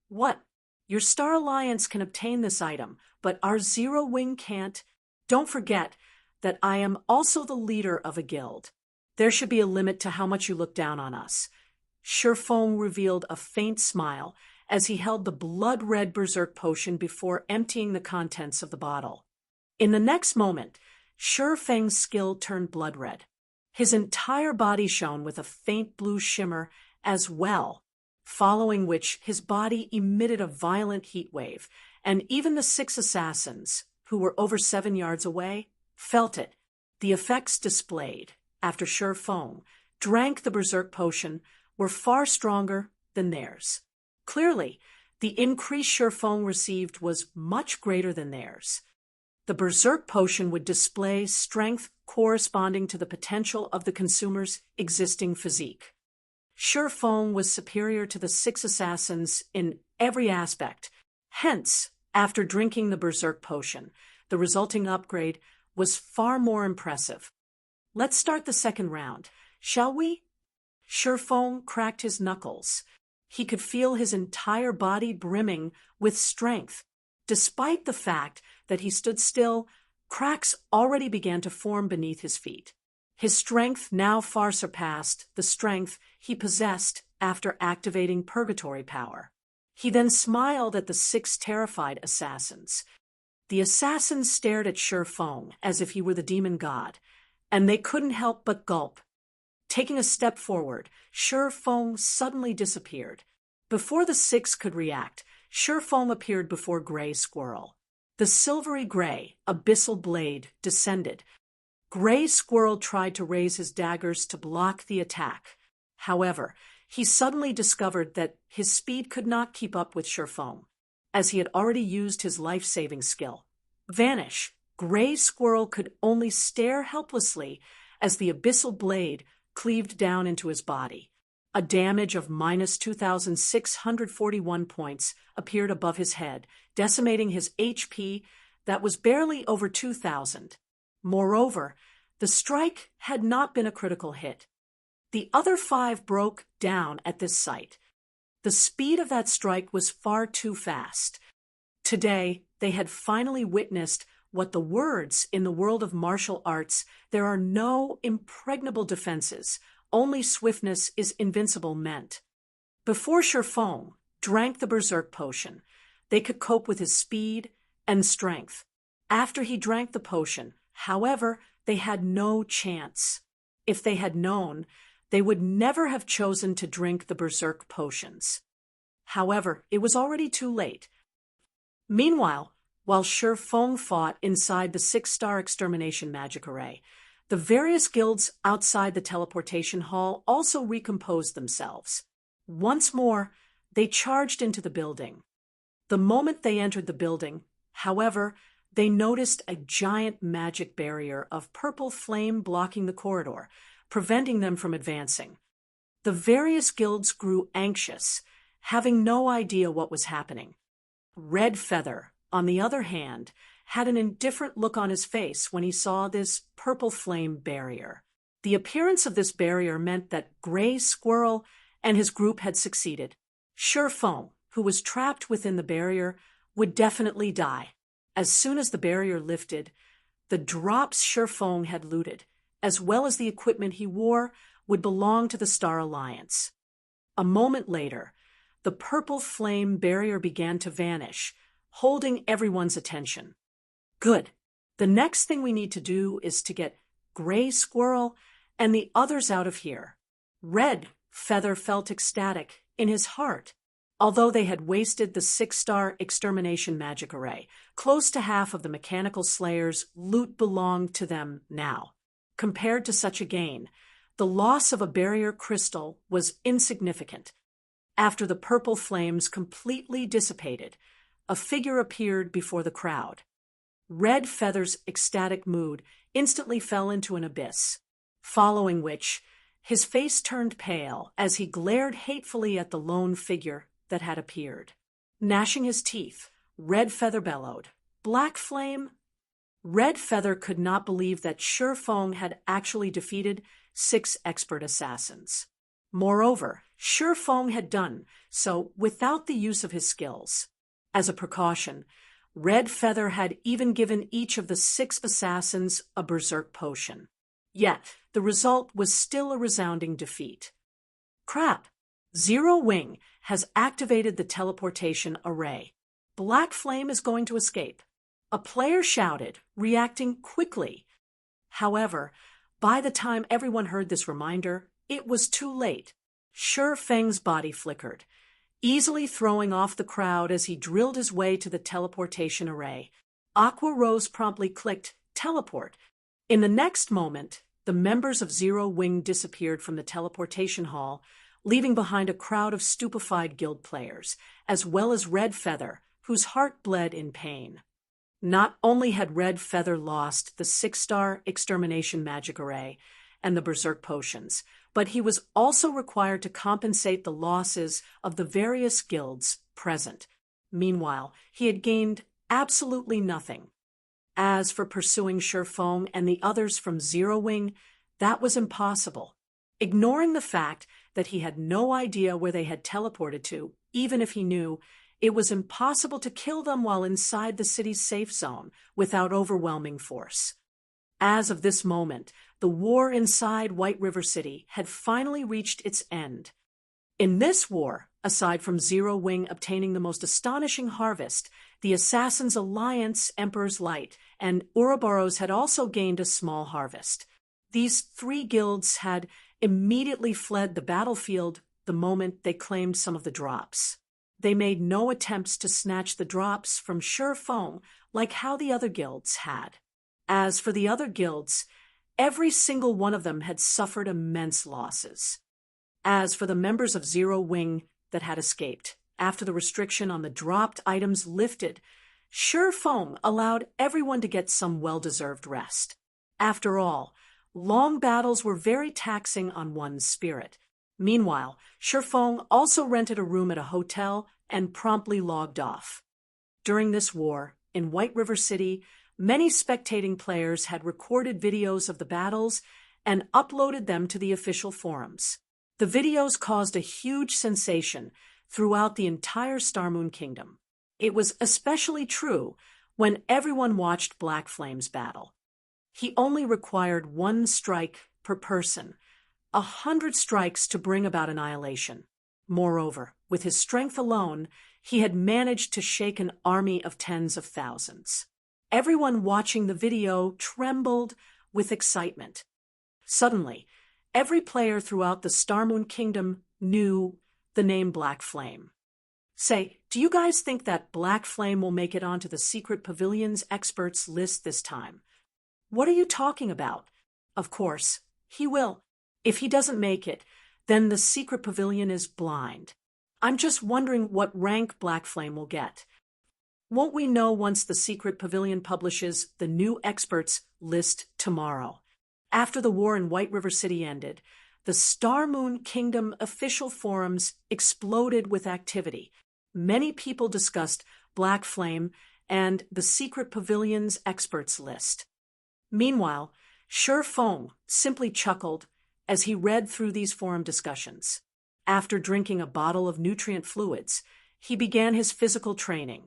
A: What? Your Star Alliance can obtain this item, but our Zero Wing can't. Don't forget that I am also the leader of a guild. There should be a limit to how much you look down on us. Shifeng revealed a faint smile as he held the blood-red Berserk Potion before emptying the contents of the bottle. In the next moment, Shifeng's skill turned blood-red. His entire body shone with a faint blue shimmer as well, following which his body emitted a violent heat wave, and even the 6 assassins, who were over 7 yards away, felt it. The effects displayed, after Shifeng drank the Berserk Potion, were far stronger than theirs. Clearly, the increase Shifeng received was much greater than theirs. The Berserk Potion would display strength corresponding to the potential of the consumer's existing physique. Shifeng was superior to the 6 assassins in every aspect. Hence, after drinking the Berserk Potion, the resulting upgrade was far more impressive. Let's start the second round, shall we? Shifeng cracked his knuckles. He could feel his entire body brimming with strength. Despite the fact that he stood still, cracks already began to form beneath his feet. His strength now far surpassed the strength he possessed after activating Purgatory power. He then smiled at the 6 terrified assassins. The assassins stared at Shifeng as if he were the demon god, and they couldn't help but gulp. Taking a step forward, Shifeng suddenly disappeared. Before the 6 could react, Shifeng appeared before Gray Squirrel. The silvery gray, abyssal blade descended. Gray Squirrel tried to raise his daggers to block the attack. However, he suddenly discovered that his speed could not keep up with Shifeng, as he had already used his life-saving skill. Vanish. Gray Squirrel could only stare helplessly as the abyssal blade cleaved down into his body. A damage of minus 2,641 points appeared above his head, decimating his HP that was barely over 2,000. Moreover, the strike had not been a critical hit. The other 5 broke down at this sight. The speed of that strike was far too fast. Today, they had finally witnessed what the words in the world of martial arts, "There are no impregnable defenses," only swiftness is invincible meant. Before Shifeng drank the Berserk potion, they could cope with his speed and strength. After he drank the potion, however, they had no chance. If they had known, they would never have chosen to drink the Berserk potions. However, it was already too late. Meanwhile, while Shifeng fought inside the 6-star extermination magic array, the various guilds outside the teleportation hall also recomposed themselves. Once more, they charged into the building. The moment they entered the building, however, they noticed a giant magic barrier of purple flame blocking the corridor, preventing them from advancing. The various guilds grew anxious, having no idea what was happening. Red Feather, on the other hand, had an indifferent look on his face when he saw this purple flame barrier. The appearance of this barrier meant that Gray Squirrel and his group had succeeded. Shifeng, who was trapped within the barrier, would definitely die. As soon as the barrier lifted, the drops Shifeng had looted, as well as the equipment he wore, would belong to the Star Alliance. A moment later, the purple flame barrier began to vanish, holding everyone's attention. Good. The next thing we need to do is to get Gray Squirrel and the others out of here. Red Feather felt ecstatic in his heart. Although they had wasted the 6-star extermination magic array, close to half of the mechanical slayers' loot belonged to them now. Compared to such a gain, the loss of a barrier crystal was insignificant. After the purple flames completely dissipated, a figure appeared before the crowd. Red Feather's ecstatic mood instantly fell into an abyss, following which his face turned pale as he glared hatefully at the lone figure that had appeared. Gnashing his teeth, Red Feather bellowed, "Black Flame?" Red Feather could not believe that Shifeng had actually defeated 6 expert assassins. Moreover, Shifeng had done so without the use of his skills. As a precaution, Red Feather had even given each of the 6 assassins a Berserk potion. Yet, the result was still a resounding defeat. Crap! Zero Wing has activated the teleportation array. Black Flame is going to escape. A player shouted, reacting quickly. However, by the time everyone heard this reminder, it was too late. Shifeng's body flickered, easily throwing off the crowd as he drilled his way to the teleportation array. Aqua Rose promptly clicked teleport. In the next moment, the members of Zero Wing disappeared from the teleportation hall, leaving behind a crowd of stupefied guild players, as well as Red Feather, whose heart bled in pain. Not only had Red Feather lost the 6-star extermination magic array and the Berserk potions, but he was also required to compensate the losses of the various guilds present. Meanwhile, he had gained absolutely nothing. As for pursuing Shifeng and the others from Zero Wing, that was impossible. Ignoring the fact that he had no idea where they had teleported to, even if he knew, it was impossible to kill them while inside the city's safe zone without overwhelming force. As of this moment, the war inside White River City had finally reached its end. In this war, aside from Zero Wing obtaining the most astonishing harvest, the Assassins' Alliance, Emperor's Light, and Ouroboros had also gained a small harvest. These 3 guilds had immediately fled the battlefield the moment they claimed some of the drops. They made no attempts to snatch the drops from Shifeng like how the other guilds had. As for the other guilds, every single one of them had suffered immense losses. As for the members of Zero Wing that had escaped, after the restriction on the dropped items lifted, Shifeng allowed everyone to get some well-deserved rest. After all, long battles were very taxing on one's spirit. Meanwhile, Shifeng also rented a room at a hotel and promptly logged off. During this war, in White River City, many spectating players had recorded videos of the battles and uploaded them to the official forums. The videos caused a huge sensation throughout the entire Starmoon Kingdom. It was especially true when everyone watched Black Flame's battle. He only required 1 strike per person, 100 strikes to bring about annihilation. Moreover, with his strength alone, he had managed to shake an army of tens of thousands. Everyone watching the video trembled with excitement. Suddenly, every player throughout the Star Moon Kingdom knew the name Black Flame. Say, do you guys think that Black Flame will make it onto the Secret Pavilion's experts list this time? What are you talking about? Of course, he will. If he doesn't make it, then the Secret Pavilion is blind. I'm just wondering what rank Black Flame will get. Won't we know once the Secret Pavilion publishes the new experts list tomorrow? After the war in White River City ended, the Star Moon Kingdom official forums exploded with activity. Many people discussed Black Flame and the Secret Pavilion's experts list. Meanwhile, Shi Feng simply chuckled as he read through these forum discussions. After drinking a bottle of nutrient fluids, he began his physical training.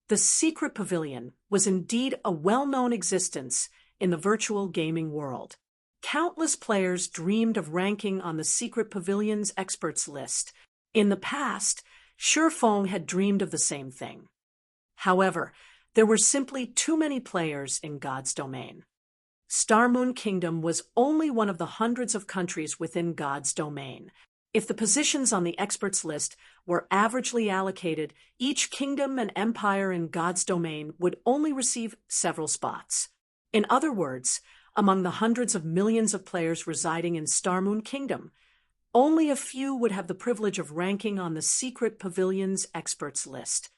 A: The Secret Pavilion was indeed a well-known existence in the virtual gaming world. Countless players dreamed of ranking on the Secret Pavilion's experts list. In the past, Shi Feng had dreamed of the same thing. However, there were simply too many players in God's domain. Star Moon Kingdom was only one of the hundreds of countries within God's domain. If the positions on the experts list were averagely allocated, each kingdom and empire in God's domain would only receive several spots. In other words, among the hundreds of millions of players residing in Star Moon Kingdom, only a few would have the privilege of ranking on the Secret Pavilion's experts list.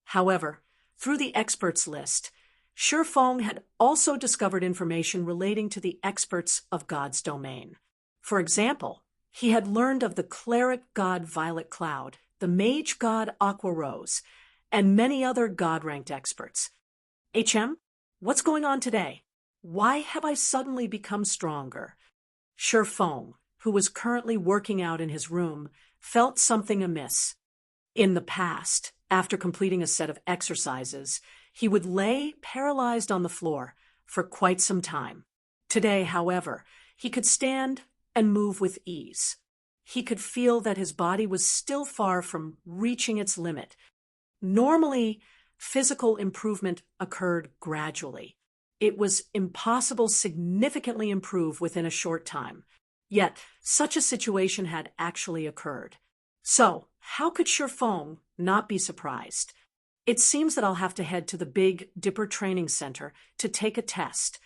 A: However, through the experts list, Shi Feng had also discovered information relating to the experts of God's domain. For example, he had learned of the cleric god Violet Cloud, the mage god Aqua Rose, and many other god-ranked experts. What's going on today? Why have I suddenly become stronger? Shi Feng, who was currently working out in his room, felt something amiss. In the past, after completing a set of exercises, he would lay paralyzed on the floor for quite some time. Today, however, he could stand and move with ease. He could feel that his body was still far from reaching its limit. Normally, physical improvement occurred gradually. It was impossible to significantly improve within a short time. Yet, such a situation had actually occurred. So, how could Shi Feng not be surprised? It seems that I'll have to head to the Big Dipper Training Center to take a test.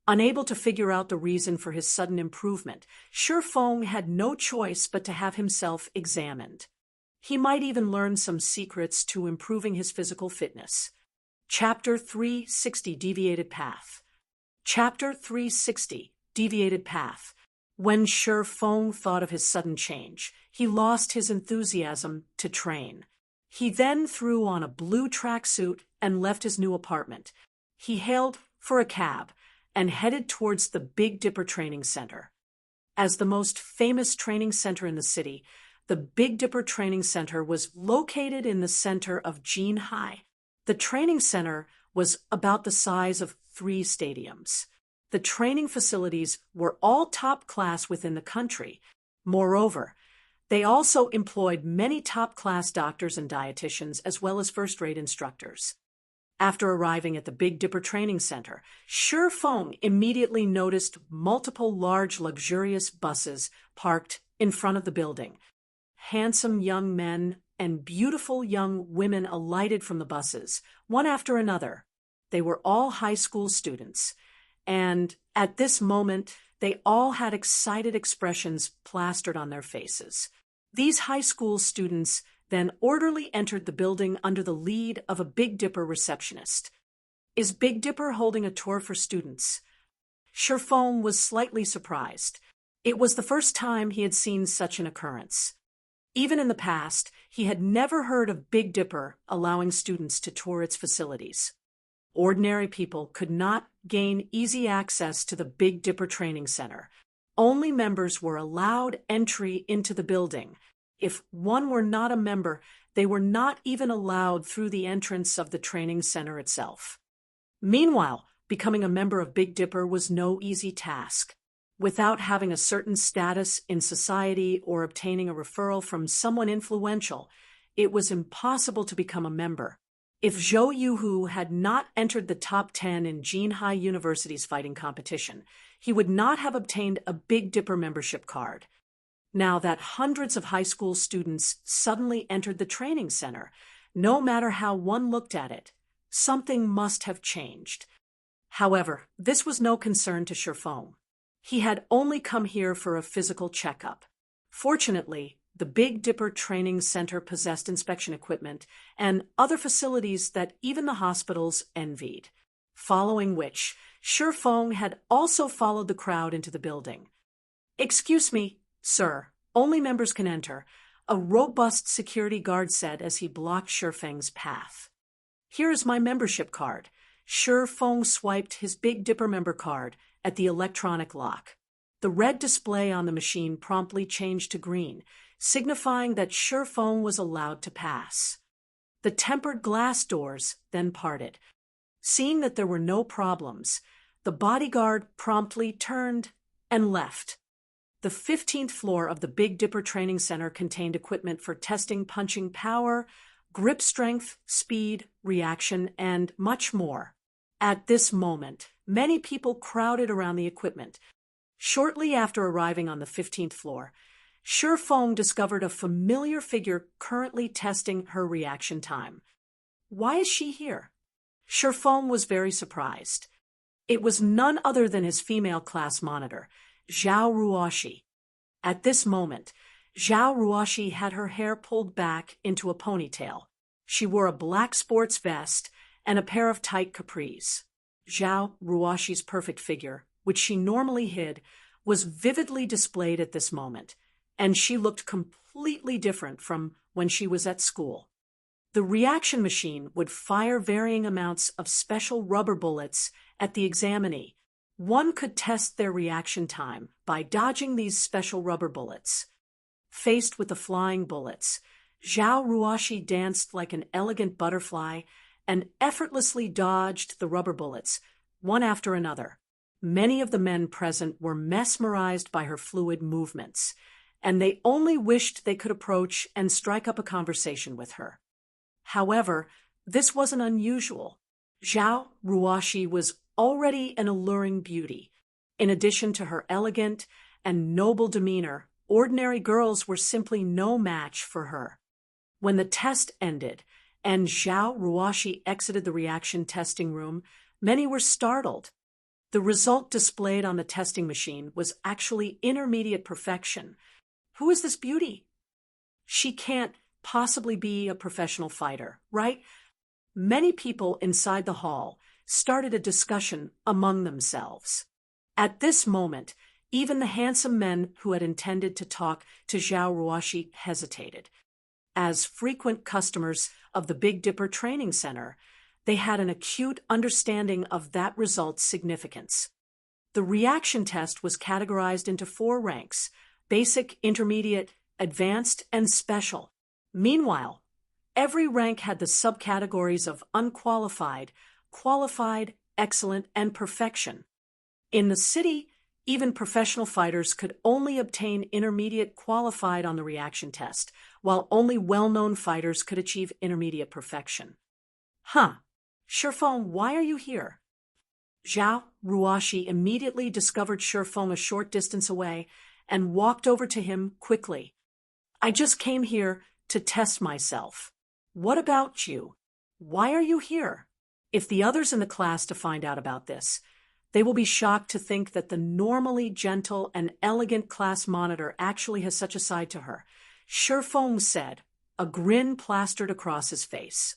A: Unable to figure out the reason for his sudden improvement, Shi Feng had no choice but to have himself examined. He might even learn some secrets to improving his physical fitness. Chapter 360 Deviated Path. Chapter 360 Deviated Path. When Shi Feng thought of his sudden change, he lost his enthusiasm to train. He then threw on a blue tracksuit and left his new apartment. He hailed for a cab and headed towards the Big Dipper Training Center. As the most famous training center in the city, the Big Dipper Training Center was located in the center of Jinhai. The training center was about the size of 3 stadiums. The training facilities were all top class within the country. Moreover, they also employed many top-class doctors and dietitians as well as first-rate instructors. After arriving at the Big Dipper Training Center, Shi Feng immediately noticed multiple large luxurious buses parked in front of the building. Handsome young men and beautiful young women alighted from the buses, one after another. They were all high school students, and at this moment, they all had excited expressions plastered on their faces. These high school students then orderly entered the building under the lead of a Big Dipper receptionist. Is Big Dipper holding a tour for students? Shi Feng was slightly surprised. It was the first time he had seen such an occurrence. Even in the past, he had never heard of Big Dipper allowing students to tour its facilities. Ordinary people could not gain easy access to the Big Dipper Training Center. Only members were allowed entry into the building. If one were not a member, they were not even allowed through the entrance of the training center itself. Meanwhile, becoming a member of Big Dipper was no easy task. Without having a certain status in society or obtaining a referral from someone influential, it was impossible to become a member. If Zhou Yuhu had not entered the top 10 in Jinhai University's fighting competition, he would not have obtained a Big Dipper membership card. Now that hundreds of high school students suddenly entered the training center, no matter how one looked at it, something must have changed. However, this was no concern to Shifeng. He had only come here for a physical checkup. Fortunately, the Big Dipper Training Center possessed inspection equipment and other facilities that even the hospitals envied. Following which, Shifeng had also followed the crowd into the building. "Excuse me, sir, only members can enter," a robust security guard said as he blocked Shifeng's path. "Here is my membership card." Shifeng swiped his Big Dipper member card at the electronic lock. The red display on the machine promptly changed to green, signifying that Shifeng was allowed to pass. The tempered glass doors then parted. Seeing that there were no problems, the bodyguard promptly turned and left. The 15th floor of the Big Dipper Training Center contained equipment for testing punching power, grip strength, speed, reaction, and much more. At this moment, many people crowded around the equipment. Shortly after arriving on the 15th floor, Shifeng discovered a familiar figure currently testing her reaction time. Why is she here? Shifeng was very surprised. It was none other than his female class monitor, Zhao Ruoshi. At this moment, Zhao Ruoshi had her hair pulled back into a ponytail. She wore a black sports vest and a pair of tight capris. Zhao Ruoshi's perfect figure, which she normally hid, was vividly displayed at this moment, and she looked completely different from when she was at school. The reaction machine would fire varying amounts of special rubber bullets at the examinee. One could test their reaction time by dodging these special rubber bullets. Faced with the flying bullets, Zhao Ruoshi danced like an elegant butterfly and effortlessly dodged the rubber bullets, one after another. Many of the men present were mesmerized by her fluid movements, and they only wished they could approach and strike up a conversation with her. However, this wasn't unusual. Zhao Ruoshi was already an alluring beauty. In addition to her elegant and noble demeanor, ordinary girls were simply no match for her. When the test ended and Zhao Ruoshi exited the reaction testing room, many were startled. The result displayed on the testing machine was actually intermediate perfection. Who is this beauty? She can't possibly be a professional fighter, right? Many people inside the hall started a discussion among themselves. At this moment, even the handsome men who had intended to talk to Zhao Ruoshi hesitated. As frequent customers of the Big Dipper Training Center, they had an acute understanding of that result's significance. The reaction test was categorized into 4 ranks: basic, intermediate, advanced, and special. Meanwhile, every rank had the subcategories of unqualified, qualified, excellent, and perfection. In the city, even professional fighters could only obtain intermediate qualified on the reaction test, while only well-known fighters could achieve intermediate perfection. Shifeng, why are you here? Zhao Ruoshi immediately discovered Shifeng a short distance away and walked over to him quickly. "I just came here to test myself. What about you? Why are you here?" If the others in the class to find out about this, they will be shocked to think that the normally gentle and elegant class monitor actually has such a side to her. Shifeng said, a grin plastered across his face.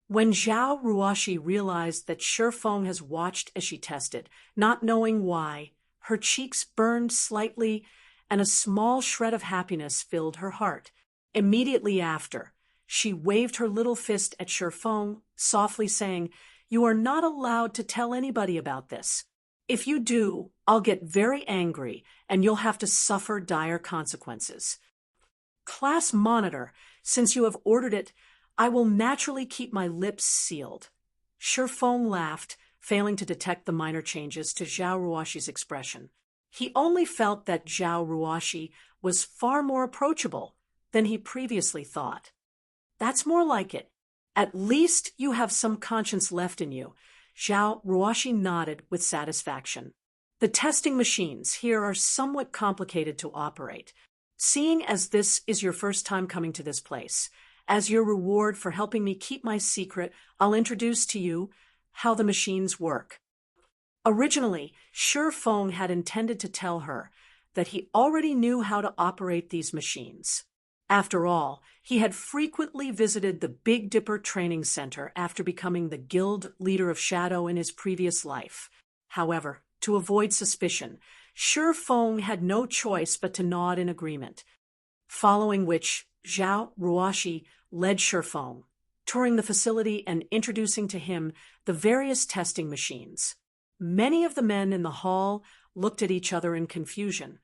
A: When Zhao Ruoshi realized that Shifeng has watched as she tested, not knowing why, her cheeks burned slightly and a small shred of happiness filled her heart. Immediately after, she waved her little fist at Shifeng, softly saying, "You are not allowed to tell anybody about this. If you do, I'll get very angry and you'll have to suffer dire consequences. Class monitor, since you have ordered it, I will naturally keep my lips sealed." Shifeng laughed, failing to detect the minor changes to Zhao Ruoshi's expression. He only felt that Zhao Ruoxi was far more approachable than he previously thought. That's more like it. At least you have some conscience left in you. Zhao Ruoxi nodded with satisfaction. The testing machines here are somewhat complicated to operate. Seeing as this is your first time coming to this place, as your reward for helping me keep my secret, I'll introduce to you how the machines work. Originally, Shi Feng had intended to tell her that he already knew how to operate these machines. After all, he had frequently visited the Big Dipper Training Center after becoming the guild leader of Shadow in his previous life. However, to avoid suspicion, Shi Feng had no choice but to nod in agreement, following which Zhao Ruoxi led Shi Feng, touring the facility and introducing to him the various testing machines. Many of the men in the hall looked at each other in confusion,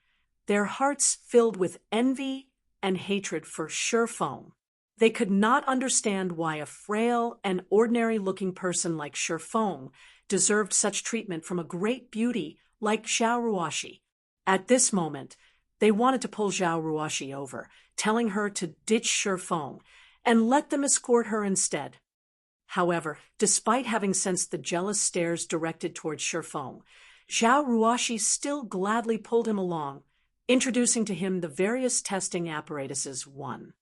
A: their hearts filled with envy and hatred for Shi Feng. They could not understand why a frail and ordinary-looking person like Shi Feng deserved such treatment from a great beauty like Zhao Ruoxi. At this moment, they wanted to pull Zhao Ruoxi over, telling her to ditch Shi Feng and let them escort her instead. However, despite having sensed the jealous stares directed towards Shi Feng, Zhao Ruoxi still gladly pulled him along, introducing to him the various testing apparatuses. 1.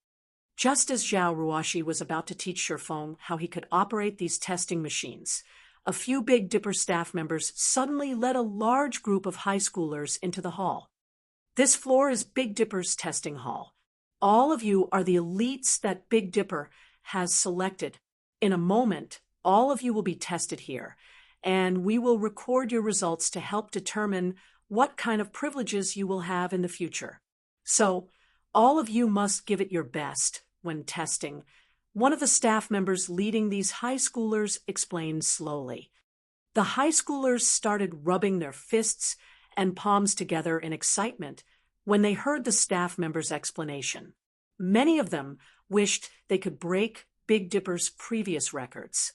A: Just as Zhao Ruoxi was about to teach Shi Feng how he could operate these testing machines, a few Big Dipper staff members suddenly led a large group of high schoolers into the hall. This floor is Big Dipper's testing hall. All of you are the elites that Big Dipper has selected. In a moment, all of you will be tested here, and we will record your results to help determine what kind of privileges you will have in the future. So, all of you must give it your best when testing. One of the staff members leading these high schoolers explained slowly. The high schoolers started rubbing their fists and palms together in excitement when they heard the staff member's explanation. Many of them wished they could break Big Dipper's previous records.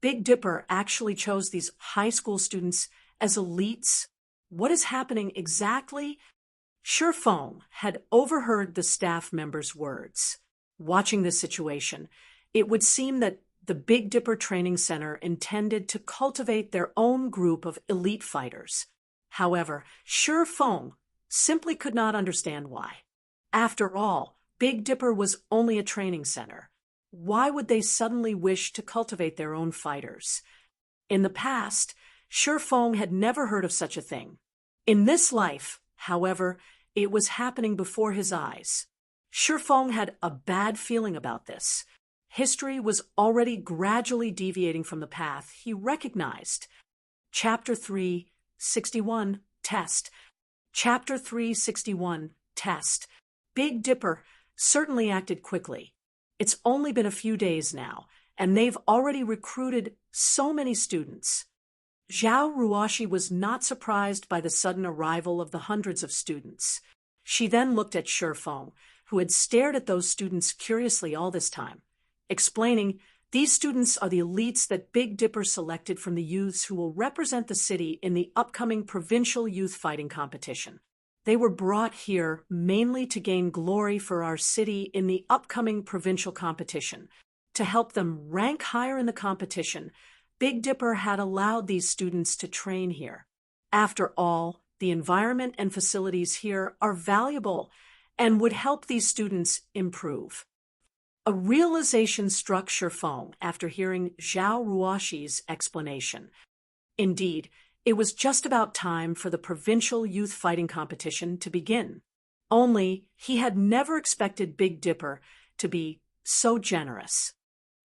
A: Big Dipper actually chose these high school students as elites. What is happening exactly? Shi Feng had overheard the staff members' words. Watching this situation, it would seem that the Big Dipper Training Center intended to cultivate their own group of elite fighters. However, Shi Feng simply could not understand why. After all, Big Dipper was only a training center. Why would they suddenly wish to cultivate their own fighters? In the past, Shi Feng had never heard of such a thing. In this life, however, it was happening before his eyes. Shi Feng had a bad feeling about this. History was already gradually deviating from the path he recognized. Chapter 361, Test. Chapter 361, Test. Big Dipper certainly acted quickly. It's only been a few days now, and they've already recruited so many students. Zhao Ruoxi was not surprised by the sudden arrival of the hundreds of students. She then looked at Shi Feng, who had stared at those students curiously all this time, explaining, "These students are the elites that Big Dipper selected from the youths who will represent the city in the upcoming provincial youth fighting competition. They were brought here mainly to gain glory for our city in the upcoming provincial competition. To help them rank higher in the competition, Big Dipper had allowed these students to train here. After all, the environment and facilities here are valuable and would help these students improve." A realization struck Shi Feng after hearing Zhao Ruoxi's explanation. Indeed, it was just about time for the provincial youth fighting competition to begin. Only he had never expected Big Dipper to be so generous.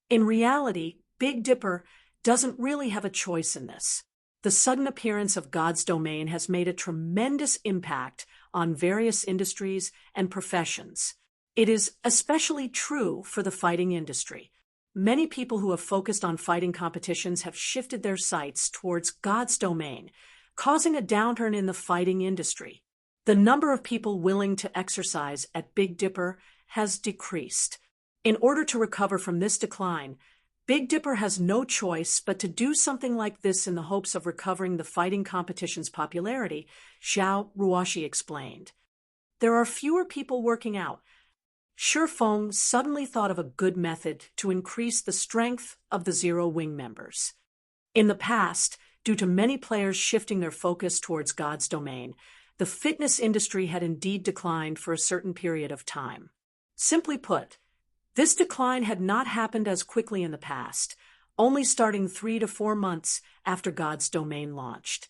A: In reality, Big Dipper doesn't really have a choice in this. The sudden appearance of God's domain has made a tremendous impact on various industries and professions. It is especially true for the fighting industry. Many people who have focused on fighting competitions have shifted their sights towards God's domain, causing a downturn in the fighting industry. The number of people willing to exercise at Big Dipper has decreased. In order to recover from this decline, Big Dipper has no choice but to do something like this in the hopes of recovering the fighting competition's popularity, Zhao Ruoshi explained. There are fewer people working out. Shifeng suddenly thought of a good method to increase the strength of the Zero Wing members. In the past, due to many players shifting their focus towards God's domain, the fitness industry had indeed declined for a certain period of time. Simply put, this decline had not happened as quickly in the past, only starting 3 to 4 months after God's domain launched.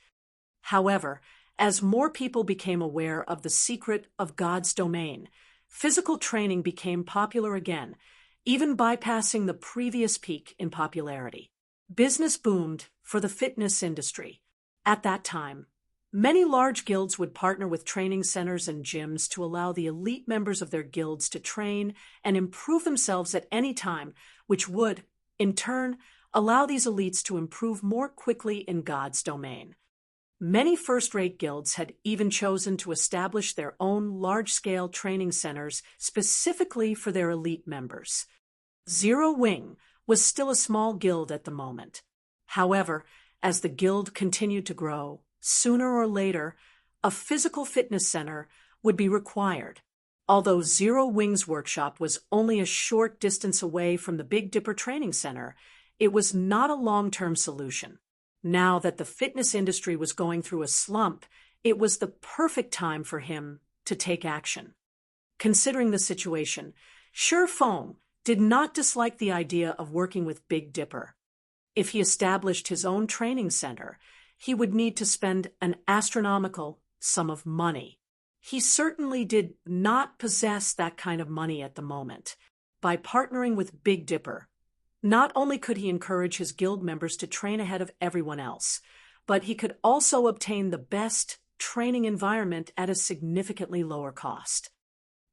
A: However, as more people became aware of the secret of God's domain, physical training became popular again, even bypassing the previous peak in popularity. Business boomed for the fitness industry. At that time, many large guilds would partner with training centers and gyms to allow the elite members of their guilds to train and improve themselves at any time, which would, in turn, allow these elites to improve more quickly in God's domain. Many first-rate guilds had even chosen to establish their own large-scale training centers specifically for their elite members. Zero Wing was still a small guild at the moment. However, as the guild continued to grow, sooner or later, a physical fitness center would be required. Although Zero Wing's workshop was only a short distance away from the Big Dipper Training Center, it was not a long-term solution. Now that the fitness industry was going through a slump, it was the perfect time for him to take action. Considering the situation, Shifeng did not dislike the idea of working with Big Dipper. If he established his own training center, he would need to spend an astronomical sum of money. He certainly did not possess that kind of money at the moment. By partnering with Big Dipper, not only could he encourage his guild members to train ahead of everyone else, but he could also obtain the best training environment at a significantly lower cost.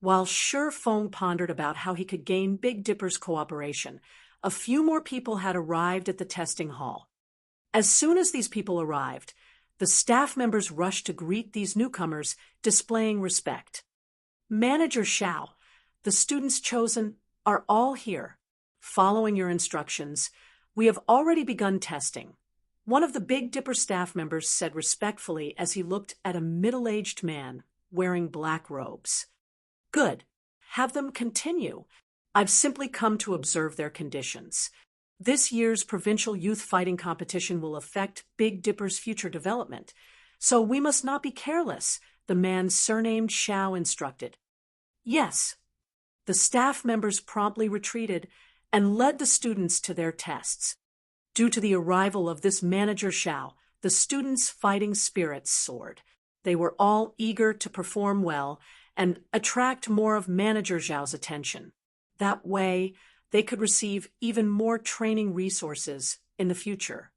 A: While Shifeng pondered about how he could gain Big Dipper's cooperation, a few more people had arrived at the testing hall. As soon as these people arrived, the staff members rushed to greet these newcomers, displaying respect. Manager Xiao, the students chosen are all here. Following your instructions, we have already begun testing. One of the Big Dipper staff members said respectfully as he looked at a middle-aged man wearing black robes. Good. Have them continue. I've simply come to observe their conditions. This year's provincial youth fighting competition will affect Big Dipper's future development, so we must not be careless, the man surnamed Xiao instructed. Yes. The staff members promptly retreated and led the students to their tests. Due to the arrival of this manager Xiao, the students' fighting spirits soared. They were all eager to perform well and attract more of Manager Xiao's attention. That way, they could receive even more training resources in the future.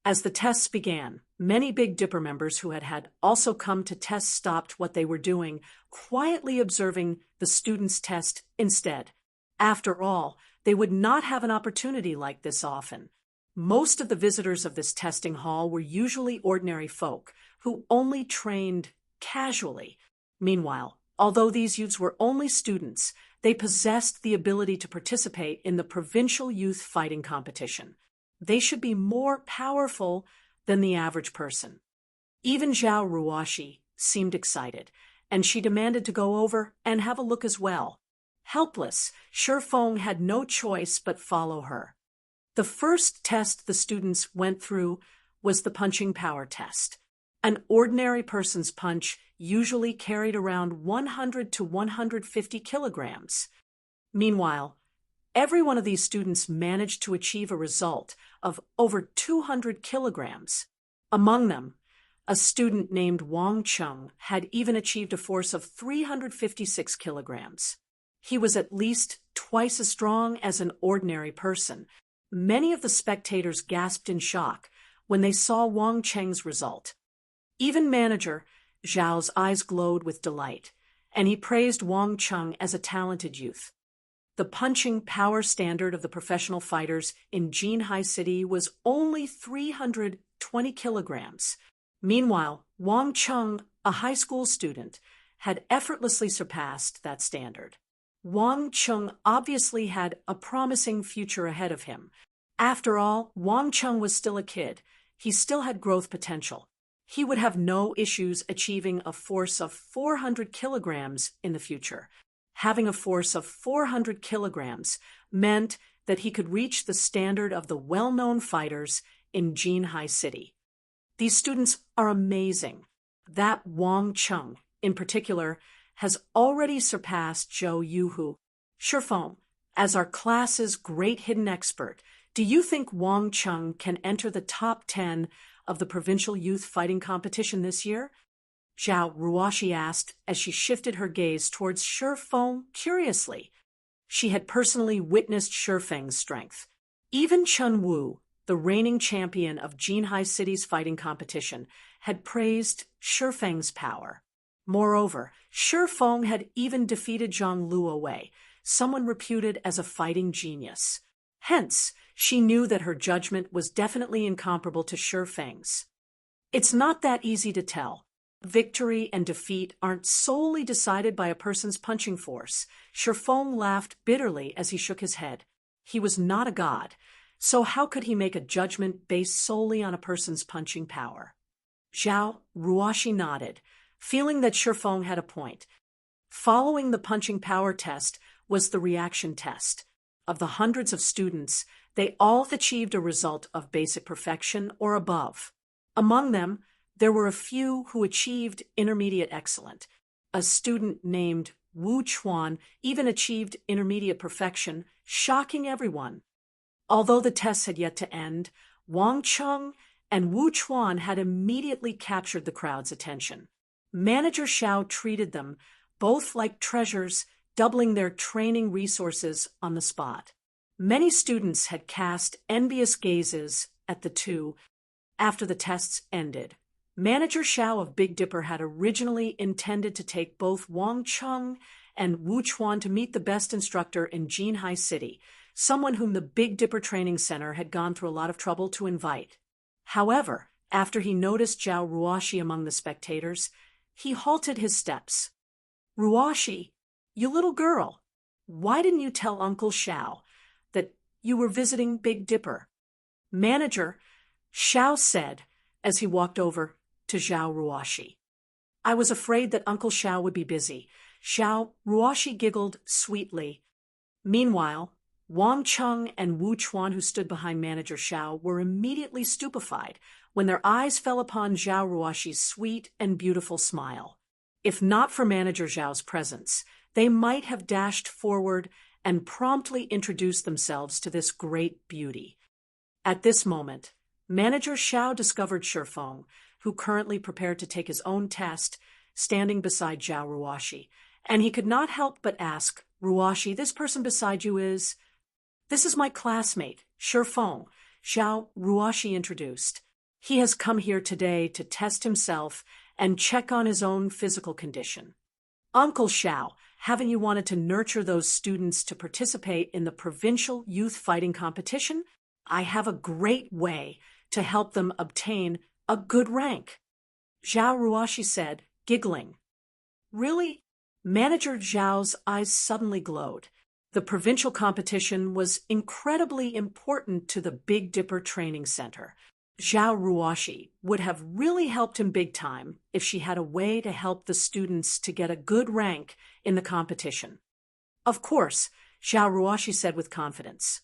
A: As the tests began, many Big Dipper members who had also come to test stopped what they were doing, quietly observing the students' test instead. After all, they would not have an opportunity like this often. Most of the visitors of this testing hall were usually ordinary folk who only trained casually. Meanwhile, although these youths were only students, they possessed the ability to participate in the provincial youth fighting competition. They should be more powerful than the average person. Even Zhao Ruoshi seemed excited, and she demanded to go over and have a look as well. Helpless, Shifeng had no choice but follow her. The first test the students went through was the punching power test. An ordinary person's punch usually carried around 100 to 150 kilograms. Meanwhile, every one of these students managed to achieve a result of over 200 kilograms. Among them, a student named Wang Cheng had even achieved a force of 356 kilograms. He was at least twice as strong as an ordinary person. Many of the spectators gasped in shock when they saw Wang Cheng's result. Even Manager Zhao's eyes glowed with delight, and he praised Wang Cheng as a talented youth. The punching power standard of the professional fighters in Jinhai City was only 320 kilograms. Meanwhile, Wang Cheng, a high school student, had effortlessly surpassed that standard. Wang Cheng obviously had a promising future ahead of him. After all, Wang Chung was still a kid. He still had growth potential. He would have no issues achieving a force of 400 kilograms in the future. Having a force of 400 kilograms meant that he could reach the standard of the well-known fighters in Jinhai City. These students are amazing. That Wang Chung, in particular, has already surpassed Zhou Yuhu. Shifeng, as our class's great hidden expert, do you think Wang Chung can enter the top 10 of the provincial youth fighting competition this year? Zhao Ruoshi asked as she shifted her gaze towards Shifeng curiously. She had personally witnessed Shifeng's strength. Even Chun Wu, the reigning champion of Jinhai City's fighting competition, had praised Shifeng's power. Moreover, Shifeng had even defeated Zhang Luowei, someone reputed as a fighting genius. Hence, she knew that her judgment was definitely incomparable to Shifeng's. It's not that easy to tell. Victory and defeat aren't solely decided by a person's punching force. Shifeng laughed bitterly as he shook his head. He was not a god, so how could he make a judgment based solely on a person's punching power? Zhao Ruoshi nodded, feeling that Shifeng had a point. Following the punching power test was the reaction test. Of the hundreds of students, they all achieved a result of basic perfection or above. Among them, there were a few who achieved intermediate excellent. A student named Wu Chuan even achieved intermediate perfection, shocking everyone. Although the tests had yet to end, Wang Chung and Wu Chuan had immediately captured the crowd's attention. Manager Xiao treated them both like treasures, doubling their training resources on the spot. Many students had cast envious gazes at the two after the tests ended. Manager Xiao of Big Dipper had originally intended to take both Wang Chung and Wu Chuan to meet the best instructor in Jinhai City, someone whom the Big Dipper Training Center had gone through a lot of trouble to invite. However, after he noticed Zhao Ruoshi among the spectators, he halted his steps. "Ruoshi, you little girl, why didn't you tell Uncle Xiao that you were visiting Big Dipper?" "Manager," Xiao said as he walked over to Zhao Ruoshi. "I was afraid that Uncle Xiao would be busy." Zhao Ruoshi giggled sweetly. Meanwhile, Wang Chung and Wu Chuan, who stood behind Manager Xiao, were immediately stupefied when their eyes fell upon Zhao Ruoshi's sweet and beautiful smile. If not for Manager Zhao's presence, they might have dashed forward and promptly introduced themselves to this great beauty. At this moment, Manager Xiao discovered Shifeng, who currently prepared to take his own test, standing beside Zhao Ruoshi, and he could not help but ask, "Ruoshi, this person beside you is—" "This is my classmate, Shifeng," Zhao Ruoshi introduced. "He has come here today to test himself and check on his own physical condition." "Uncle Xiao, haven't you wanted to nurture those students to participate in the provincial youth fighting competition? I have a great way to help them obtain a good rank," Zhao Ruoshi said, giggling. "Really?" Manager Zhao's eyes suddenly glowed. The provincial competition was incredibly important to the Big Dipper Training Center. Zhao Ruoshi would have really helped him big time if she had a way to help the students to get a good rank in the competition. "Of course," Zhao Ruoshi said with confidence.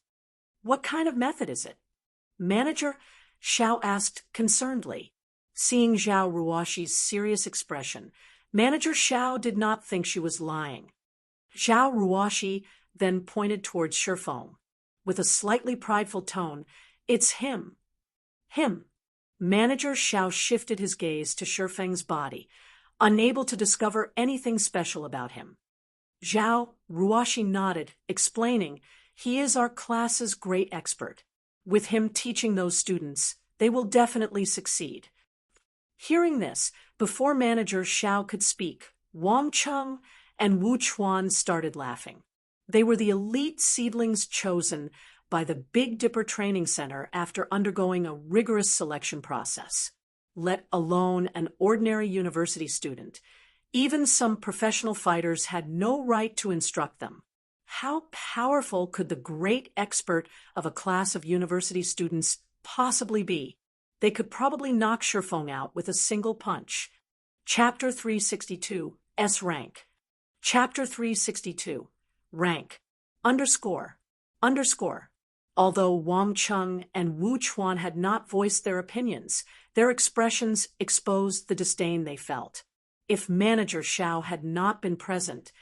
A: "What kind of method is it?" Manager Xiao asked concernedly. Seeing Zhao Ruoshi's serious expression, Manager Xiao did not think she was lying. Zhao Ruoshi then pointed towards Shifeng. With a slightly prideful tone, "It's him." "Him." Manager Xiao shifted his gaze to Shifeng's body, unable to discover anything special about him. Zhao Ruoshi nodded, explaining, "He is our class's great expert. With him teaching those students, they will definitely succeed." Hearing this, before Manager Xiao could speak, Wang Chung and Wu Chuan started laughing. They were the elite seedlings chosen by the Big Dipper Training Center after undergoing a rigorous selection process. Let alone an ordinary university student, even some professional fighters had no right to instruct them. How powerful could the great expert of a class of university students possibly be? They could probably knock Shifeng out with a single punch. Chapter 362, S Rank. Chapter 362, Rank. Underscore. Underscore. Although Wang Cheng and Wu Chuan had not voiced their opinions, their expressions exposed the disdain they felt. If Manager Xiao had not been present,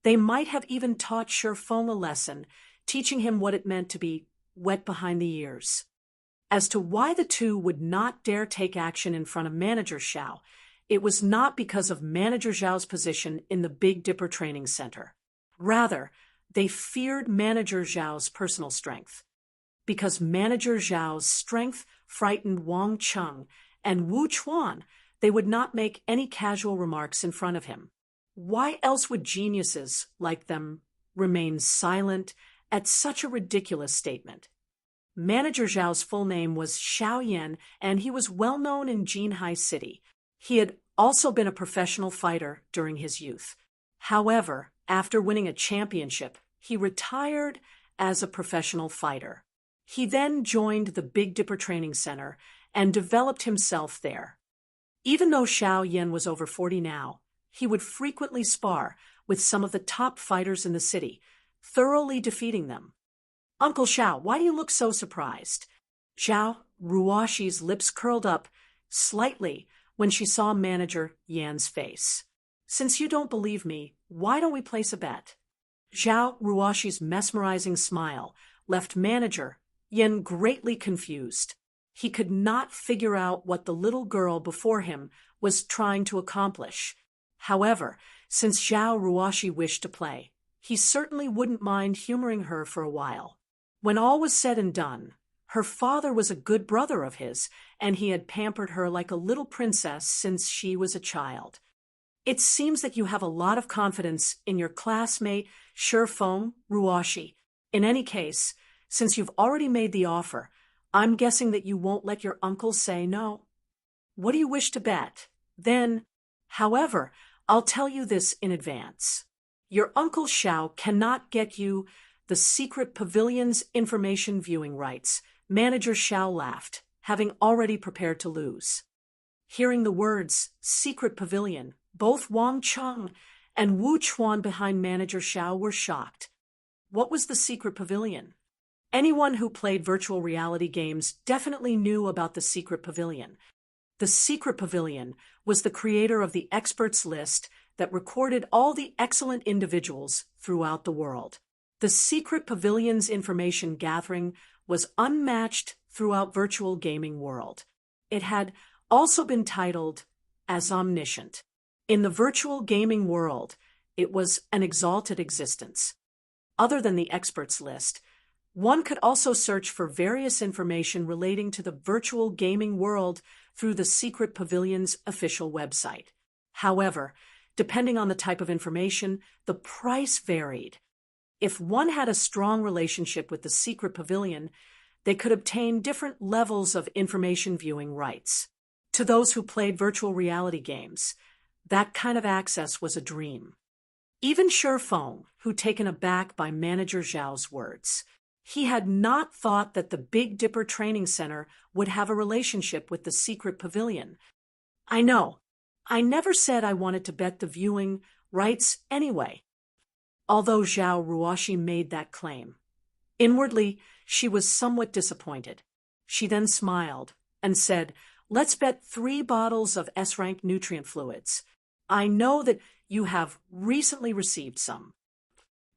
A: they might have even taught Shifeng a lesson, teaching him what it meant to be wet behind the ears. As to why the two would not dare take action in front of Manager Xiao, it was not because of Manager Xiao's position in the Big Dipper Training Center. Rather, they feared Manager Xiao's personal strength. Because Manager Xiao's strength frightened Wang Cheng and Wu Chuan, they would not make any casual remarks in front of him. Why else would geniuses like them remain silent at such a ridiculous statement? Manager Zhao's full name was Xiao Yan, and he was well known in Jinhai City. He had also been a professional fighter during his youth. However, after winning a championship, he retired as a professional fighter. He then joined the Big Dipper Training Center and developed himself there. Even though Xiao Yan was over 40 now, he would frequently spar with some of the top fighters in the city, thoroughly defeating them. Uncle Xiao, why do you look so surprised? Zhao Ruoshi's lips curled up slightly when she saw Manager Yan's face. Since you don't believe me, why don't we place a bet? Zhao Ruoshi's mesmerizing smile left Manager Yan greatly confused. He could not figure out what the little girl before him was trying to accomplish. However, since Zhao Ruoshi wished to play, he certainly wouldn't mind humoring her for a while. When all was said and done, her father was a good brother of his, and he had pampered her like a little princess since she was a child. It seems that you have a lot of confidence in your classmate, Shifeng Ruoshi. In any case, since you've already made the offer, I'm guessing that you won't let your uncle say no. What do you wish to bet? Then, however, I'll tell you this in advance. Your Uncle Xiao cannot get you the secret pavilion's information viewing rights. Manager Xiao laughed, having already prepared to lose. Hearing the words, secret pavilion, both Wang Cheng and Wu Chuan behind Manager Xiao were shocked. What was the secret pavilion? Anyone who played virtual reality games definitely knew about the secret pavilion. The secret pavilion was the creator of the experts list that recorded all the excellent individuals throughout the world. The secret pavilion's information gathering was unmatched throughout virtual gaming world. It had also been titled as omniscient. In the virtual gaming world, it was an exalted existence. Other than the experts list, one could also search for various information relating to the virtual gaming world through the Secret Pavilion's official website. However, depending on the type of information, the price varied. If one had a strong relationship with the Secret Pavilion, they could obtain different levels of information viewing rights. To those who played virtual reality games, that kind of access was a dream. Even Shifeng, who taken aback by Manager Zhao's words, he had not thought that the Big Dipper Training Center would have a relationship with the Secret Pavilion. I know. I never said I wanted to bet the viewing rights anyway. Although Zhao Ruoshi made that claim. Inwardly, she was somewhat disappointed. She then smiled and said, "Let's bet 3 bottles of S-rank nutrient fluids. I know that you have recently received some."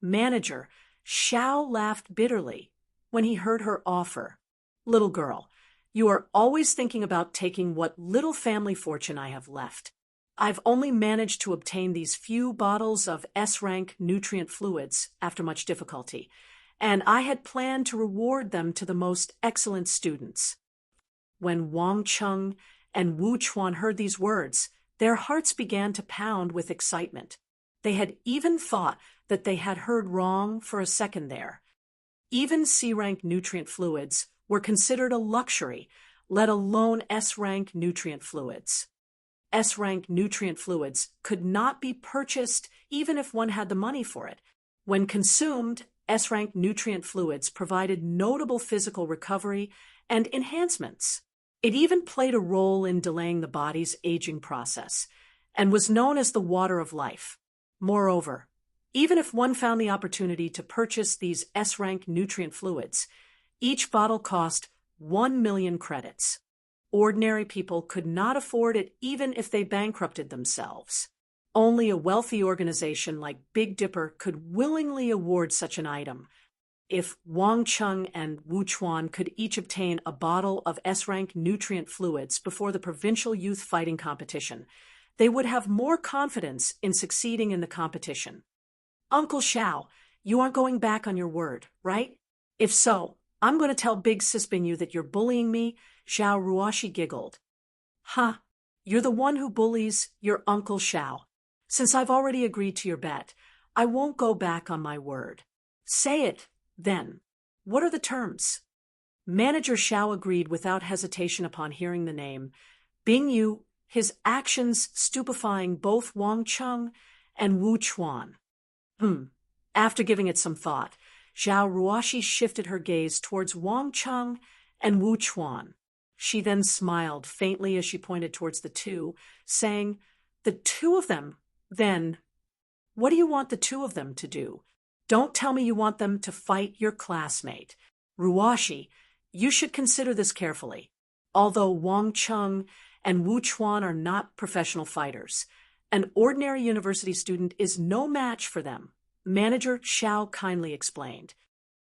A: Manager Xiao laughed bitterly when he heard her offer. "Little girl, you are always thinking about taking what little family fortune I have left. I've only managed to obtain these few bottles of S-rank nutrient fluids after much difficulty, and I had planned to reward them to the most excellent students." When Wang Cheng and Wu Chuan heard these words, their hearts began to pound with excitement. They had even thought that they had heard wrong for a second there. Even C-rank nutrient fluids were considered a luxury, let alone S-rank nutrient fluids. S-rank nutrient fluids could not be purchased even if one had the money for it. When consumed, S-rank nutrient fluids provided notable physical recovery and enhancements. It even played a role in delaying the body's aging process and was known as the water of life. Moreover, even if one found the opportunity to purchase these S-rank nutrient fluids, each bottle cost 1 million credits. Ordinary people could not afford it even if they bankrupted themselves. Only a wealthy organization like Big Dipper could willingly award such an item. If Wang Cheng and Wu Chuan could each obtain a bottle of S-rank nutrient fluids before the provincial youth fighting competition, they would have more confidence in succeeding in the competition. Uncle Xiao, you aren't going back on your word, right? If so, I'm going to tell Big Sis Binyu that you're bullying me. Xiao Ruoxi giggled. Huh, you're the one who bullies your Uncle Xiao. Since I've already agreed to your bet, I won't go back on my word. Say it, then. What are the terms? Manager Xiao agreed without hesitation upon hearing the name. Bingyu, his actions stupefying both Wang Cheng and Wu Chuan. After giving it some thought, Xiao Ruoxi shifted her gaze towards Wang Cheng and Wu Chuan. She then smiled faintly as she pointed towards the two, saying, "The two of them, then. What do you want the two of them to do? Don't tell me you want them to fight your classmate. Ruoxi, you should consider this carefully. Although Wang Cheng and Wu Chuan are not professional fighters, an ordinary university student is no match for them," Manager Xiao kindly explained.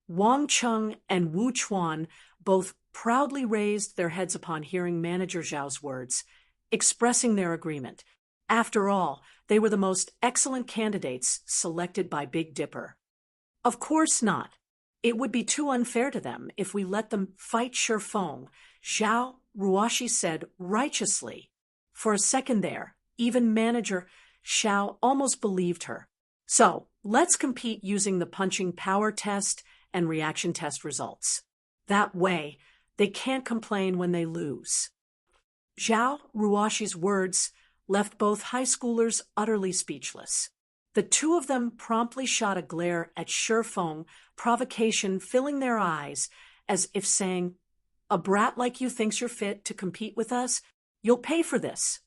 A: Wang Cheng and Wu Chuan both proudly raised their heads upon hearing Manager Zhao's words, expressing their agreement. After all, they were the most excellent candidates selected by Big Dipper. Of course not. It would be too unfair to them if we let them fight Shifeng, Xiao Ruoxi said righteously. For a second there, even Manager Xiao almost believed her. So, let's compete using the punching power test and reaction test results. That way, they can't complain when they lose. Xiao Ruoxi's words left both high schoolers utterly speechless. The two of them promptly shot a glare at Shifeng, provocation filling their eyes, as if saying, "A brat like you thinks you're fit to compete with us? You'll pay for this."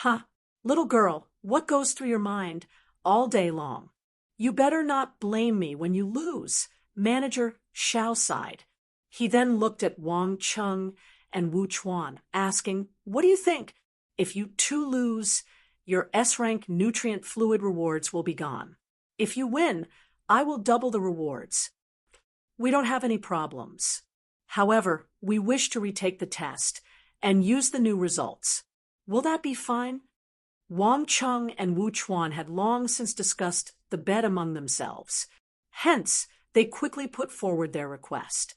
A: "Ha, little girl, what goes through your mind all day long? You better not blame me when you lose," Manager Xiao sighed. He then looked at Wang Cheng and Wu Chuan, asking, "What do you think? If you two lose, your S-rank nutrient fluid rewards will be gone. If you win, I will double the rewards. We don't have any problems. However, we wish to retake the test and use the new results. Will that be fine?" Wang Cheng and Wu Chuan had long since discussed the bet among themselves. Hence, they quickly put forward their request.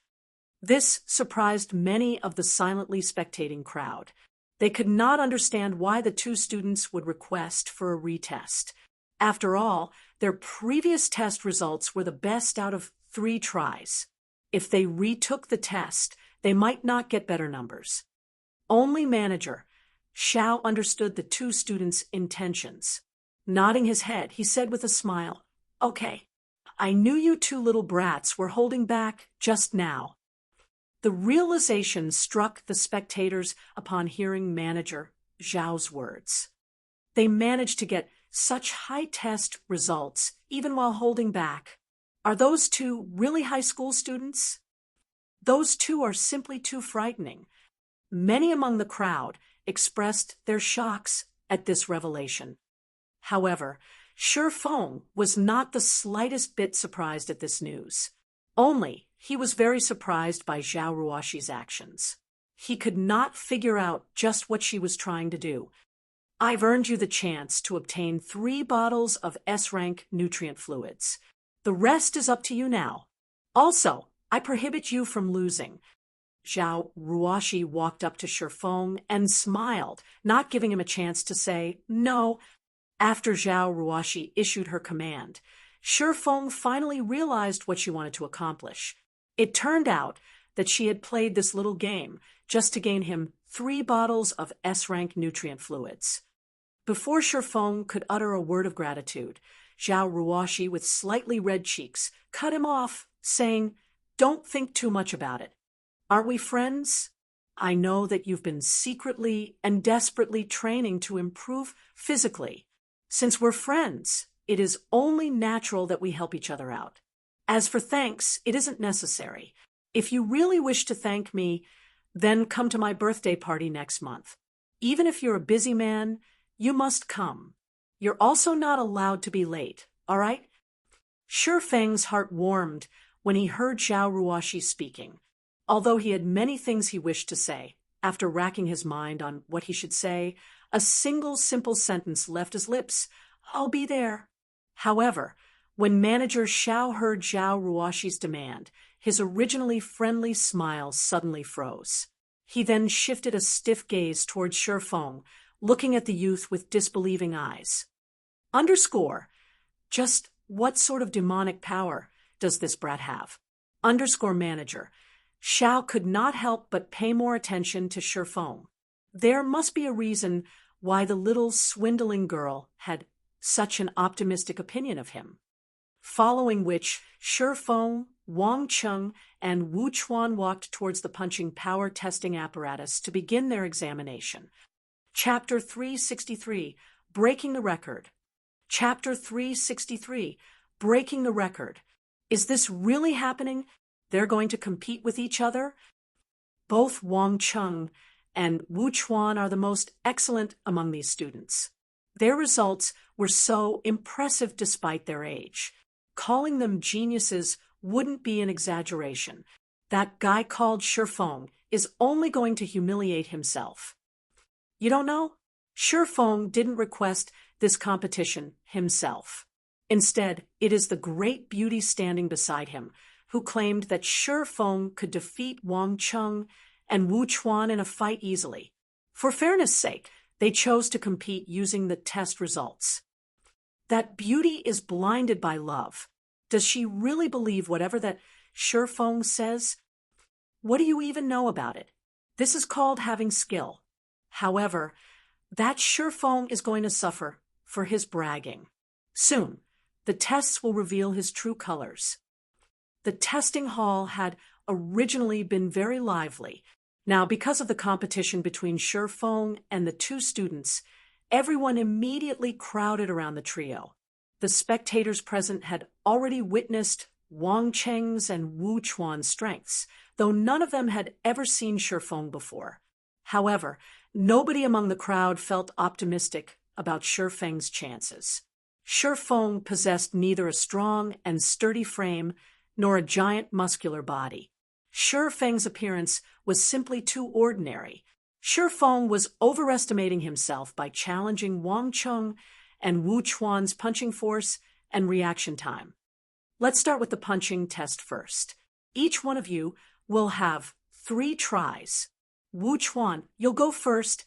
A: This surprised many of the silently spectating crowd. They could not understand why the two students would request for a retest. After all, their previous test results were the best out of 3 tries. If they retook the test, they might not get better numbers. Only Manager Xiao understood the two students' intentions. Nodding his head, he said with a smile, "Okay, I knew you two little brats were holding back just now." The realization struck the spectators upon hearing Manager Zhao's words. They managed to get such high test results even while holding back. Are those two really high school students? Those two are simply too frightening. Many among the crowd expressed their shocks at this revelation. However, Shifeng was not the slightest bit surprised at this news. Only, he was very surprised by Xiao Ruoxi's actions. He could not figure out just what she was trying to do. "I've earned you the chance to obtain 3 bottles of S-rank nutrient fluids. The rest is up to you now. Also, I prohibit you from losing." Xiao Ruoxi walked up to Shifeng and smiled, not giving him a chance to say no. After Xiao Ruoxi issued her command, Shifeng finally realized what she wanted to accomplish. It turned out that she had played this little game just to gain him 3 bottles of S-rank nutrient fluids. Before Shifeng could utter a word of gratitude, Zhao Ruoxi, with slightly red cheeks, cut him off, saying, "Don't think too much about it. Aren't we friends? I know that you've been secretly and desperately training to improve physically. Since we're friends, it is only natural that we help each other out. As for thanks, it isn't necessary. If you really wish to thank me, then come to my birthday party next month. Even if you're a busy man, you must come. You're also not allowed to be late, all right?" Shi Feng's heart warmed when he heard Zhao Ruoxi speaking. Although he had many things he wished to say, after racking his mind on what he should say, a single simple sentence left his lips: "I'll be there." However, when manager Xiao heard Zhao Ruoxi's demand, his originally friendly smile suddenly froze. He then shifted a stiff gaze towards Shi Feng, looking at the youth with disbelieving eyes. Underscore, just what sort of demonic power does this brat have? Underscore manager. Xiao could not help but pay more attention to Shi Feng. There must be a reason why the little swindling girl had such an optimistic opinion of him. Following which, Shi Feng, Wang Cheng, and Wu Chuan walked towards the punching power testing apparatus to begin their examination. Chapter 363, Breaking the Record. Chapter 363, Breaking the Record. Is this really happening? They're going to compete with each other? Both Wang Cheng and Wu Chuan are the most excellent among these students. Their results were so impressive despite their age. Calling them geniuses wouldn't be an exaggeration. That guy called Shi Feng is only going to humiliate himself. You don't know? Shi Feng didn't request this competition himself. Instead, it is the great beauty standing beside him who claimed that Shi Feng could defeat Wang Cheng and Wu Chuan in a fight easily. For fairness' sake, they chose to compete using the test results. That beauty is blinded by love. Does she really believe whatever that Shi Feng says? What do you even know about it? This is called having skill. However, that Shi Feng is going to suffer for his bragging. Soon, the tests will reveal his true colors. The testing hall had originally been very lively. Now, because of the competition between Shi Feng and the two students, everyone immediately crowded around the trio. The spectators present had already witnessed Wang Cheng's and Wu Chuan's strengths, though none of them had ever seen Shi Feng before. However, nobody among the crowd felt optimistic about Shi Feng's chances. Shi Feng possessed neither a strong and sturdy frame nor a giant muscular body. Shi Feng's appearance was simply too ordinary. Shi Feng was overestimating himself by challenging Wang Cheng and Wu Chuan's punching force and reaction time. Let's start with the punching test first. Each one of you will have 3 tries. Wu Chuan, you'll go first,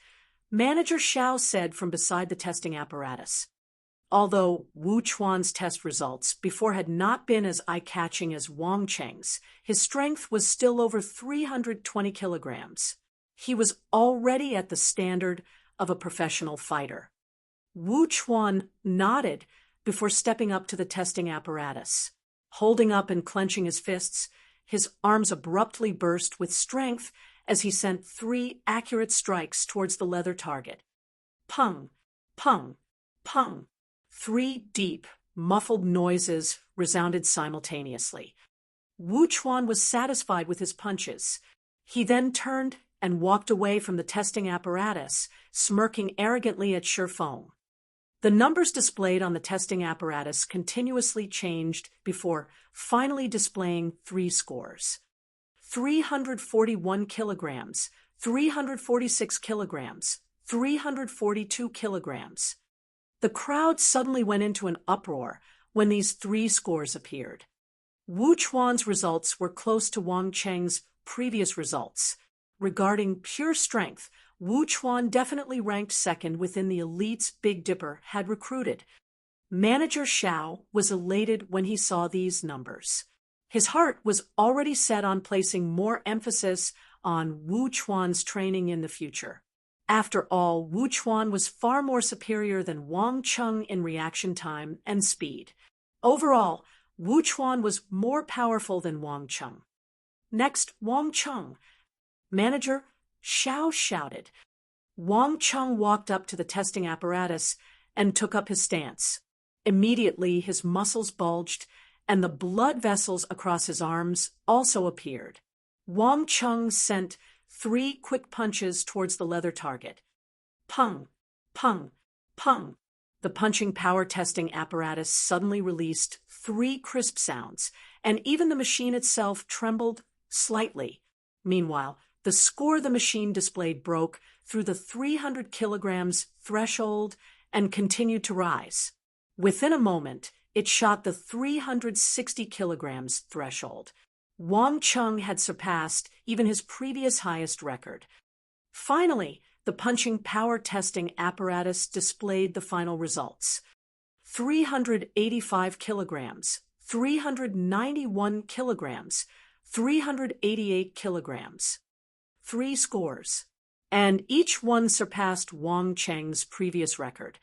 A: Manager Xiao said from beside the testing apparatus. Although Wu Chuan's test results before had not been as eye-catching as Wang Cheng's, his strength was still over 320 kilograms. He was already at the standard of a professional fighter. Wu Chuan nodded before stepping up to the testing apparatus. Holding up and clenching his fists, his arms abruptly burst with strength as he sent 3 accurate strikes towards the leather target. Pung, pung, pung. 3 deep, muffled noises resounded simultaneously. Wu Chuan was satisfied with his punches. He then turned and walked away from the testing apparatus, smirking arrogantly at Shi Feng. The numbers displayed on the testing apparatus continuously changed before finally displaying 3 scores. 341 kilograms, 346 kilograms, 342 kilograms. The crowd suddenly went into an uproar when these 3 scores appeared. Wu Chuan's results were close to Wang Cheng's previous results. Regarding pure strength, Wu Chuan definitely ranked second within the elites Big Dipper had recruited. Manager Xiao was elated when he saw these numbers. His heart was already set on placing more emphasis on Wu Chuan's training in the future. After all, Wu Chuan was far more superior than Wang Cheng in reaction time and speed. Overall, Wu Chuan was more powerful than Wang Cheng. Next, Wang Cheng. Manager Xiao shouted. Wang Cheng walked up to the testing apparatus and took up his stance. Immediately, his muscles bulged, and the blood vessels across his arms also appeared. Wang Cheng sent 3 quick punches towards the leather target. Pung, pung, pung. The punching power testing apparatus suddenly released 3 crisp sounds, and even the machine itself trembled slightly. Meanwhile, the score the machine displayed broke through the 300 kilograms threshold and continued to rise. Within a moment, it shot the 360 kilograms threshold. Wang Cheng had surpassed even his previous highest record. Finally, the punching power testing apparatus displayed the final results. 385 kilograms, 391 kilograms, 388 kilograms. 3 scores. And each one surpassed Wang Cheng's previous record.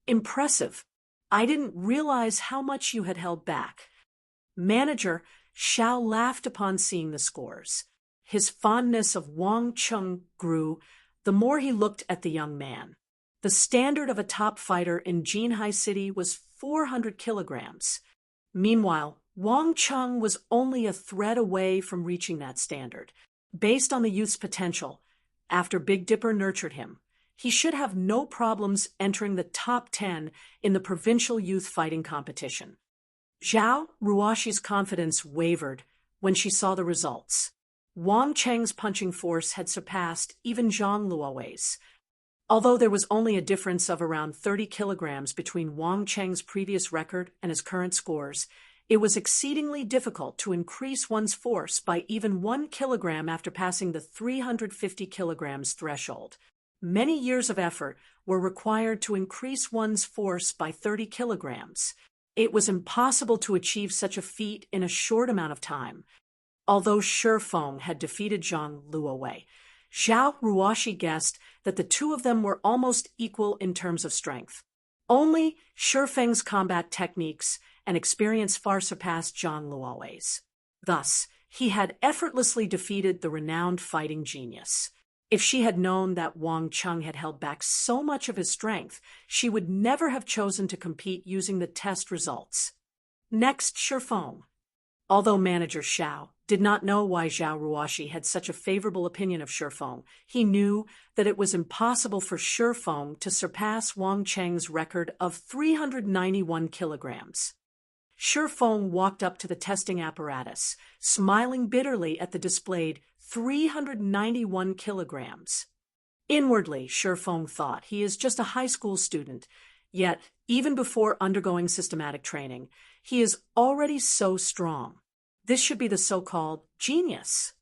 A: Impressive. I didn't realize how much you had held back. Manager Xiao laughed upon seeing the scores. His fondness of Wang Cheng grew the more he looked at the young man. The standard of a top fighter in Jinhai City was 400 kilograms. Meanwhile, Wang Cheng was only a thread away from reaching that standard. Based on the youth's potential, after Big Dipper nurtured him, he should have no problems entering the top 10 in the provincial youth fighting competition. Zhao Ruoshi's confidence wavered when she saw the results. Wang Cheng's punching force had surpassed even Zhang Luowei's. Although there was only a difference of around 30 kilograms between Wang Cheng's previous record and his current scores, it was exceedingly difficult to increase one's force by even 1 kilogram after passing the 350 kilograms threshold. Many years of effort were required to increase one's force by 30 kilograms. It was impossible to achieve such a feat in a short amount of time. Although Shi Feng had defeated Zhang Luowei, Zhao Ruoshi guessed that the two of them were almost equal in terms of strength. Only Shi Feng's combat techniques and experience far surpassed Zhang Luowei's. Thus, he had effortlessly defeated the renowned fighting genius. If she had known that Wang Cheng had held back so much of his strength, she would never have chosen to compete using the test results. Next, Shi Feng. Although Manager Xiao did not know why Zhao Ruoshi had such a favorable opinion of Shi Feng, he knew that it was impossible for Shi Feng to surpass Wang Cheng's record of 391 kilograms. Shi Feng walked up to the testing apparatus, smiling bitterly at the displayed 391 kilograms. Inwardly, Shi Feng thought, he is just a high school student, yet, even before undergoing systematic training, he is already so strong. This should be the so-called genius.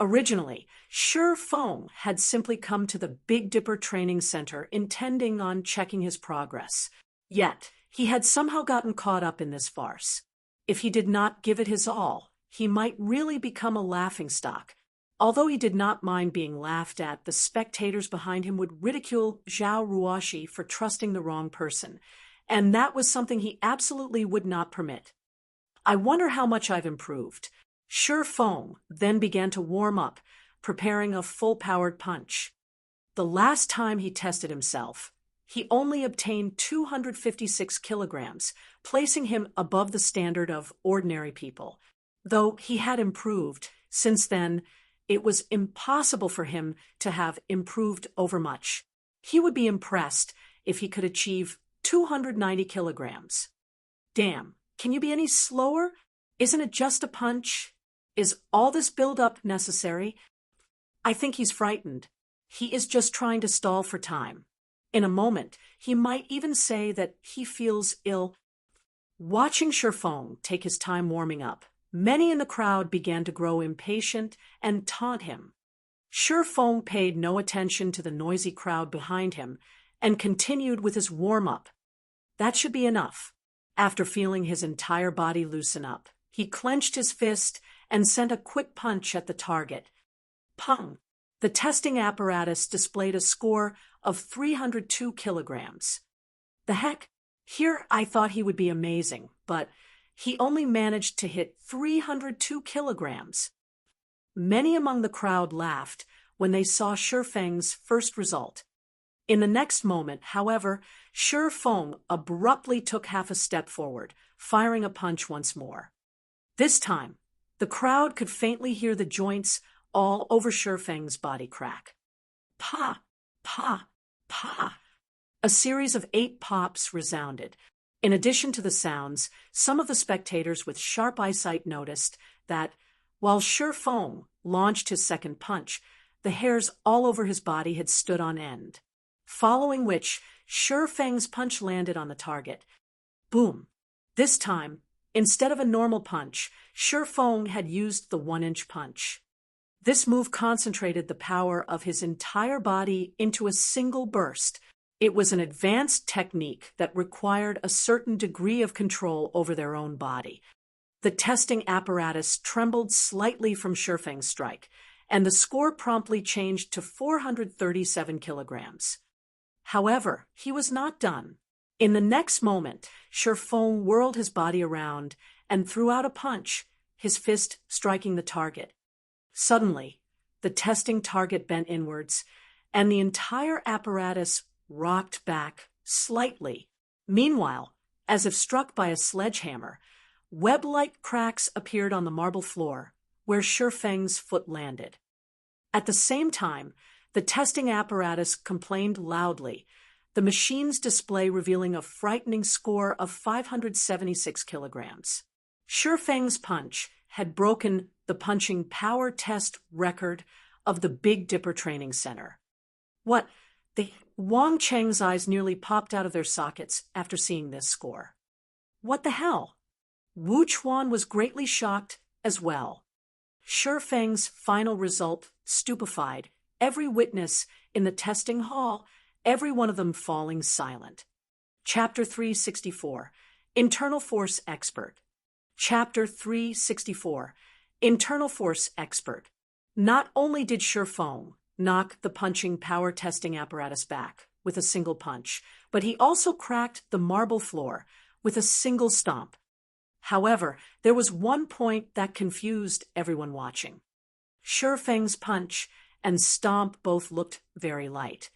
A: Originally, Shi Feng had simply come to the Big Dipper Training Center intending on checking his progress. Yet, he had somehow gotten caught up in this farce. If he did not give it his all, he might really become a laughingstock. Although he did not mind being laughed at, the spectators behind him would ridicule Zhao Ruoshi for trusting the wrong person, and that was something he absolutely would not permit. I wonder how much I've improved. Shi Feng then began to warm up, preparing a full-powered punch. The last time he tested himself, he only obtained 256 kilograms, placing him above the standard of ordinary people. Though he had improved, since then, it was impossible for him to have improved overmuch. He would be impressed if he could achieve 290 kilograms. Damn, can you be any slower? Isn't it just a punch? Is all this build-up necessary? I think he's frightened. He is just trying to stall for time. In a moment, he might even say that he feels ill. Watching Shi Feng take his time warming up, many in the crowd began to grow impatient and taunt him. Shi Feng paid no attention to the noisy crowd behind him and continued with his warm-up. That should be enough. After feeling his entire body loosen up, he clenched his fist and sent a quick punch at the target. Pung! The testing apparatus displayed a score of 302 kilograms. The heck? Here I thought he would be amazing, but he only managed to hit 302 kilograms. Many among the crowd laughed when they saw Shifeng's first result. In the next moment, however, Shifeng abruptly took half a step forward, firing a punch once more. This time, the crowd could faintly hear the joints all over Shifeng's body crack. Pa! Pa! Pa! A series of 8 pops resounded. In addition to the sounds, some of the spectators with sharp eyesight noticed that, while Shifeng launched his second punch, the hairs all over his body had stood on end. Following which, Shifeng's punch landed on the target. Boom! This time, instead of a normal punch, Shifeng had used the 1-inch punch. This move concentrated the power of his entire body into a single burst. It was an advanced technique that required a certain degree of control over their own body. The testing apparatus trembled slightly from Shifeng's strike, and the score promptly changed to 437 kilograms. However, he was not done. In the next moment, Shifeng whirled his body around and threw out a punch, his fist striking the target. Suddenly, the testing target bent inwards, and the entire apparatus rocked back slightly. Meanwhile, as if struck by a sledgehammer, web-like cracks appeared on the marble floor, where Shifeng's foot landed. At the same time, the testing apparatus complained loudly, the machine's display revealing a frightening score of 576 kilograms. Shifeng's punch had broken the punching power test record of the Big Dipper Training Center. What? Wang Cheng's eyes nearly popped out of their sockets after seeing this score. What the hell? Wu Chuan was greatly shocked as well. Shifeng's final result stupefied every witness in the testing hall, every one of them falling silent. Chapter 364, Internal Force Expert. Chapter 364, Internal Force Expert. Not only did Shifeng knock the punching power testing apparatus back with a single punch, but he also cracked the marble floor with a single stomp. However, there was one point that confused everyone watching. Shifeng's punch and stomp both looked very light,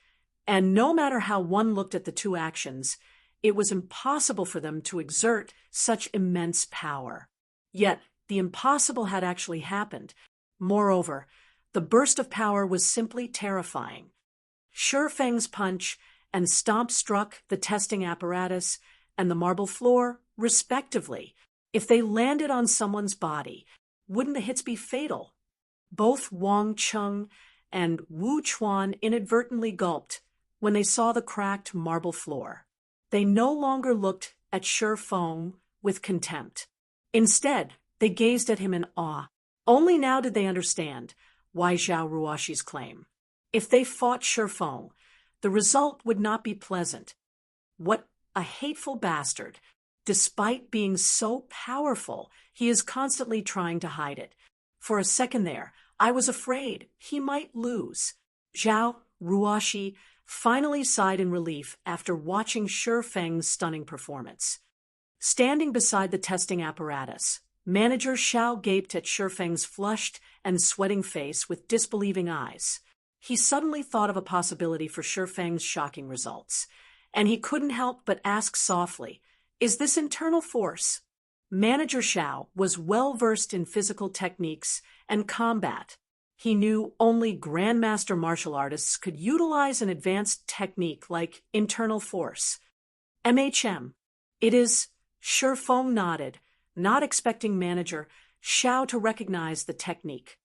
A: and no matter how one looked at the two actions, it was impossible for them to exert such immense power. Yet, the impossible had actually happened. Moreover, the burst of power was simply terrifying. Shifeng's punch and stomp struck the testing apparatus and the marble floor, respectively. If they landed on someone's body, wouldn't the hits be fatal? Both Wang Cheng and Wu Chuan inadvertently gulped when they saw the cracked marble floor. They no longer looked at Shifeng with contempt. Instead, they gazed at him in awe. Only now did they understand why Zhao Ruoshi's claim. If they fought Shifeng, the result would not be pleasant. What a hateful bastard! Despite being so powerful, he is constantly trying to hide it. For a second there, I was afraid he might lose. Zhao Ruoshi finally sighed in relief after watching Shifeng's stunning performance. Standing beside the testing apparatus, Manager Xiao gaped at Shifeng's flushed and sweating face with disbelieving eyes. He suddenly thought of a possibility for Shifeng's shocking results, and he couldn't help but ask softly, "Is this internal force?" Manager Xiao was well versed in physical techniques and combat. He knew only grandmaster martial artists could utilize an advanced technique like internal force. MHM. It is. Shifeng nodded, not expecting Manager Xiao to recognize the technique.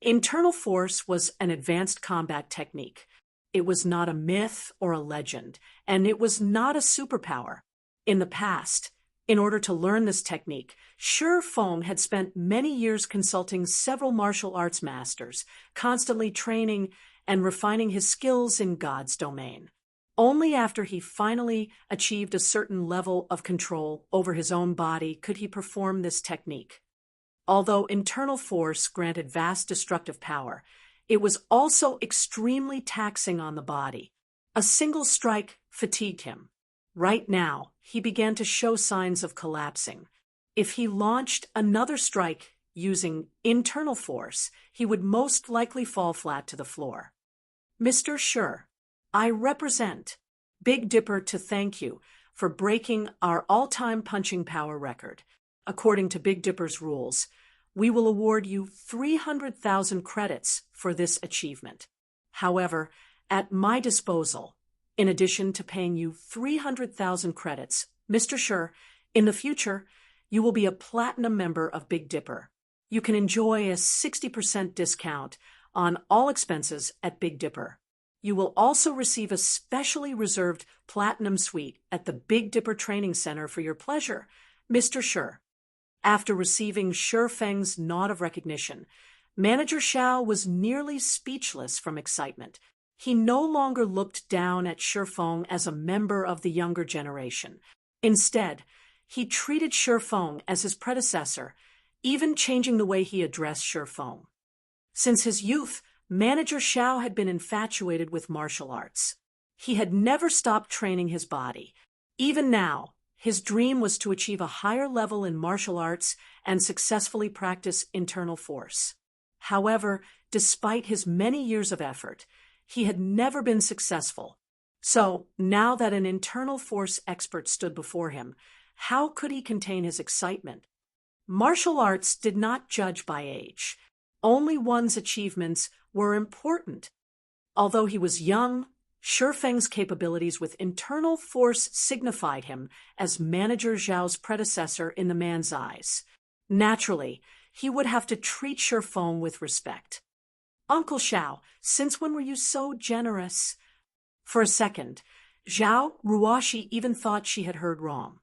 A: Internal force was an advanced combat technique. It was not a myth or a legend, and it was not a superpower. In the past, in order to learn this technique, Shifeng had spent many years consulting several martial arts masters, constantly training and refining his skills in God's domain. Only after he finally achieved a certain level of control over his own body could he perform this technique. Although internal force granted vast destructive power, It was also extremely taxing on the body. A single strike fatigued him. Right now, he began to show signs of collapsing. If he launched another strike using internal force, he would most likely fall flat to the floor. Mr. Schur, I represent Big Dipper to thank you for breaking our all-time punching power record. According to Big Dipper's rules, we will award you 300,000 credits for this achievement. However, at my disposal, in addition to paying you 300,000 credits, Mr. Schur, in the future, you will be a platinum member of Big Dipper. You can enjoy a 60% discount on all expenses at Big Dipper. You will also receive a specially reserved platinum suite at the Big Dipper Training Center for your pleasure, Mr. Schur. After receiving Schur Feng's nod of recognition, Manager Xiao was nearly speechless from excitement. He no longer looked down at Schur Feng as a member of the younger generation. Instead, he treated Schur Feng as his predecessor, even changing the way he addressed Schur Feng. Since his youth, Manager Xiao had been infatuated with martial arts. He had never stopped training his body. Even now, his dream was to achieve a higher level in martial arts and successfully practice internal force. However, despite his many years of effort, he had never been successful. So, now that an internal force expert stood before him, how could he contain his excitement? Martial arts did not judge by age. Only one's achievements were important. Although he was young, Schur Feng's capabilities with internal force signified him as Manager Zhao's predecessor in the man's eyes. Naturally, he would have to treat Schur Feng with respect. Uncle Xiao, since when were you so generous? For a second, Zhao Ruoshi even thought she had heard wrong.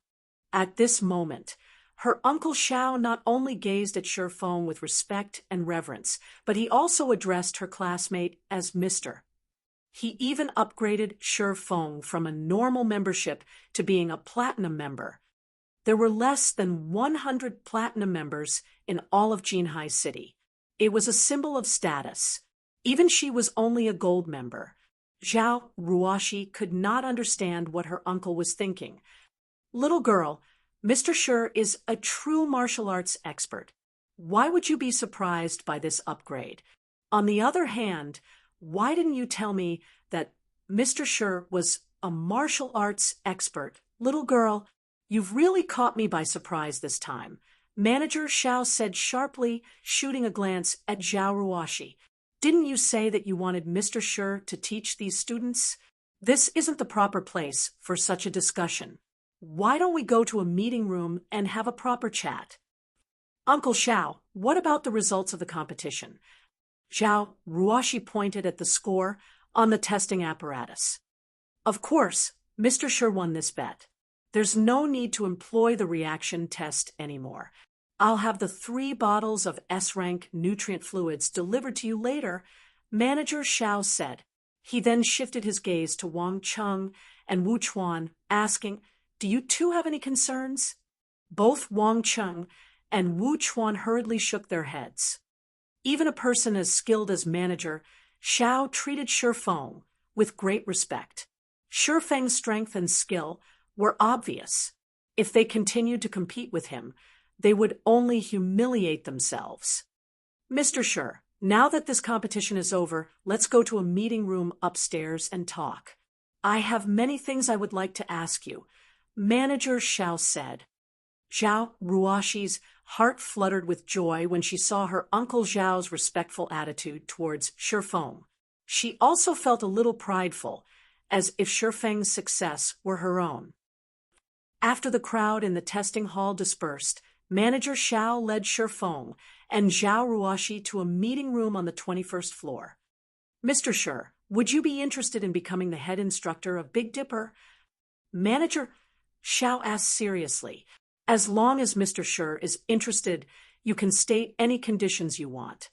A: At this moment, her Uncle Xiao not only gazed at Schur Feng with respect and reverence, but he also addressed her classmate as Mr. He even upgraded Schur Feng from a normal membership to being a platinum member. There were less than 100 platinum members in all of Jinhai City. It was a symbol of status. Even she was only a gold member. Zhao Ruoshi could not understand what her uncle was thinking. Little girl, Mr. Schur is a true martial arts expert. Why would you be surprised by this upgrade? On the other hand, why didn't you tell me that Mr. Schur was a martial arts expert? Little girl, you've really caught me by surprise this time. Manager Xiao said sharply, shooting a glance at Zhao Ruoshi. Didn't you say that you wanted Mr. Schur to teach these students? This isn't the proper place for such a discussion. Why don't we go to a meeting room and have a proper chat? Uncle Xiao, what about the results of the competition? Zhao Ruoshi pointed at the score on the testing apparatus. Of course, Mr. Schur won this bet. There's no need to employ the reaction test anymore. I'll have the 3 bottles of S-rank nutrient fluids delivered to you later, Manager Xiao said. He then shifted his gaze to Wang Cheng and Wu Chuan, asking, "Do you two have any concerns?" Both Wang Cheng and Wu Chuan hurriedly shook their heads. Even a person as skilled as Manager Xiao treated Schur Feng with great respect. Schur Feng's strength and skill were obvious. If they continued to compete with him, they would only humiliate themselves. Mr. Schur, now that this competition is over, let's go to a meeting room upstairs and talk. I have many things I would like to ask you, Manager Xiao said. Zhao Ruoshi's heart fluttered with joy when she saw her Uncle Zhao's respectful attitude towards Schur Feng. She also felt a little prideful, as if Schur Feng's success were her own. After the crowd in the testing hall dispersed, Manager Xiao led Schur Feng and Zhao Ruoshi to a meeting room on the 21st floor. Mr. Schur, would you be interested in becoming the head instructor of Big Dipper? Manager Xiao asked seriously. As long as Mr. Schur is interested, you can state any conditions you want.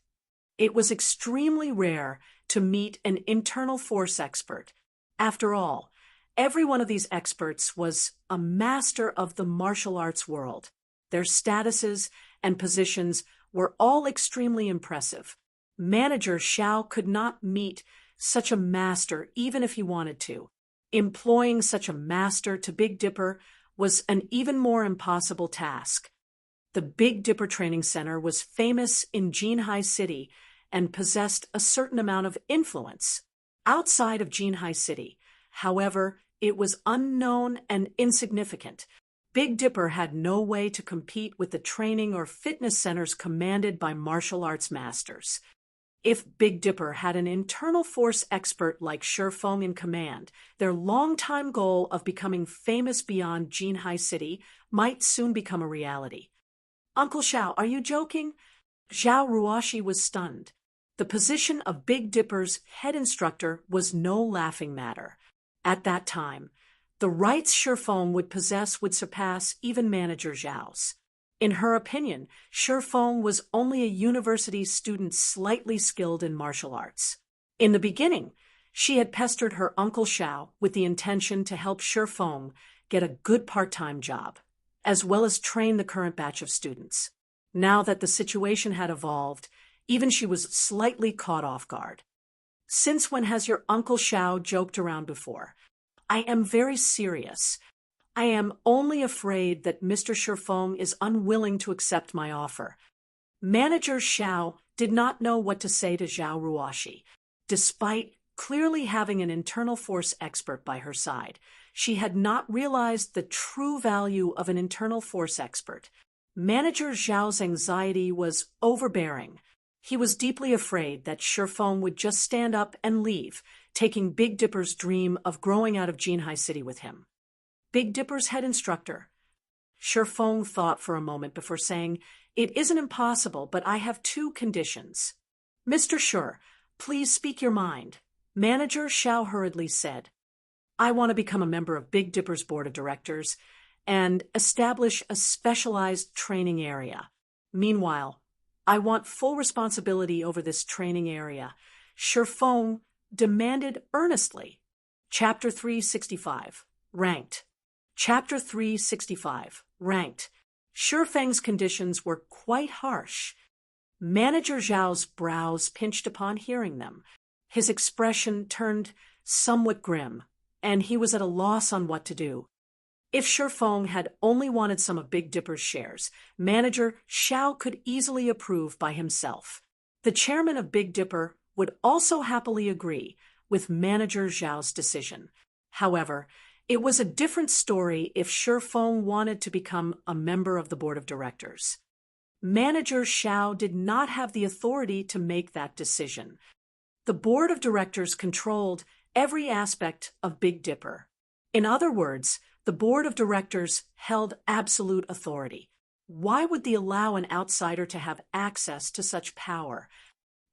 A: It was extremely rare to meet an internal force expert. After all, every one of these experts was a master of the martial arts world. Their statuses and positions were all extremely impressive. Manager Xiao could not meet such a master even if he wanted to. Employing such a master to Big Dipper was an even more impossible task. The Big Dipper Training Center was famous in Jinhai City and possessed a certain amount of influence outside of Jinhai City. However, it was unknown and insignificant. Big Dipper had no way to compete with the training or fitness centers commanded by martial arts masters. If Big Dipper had an internal force expert like Shifeng in command, their longtime goal of becoming famous beyond Jinhai City might soon become a reality. Uncle Xiao, are you joking? Zhao Ruoxi was stunned. The position of Big Dipper's head instructor was no laughing matter. At that time, the rights Shifeng would possess would surpass even Manager Zhao's. In her opinion, Shifeng was only a university student slightly skilled in martial arts. In the beginning, she had pestered her Uncle Xiao with the intention to help Shifeng get a good part-time job, as well as train the current batch of students. Now that the situation had evolved, even she was slightly caught off guard. Since when has your Uncle Xiao joked around before? I am very serious. I am only afraid that Mr. Shifeng is unwilling to accept my offer. Manager Xiao did not know what to say to Zhao Ruoxi. Despite clearly having an internal force expert by her side, she had not realized the true value of an internal force expert. Manager Zhao's anxiety was overbearing. He was deeply afraid that Shifeng would just stand up and leave, taking Big Dipper's dream of growing out of Jinhai City with him. Big Dipper's head instructor. Shifeng thought for a moment before saying, "It isn't impossible, but I have two conditions." "Mr. Sure, please speak your mind," Manager Xiao hurriedly said. "I want to become a member of Big Dipper's board of directors and establish a specialized training area. Meanwhile, I want full responsibility over this training area," Shifeng demanded earnestly. Chapter 365. Ranked. Chapter 365. Ranked. Shifeng's conditions were quite harsh. Manager Zhao's brows pinched upon hearing them. His expression turned somewhat grim, and he was at a loss on what to do. If Shifeng had only wanted some of Big Dipper's shares, Manager Xiao could easily approve by himself. The chairman of Big Dipper would also happily agree with Manager Zhao's decision. However, it was a different story if Shifeng wanted to become a member of the board of directors. Manager Xiao did not have the authority to make that decision. The board of directors controlled every aspect of Big Dipper. In other words, the board of directors held absolute authority. Why would they allow an outsider to have access to such power?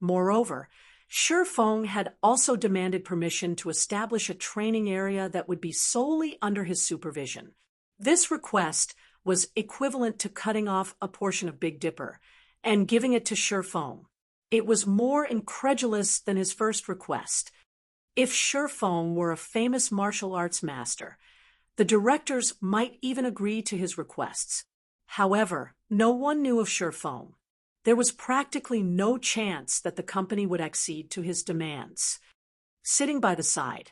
A: Moreover, Shifeng had also demanded permission to establish a training area that would be solely under his supervision. This request was equivalent to cutting off a portion of Big Dipper and giving it to Shifeng. It was more incredulous than his first request. If Shifeng were a famous martial arts master, the directors might even agree to his requests. However, no one knew of Shifeng. There was practically no chance that the company would accede to his demands. Sitting by the side,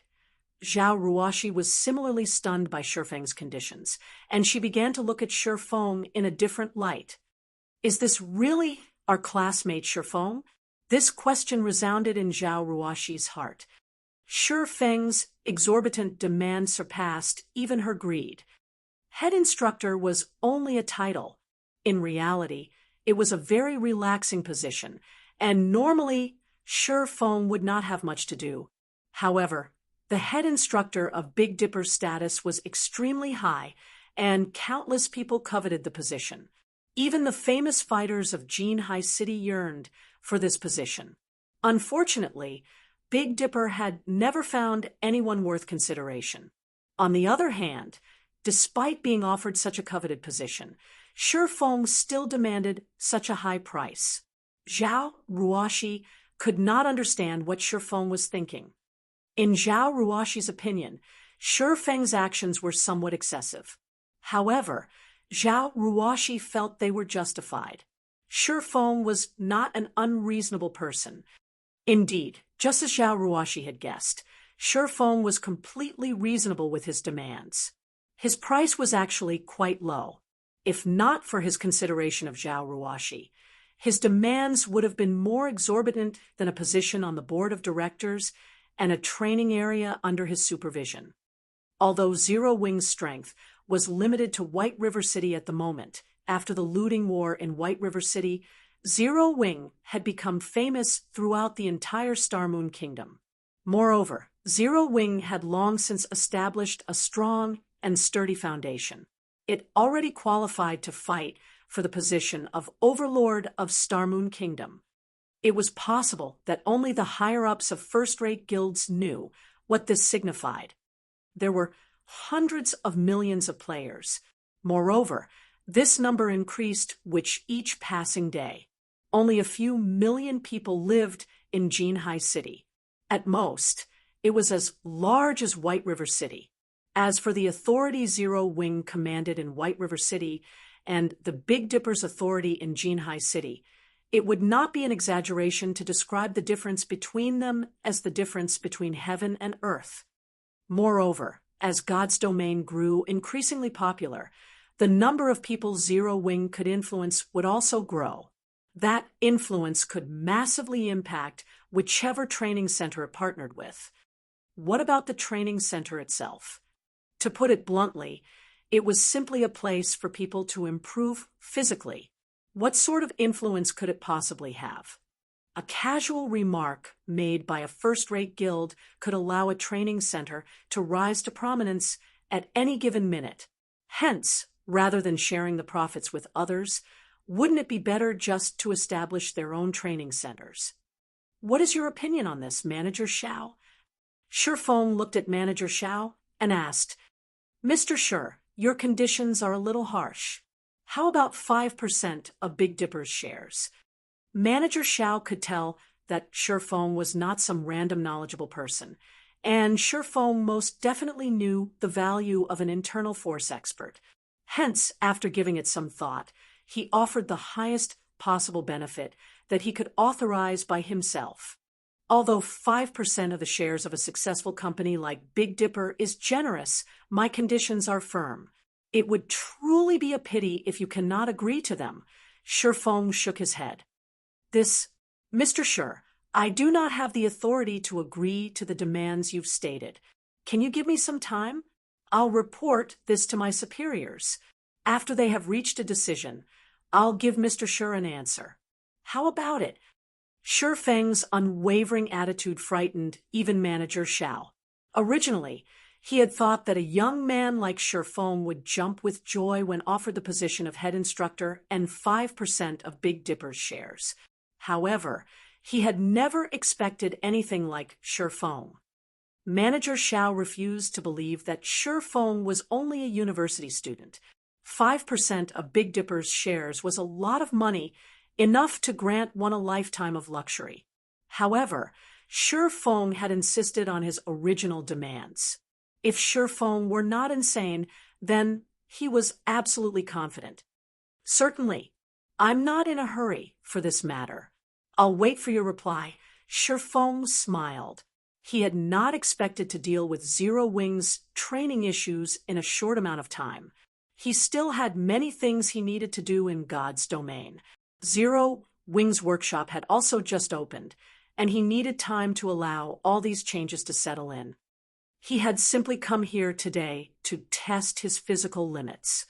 A: Zhao Ruoxi was similarly stunned by Shifeng's conditions, and she began to look at Shifeng in a different light. Is this really our classmate Shifeng? This question resounded in Zhao Ruoxi's heart. Shifeng's exorbitant demand surpassed even her greed. Head instructor was only a title. In reality, it was a very relaxing position, and normally Shifeng would not have much to do. However, the head instructor of Big Dipper's status was extremely high, and countless people coveted the position. Even the famous fighters of Jinhai City yearned for this position. Unfortunately, Big Dipper had never found anyone worth consideration. On the other hand, despite being offered such a coveted position, Shifeng still demanded such a high price. Zhao Ruoxi could not understand what Shifeng was thinking. In Zhao Ruoxi's opinion, Shifeng's actions were somewhat excessive. However, Zhao Ruoxi felt they were justified. Feng was not an unreasonable person. Indeed, just as Zhao Ruoxi had guessed, Feng was completely reasonable with his demands. His price was actually quite low. If not for his consideration of Zhao Ruoxi, his demands would have been more exorbitant than a position on the board of directors and a training area under his supervision. Although Zero Wing's strength was limited to White River City at the moment, after the looting war in White River City, Zero Wing had become famous throughout the entire Star Moon Kingdom. Moreover, Zero Wing had long since established a strong and sturdy foundation. It already qualified to fight for the position of Overlord of Star Moon Kingdom. It was possible that only the higher-ups of first-rate guilds knew what this signified. There were hundreds of millions of players. Moreover, this number increased with each passing day. Only a few million people lived in Jinhai City. At most, it was as large as White River City. As for the authority Zero Wing commanded in White River City and the Big Dipper's authority in Jinhai City, it would not be an exaggeration to describe the difference between them as the difference between heaven and earth. Moreover, as God's domain grew increasingly popular, the number of people Zero Wing could influence would also grow. That influence could massively impact whichever training center it partnered with. What about the training center itself? To put it bluntly, it was simply a place for people to improve physically. What sort of influence could it possibly have? A casual remark made by a first-rate guild could allow a training center to rise to prominence at any given minute. Hence, rather than sharing the profits with others, wouldn't it be better just to establish their own training centers? What is your opinion on this, Manager Xiao? Feng looked at Manager Xiao and asked, Mr. Shi, your conditions are a little harsh. How about 5% of Big Dipper's shares? Manager Xiao could tell that Feng was not some random knowledgeable person, and Feng most definitely knew the value of an internal force expert. Hence, after giving it some thought, he offered the highest possible benefit that he could authorize by himself. Although 5% of the shares of a successful company like Big Dipper is generous, my conditions are firm. It would truly be a pity if you cannot agree to them. Feng shook his head. Mr. Shi, I do not have the authority to agree to the demands you've stated. Can you give me some time? I'll report this to my superiors. After they have reached a decision, I'll give Mr. Shi an answer. How about it? Feng's unwavering attitude frightened even Manager Xiao. Originally, he had thought that a young man like Feng would jump with joy when offered the position of head instructor and 5% of Big Dipper's shares. However, he had never expected anything like Feng. Manager Xiao refused to believe that Feng was only a university student. 5% of Big Dipper's shares was a lot of money, enough to grant one a lifetime of luxury. However, Feng had insisted on his original demands. If Feng were not insane, then he was absolutely confident. Certainly, I'm not in a hurry for this matter. I'll wait for your reply. Feng smiled. He had not expected to deal with Zero Wing's training issues in a short amount of time. He still had many things he needed to do in God's domain. Zero Wing's workshop had also just opened, and he needed time to allow all these changes to settle in. He had simply come here today to test his physical limits.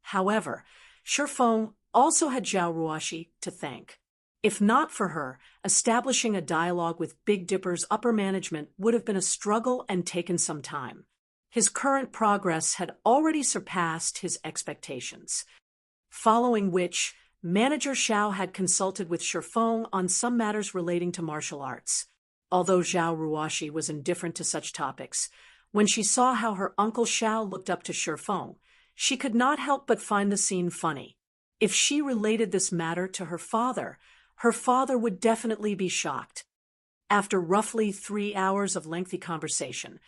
A: However, Feng also had Zhao Ruoxi to thank. If not for her, establishing a dialogue with Big Dipper's upper management would have been a struggle and taken some time. His current progress had already surpassed his expectations. Following which, Manager Xiao had consulted with Feng on some matters relating to martial arts. Although Zhao Ruoxi was indifferent to such topics, when she saw how her uncle Xiao looked up to Feng, she could not help but find the scene funny. If she related this matter to her father would definitely be shocked. After roughly 3 hours of lengthy conversation,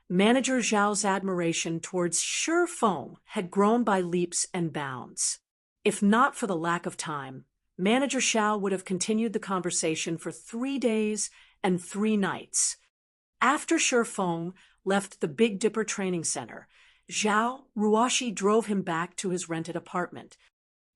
A: Manager Zhao's admiration towards Feng had grown by leaps and bounds. If not for the lack of time, Manager Xiao would have continued the conversation for 3 days and 3 nights. After Shifeng left the Big Dipper training center, Zhao Ruoshi drove him back to his rented apartment.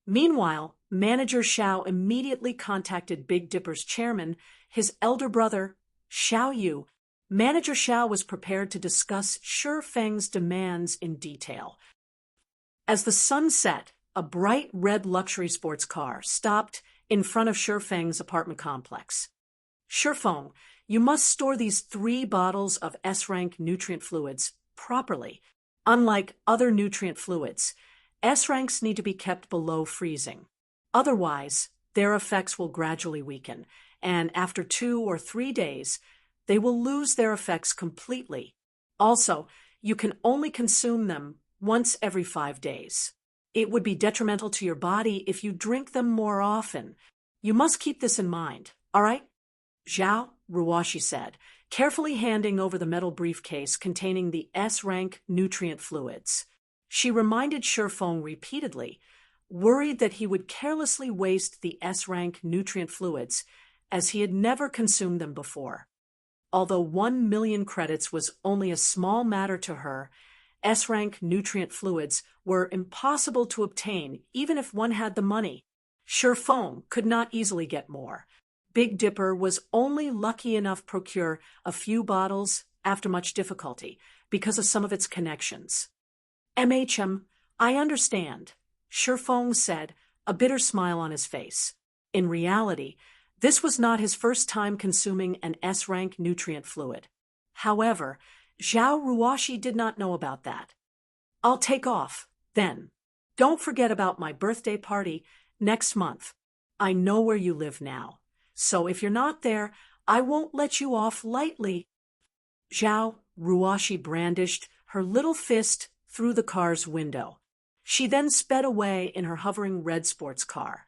A: Meanwhile, Manager Xiao immediately contacted Big Dipper's chairman, his elder brother, Xiao Yu. Manager Xiao was prepared to discuss Shifeng's demands in detail. As the sun set, a bright red luxury sports car stopped in front of Shifeng's apartment complex. Shifeng, you must store these 3 bottles of S-rank nutrient fluids properly. Unlike other nutrient fluids, S-ranks need to be kept below freezing. Otherwise, their effects will gradually weaken, and after 2 or 3 days, they will lose their effects completely. Also, you can only consume them once every 5 days. It would be detrimental to your body if you drink them more often. You must keep this in mind, all right? Zhao Ruoshi said, carefully handing over the metal briefcase containing the S-rank nutrient fluids. She reminded Shifeng repeatedly, worried that he would carelessly waste the S-rank nutrient fluids, as he had never consumed them before. Although 1 million credits was only a small matter to her, S-rank nutrient fluids were impossible to obtain even if one had the money. Shifeng could not easily get more. Big Dipper was only lucky enough to procure a few bottles after much difficulty because of some of its connections. I understand, Shifeng said, a bitter smile on his face. In reality, this was not his first time consuming an S-rank nutrient fluid. However, Zhao Ruoshi did not know about that. I'll take off, then. Don't forget about my birthday party next month. I know where you live now, so if you're not there, I won't let you off lightly. Zhao Ruoshi brandished her little fist through the car's window. She then sped away in her hovering red sports car.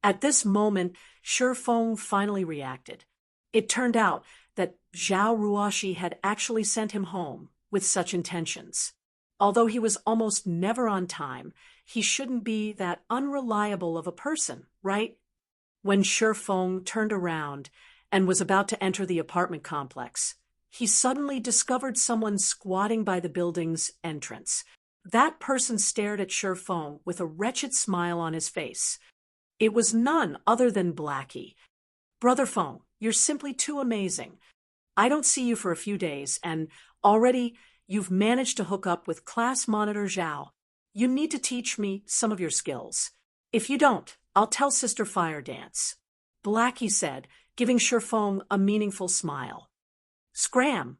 A: At this moment, Shifeng finally reacted. It turned out that Zhao Ruoshi had actually sent him home with such intentions. Although he was almost never on time, he shouldn't be that unreliable of a person, right? When Shifeng turned around and was about to enter the apartment complex, he suddenly discovered someone squatting by the building's entrance. That person stared at Shifeng with a wretched smile on his face. It was none other than Blackie. Brother Feng, you're simply too amazing. I don't see you for a few days, and already you've managed to hook up with class monitor Zhao. You need to teach me some of your skills. If you don't, I'll tell Sister Fire Dance, Blackie said, giving Shifeng a meaningful smile. Scram!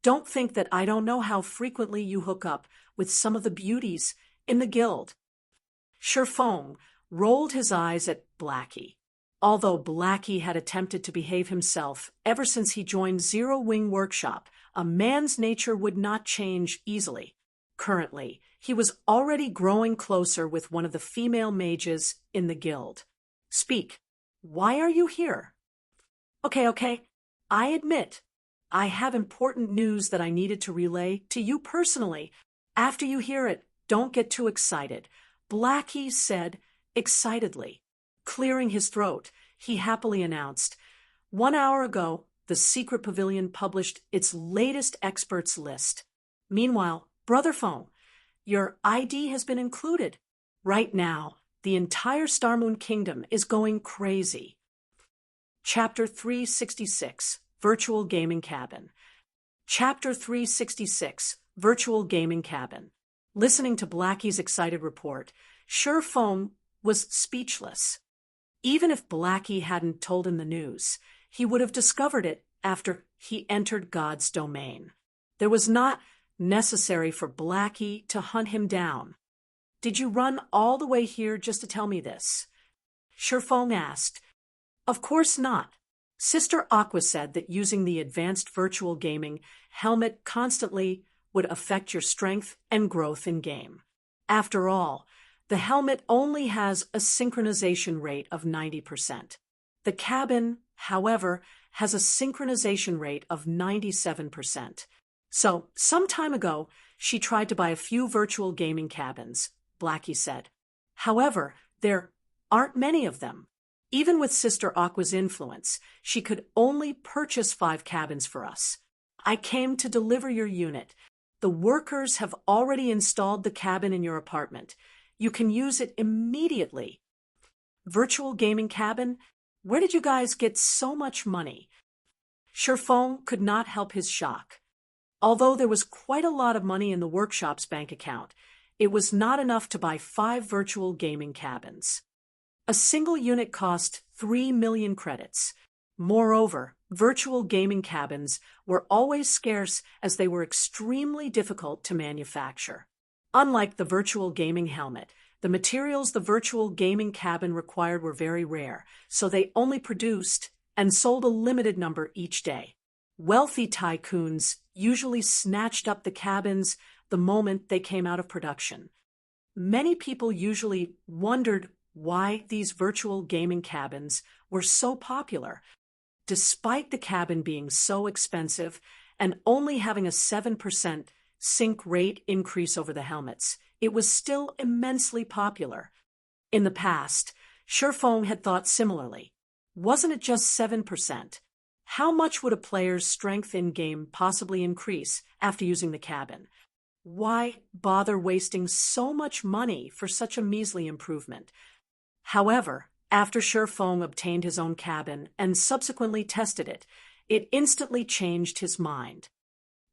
A: Don't think that I don't know how frequently you hook up with some of the beauties in the guild. Shifeng rolled his eyes at Blackie. Although Blackie had attempted to behave himself ever since he joined Zero Wing Workshop, a man's nature would not change easily. Currently, he was already growing closer with one of the female mages in the guild. Speak. Why are you here? Okay. I admit, I have important news that I needed to relay to you personally. After you hear it, don't get too excited, Blackie said excitedly. Clearing his throat, he happily announced, 1 hour ago, the Secret Pavilion published its latest experts list. Meanwhile, Brother Feng, your ID has been included. Right now, the entire Starmoon Kingdom is going crazy. Chapter 366, Virtual Gaming Cabin. Chapter 366, Virtual Gaming Cabin. Listening to Blackie's excited report, Shifeng was speechless. Even if Blackie hadn't told him the news, he would have discovered it after he entered God's domain. There was not necessary for Blackie to hunt him down. Did you run all the way here just to tell me this? Shifeng asked. Of course not. Sister Aqua said that using the advanced virtual gaming helmet constantly would affect your strength and growth in game. After all, the helmet only has a synchronization rate of 90%. The cabin, however, has a synchronization rate of 97%. So, some time ago, she tried to buy a few virtual gaming cabins, Blackie said. However, there aren't many of them. Even with Sister Aqua's influence, she could only purchase 5 cabins for us. I came to deliver your unit. The workers have already installed the cabin in your apartment. You can use it immediately. Virtual gaming cabin? Where did you guys get so much money? Sherfong could not help his shock. Although there was quite a lot of money in the workshop's bank account, it was not enough to buy 5 virtual gaming cabins. A single unit cost 3 million credits. Moreover, virtual gaming cabins were always scarce as they were extremely difficult to manufacture. Unlike the virtual gaming helmet, the materials the virtual gaming cabin required were very rare, so they only produced and sold a limited number each day. Wealthy tycoons usually snatched up the cabins the moment they came out of production. Many people usually wondered why these virtual gaming cabins were so popular. Despite the cabin being so expensive and only having a 7% sync rate increase over the helmets, it was still immensely popular. In the past, Sherfong had thought similarly. Wasn't it just 7%? How much would a player's strength in-game possibly increase after using the cabin? Why bother wasting so much money for such a measly improvement? However, after Sherfong obtained his own cabin and subsequently tested it, it instantly changed his mind.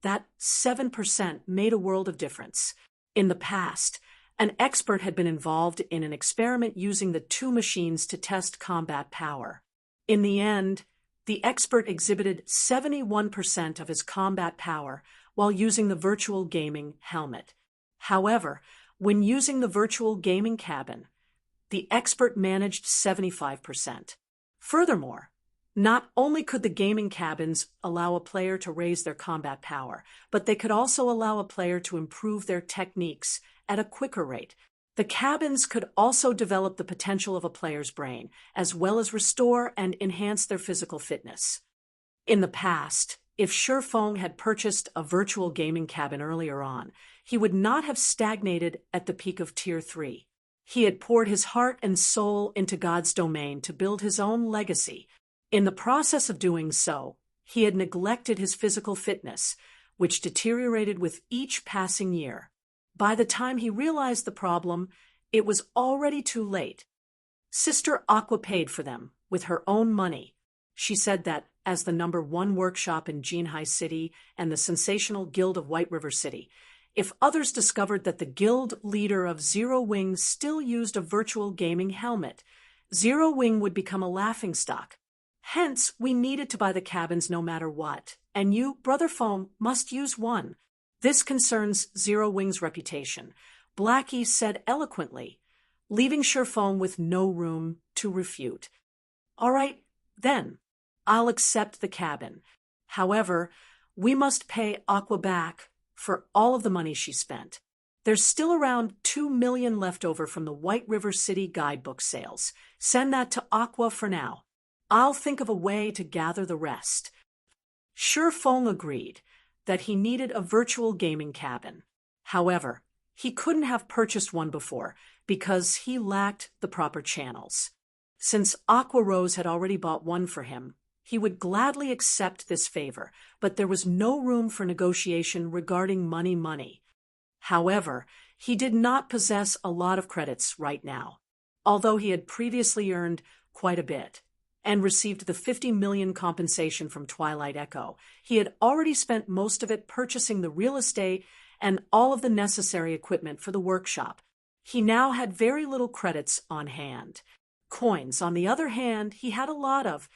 A: That 7% made a world of difference. In the past, an expert had been involved in an experiment using the 2 machines to test combat power. In the end, the expert exhibited 71% of his combat power while using the virtual gaming helmet. However, when using the virtual gaming cabin, the expert managed 75%. Furthermore, not only could the gaming cabins allow a player to raise their combat power, but they could also allow a player to improve their techniques at a quicker rate. The cabins could also develop the potential of a player's brain, as well as restore and enhance their physical fitness. In the past, if Sherfong had purchased a virtual gaming cabin earlier on, he would not have stagnated at the peak of Tier 3. He had poured his heart and soul into God's domain to build his own legacy. In the process of doing so, he had neglected his physical fitness, which deteriorated with each passing year. By the time he realized the problem, it was already too late. Sister Aqua paid for them with her own money. She said that, as the #1 workshop in Jinhai City and the sensational guild of White River City, if others discovered that the guild leader of Zero Wing still used a virtual gaming helmet, Zero Wing would become a laughingstock. Hence, we needed to buy the cabins no matter what, and you, Brother Foam, must use one. This concerns Zero Wing's reputation, Blackie said eloquently, leaving Sherfong with no room to refute. All right, then, I'll accept the cabin. However, we must pay Aqua back for all of the money she spent. There's still around 2 million left over from the White River City guidebook sales. Send that to Aqua for now. I'll think of a way to gather the rest. Sherfong agreed that he needed a virtual gaming cabin. However, he couldn't have purchased one before because he lacked the proper channels. Since Aqua Rose had already bought one for him, he would gladly accept this favor, but there was no room for negotiation regarding money. However, he did not possess a lot of credits right now, although he had previously earned quite a bit and received the 50 million compensation from Twilight Echo. He had already spent most of it purchasing the real estate and all of the necessary equipment for the workshop. He now had very little credits on hand. Coins, on the other hand, he had a lot of.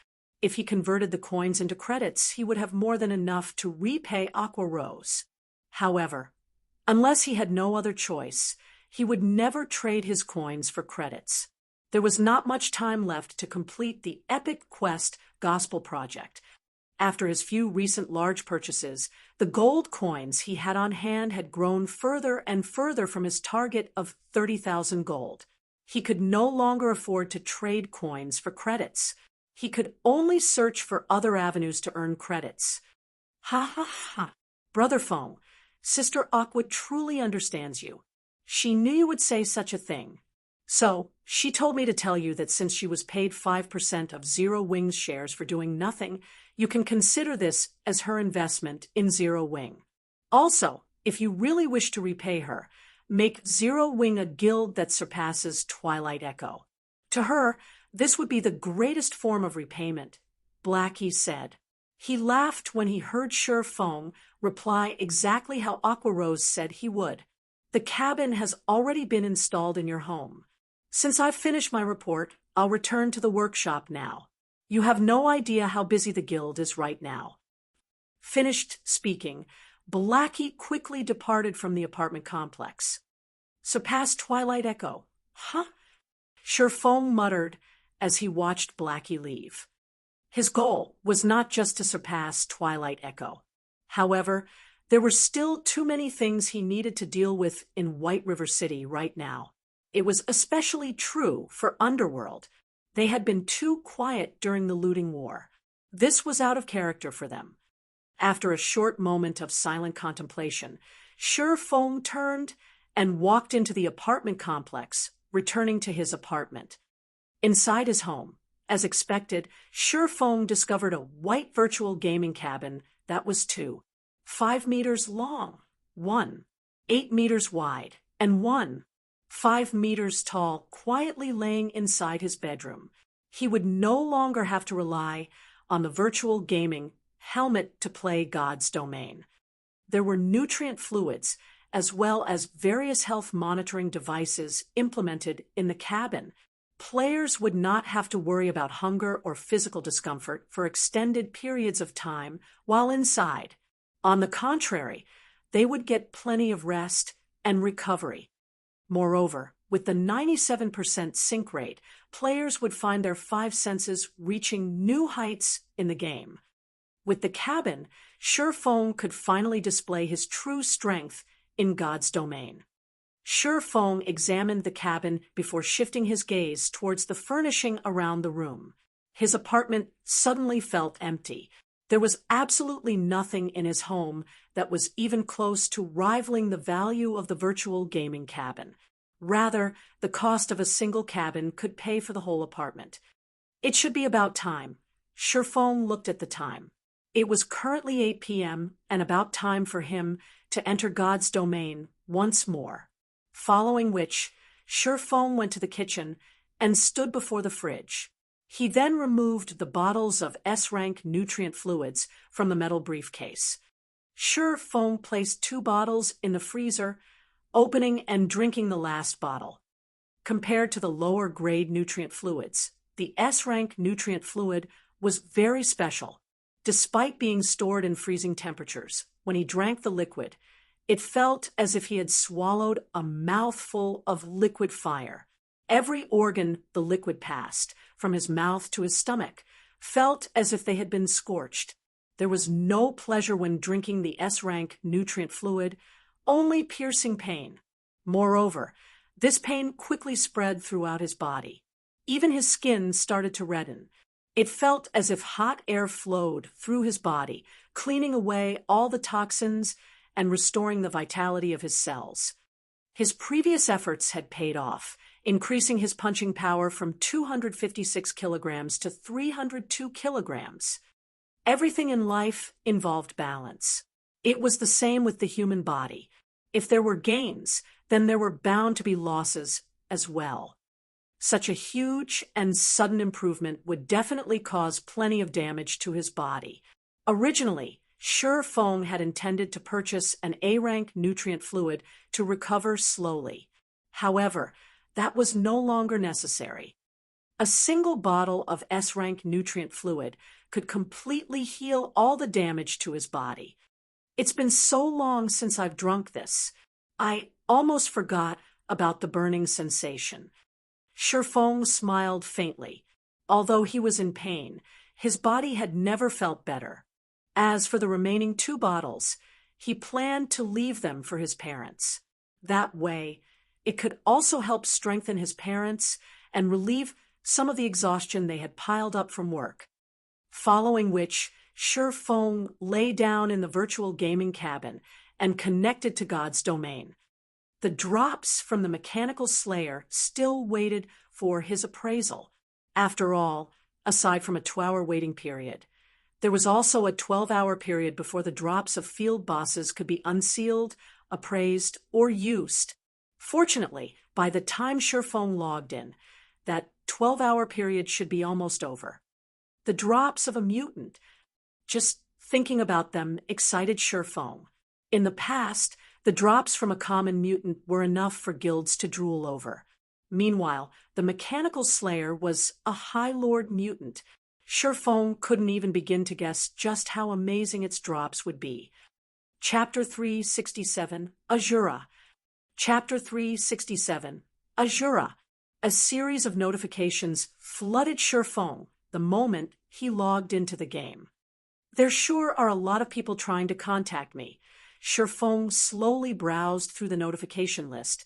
A: If he converted the coins into credits, he would have more than enough to repay Aqua Rose. However, unless he had no other choice, he would never trade his coins for credits. There was not much time left to complete the Epic Quest Gospel Project. After his few recent large purchases, the gold coins he had on hand had grown further and further from his target of 30,000 gold. He could no longer afford to trade coins for credits. He could only search for other avenues to earn credits. Ha ha ha. Brother Foam, Sister Aqua truly understands you. She knew you would say such a thing. So, she told me to tell you that since she was paid 5% of Zero Wing's shares for doing nothing, you can consider this as her investment in Zero Wing. Also, if you really wish to repay her, make Zero Wing a guild that surpasses Twilight Echo. To her, this would be the greatest form of repayment, Blackie said. He laughed when he heard Sure Fong reply exactly how Aqua Rose said he would. The cabin has already been installed in your home. Since I've finished my report, I'll return to the workshop now. You have no idea how busy the guild is right now. Finished speaking, Blackie quickly departed from the apartment complex. Surpass Twilight Echo. Huh? Sure Fong muttered as he watched Blackie leave. His goal was not just to surpass Twilight Echo. However, there were still too many things he needed to deal with in White River City right now. It was especially true for Underworld. They had been too quiet during the looting war. This was out of character for them. After a short moment of silent contemplation, Sure Fong turned and walked into the apartment complex, returning to his apartment. Inside his home, as expected, Sure Fong discovered a white virtual gaming cabin that was 5 meters long, 8 meters wide, and 5 meters tall, quietly laying inside his bedroom. He would no longer have to rely on the virtual gaming helmet to play God's Domain. There were nutrient fluids, as well as various health monitoring devices implemented in the cabin. Players would not have to worry about hunger or physical discomfort for extended periods of time while inside. On the contrary, they would get plenty of rest and recovery. Moreover, with the 97% sync rate, players would find their 5 senses reaching new heights in the game. With the cabin, Sure Fong could finally display his true strength in God's Domain. Sure Fong examined the cabin before shifting his gaze towards the furnishing around the room. His apartment suddenly felt empty. There was absolutely nothing in his home that was even close to rivaling the value of the virtual gaming cabin. Rather, the cost of a single cabin could pay for the whole apartment. It should be about time. Sure Fong looked at the time. It was currently 8 p.m. and about time for him to enter God's Domain once more. Following which, Sure Fong went to the kitchen and stood before the fridge. He then removed the bottles of S-rank nutrient fluids from the metal briefcase. Sure Fong placed 2 bottles in the freezer, opening and drinking the last bottle. Compared to the lower-grade nutrient fluids, the S-rank nutrient fluid was very special. Despite being stored in freezing temperatures, when he drank the liquid, it felt as if he had swallowed a mouthful of liquid fire. Every organ the liquid passed, from his mouth to his stomach, felt as if they had been scorched. There was no pleasure when drinking the S-rank nutrient fluid, only piercing pain. Moreover, this pain quickly spread throughout his body. Even his skin started to redden. It felt as if hot air flowed through his body, cleaning away all the toxins and restoring the vitality of his cells. His previous efforts had paid off, increasing his punching power from 256 kilograms to 302 kilograms. Everything in life involved balance. It was the same with the human body. If there were gains, then there were bound to be losses as well. Such a huge and sudden improvement would definitely cause plenty of damage to his body. Originally, Sure Fong had intended to purchase an A-rank nutrient fluid to recover slowly. However, that was no longer necessary. A single bottle of S-rank nutrient fluid could completely heal all the damage to his body. It's been so long since I've drunk this. I almost forgot about the burning sensation. Sure Fong smiled faintly. Although he was in pain, his body had never felt better. As for the remaining 2 bottles, he planned to leave them for his parents. That way, it could also help strengthen his parents and relieve some of the exhaustion they had piled up from work. Following which, Sure Fong lay down in the virtual gaming cabin and connected to God's Domain. The drops from the mechanical slayer still waited for his appraisal. After all, aside from a 2-hour waiting period, there was also a 12-hour period before the drops of field bosses could be unsealed, appraised, or used. Fortunately, by the time Shifeng logged in, that 12-hour period should be almost over. The drops of a mutant, just thinking about them, excited Shifeng. In the past, the drops from a common mutant were enough for guilds to drool over. Meanwhile, the mechanical slayer was a High Lord mutant. Shifeng couldn't even begin to guess just how amazing its drops would be. Chapter 367, Azura. Chapter 367, Azura. A series of notifications flooded Shifeng the moment he logged into the game. There sure are a lot of people trying to contact me. Shifeng slowly browsed through the notification list,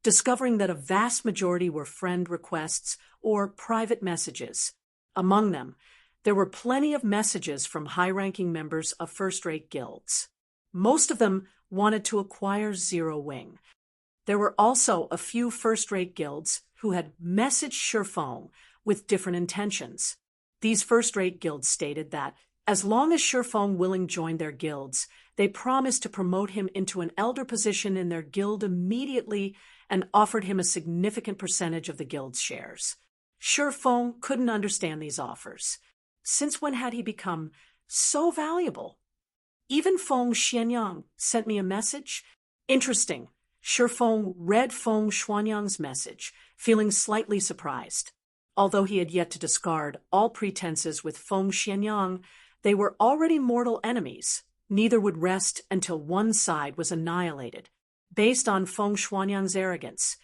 A: discovering that a vast majority were friend requests or private messages. Among them, there were plenty of messages from high-ranking members of first-rate guilds. Most of them wanted to acquire Zero Wing. There were also a few first-rate guilds who had messaged Shifeng with different intentions. These first-rate guilds stated that, as long as Shifeng willing joined their guilds, they promised to promote him into an elder position in their guild immediately and offered him a significant percentage of the guild's shares. Shifeng couldn't understand these offers. Since when had he become so valuable? Even Feng Xianyang sent me a message. Interesting. Shifeng read Feng Xuanyang's message, feeling slightly surprised. Although he had yet to discard all pretenses with Feng Xianyang, they were already mortal enemies. Neither would rest until one side was annihilated. Based on Feng Xuanyang's arrogance,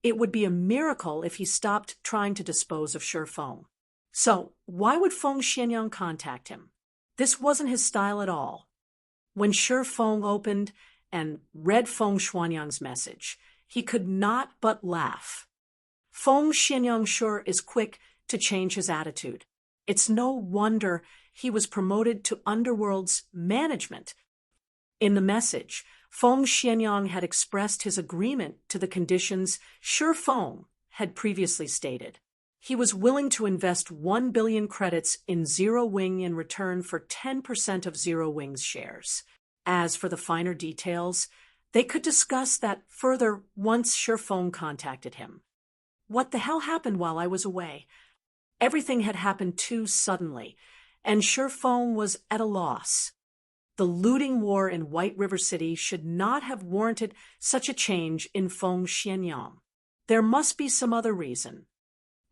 A: it would be a miracle if he stopped trying to dispose of Shifeng. So, why would Feng Xianyang contact him? This wasn't his style at all. When Shifeng opened and read Feng Xuanyang's message, he could not but laugh. Feng Xianyang sure is quick to change his attitude. It's no wonder he was promoted to Underworld's management. In the message, Feng Xianyang had expressed his agreement to the conditions Shifeng had previously stated. He was willing to invest 1 billion credits in Zero Wing in return for 10% of Zero Wing's shares. As for the finer details, they could discuss that further once Shifeng contacted him. What the hell happened while I was away? Everything had happened too suddenly, and Shifeng was at a loss. The looting war in White River City should not have warranted such a change in Feng Xianyang. There must be some other reason.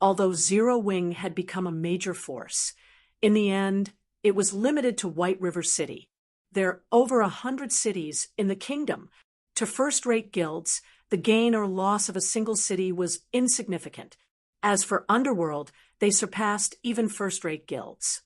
A: Although Zero Wing had become a major force, in the end, it was limited to White River City. There are over 100 cities in the kingdom. To first-rate guilds, the gain or loss of a single city was insignificant. As for Underworld, they surpassed even first-rate guilds.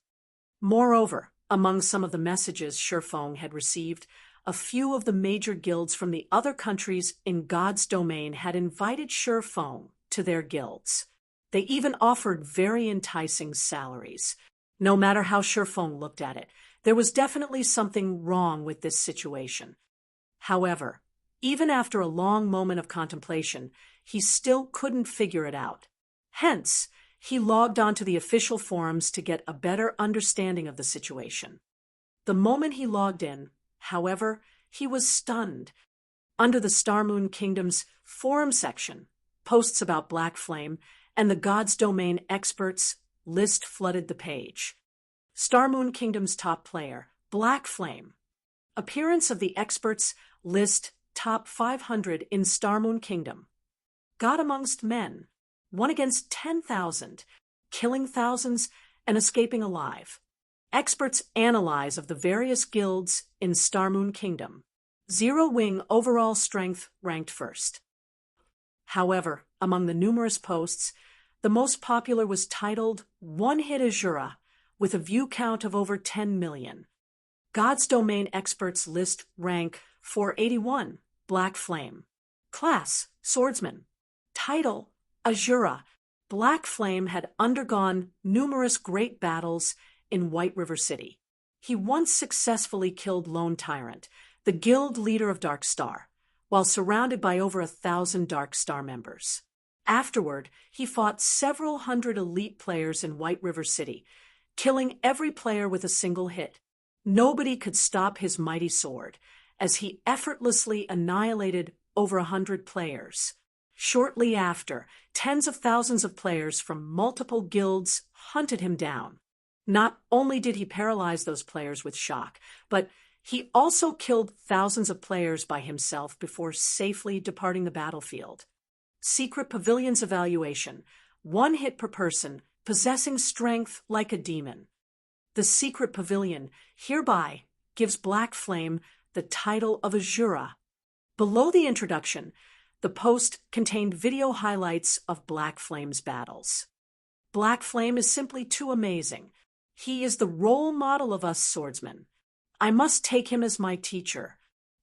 A: Moreover, among some of the messages Shifeng had received, a few of the major guilds from the other countries in God's domain had invited Shifeng to their guilds. They even offered very enticing salaries. No matter how Shifeng looked at it, there was definitely something wrong with this situation. However, even after a long moment of contemplation, he still couldn't figure it out. Hence, he logged onto the official forums to get a better understanding of the situation. The moment he logged in, however, he was stunned. Under the Starmoon Kingdom's forum section, posts about Black Flame and the God's Domain experts list flooded the page. Starmoon Kingdom's top player, Black Flame. Appearance of the experts list top 500 in Starmoon Kingdom. God amongst men. 1 against 10,000, killing thousands and escaping alive. Experts analyze of the various guilds in Starmoon Kingdom. Zero Wing overall strength ranked first. However, among the numerous posts, the most popular was titled One Hit Azura, with a view count of over 10 million. God's Domain experts list rank 481, Black Flame. Class, Swordsman. Title, Azura. Black Flame had undergone numerous great battles in White River City. He once successfully killed Lone Tyrant, the guild leader of Dark Star. while surrounded by over 1,000 Dark Star members. Afterward, he fought several hundred elite players in White River City, killing every player with a single hit. Nobody could stop his mighty sword, as he effortlessly annihilated over 100 players. Shortly after, tens of thousands of players from multiple guilds hunted him down. Not only did he paralyze those players with shock, but he also killed thousands of players by himself before safely departing the battlefield. Secret Pavilion's evaluation: 1 hit per person, possessing strength like a demon. The Secret Pavilion hereby gives Black Flame the title of Azura. Below the introduction, the post contained video highlights of Black Flame's battles. Black Flame is simply too amazing. He is the role model of us swordsmen. I must take him as my teacher.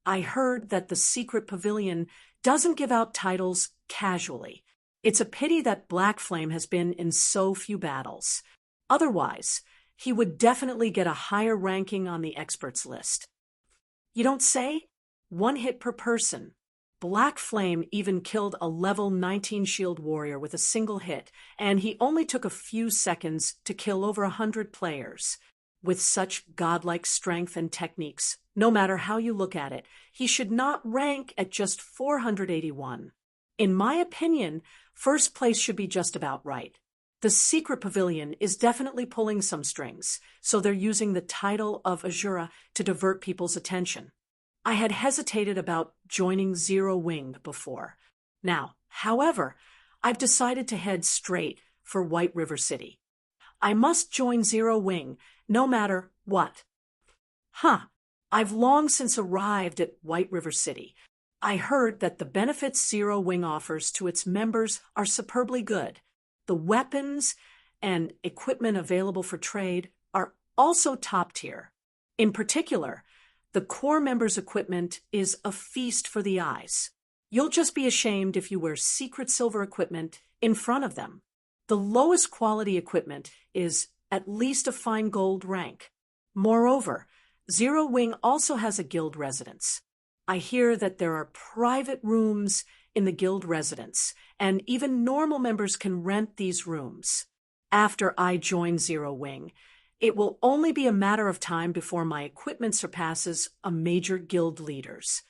A: I heard that the Secret Pavilion doesn't give out titles casually. It's a pity that Black Flame has been in so few battles. Otherwise, he would definitely get a higher ranking on the experts list. You don't say? 1 hit per person. Black Flame even killed a level 19 shield warrior with a single hit, and he only took a few seconds to kill over 100 players. With such godlike strength and techniques, no matter how you look at it, he should not rank at just 481. In my opinion, first place should be just about right. The Secret Pavilion is definitely pulling some strings, so they're using the title of Azura to divert people's attention. I had hesitated about joining Zero Wing before. Now, however, I've decided to head straight for White River City. I must join Zero Wing, no matter what. I've long since arrived at White River City. I heard that the benefits Zero Wing offers to its members are superbly good. The weapons and equipment available for trade are also top tier. In particular, the core members' equipment is a feast for the eyes. You'll just be ashamed if you wear secret silver equipment in front of them. The lowest quality equipment is at least a fine gold rank. Moreover, Zero Wing also has a guild residence. I hear that there are private rooms in the guild residence, and even normal members can rent these rooms. After I join Zero Wing, it will only be a matter of time before my equipment surpasses a major guild leader's.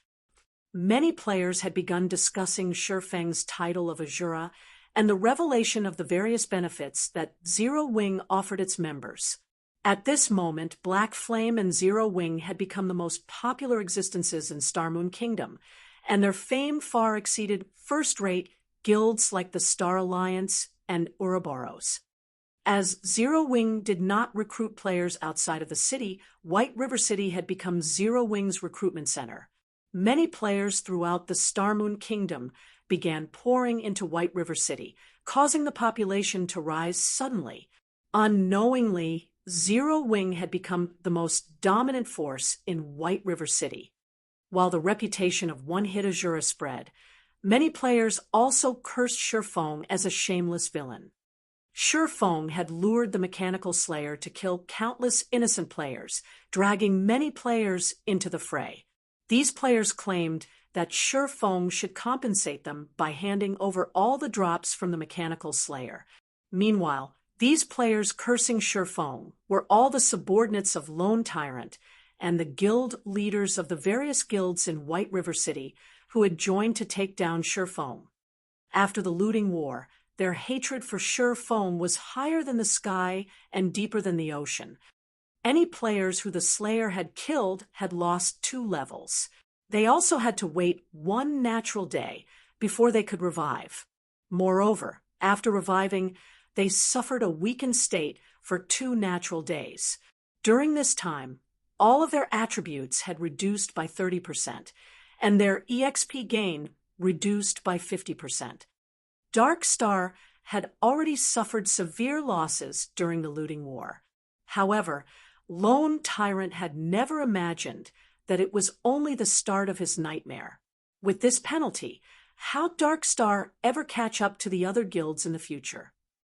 A: Many players had begun discussing Shifeng's title of Azura and the revelation of the various benefits that Zero Wing offered its members. At this moment, Black Flame and Zero Wing had become the most popular existences in Star Moon Kingdom, and their fame far exceeded first-rate guilds like the Star Alliance and Ouroboros. As Zero Wing did not recruit players outside of the city, White River City had become Zero Wing's recruitment center. Many players throughout the Star Moon Kingdom began pouring into White River City, causing the population to rise suddenly. Unknowingly, Zero Wing had become the most dominant force in White River City. While the reputation of one-hit Azura spread, many players also cursed Shifeng as a shameless villain. Shifeng had lured the Mechanical Slayer to kill countless innocent players, dragging many players into the fray. These players claimed that Shifeng should compensate them by handing over all the drops from the Mechanical Slayer. Meanwhile, these players cursing Shifeng were all the subordinates of Lone Tyrant and the guild leaders of the various guilds in White River City who had joined to take down Shifeng. After the looting war, their hatred for Shifeng was higher than the sky and deeper than the ocean. Any players who the Slayer had killed had lost 2 levels. They also had to wait 1 natural day before they could revive. Moreover, after reviving, they suffered a weakened state for 2 natural days. During this time, all of their attributes had reduced by 30%, and their EXP gain reduced by 50%. Dark Star had already suffered severe losses during the looting war. However, Lone Tyrant had never imagined that it was only the start of his nightmare. With this penalty, how'd Dark Star ever catch up to the other guilds in the future?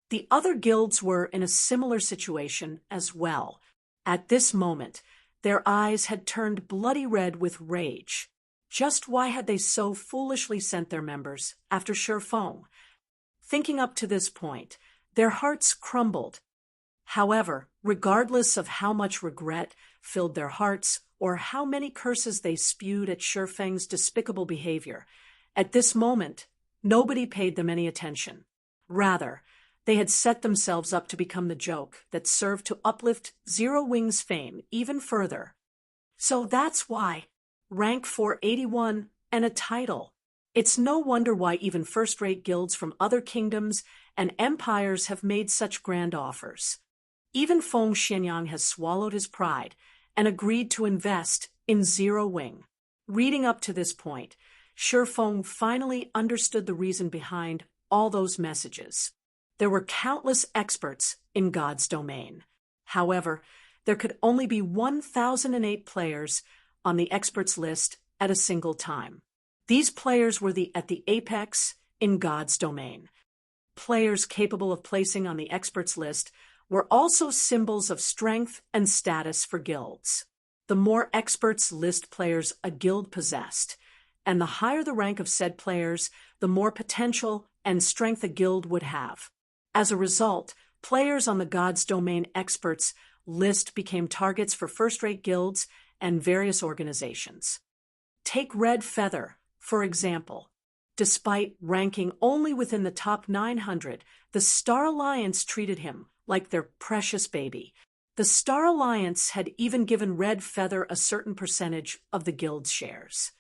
A: The other guilds were in a similar situation as well. At this moment, their eyes had turned bloody red with rage. Just why had they so foolishly sent their members after Shifeng? Thinking up to this point, their hearts crumbled. However, regardless of how much regret filled their hearts or how many curses they spewed at Shifeng's despicable behavior, at this moment, nobody paid them any attention. Rather, they had set themselves up to become the joke that served to uplift Zero Wing's fame even further. So that's why. Rank 481 and a title. It's no wonder why even first-rate guilds from other kingdoms and empires have made such grand offers. Even Feng Xianyang has swallowed his pride and agreed to invest in Zero Wing. Reading up to this point, Shifeng finally understood the reason behind all those messages. There were countless experts in God's domain. However, there could only be 1,008 players on the experts list at a single time. These players were at the apex in God's domain. Players capable of placing on the experts list were also symbols of strength and status for guilds. The more experts list players a guild possessed, and the higher the rank of said players, the more potential and strength a guild would have. As a result, players on the God's Domain experts list became targets for first-rate guilds and various organizations. Take Red Feather, for example. Despite ranking only within the top 900, the Star Alliance treated him like their precious baby. The Star Alliance had even given Red Feather a certain percentage of the guild's shares.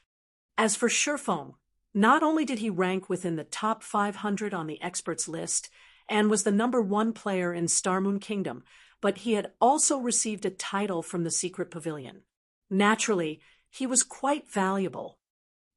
A: As for Shifeng, not only did he rank within the top 500 on the experts list and was the #1 player in Starmoon Kingdom, but he had also received a title from the Secret Pavilion. Naturally, he was quite valuable.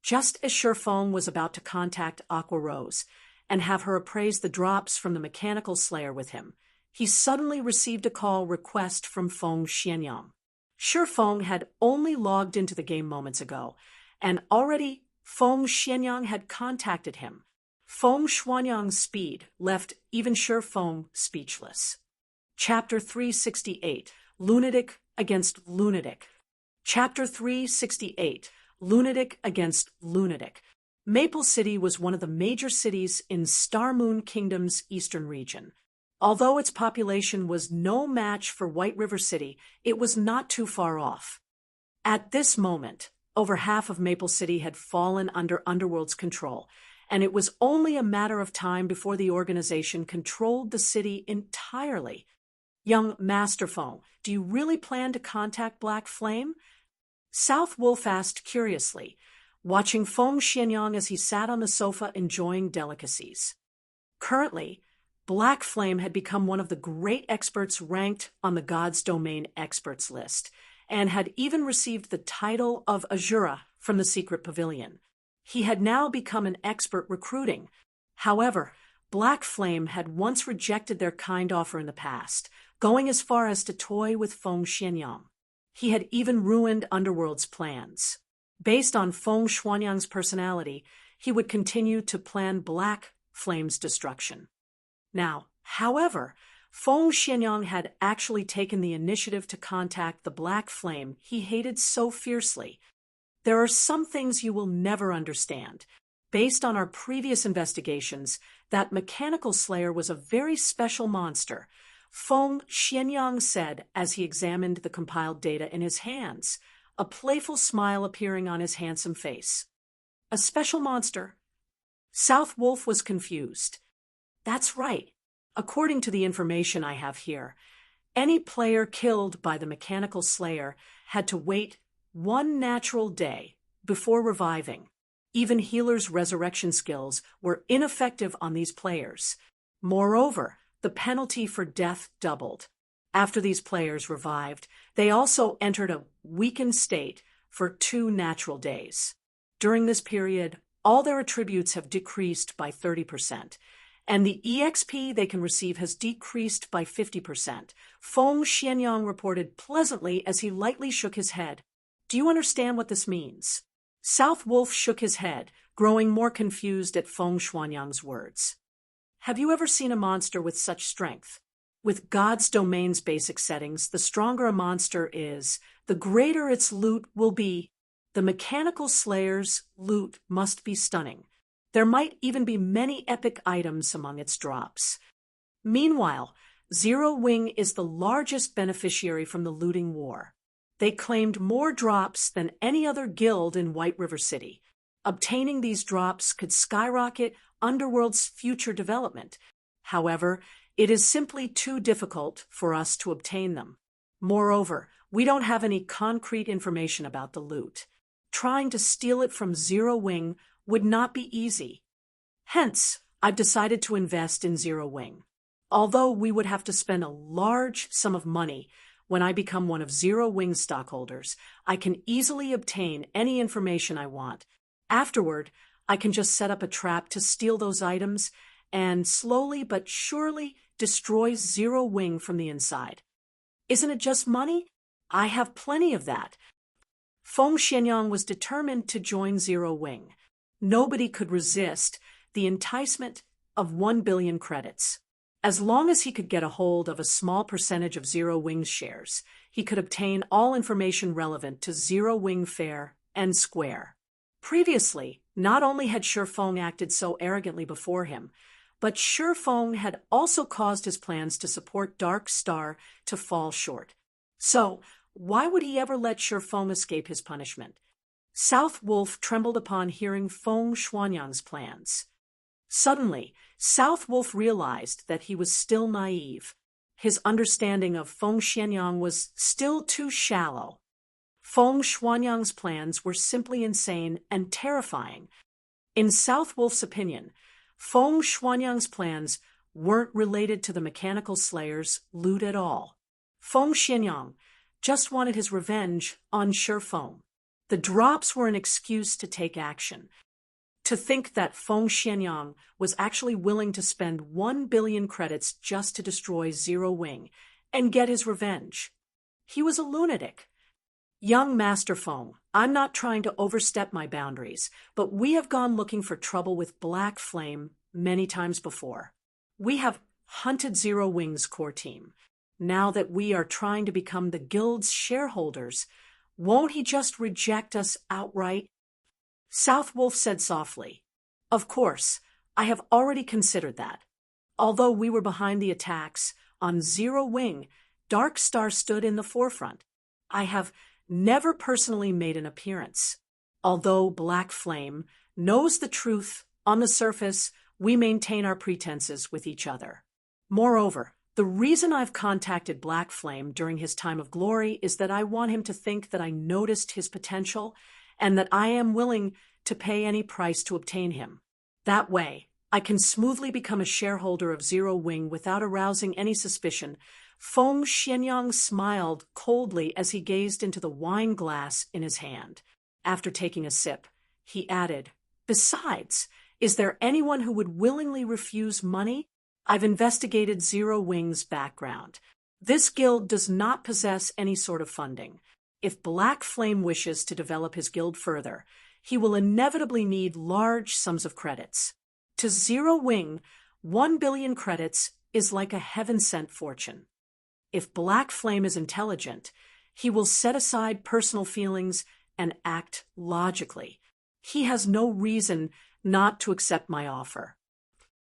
A: Just as Shifeng was about to contact Aqua Rose and have her appraise the drops from the Mechanical Slayer with him, he suddenly received a call request from Feng Xianyang. Shifeng had only logged into the game moments ago, and already Feng Xianyang had contacted him. Feng Xianyang's speed left even Shifeng speechless. Chapter 368, Lunatic Against Lunatic. Chapter 368, Lunatic Against Lunatic. Maple City was one of the major cities in Starmoon Kingdom's eastern region. Although its population was no match for White River City, it was not too far off. At this moment, over half of Maple City had fallen under Underworld's control, and it was only a matter of time before the organization controlled the city entirely. Young Master Feng, do you really plan to contact Black Flame? South Wolf asked curiously, watching Feng Xianyang as he sat on the sofa enjoying delicacies. Currently, Black Flame had become one of the great experts ranked on the God's Domain experts list, and had even received the title of Azura from the Secret Pavilion. He had now become an expert recruiting. However, Black Flame had once rejected their kind offer in the past, going as far as to toy with Feng Xianyang. He had even ruined Underworld's plans. Based on Feng Xianyang's personality, he would continue to plan Black Flame's destruction. Now, however, Feng Xianyang had actually taken the initiative to contact the Black Flame he hated so fiercely. There are some things you will never understand. Based on our previous investigations, that Mechanical Slayer was a very special monster, Feng Xianyang said as he examined the compiled data in his hands, a playful smile appearing on his handsome face. A special monster? South Wolf was confused. That's right. According to the information I have here, any player killed by the Mechanical Slayer had to wait 1 natural day before reviving. Even healers' resurrection skills were ineffective on these players. Moreover, the penalty for death doubled. After these players revived, they also entered a weakened state for 2 natural days. During this period, all their attributes have decreased by 30%, and the EXP they can receive has decreased by 50%. Feng Xianyang reported pleasantly as he lightly shook his head. Do you understand what this means? South Wolf shook his head, growing more confused at Feng Xianyang's words. Have you ever seen a monster with such strength? With God's Domain's basic settings, the stronger a monster is, the greater its loot will be. The mechanical slayer's loot must be stunning. There might even be many epic items among its drops. Meanwhile, Zero Wing is the largest beneficiary from the looting war. They claimed more drops than any other guild in White River City. Obtaining these drops could skyrocket Underworld's future development. However, it is simply too difficult for us to obtain them. Moreover, we don't have any concrete information about the loot. Trying to steal it from Zero Wing would not be easy. Hence, I've decided to invest in Zero Wing. Although we would have to spend a large sum of money when I become one of Zero Wing's stockholders, I can easily obtain any information I want. Afterward, I can just set up a trap to steal those items and slowly but surely destroy Zero Wing from the inside. Isn't it just money? I have plenty of that. Feng Xianyang was determined to join Zero Wing. Nobody could resist the enticement of 1 billion credits. As long as he could get a hold of a small percentage of Zero Wing's shares, he could obtain all information relevant to Zero Wing fair and square. Previously, not only had Shifeng acted so arrogantly before him, but Shifeng had also caused his plans to support Dark Star to fall short. So, why would he ever let Shifeng escape his punishment? South Wolf trembled upon hearing Feng Xianyang's plans. Suddenly, South Wolf realized that he was still naive. His understanding of Feng Xianyang was still too shallow. Feng Xianyang's plans were simply insane and terrifying. In South Wolf's opinion, Feng Xianyang's plans weren't related to the mechanical slayer's loot at all. Feng Xianyang just wanted his revenge on Shifeng. The drops were an excuse to take action. To think that Feng Xianyang was actually willing to spend 1 billion credits just to destroy Zero Wing and get his revenge. He was a lunatic. Young Master Feng, I'm not trying to overstep my boundaries, but we have gone looking for trouble with Black Flame many times before. We have hunted Zero Wing's core team. Now that we are trying to become the guild's shareholders, won't he just reject us outright? South Wolf said softly, "Of course, I have already considered that. Although we were behind the attacks on Zero Wing, Dark Star stood in the forefront. I have never personally made an appearance. Although Black Flame knows the truth, on the surface, we maintain our pretenses with each other. Moreover, the reason I've contacted Black Flame during his time of glory is that I want him to think that I noticed his potential and that I am willing to pay any price to obtain him. That way, I can smoothly become a shareholder of Zero Wing without arousing any suspicion." Feng Xianyang smiled coldly as he gazed into the wine glass in his hand. After taking a sip, he added, "Besides, is there anyone who would willingly refuse money? I've investigated Zero Wing's background. This guild does not possess any sort of funding. If Black Flame wishes to develop his guild further, he will inevitably need large sums of credits. To Zero Wing, 1 billion credits is like a heaven-sent fortune. If Black Flame is intelligent, he will set aside personal feelings and act logically. He has no reason not to accept my offer."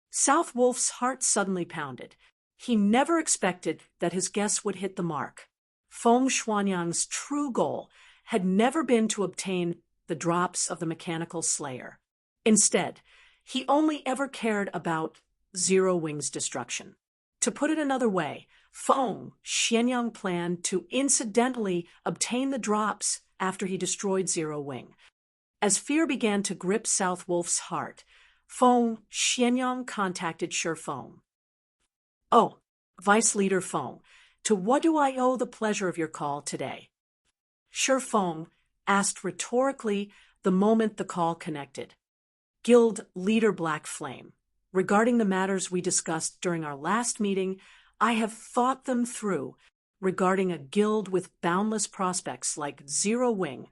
A: South Wolf's heart suddenly pounded. He never expected that his guess would hit the mark. Feng Xianyang's true goal had never been to obtain the drops of the mechanical slayer. Instead, he only ever cared about Zero Wing's destruction. To put it another way, Feng Xianyang planned to incidentally obtain the drops after he destroyed Zero Wing. As fear began to grip South Wolf's heart, Feng Xianyang contacted Shifeng. "Oh, Vice Leader Feng, to what do I owe the pleasure of your call today?" Shifeng asked rhetorically the moment the call connected. "Guild Leader Black Flame, regarding the matters we discussed during our last meeting, I have thought them through. Regarding a guild with boundless prospects like Zero Wing,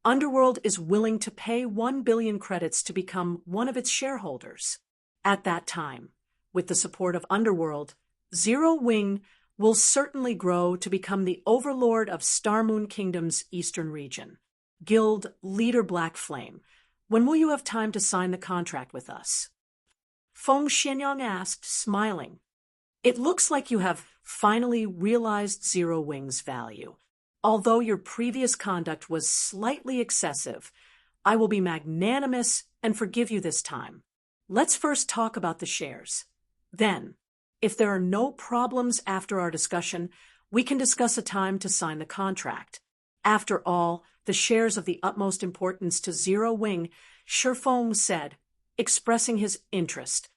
A: Underworld is willing to pay 1 billion credits to become one of its shareholders. At that time, with the support of Underworld, Zero Wing will certainly grow to become the overlord of Starmoon Kingdom's eastern region. Guild Leader Black Flame, when will you have time to sign the contract with us? Feng Xianyang asked, smiling. It looks like you have finally realized Zero Wing's value. Although your previous conduct was slightly excessive, I will be magnanimous and forgive you this time. Let's first talk about the shares. Then, if there are no problems after our discussion, we can discuss a time to sign the contract. After all, the shares of the utmost importance to Zero Wing, Shifeng said, expressing his interest.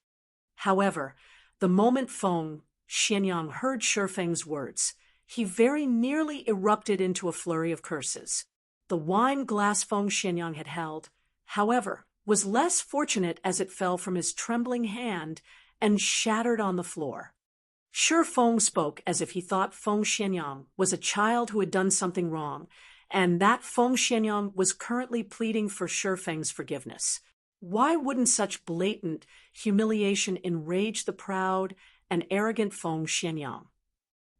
A: However, the moment Feng Xianyang heard Shifeng's words, he very nearly erupted into a flurry of curses. The wine glass Feng Xianyang had held, however, was less fortunate as it fell from his trembling hand and shattered on the floor. Shifeng spoke as if he thought Feng Xianyang was a child who had done something wrong, and that Feng Xianyang was currently pleading for Shifeng's forgiveness. Why wouldn't such blatant humiliation enrage the proud and arrogant Feng Xianyang?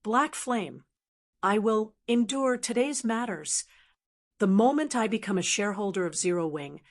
A: Black Flame, I will endure today's matters. The moment I become a shareholder of Zero Wing,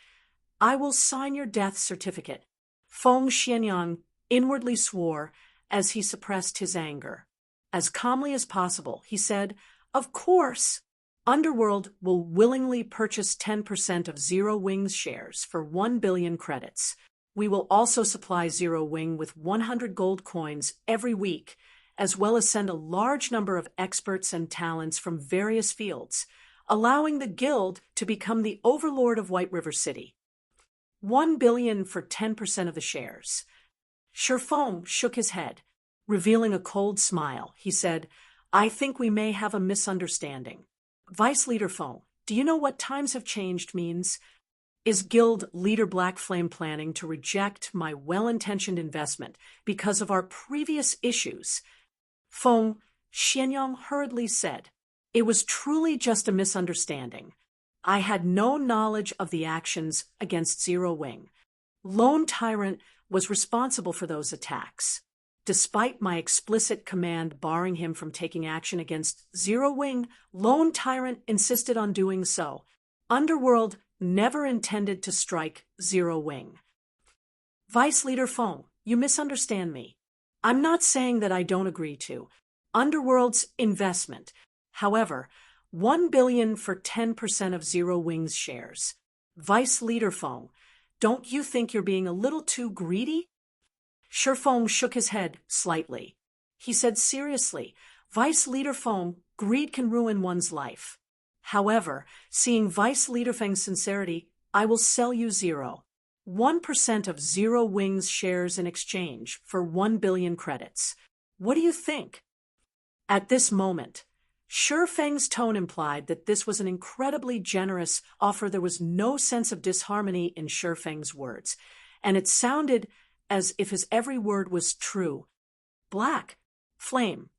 A: I will sign your death certificate. Feng Xianyang inwardly swore as he suppressed his anger. As calmly as possible, he said, Of course. Underworld will willingly purchase 10% of Zero Wing's shares for 1 billion credits. We will also supply Zero Wing with 100 gold coins every week, as well as send a large number of experts and talents from various fields, allowing the guild to become the overlord of White River City. 1 billion for 10% of the shares. Shifeng shook his head. Revealing a cold smile, he said, I think we may have a misunderstanding. Vice Leader Feng, do you know what times have changed means? Is Guild Leader Black Flame planning to reject my well-intentioned investment because of our previous issues? Feng Xianyang hurriedly said, It was truly just a misunderstanding. I had no knowledge of the actions against Zero Wing. Lone Tyrant was responsible for those attacks. Despite my explicit command barring him from taking action against Zero Wing, Lone Tyrant insisted on doing so. Underworld never intended to strike Zero Wing. Vice Leader Feng, you misunderstand me. I'm not saying that I don't agree to Underworld's investment. However, 1 billion for 10% of Zero Wing's shares. Vice Leader Feng, don't you think you're being a little too greedy? Shifeng shook his head slightly. He said seriously, Vice Leader Feng, greed can ruin one's life. However, seeing Vice Leader Feng's sincerity, I will sell you 1% of Zero Wing's shares in exchange for 1 billion credits. What do you think? At this moment, Shifeng's tone implied that this was an incredibly generous offer. There was no sense of disharmony in Shifeng's words, and it sounded as if his every word was true. Black Flame.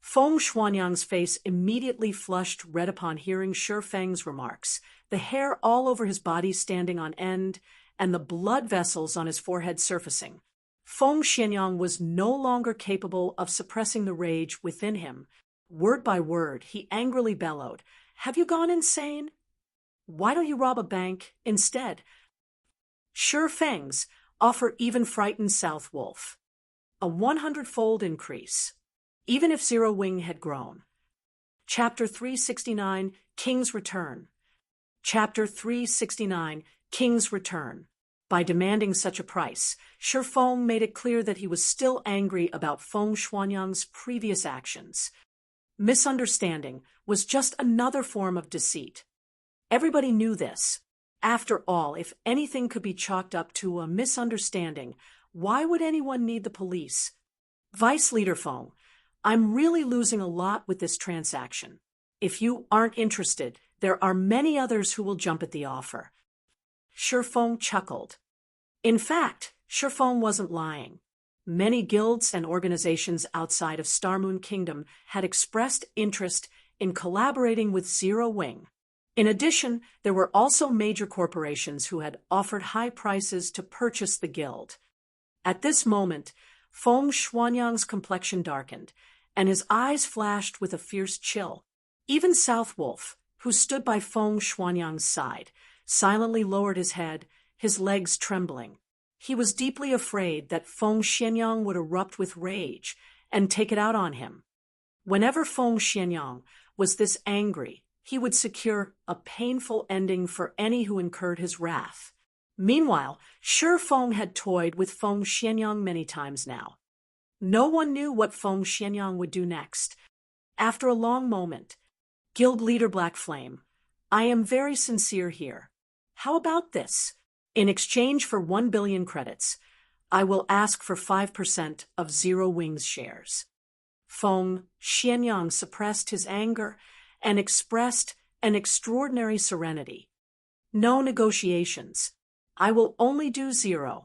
A: Feng Xianyang's face immediately flushed red upon hearing Shifeng's remarks, the hair all over his body standing on end, and the blood vessels on his forehead surfacing. Feng Xianyang was no longer capable of suppressing the rage within him. Word by word, he angrily bellowed, Have you gone insane? Why don't you rob a bank instead? Shifeng's offer even frightened South Wolf. A 100-fold increase, even if Zero Wing had grown. Chapter 369, King's Return. Chapter 369, King's Return. By demanding such a price, Shifeng made it clear that he was still angry about Feng Xianyang's previous actions. Misunderstanding was just another form of deceit. Everybody knew this. After all, if anything could be chalked up to a misunderstanding, why would anyone need the police? Vice Leader Feng, I'm really losing a lot with this transaction. If you aren't interested, there are many others who will jump at the offer. Shifeng chuckled. In fact, Shifeng wasn't lying. Many guilds and organizations outside of Starmoon Kingdom had expressed interest in collaborating with Zero Wing. In addition, there were also major corporations who had offered high prices to purchase the guild. At this moment, Feng Xianyang's complexion darkened, and his eyes flashed with a fierce chill. Even South Wolf, who stood by Feng Xuanyang's side, silently lowered his head, his legs trembling. He was deeply afraid that Feng Xianyang would erupt with rage and take it out on him. Whenever Feng Xianyang was this angry, he would secure a painful ending for any who incurred his wrath. Meanwhile, Shi Feng had toyed with Feng Xianyang many times now. No one knew what Feng Xianyang would do next. After a long moment, Guild Leader Black Flame, I am very sincere here. How about this? In exchange for 1 billion credits, I will ask for 5% of Zero Wings shares. Feng Xianyang suppressed his anger and expressed an extraordinary serenity. No negotiations. I will only do 1%.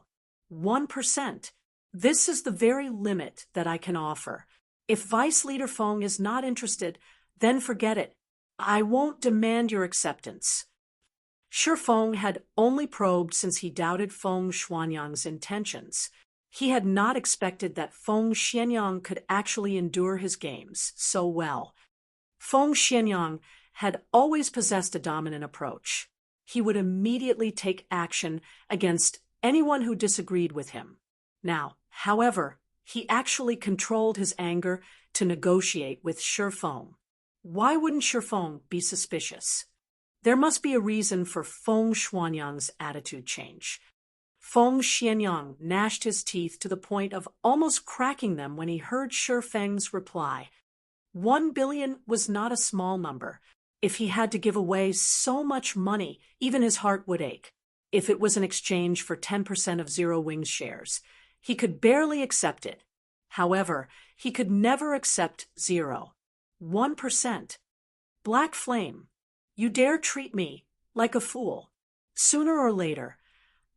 A: This is the very limit that I can offer. If Vice Leader Feng is not interested, then forget it. I won't demand your acceptance. Shi Feng had only probed since he doubted Feng Xuanyang's intentions. He had not expected that Feng Xianyang could actually endure his games so well. Feng Xianyang had always possessed a dominant approach. He would immediately take action against anyone who disagreed with him. Now, however, he actually controlled his anger to negotiate with Shi Feng. Why wouldn't Shi Feng be suspicious? There must be a reason for Feng Xuanyang's attitude change. Feng Xianyang gnashed his teeth to the point of almost cracking them when he heard Shi Feng's reply. 1 billion was not a small number. If he had to give away so much money, even his heart would ache. If it was in exchange for 10% of Zero Wings shares, he could barely accept it. However, he could never accept 1%. Black Flame, you dare treat me like a fool. Sooner or later,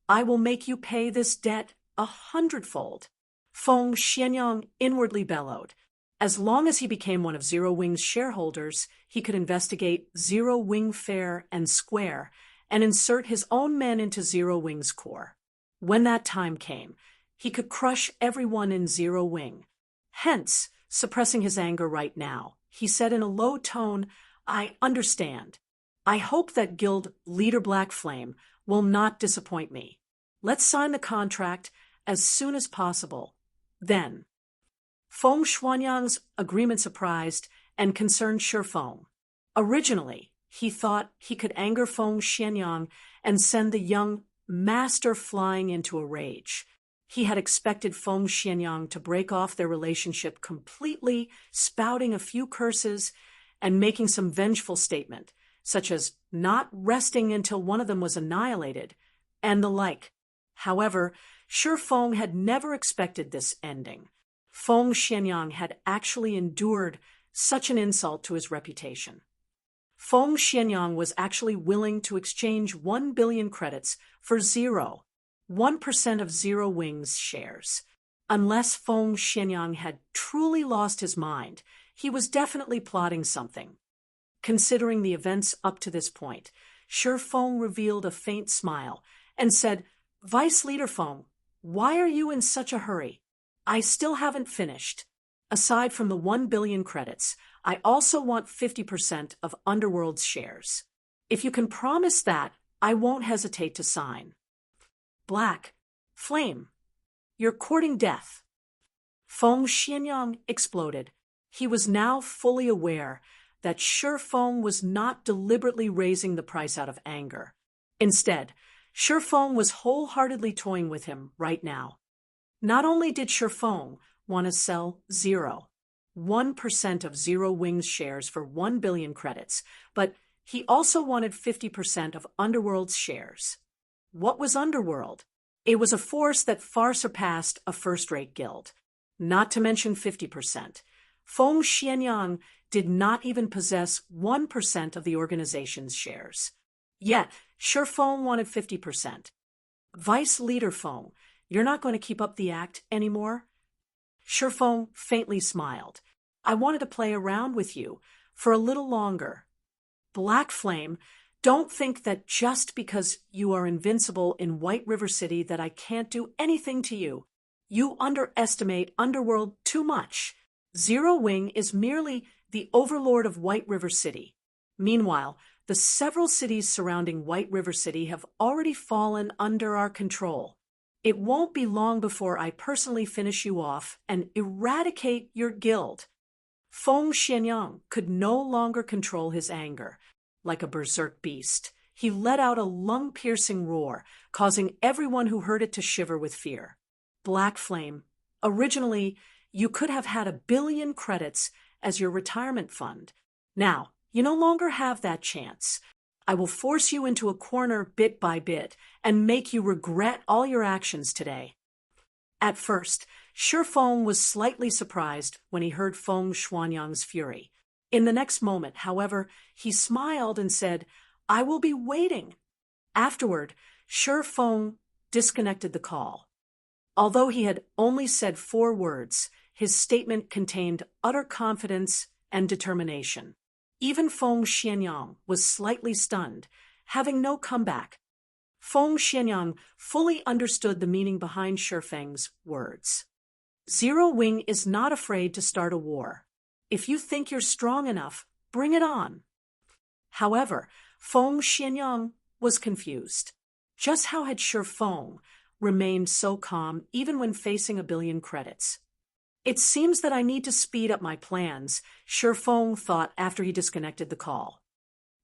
A: I will make you pay this debt 100-fold. Feng Xianyang inwardly bellowed. As long as he became one of Zero Wing's shareholders, he could investigate Zero Wing fair and square and insert his own men into Zero Wing's core. When that time came, he could crush everyone in Zero Wing. Hence, suppressing his anger right now, he said in a low tone, I understand. I hope that Guild Leader Black Flame will not disappoint me. Let's sign the contract as soon as possible. Then, Feng Xuanyang's agreement surprised and concerned Shi Feng. Originally, he thought he could anger Feng Xianyang and send the young master flying into a rage. He had expected Feng Xianyang to break off their relationship completely, spouting a few curses and making some vengeful statement, such as not resting until one of them was annihilated, and the like. However, Shi Feng had never expected this ending. Feng Xianyang had actually endured such an insult to his reputation. Feng Xianyang was actually willing to exchange 1 billion credits for 1% of Zero Wings shares. Unless Feng Xianyang had truly lost his mind, he was definitely plotting something. Considering the events up to this point, Shi Feng revealed a faint smile and said, Vice Leader Feng, why are you in such a hurry? I still haven't finished. Aside from the 1 billion credits, I also want 50% of Underworld's shares. If you can promise that, I won't hesitate to sign. Black Flame, you're courting death. Feng Xianyang exploded. He was now fully aware that Shi Feng was not deliberately raising the price out of anger. Instead, Shi Feng was wholeheartedly toying with him right now. Not only did Shi Feng want to sell 1% of Zero Wings shares for 1 billion credits, but he also wanted 50% of Underworld's shares. What was Underworld? It was a force that far surpassed a first-rate guild. Not to mention 50%. Feng Xianyang did not even possess 1% of the organization's shares. Yet, Shi Feng wanted 50%. Vice Leader Feng, you're not going to keep up the act anymore? Shi Feng faintly smiled. I wanted to play around with you for a little longer. Black Flame, don't think that just because you are invincible in White River City that I can't do anything to you. You underestimate Underworld too much. Zero Wing is merely the overlord of White River City. Meanwhile, the several cities surrounding White River City have already fallen under our control. It won't be long before I personally finish you off and eradicate your guild." Feng Xianyang could no longer control his anger. Like a berserk beast, he let out a lung-piercing roar, causing everyone who heard it to shiver with fear. "Black Flame, originally, you could have had 1,000,000,000 credits as your retirement fund. Now, you no longer have that chance. I will force you into a corner bit by bit and make you regret all your actions today." At first, Shi Feng was slightly surprised when he heard Feng Xuanyang's fury. In the next moment, however, he smiled and said, "I will be waiting." Afterward, Shi Feng disconnected the call. Although he had only said 4 words, his statement contained utter confidence and determination. Even Feng Xianyang was slightly stunned, having no comeback. Feng Xianyang fully understood the meaning behind Shi Feng's words. Zero Wing is not afraid to start a war. If you think you're strong enough, bring it on. However, Feng Xianyang was confused. Just how had Shi Feng remained so calm even when facing 1,000,000,000 credits? "It seems that I need to speed up my plans," Shi Feng thought after he disconnected the call.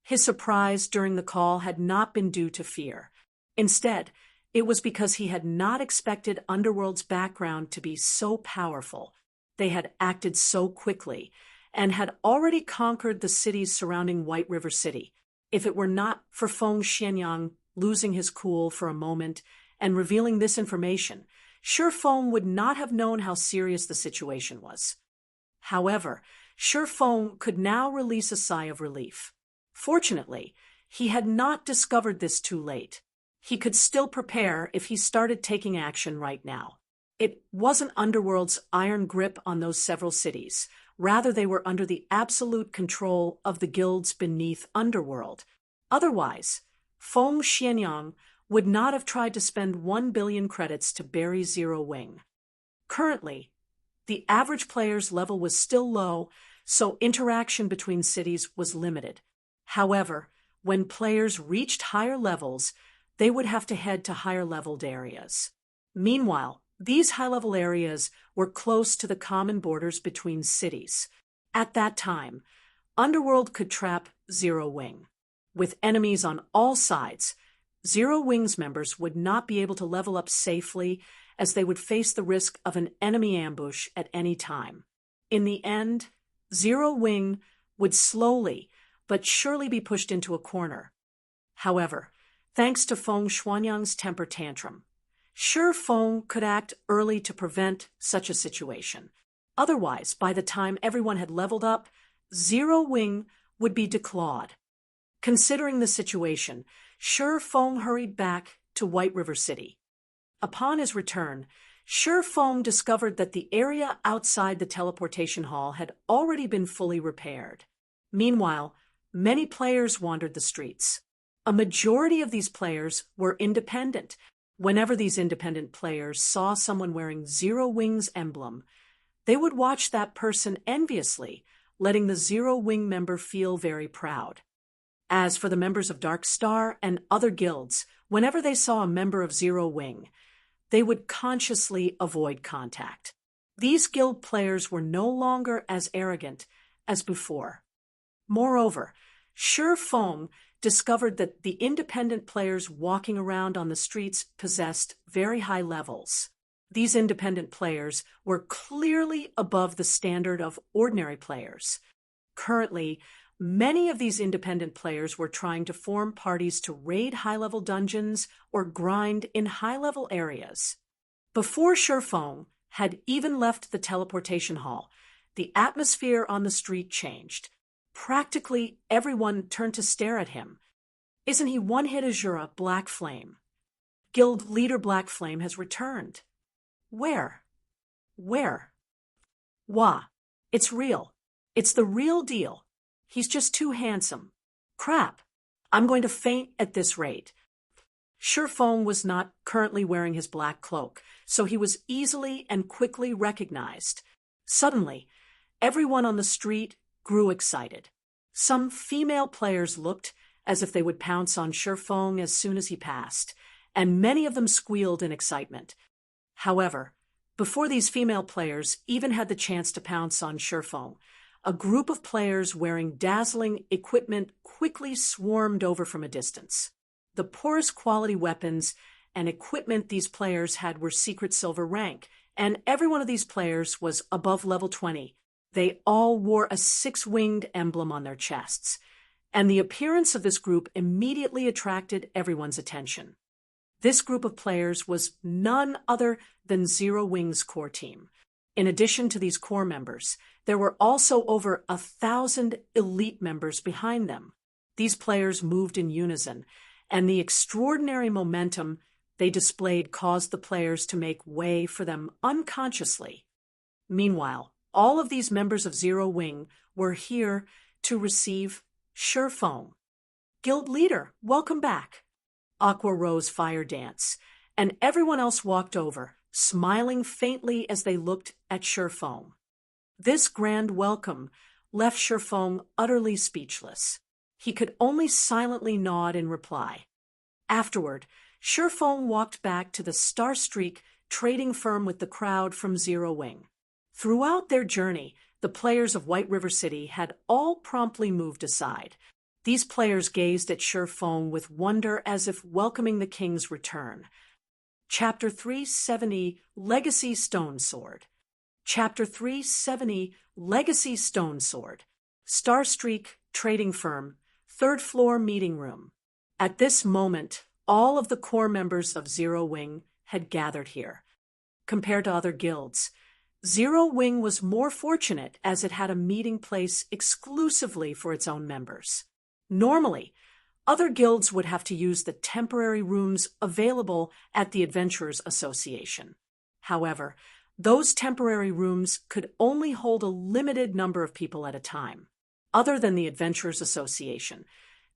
A: His surprise during the call had not been due to fear. Instead, it was because he had not expected Underworld's background to be so powerful. They had acted so quickly, and had already conquered the cities surrounding White River City. If it were not for Feng Xianyang losing his cool for a moment and revealing this information, Shi Feng would not have known how serious the situation was. However, Shi Feng could now release a sigh of relief. Fortunately, he had not discovered this too late. He could still prepare if he started taking action right now. It wasn't Underworld's iron grip on those several cities. Rather, they were under the absolute control of the guilds beneath Underworld. Otherwise, Feng Xianyang would not have tried to spend 1,000,000,000 credits to bury Zero Wing. Currently, the average player's level was still low, so interaction between cities was limited. However, when players reached higher levels, they would have to head to higher-leveled areas. Meanwhile, these high-level areas were close to the common borders between cities. At that time, Underworld could trap Zero Wing. With enemies on all sides, Zero Wing's members would not be able to level up safely, as they would face the risk of an enemy ambush at any time. In the end, Zero Wing would slowly but surely be pushed into a corner. However, thanks to Feng Xuanyang's temper tantrum, Shi Feng could act early to prevent such a situation. Otherwise, by the time everyone had leveled up, Zero Wing would be declawed. Considering the situation, Shi Feng hurried back to White River City. Upon his return, Shi Feng discovered that the area outside the teleportation hall had already been fully repaired. Meanwhile, many players wandered the streets. A majority of these players were independent. Whenever these independent players saw someone wearing Zero Wing's emblem, they would watch that person enviously, letting the Zero Wing member feel very proud. As for the members of Dark Star and other guilds, whenever they saw a member of Zero Wing, they would consciously avoid contact. These guild players were no longer as arrogant as before. Moreover, Shi Feng discovered that the independent players walking around on the streets possessed very high levels. These independent players were clearly above the standard of ordinary players. Currently, many of these independent players were trying to form parties to raid high-level dungeons or grind in high-level areas. Before Shi Feng had even left the teleportation hall, the atmosphere on the street changed. Practically everyone turned to stare at him. Isn't he one-hit Azura Black Flame? Guild leader Black Flame has returned. Where? Wah, it's real. It's the real deal. He's just too handsome. Crap, I'm going to faint at this rate. Shi Feng was not currently wearing his black cloak, so he was easily and quickly recognized. Suddenly, everyone on the street grew excited. Some female players looked as if they would pounce on Shifeng as soon as he passed, and many of them squealed in excitement. However, before these female players even had the chance to pounce on Shifeng, a group of players wearing dazzling equipment quickly swarmed over from a distance. The poorest quality weapons and equipment these players had were secret silver rank, and every one of these players was above level 20. They all wore a six-winged emblem on their chests, and the appearance of this group immediately attracted everyone's attention. This group of players was none other than Zero Wing's core team. In addition to these core members, there were also over 1,000 elite members behind them. These players moved in unison, and the extraordinary momentum they displayed caused the players to make way for them unconsciously. Meanwhile, all of these members of Zero Wing were here to receive Shifeng. Guild leader, welcome back. Aqua Rose fire dance, and everyone else walked over, smiling faintly as they looked at Shifeng. This grand welcome left Shifeng utterly speechless. He could only silently nod in reply. Afterward, Shifeng walked back to the Star Streak trading firm with the crowd from Zero Wing. Throughout their journey, the players of White River City had all promptly moved aside. These players gazed at Shifeng with wonder as if welcoming the king's return. Chapter 370, Legacy Stone Sword. Chapter 370, Legacy Stone Sword. Star Streak Trading Firm, 3rd floor meeting room. At this moment, all of the core members of Zero Wing had gathered here. Compared to other guilds, Zero Wing was more fortunate as it had a meeting place exclusively for its own members. Normally, other guilds would have to use the temporary rooms available at the Adventurers Association. However, those temporary rooms could only hold a limited number of people at a time. Other than the Adventurers Association,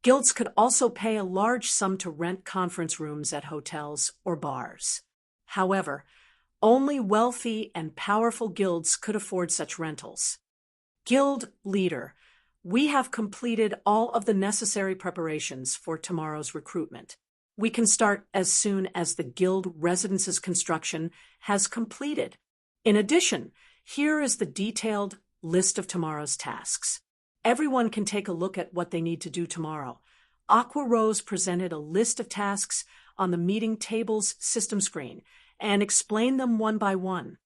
A: guilds could also pay a large sum to rent conference rooms at hotels or bars. However, only wealthy and powerful guilds could afford such rentals. Guild leader, we have completed all of the necessary preparations for tomorrow's recruitment. We can start as soon as the guild residence's construction has completed. In addition, here is the detailed list of tomorrow's tasks. Everyone can take a look at what they need to do tomorrow. Aqua Rose presented a list of tasks on the meeting table's system screen and explained them one by one.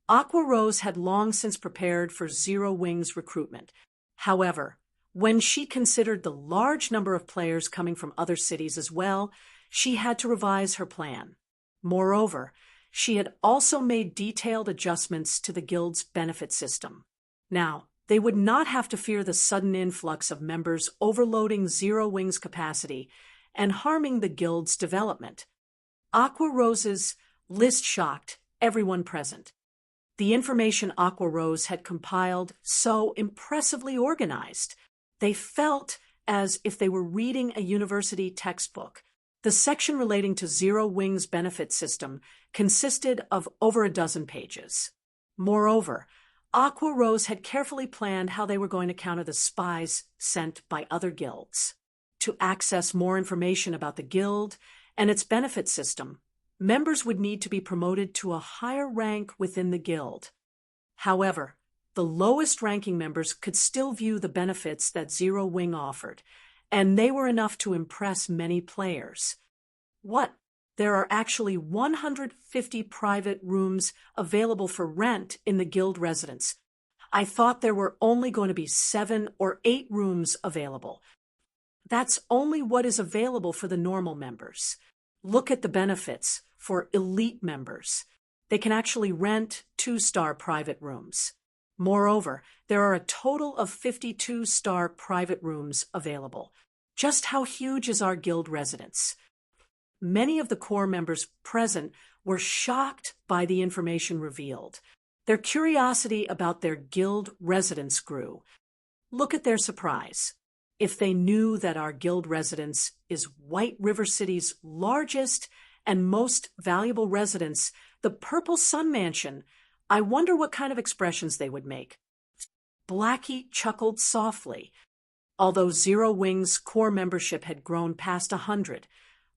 A: Aqua Rose had long since prepared for Zero Wing's recruitment. However, when she considered the large number of players coming from other cities as well, she had to revise her plan. Moreover, she had also made detailed adjustments to the guild's benefit system. Now, they would not have to fear the sudden influx of members overloading Zero Wing's capacity and harming the guild's development. Aqua Rose's list shocked everyone present. The information Aqua Rose had compiled so impressively organized, they felt as if they were reading a university textbook. The section relating to Zero Wing's benefit system consisted of over a dozen pages. Moreover, Aqua Rose had carefully planned how they were going to counter the spies sent by other guilds. To access more information about the guild and its benefit system, members would need to be promoted to a higher rank within the guild. However, the lowest ranking members could still view the benefits that Zero Wing offered, and they were enough to impress many players. What? There are actually 150 private rooms available for rent in the guild residence. I thought there were only going to be 7 or 8 rooms available. That's only what is available for the normal members. Look at the benefits for elite members. They can actually rent 2-star private rooms. Moreover, there are a total of 52-star private rooms available. Just how huge is our guild residence? Many of the core members present were shocked by the information revealed. Their curiosity about their guild residence grew. Look at their surprise. If they knew that our guild residence is White River City's largest and most valuable residence, the Purple Sun Mansion, I wonder what kind of expressions they would make. Blackie chuckled softly. Although Zero Wing's core membership had grown past 100,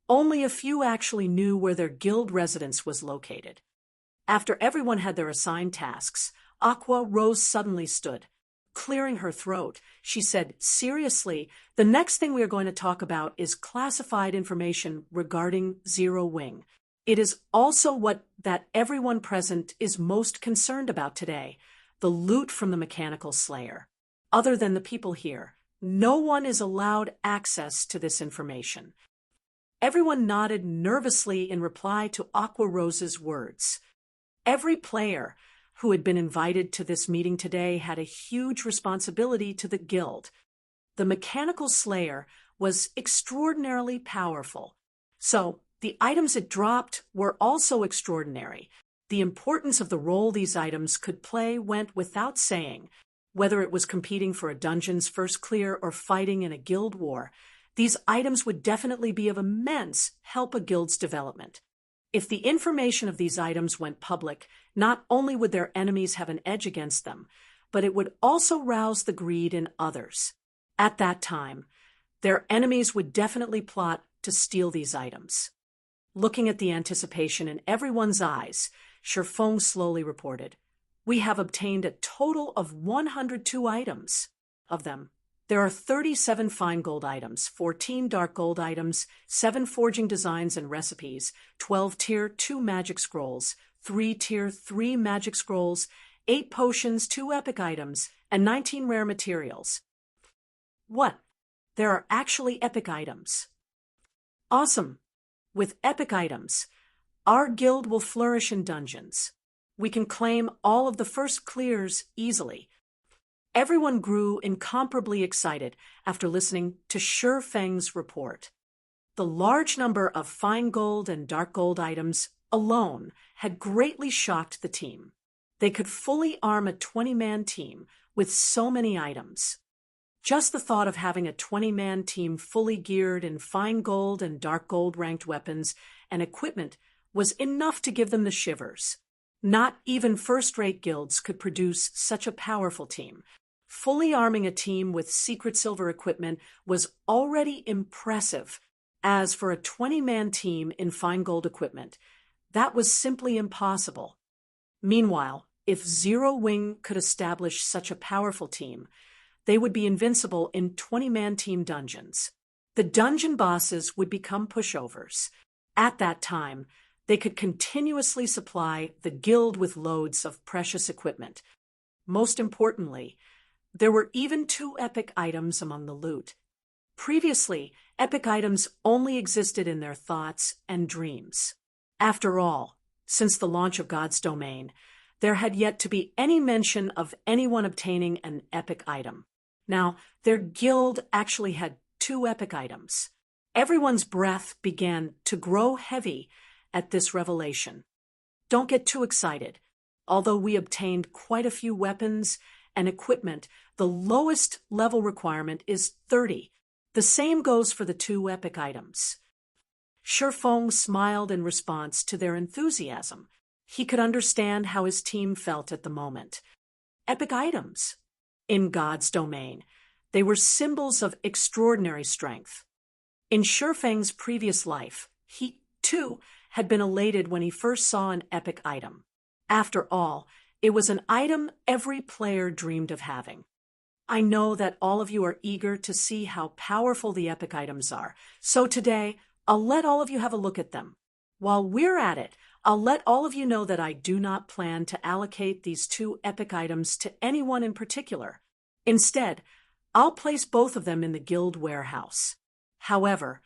A: only a few actually knew where their guild residence was located. After everyone had their assigned tasks, Aqua Rose suddenly stood. Clearing her throat, she said, "Seriously, the next thing we are going to talk about is classified information regarding Zero Wing. It is also what that everyone present is most concerned about today, the loot from the Mechanical Slayer. Other than the people here, no one is allowed access to this information." Everyone nodded nervously in reply to Aqua Rose's words. Every player who had been invited to this meeting today had a huge responsibility to the guild. The Mechanical Slayer was extraordinarily powerful, so the items it dropped were also extraordinary. The importance of the role these items could play went without saying. Whether it was competing for a dungeon's first clear or fighting in a guild war, these items would definitely be of immense help a guild's development. If the information of these items went public, not only would their enemies have an edge against them, but it would also rouse the greed in others. At that time, their enemies would definitely plot to steal these items. Looking at the anticipation in everyone's eyes, Shifeng slowly reported, "We have obtained a total of 102 items. Of them, there are 37 fine gold items, 14 dark gold items, 7 forging designs and recipes, 12 tier 2 magic scrolls, 3 tier 3 magic scrolls, 8 potions, 2 epic items, and 19 rare materials." What? There are actually epic items. Awesome. With epic items, our guild will flourish in dungeons. We can claim all of the first clears easily. Everyone grew incomparably excited after listening to Shifeng's report. The large number of fine gold and dark gold items alone had greatly shocked the team. They could fully arm a 20-man team with so many items. Just the thought of having a 20-man team fully geared in fine gold and dark gold ranked weapons and equipment was enough to give them the shivers. Not even first-rate guilds could produce such a powerful team. Fully arming a team with secret silver equipment was already impressive. As for a 20-man team in fine gold equipment, that was simply impossible. Meanwhile, if Zero Wing could establish such a powerful team, they would be invincible in 20-man team dungeons. The dungeon bosses would become pushovers. At that time, they could continuously supply the guild with loads of precious equipment. Most importantly, there were even 2 epic items among the loot. Previously, epic items only existed in their thoughts and dreams. After all, since the launch of God's Domain, there had yet to be any mention of anyone obtaining an epic item. Now, their guild actually had 2 epic items. Everyone's breath began to grow heavy at this revelation. Don't get too excited. Although we obtained quite a few weapons and equipment, the lowest level requirement is 30. The same goes for the 2 epic items. Shifeng smiled in response to their enthusiasm. He could understand how his team felt at the moment. Epic items. In God's Domain, they were symbols of extraordinary strength. In Shifeng's previous life, he, too, had been elated when he first saw an epic item. After all, it was an item every player dreamed of having. I know that all of you are eager to see how powerful the epic items are, so today I'll let all of you have a look at them. While we're at it, I'll let all of you know that I do not plan to allocate these 2 epic items to anyone in particular. Instead, I'll place both of them in the guild warehouse. However,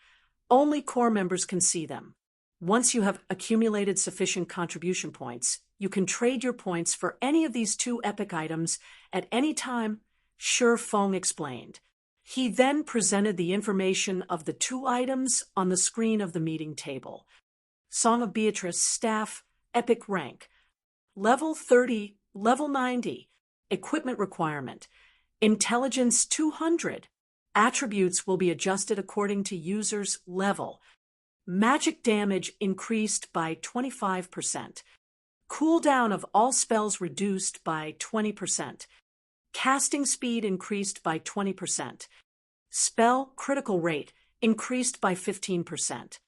A: only core members can see them. Once you have accumulated sufficient contribution points, you can trade your points for any of these 2 epic items at any time, Shifeng explained. He then presented the information of the 2 items on the screen of the meeting table. Song of Beatrice, staff, epic rank. Level 30, level 90. Equipment requirement. Intelligence 200. Attributes will be adjusted according to user's level. Magic damage increased by 25%. Cooldown of all spells reduced by 20%. Casting speed increased by 20%. Spell critical rate increased by 15%.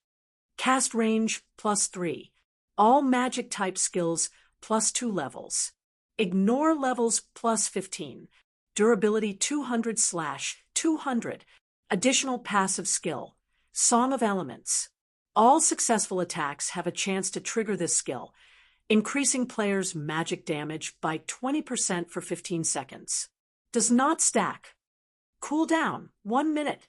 A: Cast range +3. All magic type skills +2 levels. Ignore levels +15. Durability 200/200. Additional passive skill. Song of Elements. All successful attacks have a chance to trigger this skill, increasing players' magic damage by 20% for 15 seconds. Does not stack. Cooldown 1 minute.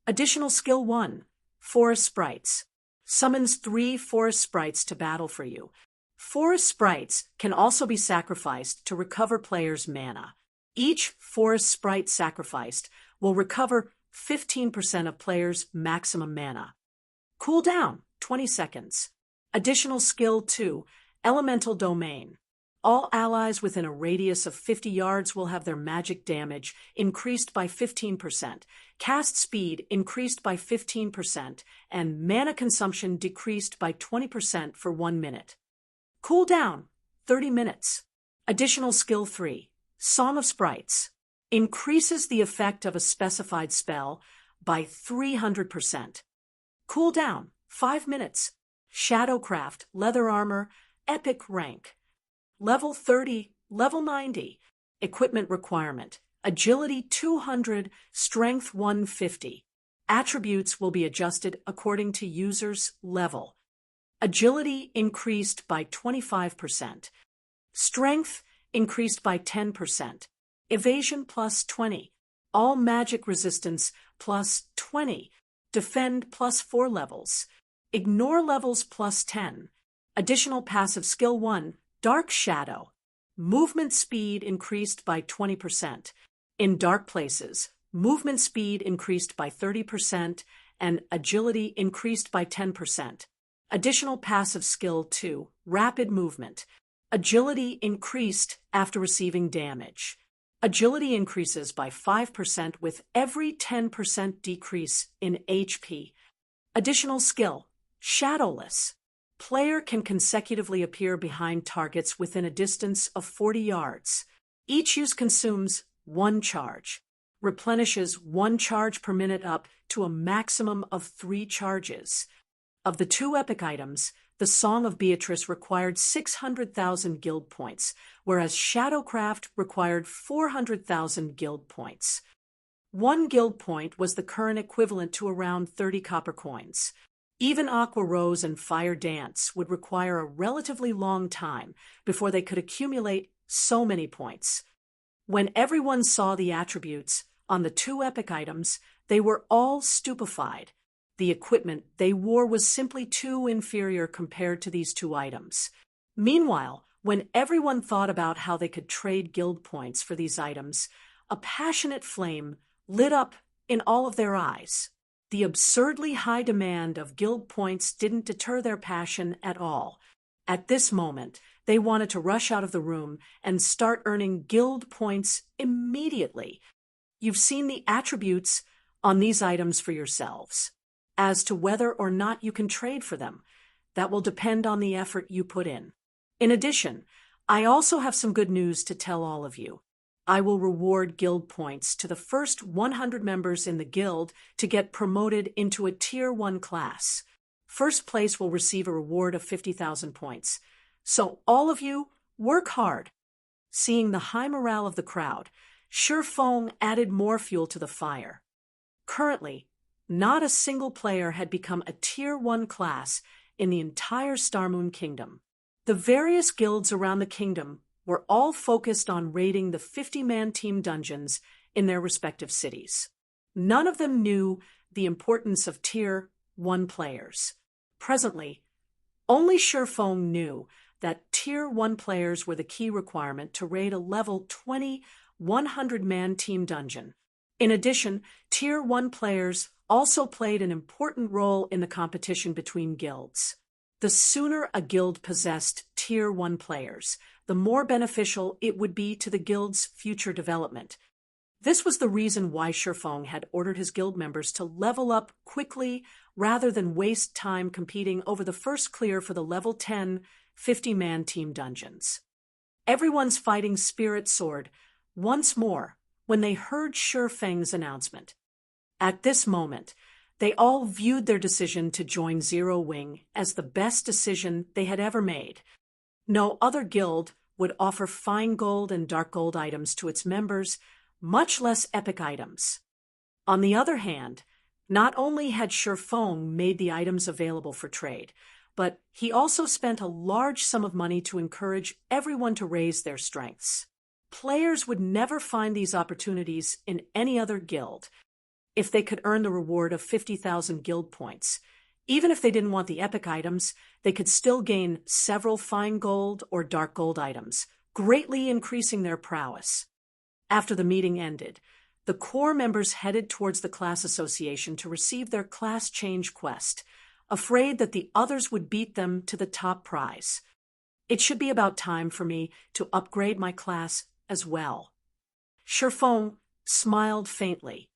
A: Additional skill 1. Forest Sprites. Summons 3 forest sprites to battle for you. Forest sprites can also be sacrificed to recover players' mana. Each forest sprite sacrificed will recover 15% of players' maximum mana. Cooldown 20 seconds. Additional skill 2. Elemental Domain. All allies within a radius of 50 yards will have their magic damage increased by 15%, cast speed increased by 15%, and mana consumption decreased by 20% for 1 minute. Cooldown 30 minutes. Additional skill 3. Song of Sprites. Increases the effect of a specified spell by 300%. Cooldown 5 minutes. Shadowcraft, Leather Armor, Epic Rank. Level 30, Level 90. Equipment requirement. Agility 200, Strength 150. Attributes will be adjusted according to user's level. Agility increased by 25%. Strength increased by 10%. Evasion +20. All magic resistance +20. Defend +4 levels. Ignore levels +10. Additional passive skill 1. Dark Shadow. Movement speed increased by 20%. In dark places, movement speed increased by 30% and agility increased by 10%. Additional passive skill 2. Rapid Movement. Agility increased after receiving damage. Agility increases by 5% with every 10% decrease in HP. Additional skill. Shadowless. Player can consecutively appear behind targets within a distance of 40 yards. Each use consumes 1 charge, replenishes 1 charge per minute up to a maximum of 3 charges. Of the 2 epic items, the Song of Beatrice required 600,000 guild points, whereas Shadowcraft required 400,000 guild points. 1 guild point was the current equivalent to around 30 copper coins. Even Aqua Rose and Fire Dance would require a relatively long time before they could accumulate so many points. When everyone saw the attributes on the 2 epic items, they were all stupefied. The equipment they wore was simply too inferior compared to these 2 items. Meanwhile, when everyone thought about how they could trade guild points for these items, a passionate flame lit up in all of their eyes. The absurdly high demand of guild points didn't deter their passion at all. At this moment, they wanted to rush out of the room and start earning guild points immediately. You've seen the attributes on these items for yourselves. As to whether or not you can trade for them, that will depend on the effort you put in. In addition, I also have some good news to tell all of you. I will reward guild points to the first 100 members in the guild to get promoted into a Tier 1 class. First place will receive a reward of 50,000 points. So all of you, work hard. Seeing the high morale of the crowd, Shurfong added more fuel to the fire. Currently, not a single player had become a Tier 1 class in the entire Starmoon Kingdom. The various guilds around the kingdom were all focused on raiding the 50-man team dungeons in their respective cities. None of them knew the importance of Tier 1 players. Presently, only Shurfong knew that Tier 1 players were the key requirement to raid a level 20 100-man team dungeon. In addition, Tier 1 players also played an important role in the competition between guilds. The sooner a guild possessed Tier 1 players, the more beneficial it would be to the guild's future development. This was the reason why Shurfong had ordered his guild members to level up quickly rather than waste time competing over the first clear for the level 10 50-man team dungeons. Everyone's fighting spirit soared once more when they heard Shurfeng's announcement. At this moment, they all viewed their decision to join Zero Wing as the best decision they had ever made. No other guild would offer fine gold and dark gold items to its members, much less epic items. On the other hand, not only had Shurfeng made the items available for trade, but he also spent a large sum of money to encourage everyone to raise their strengths. Players would never find these opportunities in any other guild. If they could earn the reward of 50,000 guild points, even if they didn't want the epic items, they could still gain several fine gold or dark gold items, greatly increasing their prowess. After the meeting ended, the core members headed towards the class association to receive their class change quest, afraid that the others would beat them to the top prize. It should be about time for me to upgrade my class as well. Shurfeng smiled faintly.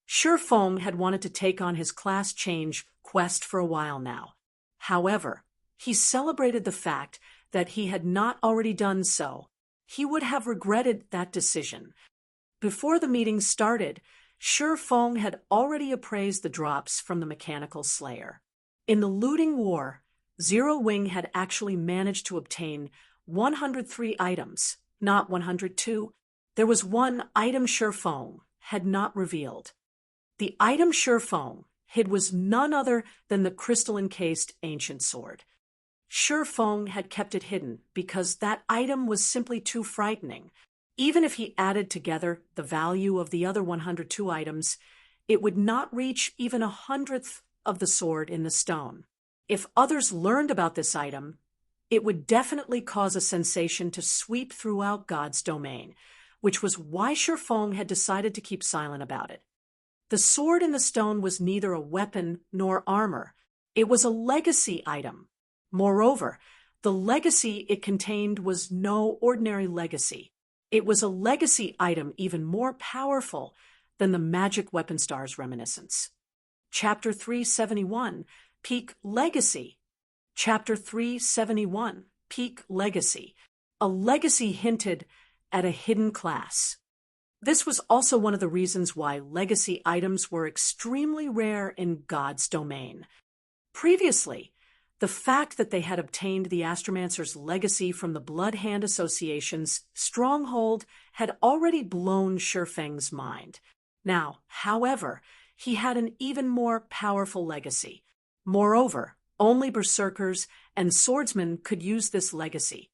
A: Shurfeng had wanted to take on his class change quest for a while now. However, he celebrated the fact that he had not already done so. He would have regretted that decision. Before the meeting started, Shurfeng had already appraised the drops from the Mechanical Slayer. In the looting war, Zero Wing had actually managed to obtain 103 items, not 102. There was one item Shurfeng had not revealed. The item Shurfeng hid was none other than the crystal-encased ancient sword. Shurfeng had kept it hidden because that item was simply too frightening. Even if he added together the value of the other 102 items, it would not reach even 1/100th of the sword in the stone. If others learned about this item, it would definitely cause a sensation to sweep throughout God's domain, which was why Shurfeng had decided to keep silent about it. The sword in the stone was neither a weapon nor armor. It was a legacy item. Moreover, the legacy it contained was no ordinary legacy. It was a legacy item even more powerful than the magic weapon star's reminiscence. Chapter 371, Peak Legacy. Chapter 371, Peak Legacy. A legacy hinted at a hidden class. This was also one of the reasons why legacy items were extremely rare in God's domain. Previously, the fact that they had obtained the Astromancer's legacy from the Blood Hand Association's stronghold had already blown Shurfeng's mind. Now, however, he had an even more powerful legacy. Moreover, only berserkers and swordsmen could use this legacy.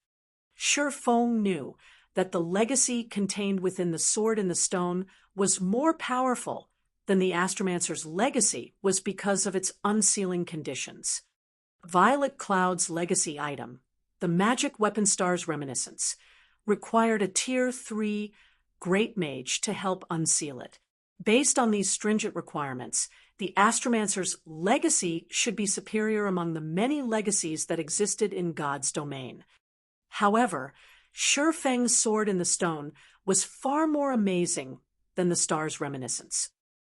A: Shurfeng knew that the legacy contained within the sword in the stone was more powerful than the Astromancer's legacy was because of its unsealing conditions. Violet Cloud's legacy item, the magic weapon star's reminiscence, required a Tier 3 Great Mage to help unseal it. Based on these stringent requirements, the Astromancer's legacy should be superior among the many legacies that existed in God's domain. However, Shurfeng's sword in the stone was far more amazing than the star's reminiscence.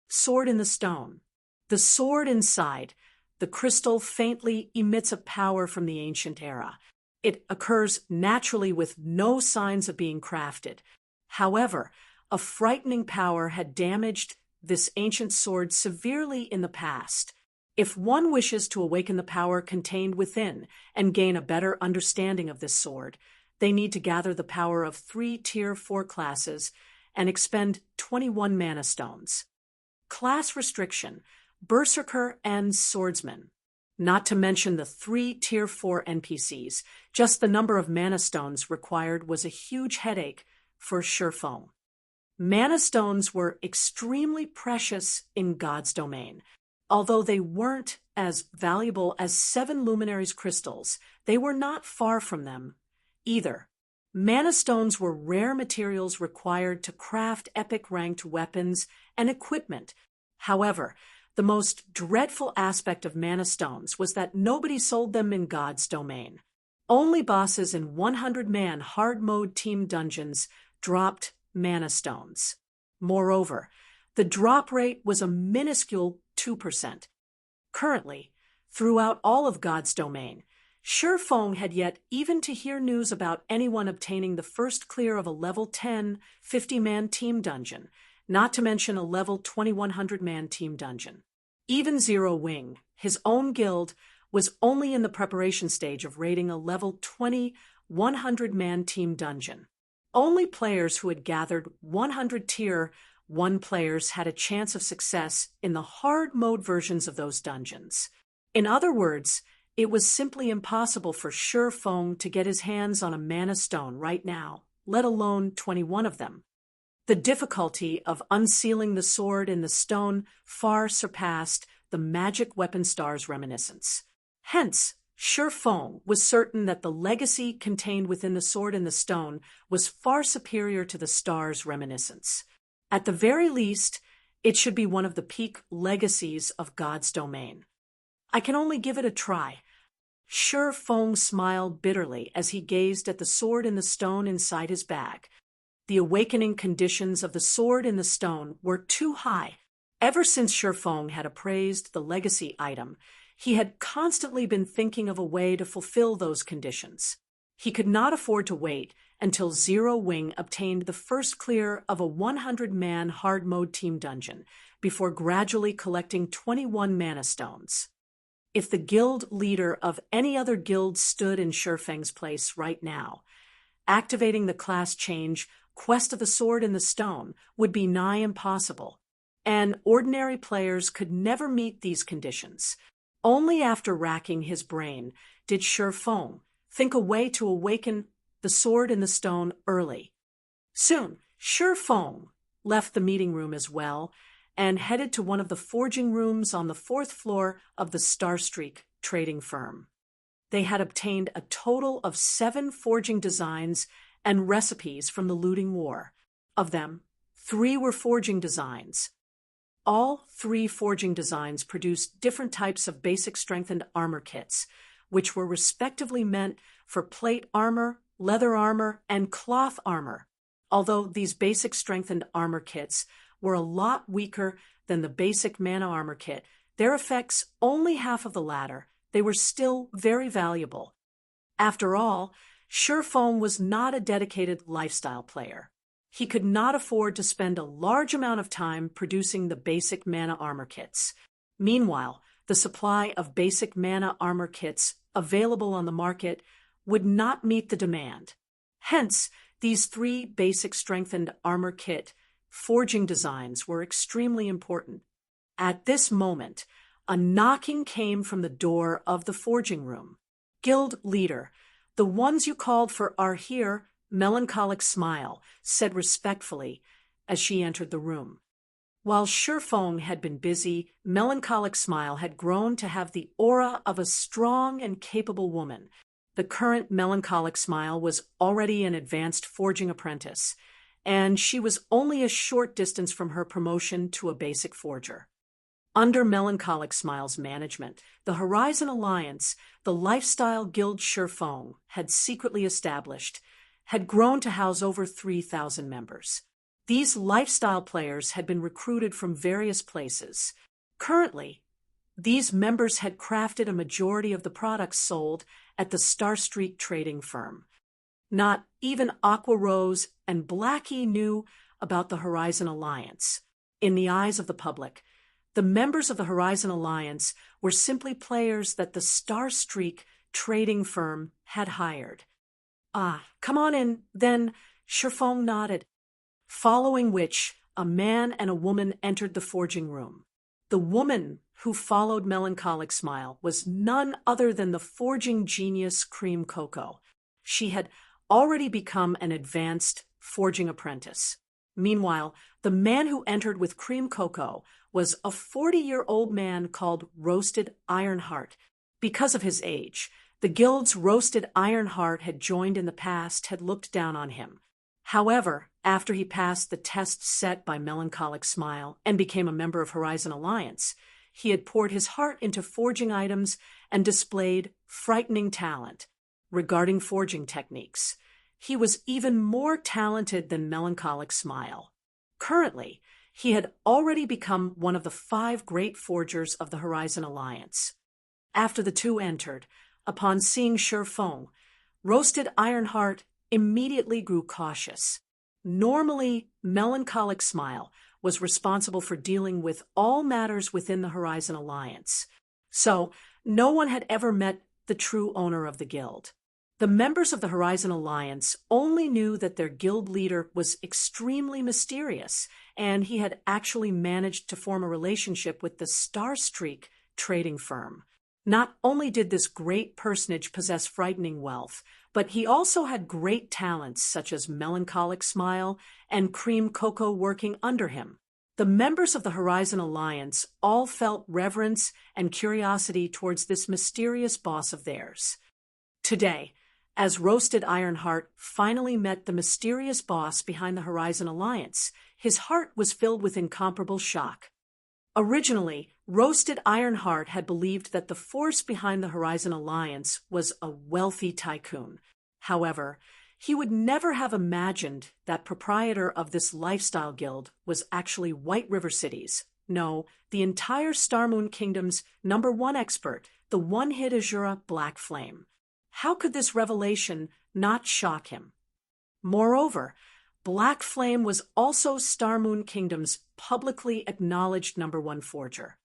A: Sword in the stone. The sword inside, the crystal faintly emits a power from the ancient era. It occurs naturally with no signs of being crafted. However, a frightening power had damaged this ancient sword severely in the past. If one wishes to awaken the power contained within and gain a better understanding of this sword, they need to gather the power of 3 Tier 4 classes and expend 21 mana stones. Class restriction, Berserker and Swordsman. Not to mention the 3 Tier 4 NPCs, just the number of mana stones required was a huge headache for Shurfeng. Mana stones were extremely precious in God's domain. Although they weren't as valuable as 7 Luminaries crystals, they were not far from them either. Mana stones were rare materials required to craft epic-ranked weapons and equipment. However, the most dreadful aspect of mana stones was that nobody sold them in God's domain. Only bosses in 100-man hard-mode team dungeons dropped mana stones. Moreover, the drop rate was a minuscule 2%. Currently, throughout all of God's domain, Shurfeng had yet even to hear news about anyone obtaining the first clear of a level 10, 50-man team dungeon, not to mention a level 2100-man team dungeon. Even Zero Wing, his own guild, was only in the preparation stage of raiding a level 20 100-man team dungeon. Only players who had gathered 100 Tier 1 players had a chance of success in the hard mode versions of those dungeons. In other words, it was simply impossible for Shi Feng to get his hands on a mana stone right now, let alone 21 of them. The difficulty of unsealing the sword in the stone far surpassed the magic weapon star's reminiscence. Hence, Shi Feng was certain that the legacy contained within the sword in the stone was far superior to the star's reminiscence. At the very least, it should be one of the peak legacies of God's domain. I can only give it a try. Shi Feng smiled bitterly as he gazed at the sword in the stone inside his bag. The awakening conditions of the sword in the stone were too high. Ever since Shi Feng had appraised the legacy item, he had constantly been thinking of a way to fulfill those conditions. He could not afford to wait until Zero Wing obtained the first clear of a 100-man hard mode team dungeon before gradually collecting 21 mana stones. If the guild leader of any other guild stood in Shi Feng's place right now, activating the class change Quest of the Sword in the Stone would be nigh impossible, and ordinary players could never meet these conditions. Only after racking his brain did Shi Feng think a way to awaken the sword in the stone early. Soon, Shi Feng left the meeting room as well and headed to one of the forging rooms on the 4th floor of the Starstreak trading firm. They had obtained a total of 7 forging designs and recipes from the looting war. Of them, 3 were forging designs. All 3 forging designs produced different types of basic strengthened armor kits, which were respectively meant for plate armor, leather armor, and cloth armor. Although these basic strengthened armor kits were a lot weaker than the basic mana armor kit, their effects only half of the latter, they were still very valuable. After all, Shi Feng was not a dedicated lifestyle player. He could not afford to spend a large amount of time producing the basic mana armor kits. Meanwhile, the supply of basic mana armor kits available on the market would not meet the demand. Hence, these 3 basic strengthened armor kit forging designs were extremely important. At this moment, a knocking came from the door of the forging room. Guild leader, the ones you called for are here, Melancholic Smile said respectfully as she entered the room. While Shi Feng had been busy, Melancholic Smile had grown to have the aura of a strong and capable woman. The current Melancholic Smile was already an advanced forging apprentice, and she was only a short distance from her promotion to a basic forger. Under Melancholic Smile's management, the Horizon Alliance, the lifestyle guild Shi Feng had secretly established, had grown to house over 3,000 members. These lifestyle players had been recruited from various places. Currently, these members had crafted a majority of the products sold at the Starstreak trading firm. Not even Aqua Rose and Blackie knew about the Horizon Alliance. In the eyes of the public, the members of the Horizon Alliance were simply players that the Starstreak trading firm had hired. "Ah, come on in, then," Shi Feng nodded, following which a man and a woman entered the forging room. The woman who followed Melancholic Smile was none other than the forging genius Cream Cocoa. She had already become an advanced forging apprentice. Meanwhile, the man who entered with Cream Cocoa was a 40-year-old man called Roasted Ironheart. Because of his age, the guild's Roasted Ironheart had joined in the past had looked down on him. However, after he passed the test set by Melancholic Smile and became a member of Horizon Alliance, he had poured his heart into forging items and displayed frightening talent. Regarding forging techniques, he was even more talented than Melancholic Smile. Currently, he had already become one of the 5 great forgers of the Horizon Alliance. After the two entered, upon seeing Shi Feng, Roasted Ironheart immediately grew cautious. Normally, Melancholic Smile was responsible for dealing with all matters within the Horizon Alliance. So, no one had ever met the true owner of the guild. The members of the Horizon Alliance only knew that their guild leader was extremely mysterious, and he had actually managed to form a relationship with the Starstreak trading firm. Not only did this great personage possess frightening wealth, but he also had great talents such as Melancholic Smile and Cream Cocoa working under him. The members of the Horizon Alliance all felt reverence and curiosity towards this mysterious boss of theirs. Today, as Roasted Ironheart finally met the mysterious boss behind the Horizon Alliance, his heart was filled with incomparable shock. Originally, Roasted Ironheart had believed that the force behind the Horizon Alliance was a wealthy tycoon. However, he would never have imagined that proprietor of this lifestyle guild was actually White River City's, no, the entire Starmoon Kingdom's #1 expert, the one-hit Azura Black Flame. How could this revelation not shock him? Moreover, Black Flame was also Starmoon Kingdom's publicly acknowledged #1 forger.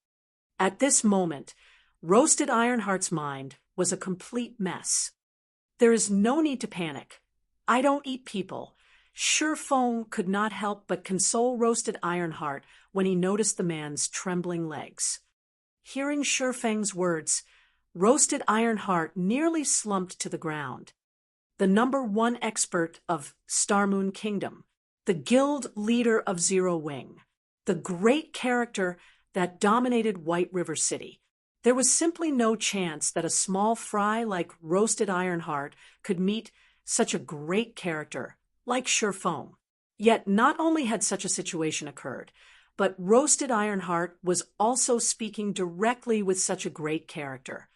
A: At this moment, Roasted Ironheart's mind was a complete mess. There is no need to panic. I don't eat people. Shurfeng could not help but console Roasted Ironheart when he noticed the man's trembling legs. Hearing Shurfeng's words, Roasted Ironheart nearly slumped to the ground. The #1 expert of Starmoon Kingdom, the guild leader of Zero Wing, the great character that dominated White River City. There was simply no chance that a small fry like Roasted Ironheart could meet such a great character like Shurfeng. Yet not only had such a situation occurred, but Roasted Ironheart was also speaking directly with such a great character.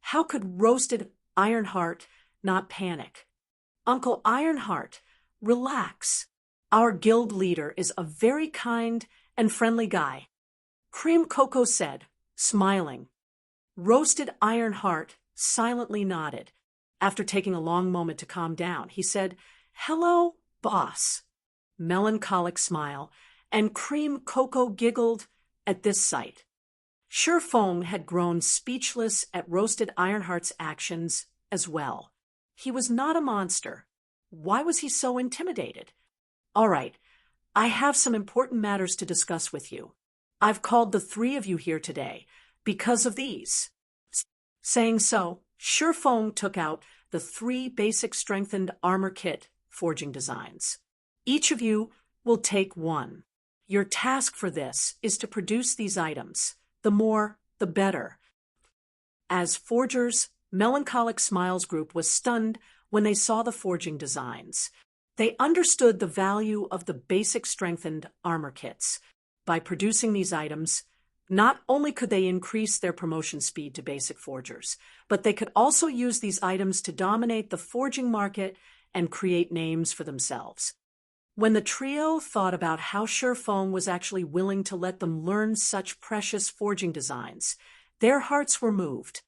A: How could Roasted Ironheart not panic? Uncle Ironheart, relax. Our guild leader is a very kind and friendly guy, Cream Cocoa said, smiling. Roasted Ironheart silently nodded. After taking a long moment to calm down, he said, "Hello, boss." Melancholic Smile and Cream Cocoa giggled at this sight. Shurfeng had grown speechless at Roasted Ironheart's actions as well. He was not a monster. Why was he so intimidated? All right, I have some important matters to discuss with you. I've called the three of you here today because of these. Saying so, Shurfeng took out the 3 basic strengthened armor kit forging designs. Each of you will take one. Your task for this is to produce these items. The more, the better. As forgers, Melancholic Smiles group was stunned when they saw the forging designs. They understood the value of the basic strengthened armor kits. By producing these items, not only could they increase their promotion speed to basic forgers, but they could also use these items to dominate the forging market and create names for themselves. When the trio thought about how Shurfeng was actually willing to let them learn such precious forging designs, their hearts were moved.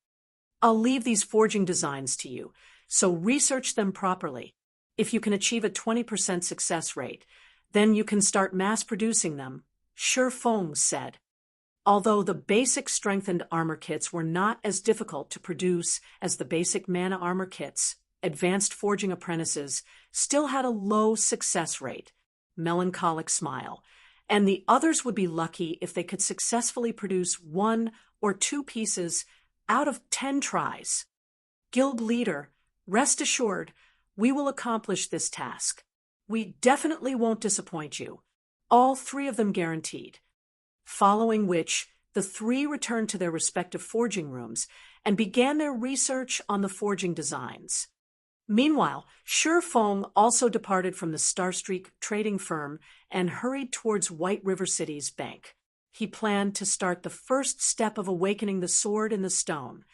A: I'll leave these forging designs to you, so research them properly. If you can achieve a 20% success rate, then you can start mass-producing them, Shurfeng said. Although the basic strengthened armor kits were not as difficult to produce as the basic mana armor kits, advanced forging apprentices still had a low success rate, Melancholic Smile, and the others would be lucky if they could successfully produce 1 or 2 pieces out of 10 tries. Guild leader, rest assured, we will accomplish this task. We definitely won't disappoint you. All 3 of them guaranteed. Following which, the 3 returned to their respective forging rooms and began their research on the forging designs. Meanwhile, Shurfeng also departed from the Starstreak trading firm and hurried towards White River City's bank. He planned to start the first step of awakening the sword in the stone,